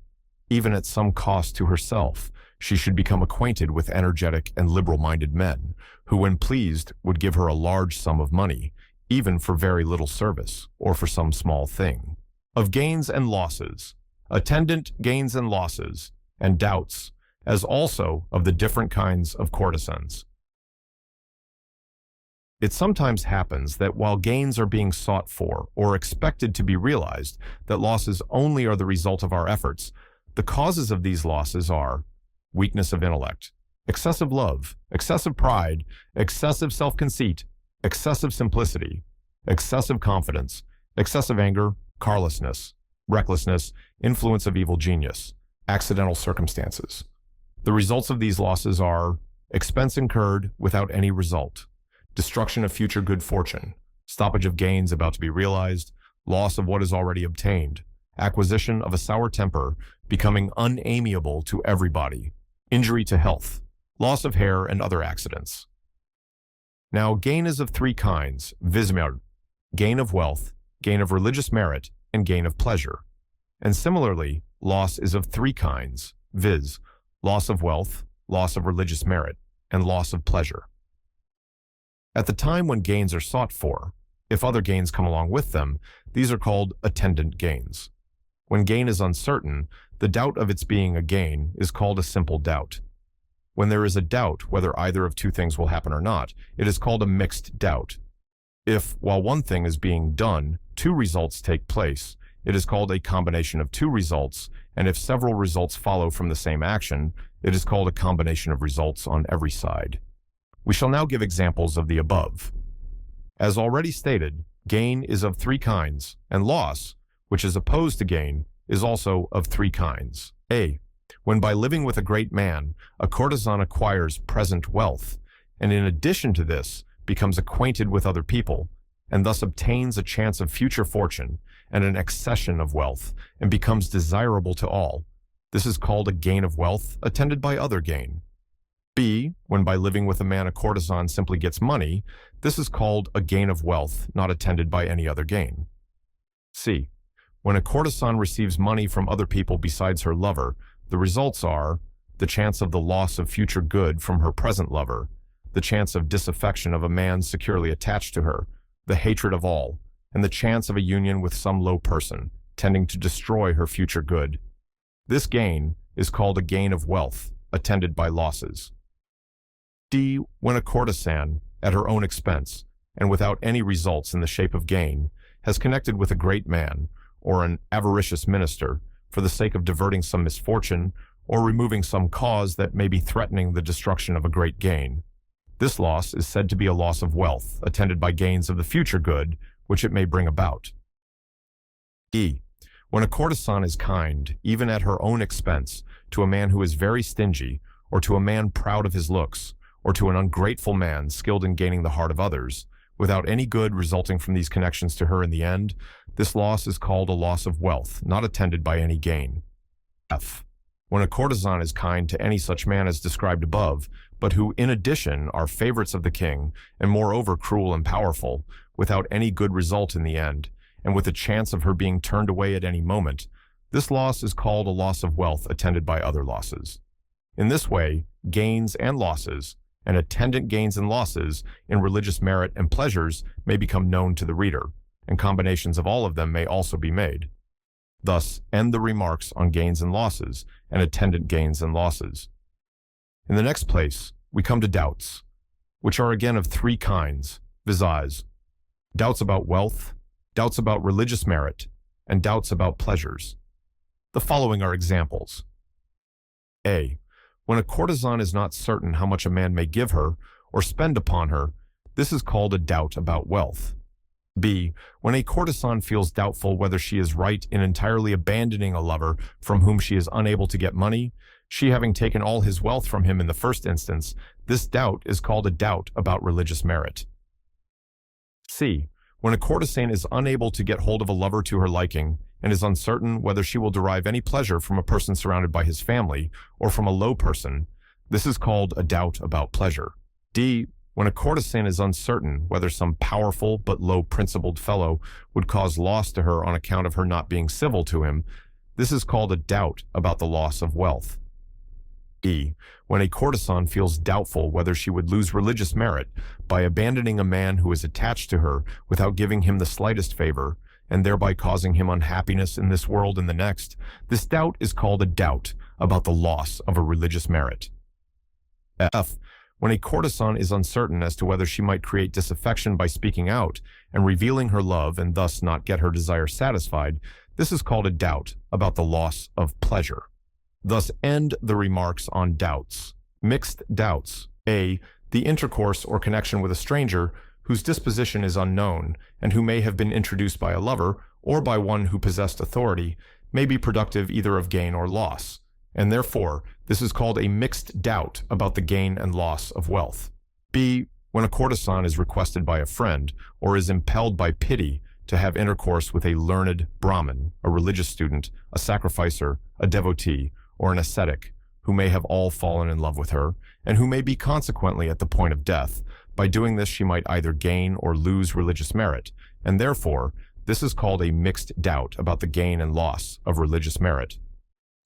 Speaker 1: Even at some cost to herself, she should become acquainted with energetic and liberal-minded men, who when pleased would give her a large sum of money, even for very little service, or for some small thing. Of gains and losses, attendant gains and losses, and doubts, as also of the different kinds of courtesans. It sometimes happens that while gains are being sought for or expected to be realized, that losses only are the result of our efforts. The causes of these losses are weakness of intellect, excessive love, excessive pride, excessive self-conceit, excessive simplicity, excessive confidence, excessive anger, carelessness, recklessness, influence of evil genius, accidental circumstances. The results of these losses are expense incurred without any result, destruction of future good fortune, stoppage of gains about to be realized, loss of what is already obtained, acquisition of a sour temper, becoming unamiable to everybody, injury to health, loss of hair, and other accidents. Now, gain is of three kinds, viz. Gain of wealth, gain of religious merit, and gain of pleasure. And similarly, loss is of three kinds, viz. Loss of wealth, loss of religious merit, and loss of pleasure. At the time when gains are sought for, if other gains come along with them, these are called attendant gains. When gain is uncertain, the doubt of its being a gain is called a simple doubt. When there is a doubt whether either of two things will happen or not, it is called a mixed doubt. If, while one thing is being done, two results take place, it is called a combination of two results, and if several results follow from the same action, it is called a combination of results on every side. We shall now give examples of the above. As already stated, gain is of three kinds, and loss, which is opposed to gain, is also of three kinds. A. When by living with a great man, a courtesan acquires present wealth, and in addition to this, becomes acquainted with other people, and thus obtains a chance of future fortune and an accession of wealth, and becomes desirable to all. This is called a gain of wealth attended by other gain. B. When by living with a man a courtesan simply gets money, this is called a gain of wealth not attended by any other gain. C. When a courtesan receives money from other people besides her lover, the results are the chance of the loss of future good from her present lover, the chance of disaffection of a man securely attached to her, the hatred of all, and the chance of a union with some low person, tending to destroy her future good. This gain is called a gain of wealth, attended by losses. D. When a courtesan, at her own expense, and without any results in the shape of gain, has connected with a great man, or an avaricious minister, for the sake of diverting some misfortune, or removing some cause that may be threatening the destruction of a great gain. This loss is said to be a loss of wealth, attended by gains of the future good, which it may bring about. E. When a courtesan is kind, even at her own expense, to a man who is very stingy, or to a man proud of his looks, or to an ungrateful man skilled in gaining the heart of others, without any good resulting from these connections to her in the end, this loss is called a loss of wealth, not attended by any gain. F. when a courtesan is kind to any such man as described above, but who in addition are favorites of the king, and moreover cruel and powerful, without any good result in the end, and with a chance of her being turned away at any moment, this loss is called a loss of wealth attended by other losses. In this way, gains and losses, and attendant gains and losses in religious merit and pleasures may become known to the reader, and combinations of all of them may also be made. Thus end the remarks on gains and losses, and attendant gains and losses. In the next place, we come to doubts, which are again of three kinds, viz. Doubts about wealth, doubts about religious merit, and doubts about pleasures. The following are examples. A. When a courtesan is not certain how much a man may give her or spend upon her, this is called a doubt about wealth. B. When a courtesan feels doubtful whether she is right in entirely abandoning a lover from whom she is unable to get money, she having taken all his wealth from him in the first instance, this doubt is called a doubt about religious merit. C. When a courtesan is unable to get hold of a lover to her liking, and is uncertain whether she will derive any pleasure from a person surrounded by his family, or from a low person, this is called a doubt about pleasure. D. When a courtesan is uncertain whether some powerful but low-principled fellow would cause loss to her on account of her not being civil to him, this is called a doubt about the loss of wealth. E. When a courtesan feels doubtful whether she would lose religious merit by abandoning a man who is attached to her without giving him the slightest favor, and thereby causing him unhappiness in this world and the next, this doubt is called a doubt about the loss of a religious merit. F. When a courtesan is uncertain as to whether she might create disaffection by speaking out and revealing her love and thus not get her desire satisfied, this is called a doubt about the loss of pleasure. Thus end the remarks on doubts. Mixed doubts. A. The intercourse or connection with a stranger whose disposition is unknown, and who may have been introduced by a lover, or by one who possessed authority, may be productive either of gain or loss, and therefore this is called a mixed doubt about the gain and loss of wealth. B. When a courtesan is requested by a friend, or is impelled by pity to have intercourse with a learned Brahmin, a religious student, a sacrificer, a devotee, or an ascetic, who may have all fallen in love with her, and who may be consequently at the point of death. By doing this, she might either gain or lose religious merit, and therefore, this is called a mixed doubt about the gain and loss of religious merit.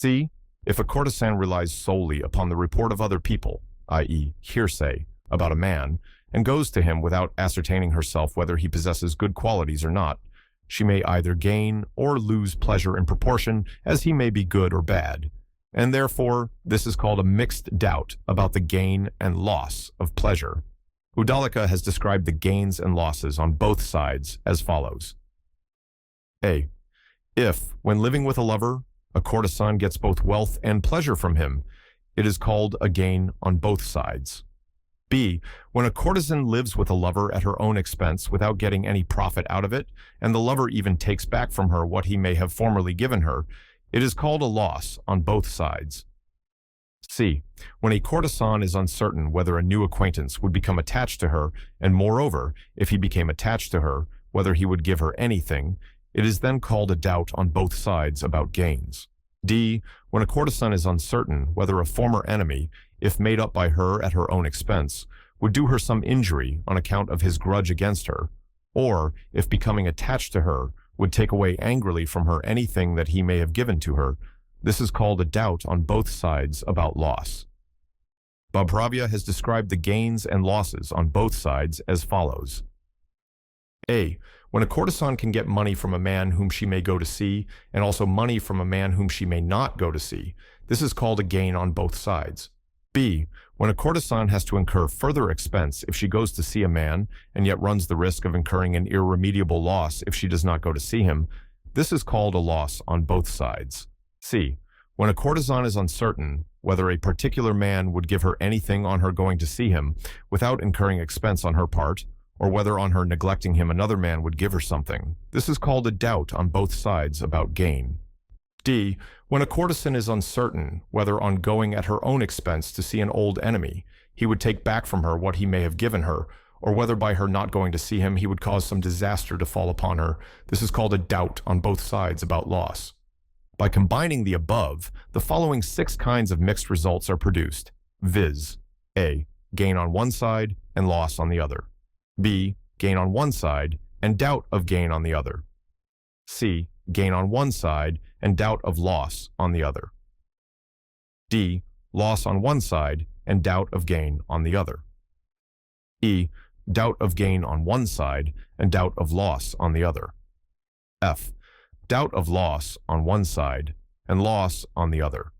Speaker 1: C. If a courtesan relies solely upon the report of other people, i.e., hearsay, about a man, and goes to him without ascertaining herself whether he possesses good qualities or not, she may either gain or lose pleasure in proportion as he may be good or bad, and therefore, this is called a mixed doubt about the gain and loss of pleasure. Uddalaka has described the gains and losses on both sides as follows. A. If, when living with a lover, a courtesan gets both wealth and pleasure from him, it is called a gain on both sides. B. When a courtesan lives with a lover at her own expense without getting any profit out of it, and the lover even takes back from her what he may have formerly given her, it is called a loss on both sides. C. When a courtesan is uncertain whether a new acquaintance would become attached to her, and moreover, if he became attached to her, whether he would give her anything, it is then called a doubt on both sides about gains. D. When a courtesan is uncertain whether a former enemy, if made up by her at her own expense, would do her some injury on account of his grudge against her, or, if becoming attached to her, would take away angrily from her anything that he may have given to her, this is called a doubt on both sides about loss. Bhabravya has described the gains and losses on both sides as follows. A. When a courtesan can get money from a man whom she may go to see, and also money from a man whom she may not go to see, this is called a gain on both sides. B. When a courtesan has to incur further expense if she goes to see a man, and yet runs the risk of incurring an irremediable loss if she does not go to see him, this is called a loss on both sides. C. When a courtesan is uncertain whether a particular man would give her anything on her going to see him without incurring expense on her part, or whether on her neglecting him another man would give her something, this is called a doubt on both sides about gain. D. When a courtesan is uncertain whether on going at her own expense to see an old enemy, he would take back from her what he may have given her, or whether by her not going to see him he would cause some disaster to fall upon her, this is called a doubt on both sides about loss. By combining the above, the following 6 kinds of mixed results are produced, viz. A. Gain on one side and loss on the other. B. Gain on one side and doubt of gain on the other. C. Gain on one side and doubt of loss on the other. D. Loss on one side and doubt of gain on the other. E. Doubt of gain on one side and doubt of loss on the other. F. Doubt of loss on one side and loss on the other.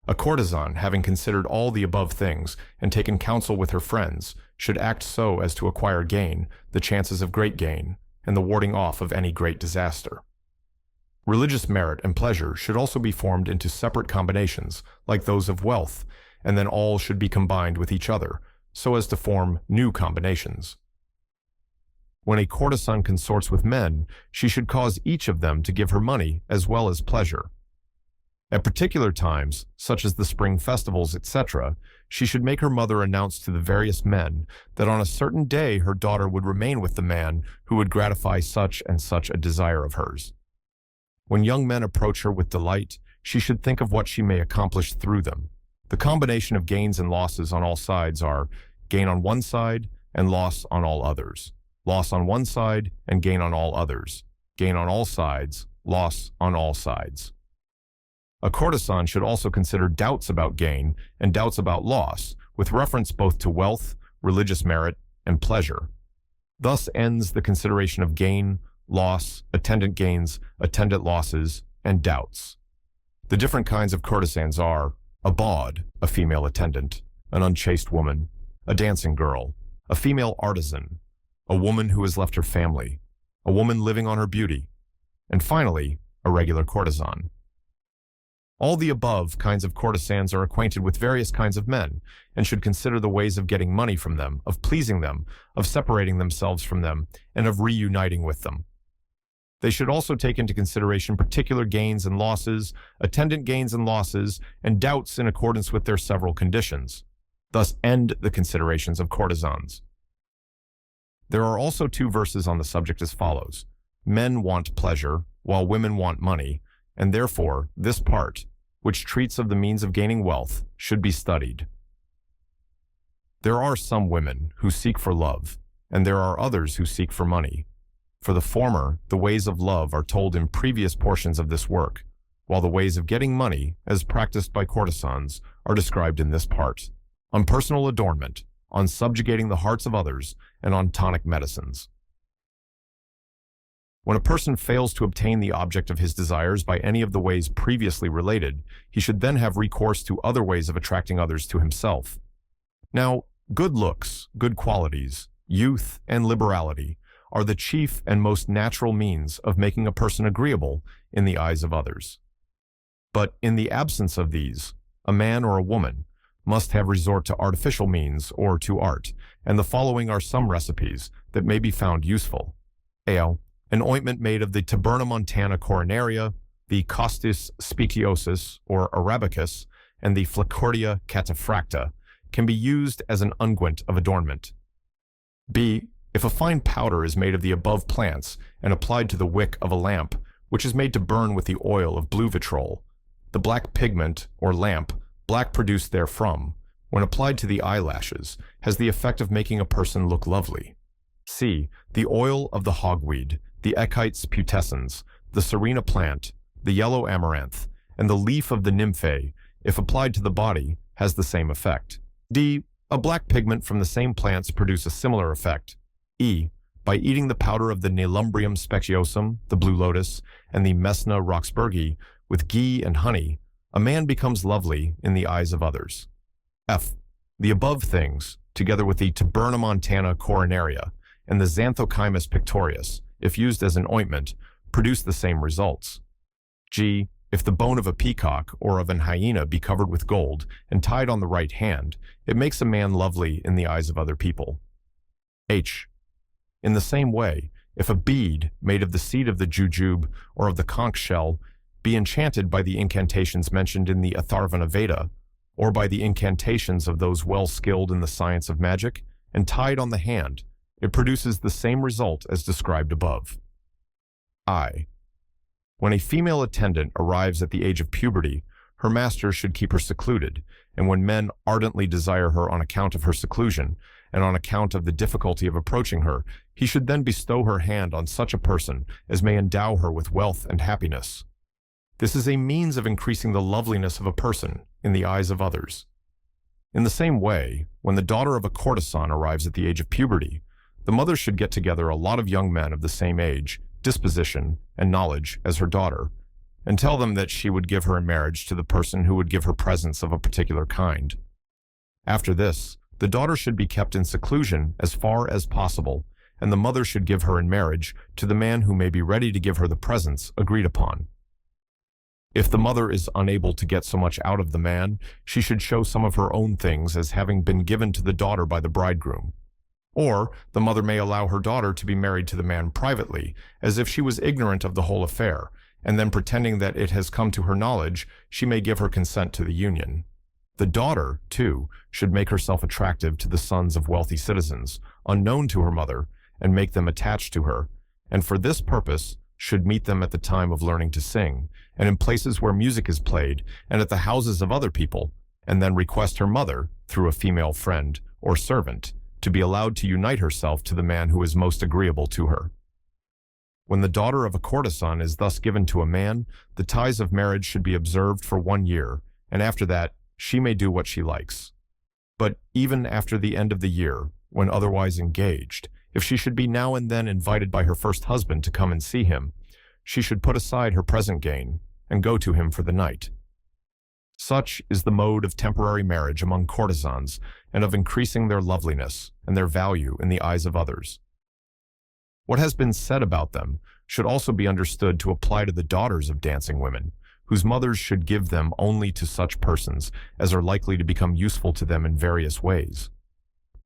Speaker 1: A courtesan, having considered all the above things and taken counsel with her friends, should act so as to acquire gain, the chances of great gain, and the warding off of any great disaster. Religious merit and pleasure should also be formed into separate combinations, like those of wealth, and then all should be combined with each other, so as to form new combinations. When a courtesan consorts with men, she should cause each of them to give her money as well as pleasure. At particular times, such as the spring festivals, etc., she should make her mother announce to the various men that on a certain day her daughter would remain with the man who would gratify such and such a desire of hers. When young men approach her with delight, she should think of what she may accomplish through them. The combination of gains and losses on all sides are gain on one side and loss on all others, loss on one side and gain on all others, gain on all sides, loss on all sides. A courtesan should also consider doubts about gain and doubts about loss, with reference both to wealth, religious merit, and pleasure. Thus ends the consideration of gain, loss, attendant gains, attendant losses, and doubts. The different kinds of courtesans are a bawd, a female attendant, an unchaste woman, a dancing girl, a female artisan, a woman who has left her family, a woman living on her beauty, and finally, a regular courtesan. All the above kinds of courtesans are acquainted with various kinds of men, and should consider the ways of getting money from them, of pleasing them, of separating themselves from them, and of reuniting with them. They should also take into consideration particular gains and losses, attendant gains and losses, and doubts in accordance with their several conditions. Thus end the considerations of courtesans. There are also 2 verses on the subject as follows. Men want pleasure, while women want money, and therefore this part, which treats of the means of gaining wealth, should be studied. There are some women who seek for love, and there are others who seek for money. For the former, the ways of love are told in previous portions of this work, while the ways of getting money, as practiced by courtesans, are described in this part. On personal adornment, on subjugating the hearts of others, and on tonic medicines. When a person fails to obtain the object of his desires by any of the ways previously related, he should then have recourse to other ways of attracting others to himself. Now, good looks, good qualities, youth, and liberality are the chief and most natural means of making a person agreeable in the eyes of others. But in the absence of these, a man or a woman must have resort to artificial means or to art, and the following are some recipes that may be found useful. A. An ointment made of the tabernamontana coronaria, the costus speciosus or arabicus, and the flacordia cataphracta can be used as an unguent of adornment. B. If a fine powder is made of the above plants and applied to the wick of a lamp, which is made to burn with the oil of blue vitriol, the black pigment or lamp, black produced therefrom, when applied to the eyelashes, has the effect of making a person look lovely. C. The oil of the hogweed, the echites putescens, the serena plant, the yellow amaranth, and the leaf of the nymphae, if applied to the body, has the same effect. D. A black pigment from the same plants produce a similar effect. E. By eating the powder of the Nelumbrium speciosum, the blue lotus, and the Messna roxburghi, with ghee and honey, a man becomes lovely in the eyes of others. F. The above things, together with the tabernamontana coronaria and the xanthochymus pictorius, if used as an ointment, produce the same results. G. If the bone of a peacock or of an hyena be covered with gold and tied on the right hand, it makes a man lovely in the eyes of other people. H. In the same way, if a bead made of the seed of the jujube or of the conch shell be enchanted by the incantations mentioned in the Atharvana Veda, or by the incantations of those well skilled in the science of magic, and tied on the hand, it produces the same result as described above. I. When a female attendant arrives at the age of puberty, her master should keep her secluded, and when men ardently desire her on account of her seclusion, and on account of the difficulty of approaching her, he should then bestow her hand on such a person as may endow her with wealth and happiness. This is a means of increasing the loveliness of a person in the eyes of others. In the same way, when the daughter of a courtesan arrives at the age of puberty, the mother should get together a lot of young men of the same age, disposition, and knowledge as her daughter, and tell them that she would give her in marriage to the person who would give her presents of a particular kind. After this, the daughter should be kept in seclusion as far as possible, and the mother should give her in marriage to the man who may be ready to give her the presents agreed upon. If the mother is unable to get so much out of the man, she should show some of her own things as having been given to the daughter by the bridegroom. Or the mother may allow her daughter to be married to the man privately, as if she was ignorant of the whole affair, and then pretending that it has come to her knowledge, she may give her consent to the union. The daughter, too, should make herself attractive to the sons of wealthy citizens, unknown to her mother, and make them attached to her, and for this purpose should meet them at the time of learning to sing, and in places where music is played, and at the houses of other people, and then request her mother, through a female friend or servant, to be allowed to unite herself to the man who is most agreeable to her. When the daughter of a courtesan is thus given to a man, the ties of marriage should be observed for 1 year, and after that, she may do what she likes. But even after the end of the year, when otherwise engaged, if she should be now and then invited by her first husband to come and see him, she should put aside her present gain and go to him for the night. Such is the mode of temporary marriage among courtesans and of increasing their loveliness and their value in the eyes of others. What has been said about them should also be understood to apply to the daughters of dancing women, whose mothers should give them only to such persons as are likely to become useful to them in various ways.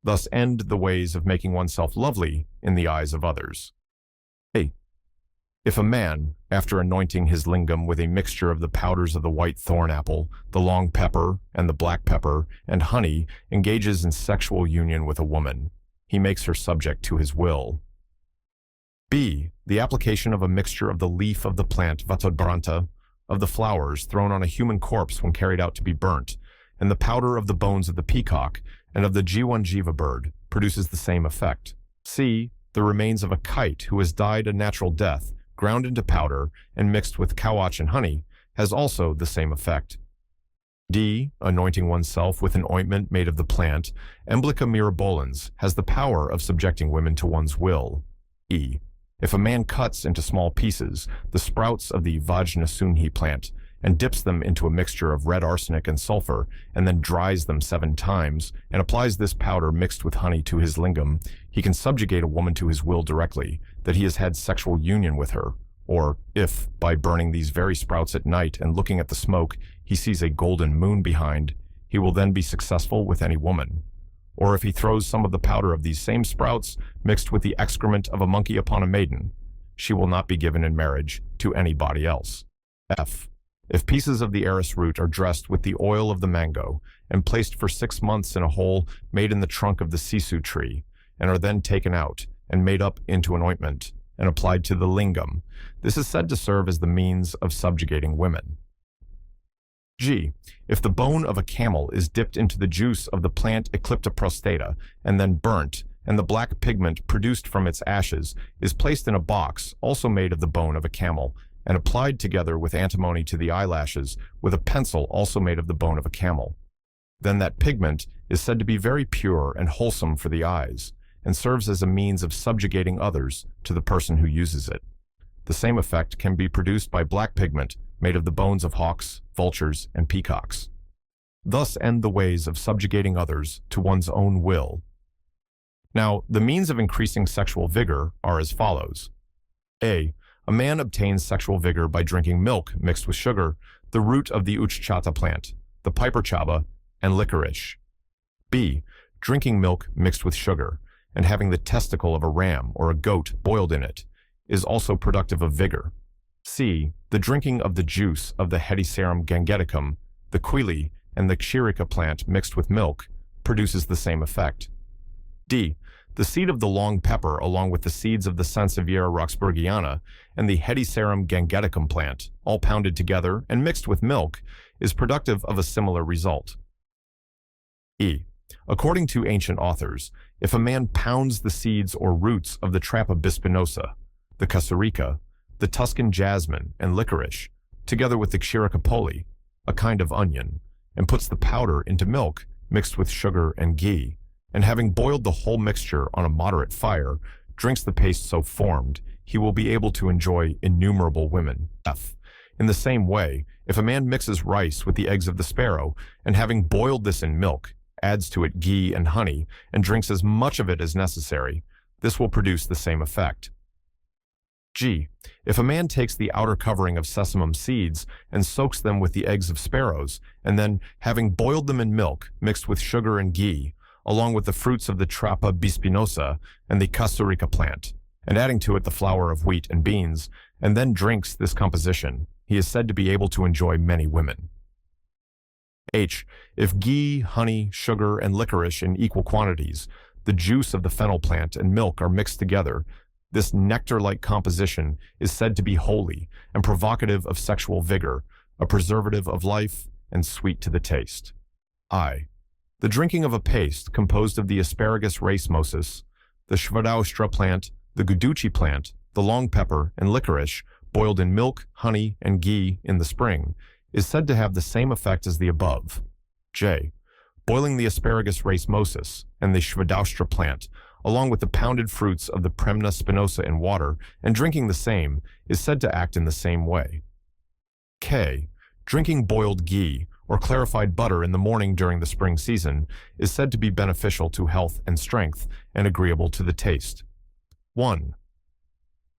Speaker 1: Thus end the ways of making oneself lovely in the eyes of others. A. If a man, after anointing his lingam with a mixture of the powders of the white thorn apple, the long pepper, and the black pepper, and honey, engages in sexual union with a woman, he makes her subject to his will. B. The application of a mixture of the leaf of the plant Vatsyayana, of the flowers thrown on a human corpse when carried out to be burnt, and the powder of the bones of the peacock and of the jiva bird produces the same effect. C. The remains of a kite who has died a natural death, ground into powder and mixed with cowatch and honey, has also the same effect. D. Anointing oneself with an ointment made of the plant Emblica mirabolans has the power of subjecting women to one's will. E. If a man cuts into small pieces the sprouts of the Vajnasunhi plant and dips them into a mixture of red arsenic and sulfur, and then dries them 7 times, and applies this powder mixed with honey to his lingam, he can subjugate a woman to his will directly, that he has had sexual union with her. Or if, by burning these very sprouts at night and looking at the smoke, he sees a golden moon behind, he will then be successful with any woman. Or if he throws some of the powder of these same sprouts, mixed with the excrement of a monkey upon a maiden, she will not be given in marriage to anybody else. F. If pieces of the arris root are dressed with the oil of the mango and placed for 6 months in a hole made in the trunk of the sisu tree, and are then taken out and made up into an ointment and applied to the lingam, this is said to serve as the means of subjugating women. G. If the bone of a camel is dipped into the juice of the plant Eclipta prostata and then burnt, and the black pigment produced from its ashes is placed in a box also made of the bone of a camel, and applied together with antimony to the eyelashes with a pencil also made of the bone of a camel, then that pigment is said to be very pure and wholesome for the eyes, and serves as a means of subjugating others to the person who uses it. The same effect can be produced by black pigment made of the bones of hawks, vultures, and peacocks. Thus end the ways of subjugating others to one's own will. Now, the means of increasing sexual vigor are as follows. A. A man obtains sexual vigor by drinking milk mixed with sugar, the root of the uchchata plant, the piper chaba, and licorice. B. Drinking milk mixed with sugar, and having the testicle of a ram or a goat boiled in it, is also productive of vigor. C. The drinking of the juice of the Hedysarum gangeticum, the quili, and the Xerica plant mixed with milk produces the same effect. D. The seed of the long pepper, along with the seeds of the Sanseviera roxburghiana and the Hedysarum gangeticum plant, all pounded together and mixed with milk, is productive of a similar result. E. According to ancient authors, if a man pounds the seeds or roots of the Trapa bispinosa, the Casarica, the Tuscan jasmine, and licorice, together with the Xericapoli, a kind of onion, and puts the powder into milk mixed with sugar and ghee, and having boiled the whole mixture on a moderate fire, drinks the paste so formed, he will be able to enjoy innumerable women. F. In the same way, if a man mixes rice with the eggs of the sparrow, and having boiled this in milk, adds to it ghee and honey, and drinks as much of it as necessary, this will produce the same effect. G. If a man takes the outer covering of sesamum seeds and soaks them with the eggs of sparrows, and then, having boiled them in milk mixed with sugar and ghee, along with the fruits of the Trapa bispinosa and the Casarica plant, and adding to it the flour of wheat and beans, and then drinks this composition, he is said to be able to enjoy many women. H. If ghee, honey, sugar, and licorice in equal quantities, the juice of the fennel plant and milk are mixed together, this nectar-like composition is said to be holy and provocative of sexual vigor, a preservative of life, and sweet to the taste. I. The drinking of a paste composed of the asparagus racemosus, the Shvadaustra plant, the Guduchi plant, the long pepper, and licorice, boiled in milk, honey, and ghee in the spring, is said to have the same effect as the above. J. Boiling the asparagus racemosus and the Shvadaustra plant, along with the pounded fruits of the Premna spinosa in water, and drinking the same, is said to act in the same way. K. Drinking boiled ghee or clarified butter in the morning during the spring season is said to be beneficial to health and strength and agreeable to the taste. 1.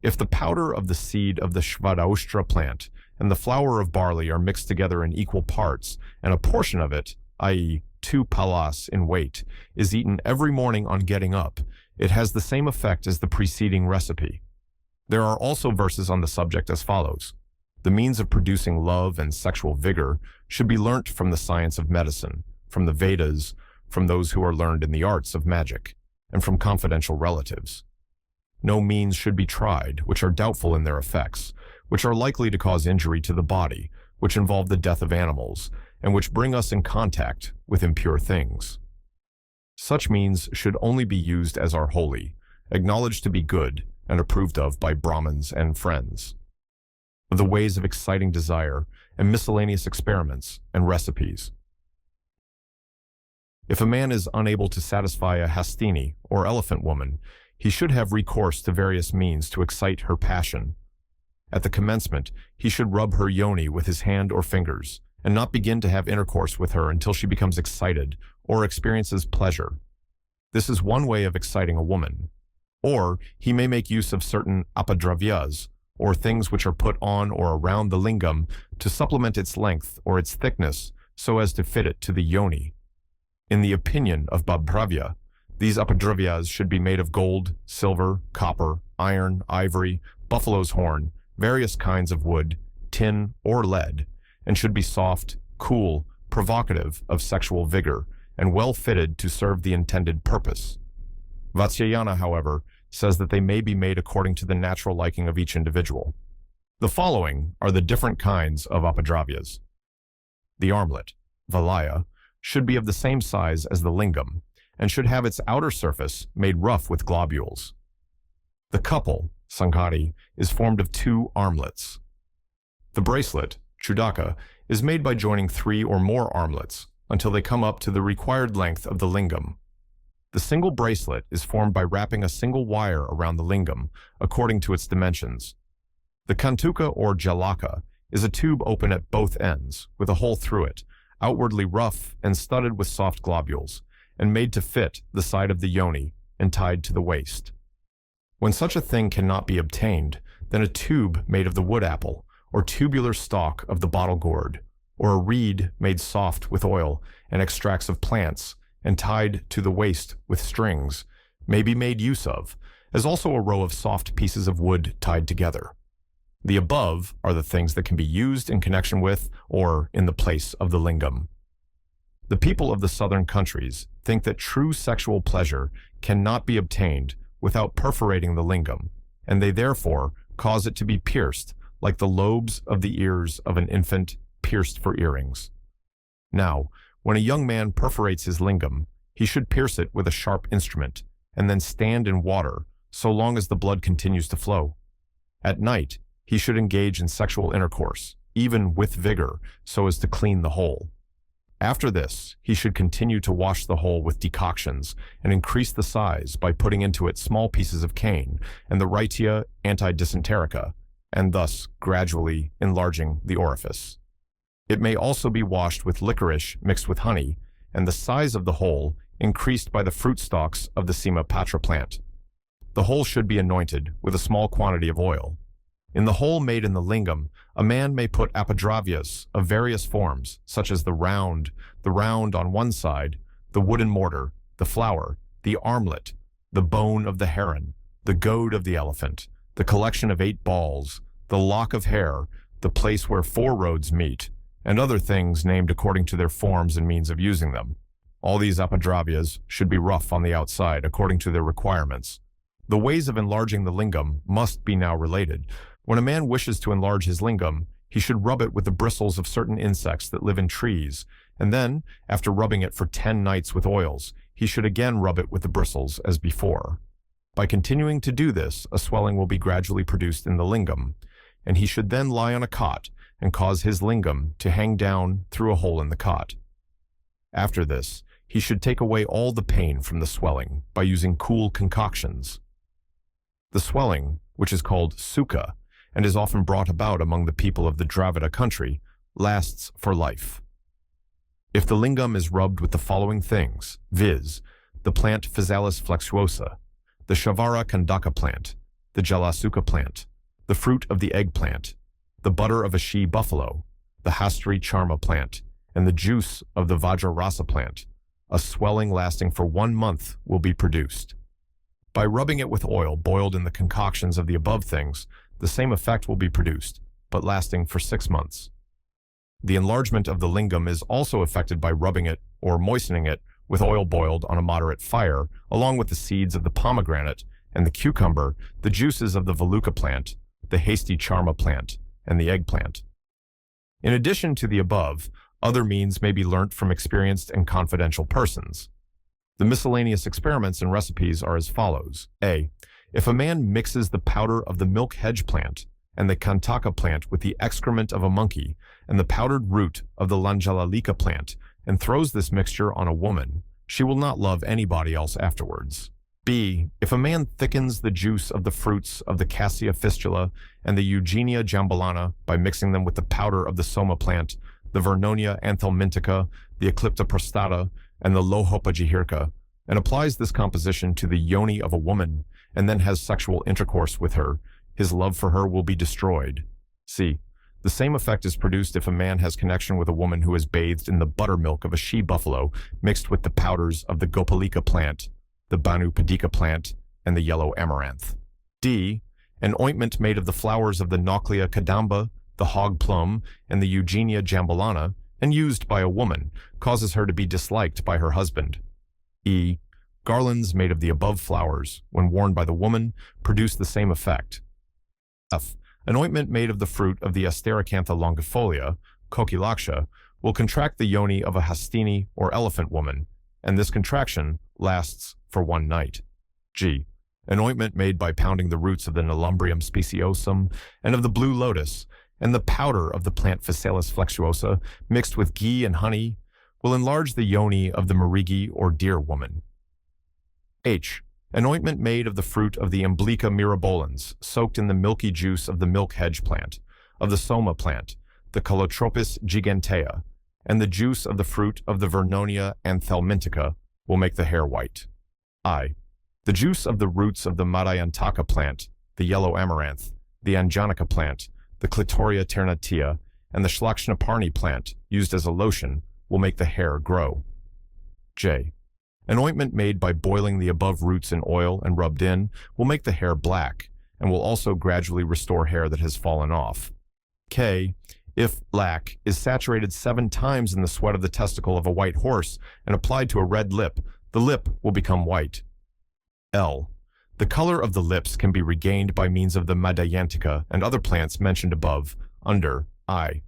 Speaker 1: If the powder of the seed of the Shvadaustra plant and the flour of barley are mixed together in equal parts, and a portion of it, i.e., 2 palas in weight, is eaten every morning on getting up, it has the same effect as the preceding recipe. There are also verses on the subject as follows. The means of producing love and sexual vigor should be learnt from the science of medicine, from the Vedas, from those who are learned in the arts of magic, and from confidential relatives. No means should be tried which are doubtful in their effects, which are likely to cause injury to the body, which involve the death of animals, and which bring us in contact with impure things. Such means should only be used as are holy, acknowledged to be good, and approved of by Brahmins and friends. The ways of exciting desire, and miscellaneous experiments and recipes. If a man is unable to satisfy a hastini, or elephant woman, he should have recourse to various means to excite her passion. At the commencement, he should rub her yoni with his hand or fingers, and not begin to have intercourse with her until she becomes excited or experiences pleasure. This is one way of exciting a woman. Or he may make use of certain apadravyas, or things which are put on or around the lingam to supplement its length or its thickness so as to fit it to the yoni. In the opinion of Babhravya, these apadravyas should be made of gold, silver, copper, iron, ivory, buffalo's horn, various kinds of wood, tin, or lead, and should be soft, cool, provocative of sexual vigor, and well fitted to serve the intended purpose. Vatsyayana, however, says that they may be made according to the natural liking of each individual. The following are the different kinds of apadravyas. The armlet, valaya, should be of the same size as the lingam, and should have its outer surface made rough with globules. The couple, sankari, is formed of 2 armlets. The bracelet, chudaka, is made by joining 3 or more armlets until they come up to the required length of the lingam. The single bracelet is formed by wrapping a single wire around the lingam according to its dimensions. The kantuka or jalaka is a tube open at both ends with a hole through it, outwardly rough and studded with soft globules, and made to fit the side of the yoni and tied to the waist. When such a thing cannot be obtained, then a tube made of the wood apple, or tubular stalk of the bottle gourd, or a reed made soft with oil and extracts of plants, and tied to the waist with strings, may be made use of, as also a row of soft pieces of wood tied together. The above are the things that can be used in connection with or in the place of the lingam. The people of the southern countries think that true sexual pleasure cannot be obtained without perforating the lingam, and they therefore cause it to be pierced like the lobes of the ears of an infant pierced for earrings. Now, when a young man perforates his lingam, he should pierce it with a sharp instrument and then stand in water so long as the blood continues to flow. At night, he should engage in sexual intercourse, even with vigor, so as to clean the hole. After this, he should continue to wash the hole with decoctions and increase the size by putting into it small pieces of cane and the wrightia antidysenterica, and thus gradually enlarging the orifice. It may also be washed with licorice mixed with honey, and the size of the hole increased by the fruit stalks of the Sima patra plant. The hole should be anointed with a small quantity of oil. In the hole made in the lingam, a man may put apadravyas of various forms, such as the round on one side, the wooden mortar, the flower, the armlet, the bone of the heron, the goad of the elephant, the collection of 8 balls, the lock of hair, the place where 4 roads meet, and other things named according to their forms and means of using them. All these apadravyas should be rough on the outside according to their requirements. The ways of enlarging the lingam must be now related. When a man wishes to enlarge his lingam, he should rub it with the bristles of certain insects that live in trees, and then, after rubbing it for 10 nights with oils, he should again rub it with the bristles as before. By continuing to do this, a swelling will be gradually produced in the lingam, and he should then lie on a cot and cause his lingam to hang down through a hole in the cot. After this, he should take away all the pain from the swelling by using cool concoctions. The swelling, which is called sukha, and is often brought about among the people of the Dravida country, lasts for life. If the lingam is rubbed with the following things, viz., the plant Physalis flexuosa, the Shavara kandaka plant, the Jalasuka plant, the fruit of the eggplant, the butter of a she buffalo, the Hastri charma plant, and the juice of the Vajrarasa plant, a swelling lasting for 1 month will be produced. By rubbing it with oil boiled in the concoctions of the above things, the same effect will be produced, but lasting for 6 months. The enlargement of the lingam is also effected by rubbing it or moistening it with oil boiled on a moderate fire, along with the seeds of the pomegranate and the cucumber, the juices of the Valuka plant, the hasty charma plant, and the eggplant. In addition to the above, other means may be learnt from experienced and confidential persons. The miscellaneous experiments and recipes are as follows. A. If a man mixes the powder of the milk hedge plant and the kantaka plant with the excrement of a monkey and the powdered root of the lanjalalika plant and throws this mixture on a woman, she will not love anybody else afterwards. B. If a man thickens the juice of the fruits of the cassia fistula and the eugenia jambalana by mixing them with the powder of the soma plant, the vernonia anthelmintica, the eclipta prostata, and the lohopajihirka, and applies this composition to the yoni of a woman, and then has sexual intercourse with her, his love for her will be destroyed. C. The same effect is produced if a man has connection with a woman who is bathed in the buttermilk of a she-buffalo mixed with the powders of the gopalika plant, the banu padika plant, and the yellow amaranth. D. An ointment made of the flowers of the Nauclea cadamba, the hog plum, and the eugenia jambalana, and used by a woman, causes her to be disliked by her husband. E. Garlands made of the above flowers, when worn by the woman, produce the same effect. F. An ointment made of the fruit of the Asteracantha longifolia, Kokilaksha, will contract the yoni of a Hastini or elephant woman, and this contraction lasts for 1 night. G. An ointment made by pounding the roots of the Nelumbrium speciosum and of the blue lotus, and the powder of the plant Physalis flexuosa, mixed with ghee and honey, will enlarge the yoni of the marigi or deer woman. H. An ointment made of the fruit of the Emblica mirabolans, soaked in the milky juice of the milk hedge plant, of the soma plant, the Calotropis gigantea, and the juice of the fruit of the Vernonia anthelmintica will make the hair white. I. The juice of the roots of the Madhyantaka plant, the yellow amaranth, the Anjanika plant, the Clitoria ternatia, and the Shlakshnaparni plant, used as a lotion, will make the hair grow. J. An ointment made by boiling the above roots in oil and rubbed in will make the hair black, and will also gradually restore hair that has fallen off. K. If lac is saturated 7 times in the sweat of the testicle of a white horse and applied to a red lip, the lip will become white. L. The color of the lips can be regained by means of the Madhyantika and other plants mentioned above, under I.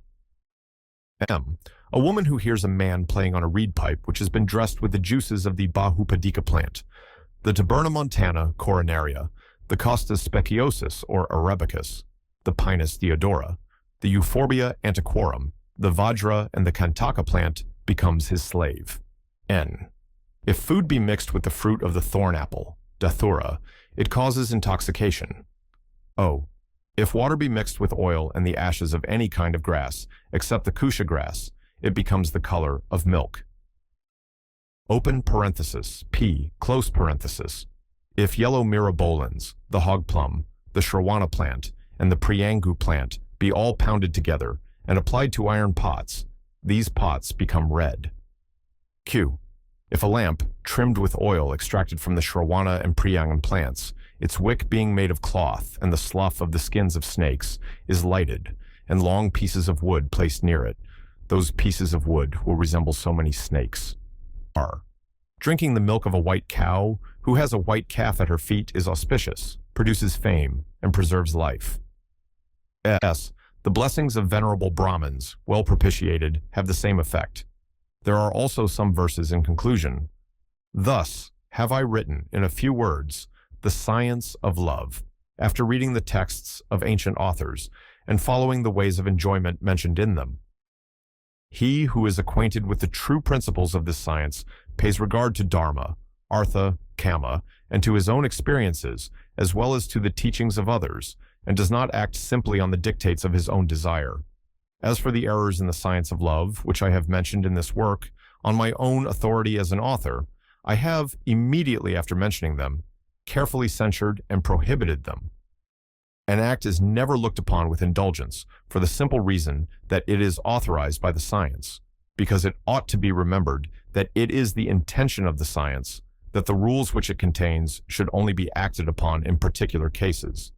Speaker 1: M. A woman who hears a man playing on a reed pipe which has been dressed with the juices of the Bahupadika plant, the Tabernamontana coronaria, the Costus speciosus or arabicus, the Pinus deodora, the Euphorbia antiquorum, the Vajra and the Kantaka plant becomes his slave. N. If food be mixed with the fruit of the thorn apple, Dathura, it causes intoxication. O. If water be mixed with oil and the ashes of any kind of grass, except the kusha grass, it becomes the color of milk. Open parenthesis, P, close parenthesis. If yellow myrabolans, the hog plum, the Shrawana plant, and the Priyangu plant be all pounded together and applied to iron pots, these pots become red. Q. If a lamp, trimmed with oil extracted from the Shrawana and Priyangan plants, its wick being made of cloth and the slough of the skins of snakes, is lighted, and long pieces of wood placed near it, those pieces of wood will resemble so many snakes. R. Drinking the milk of a white cow, who has a white calf at her feet, is auspicious, produces fame, and preserves life. S. The blessings of venerable Brahmins, well propitiated, have the same effect. There are also some verses in conclusion. Thus have I written, in a few words, the science of love, after reading the texts of ancient authors and following the ways of enjoyment mentioned in them. He who is acquainted with the true principles of this science pays regard to dharma, artha, kama, and to his own experiences, as well as to the teachings of others, and does not act simply on the dictates of his own desire. As for the errors in the science of love, which I have mentioned in this work, on my own authority as an author, I have, immediately after mentioning them, carefully censured and prohibited them. An act is never looked upon with indulgence, for the simple reason that it is authorized by the science, because it ought to be remembered that it is the intention of the science that the rules which it contains should only be acted upon in particular cases.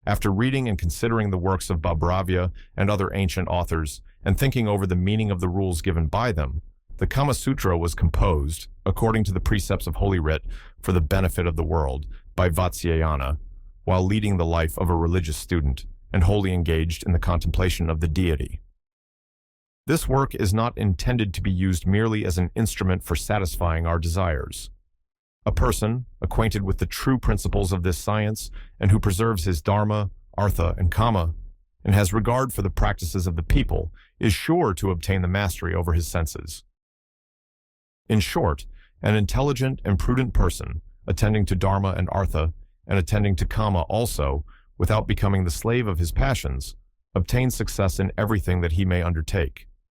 Speaker 1: After reading and considering the works of Bhabravya and other ancient authors, and thinking over the meaning of the rules given by them, the Kama Sutra was composed, according to the precepts of Holy Writ, for the benefit of the world, by Vatsyayana, while leading the life of a religious student and wholly engaged in the contemplation of the deity. This work is not intended to be used merely as an instrument for satisfying our desires. A person, acquainted with the true principles of this science, and who preserves his dharma, artha, and kama, and has regard for the practices of the people, is sure to obtain the mastery over his senses. In short, an intelligent and prudent person, attending to dharma and artha, and attending to kama also, without becoming the slave of his passions, obtains success in everything that he may undertake.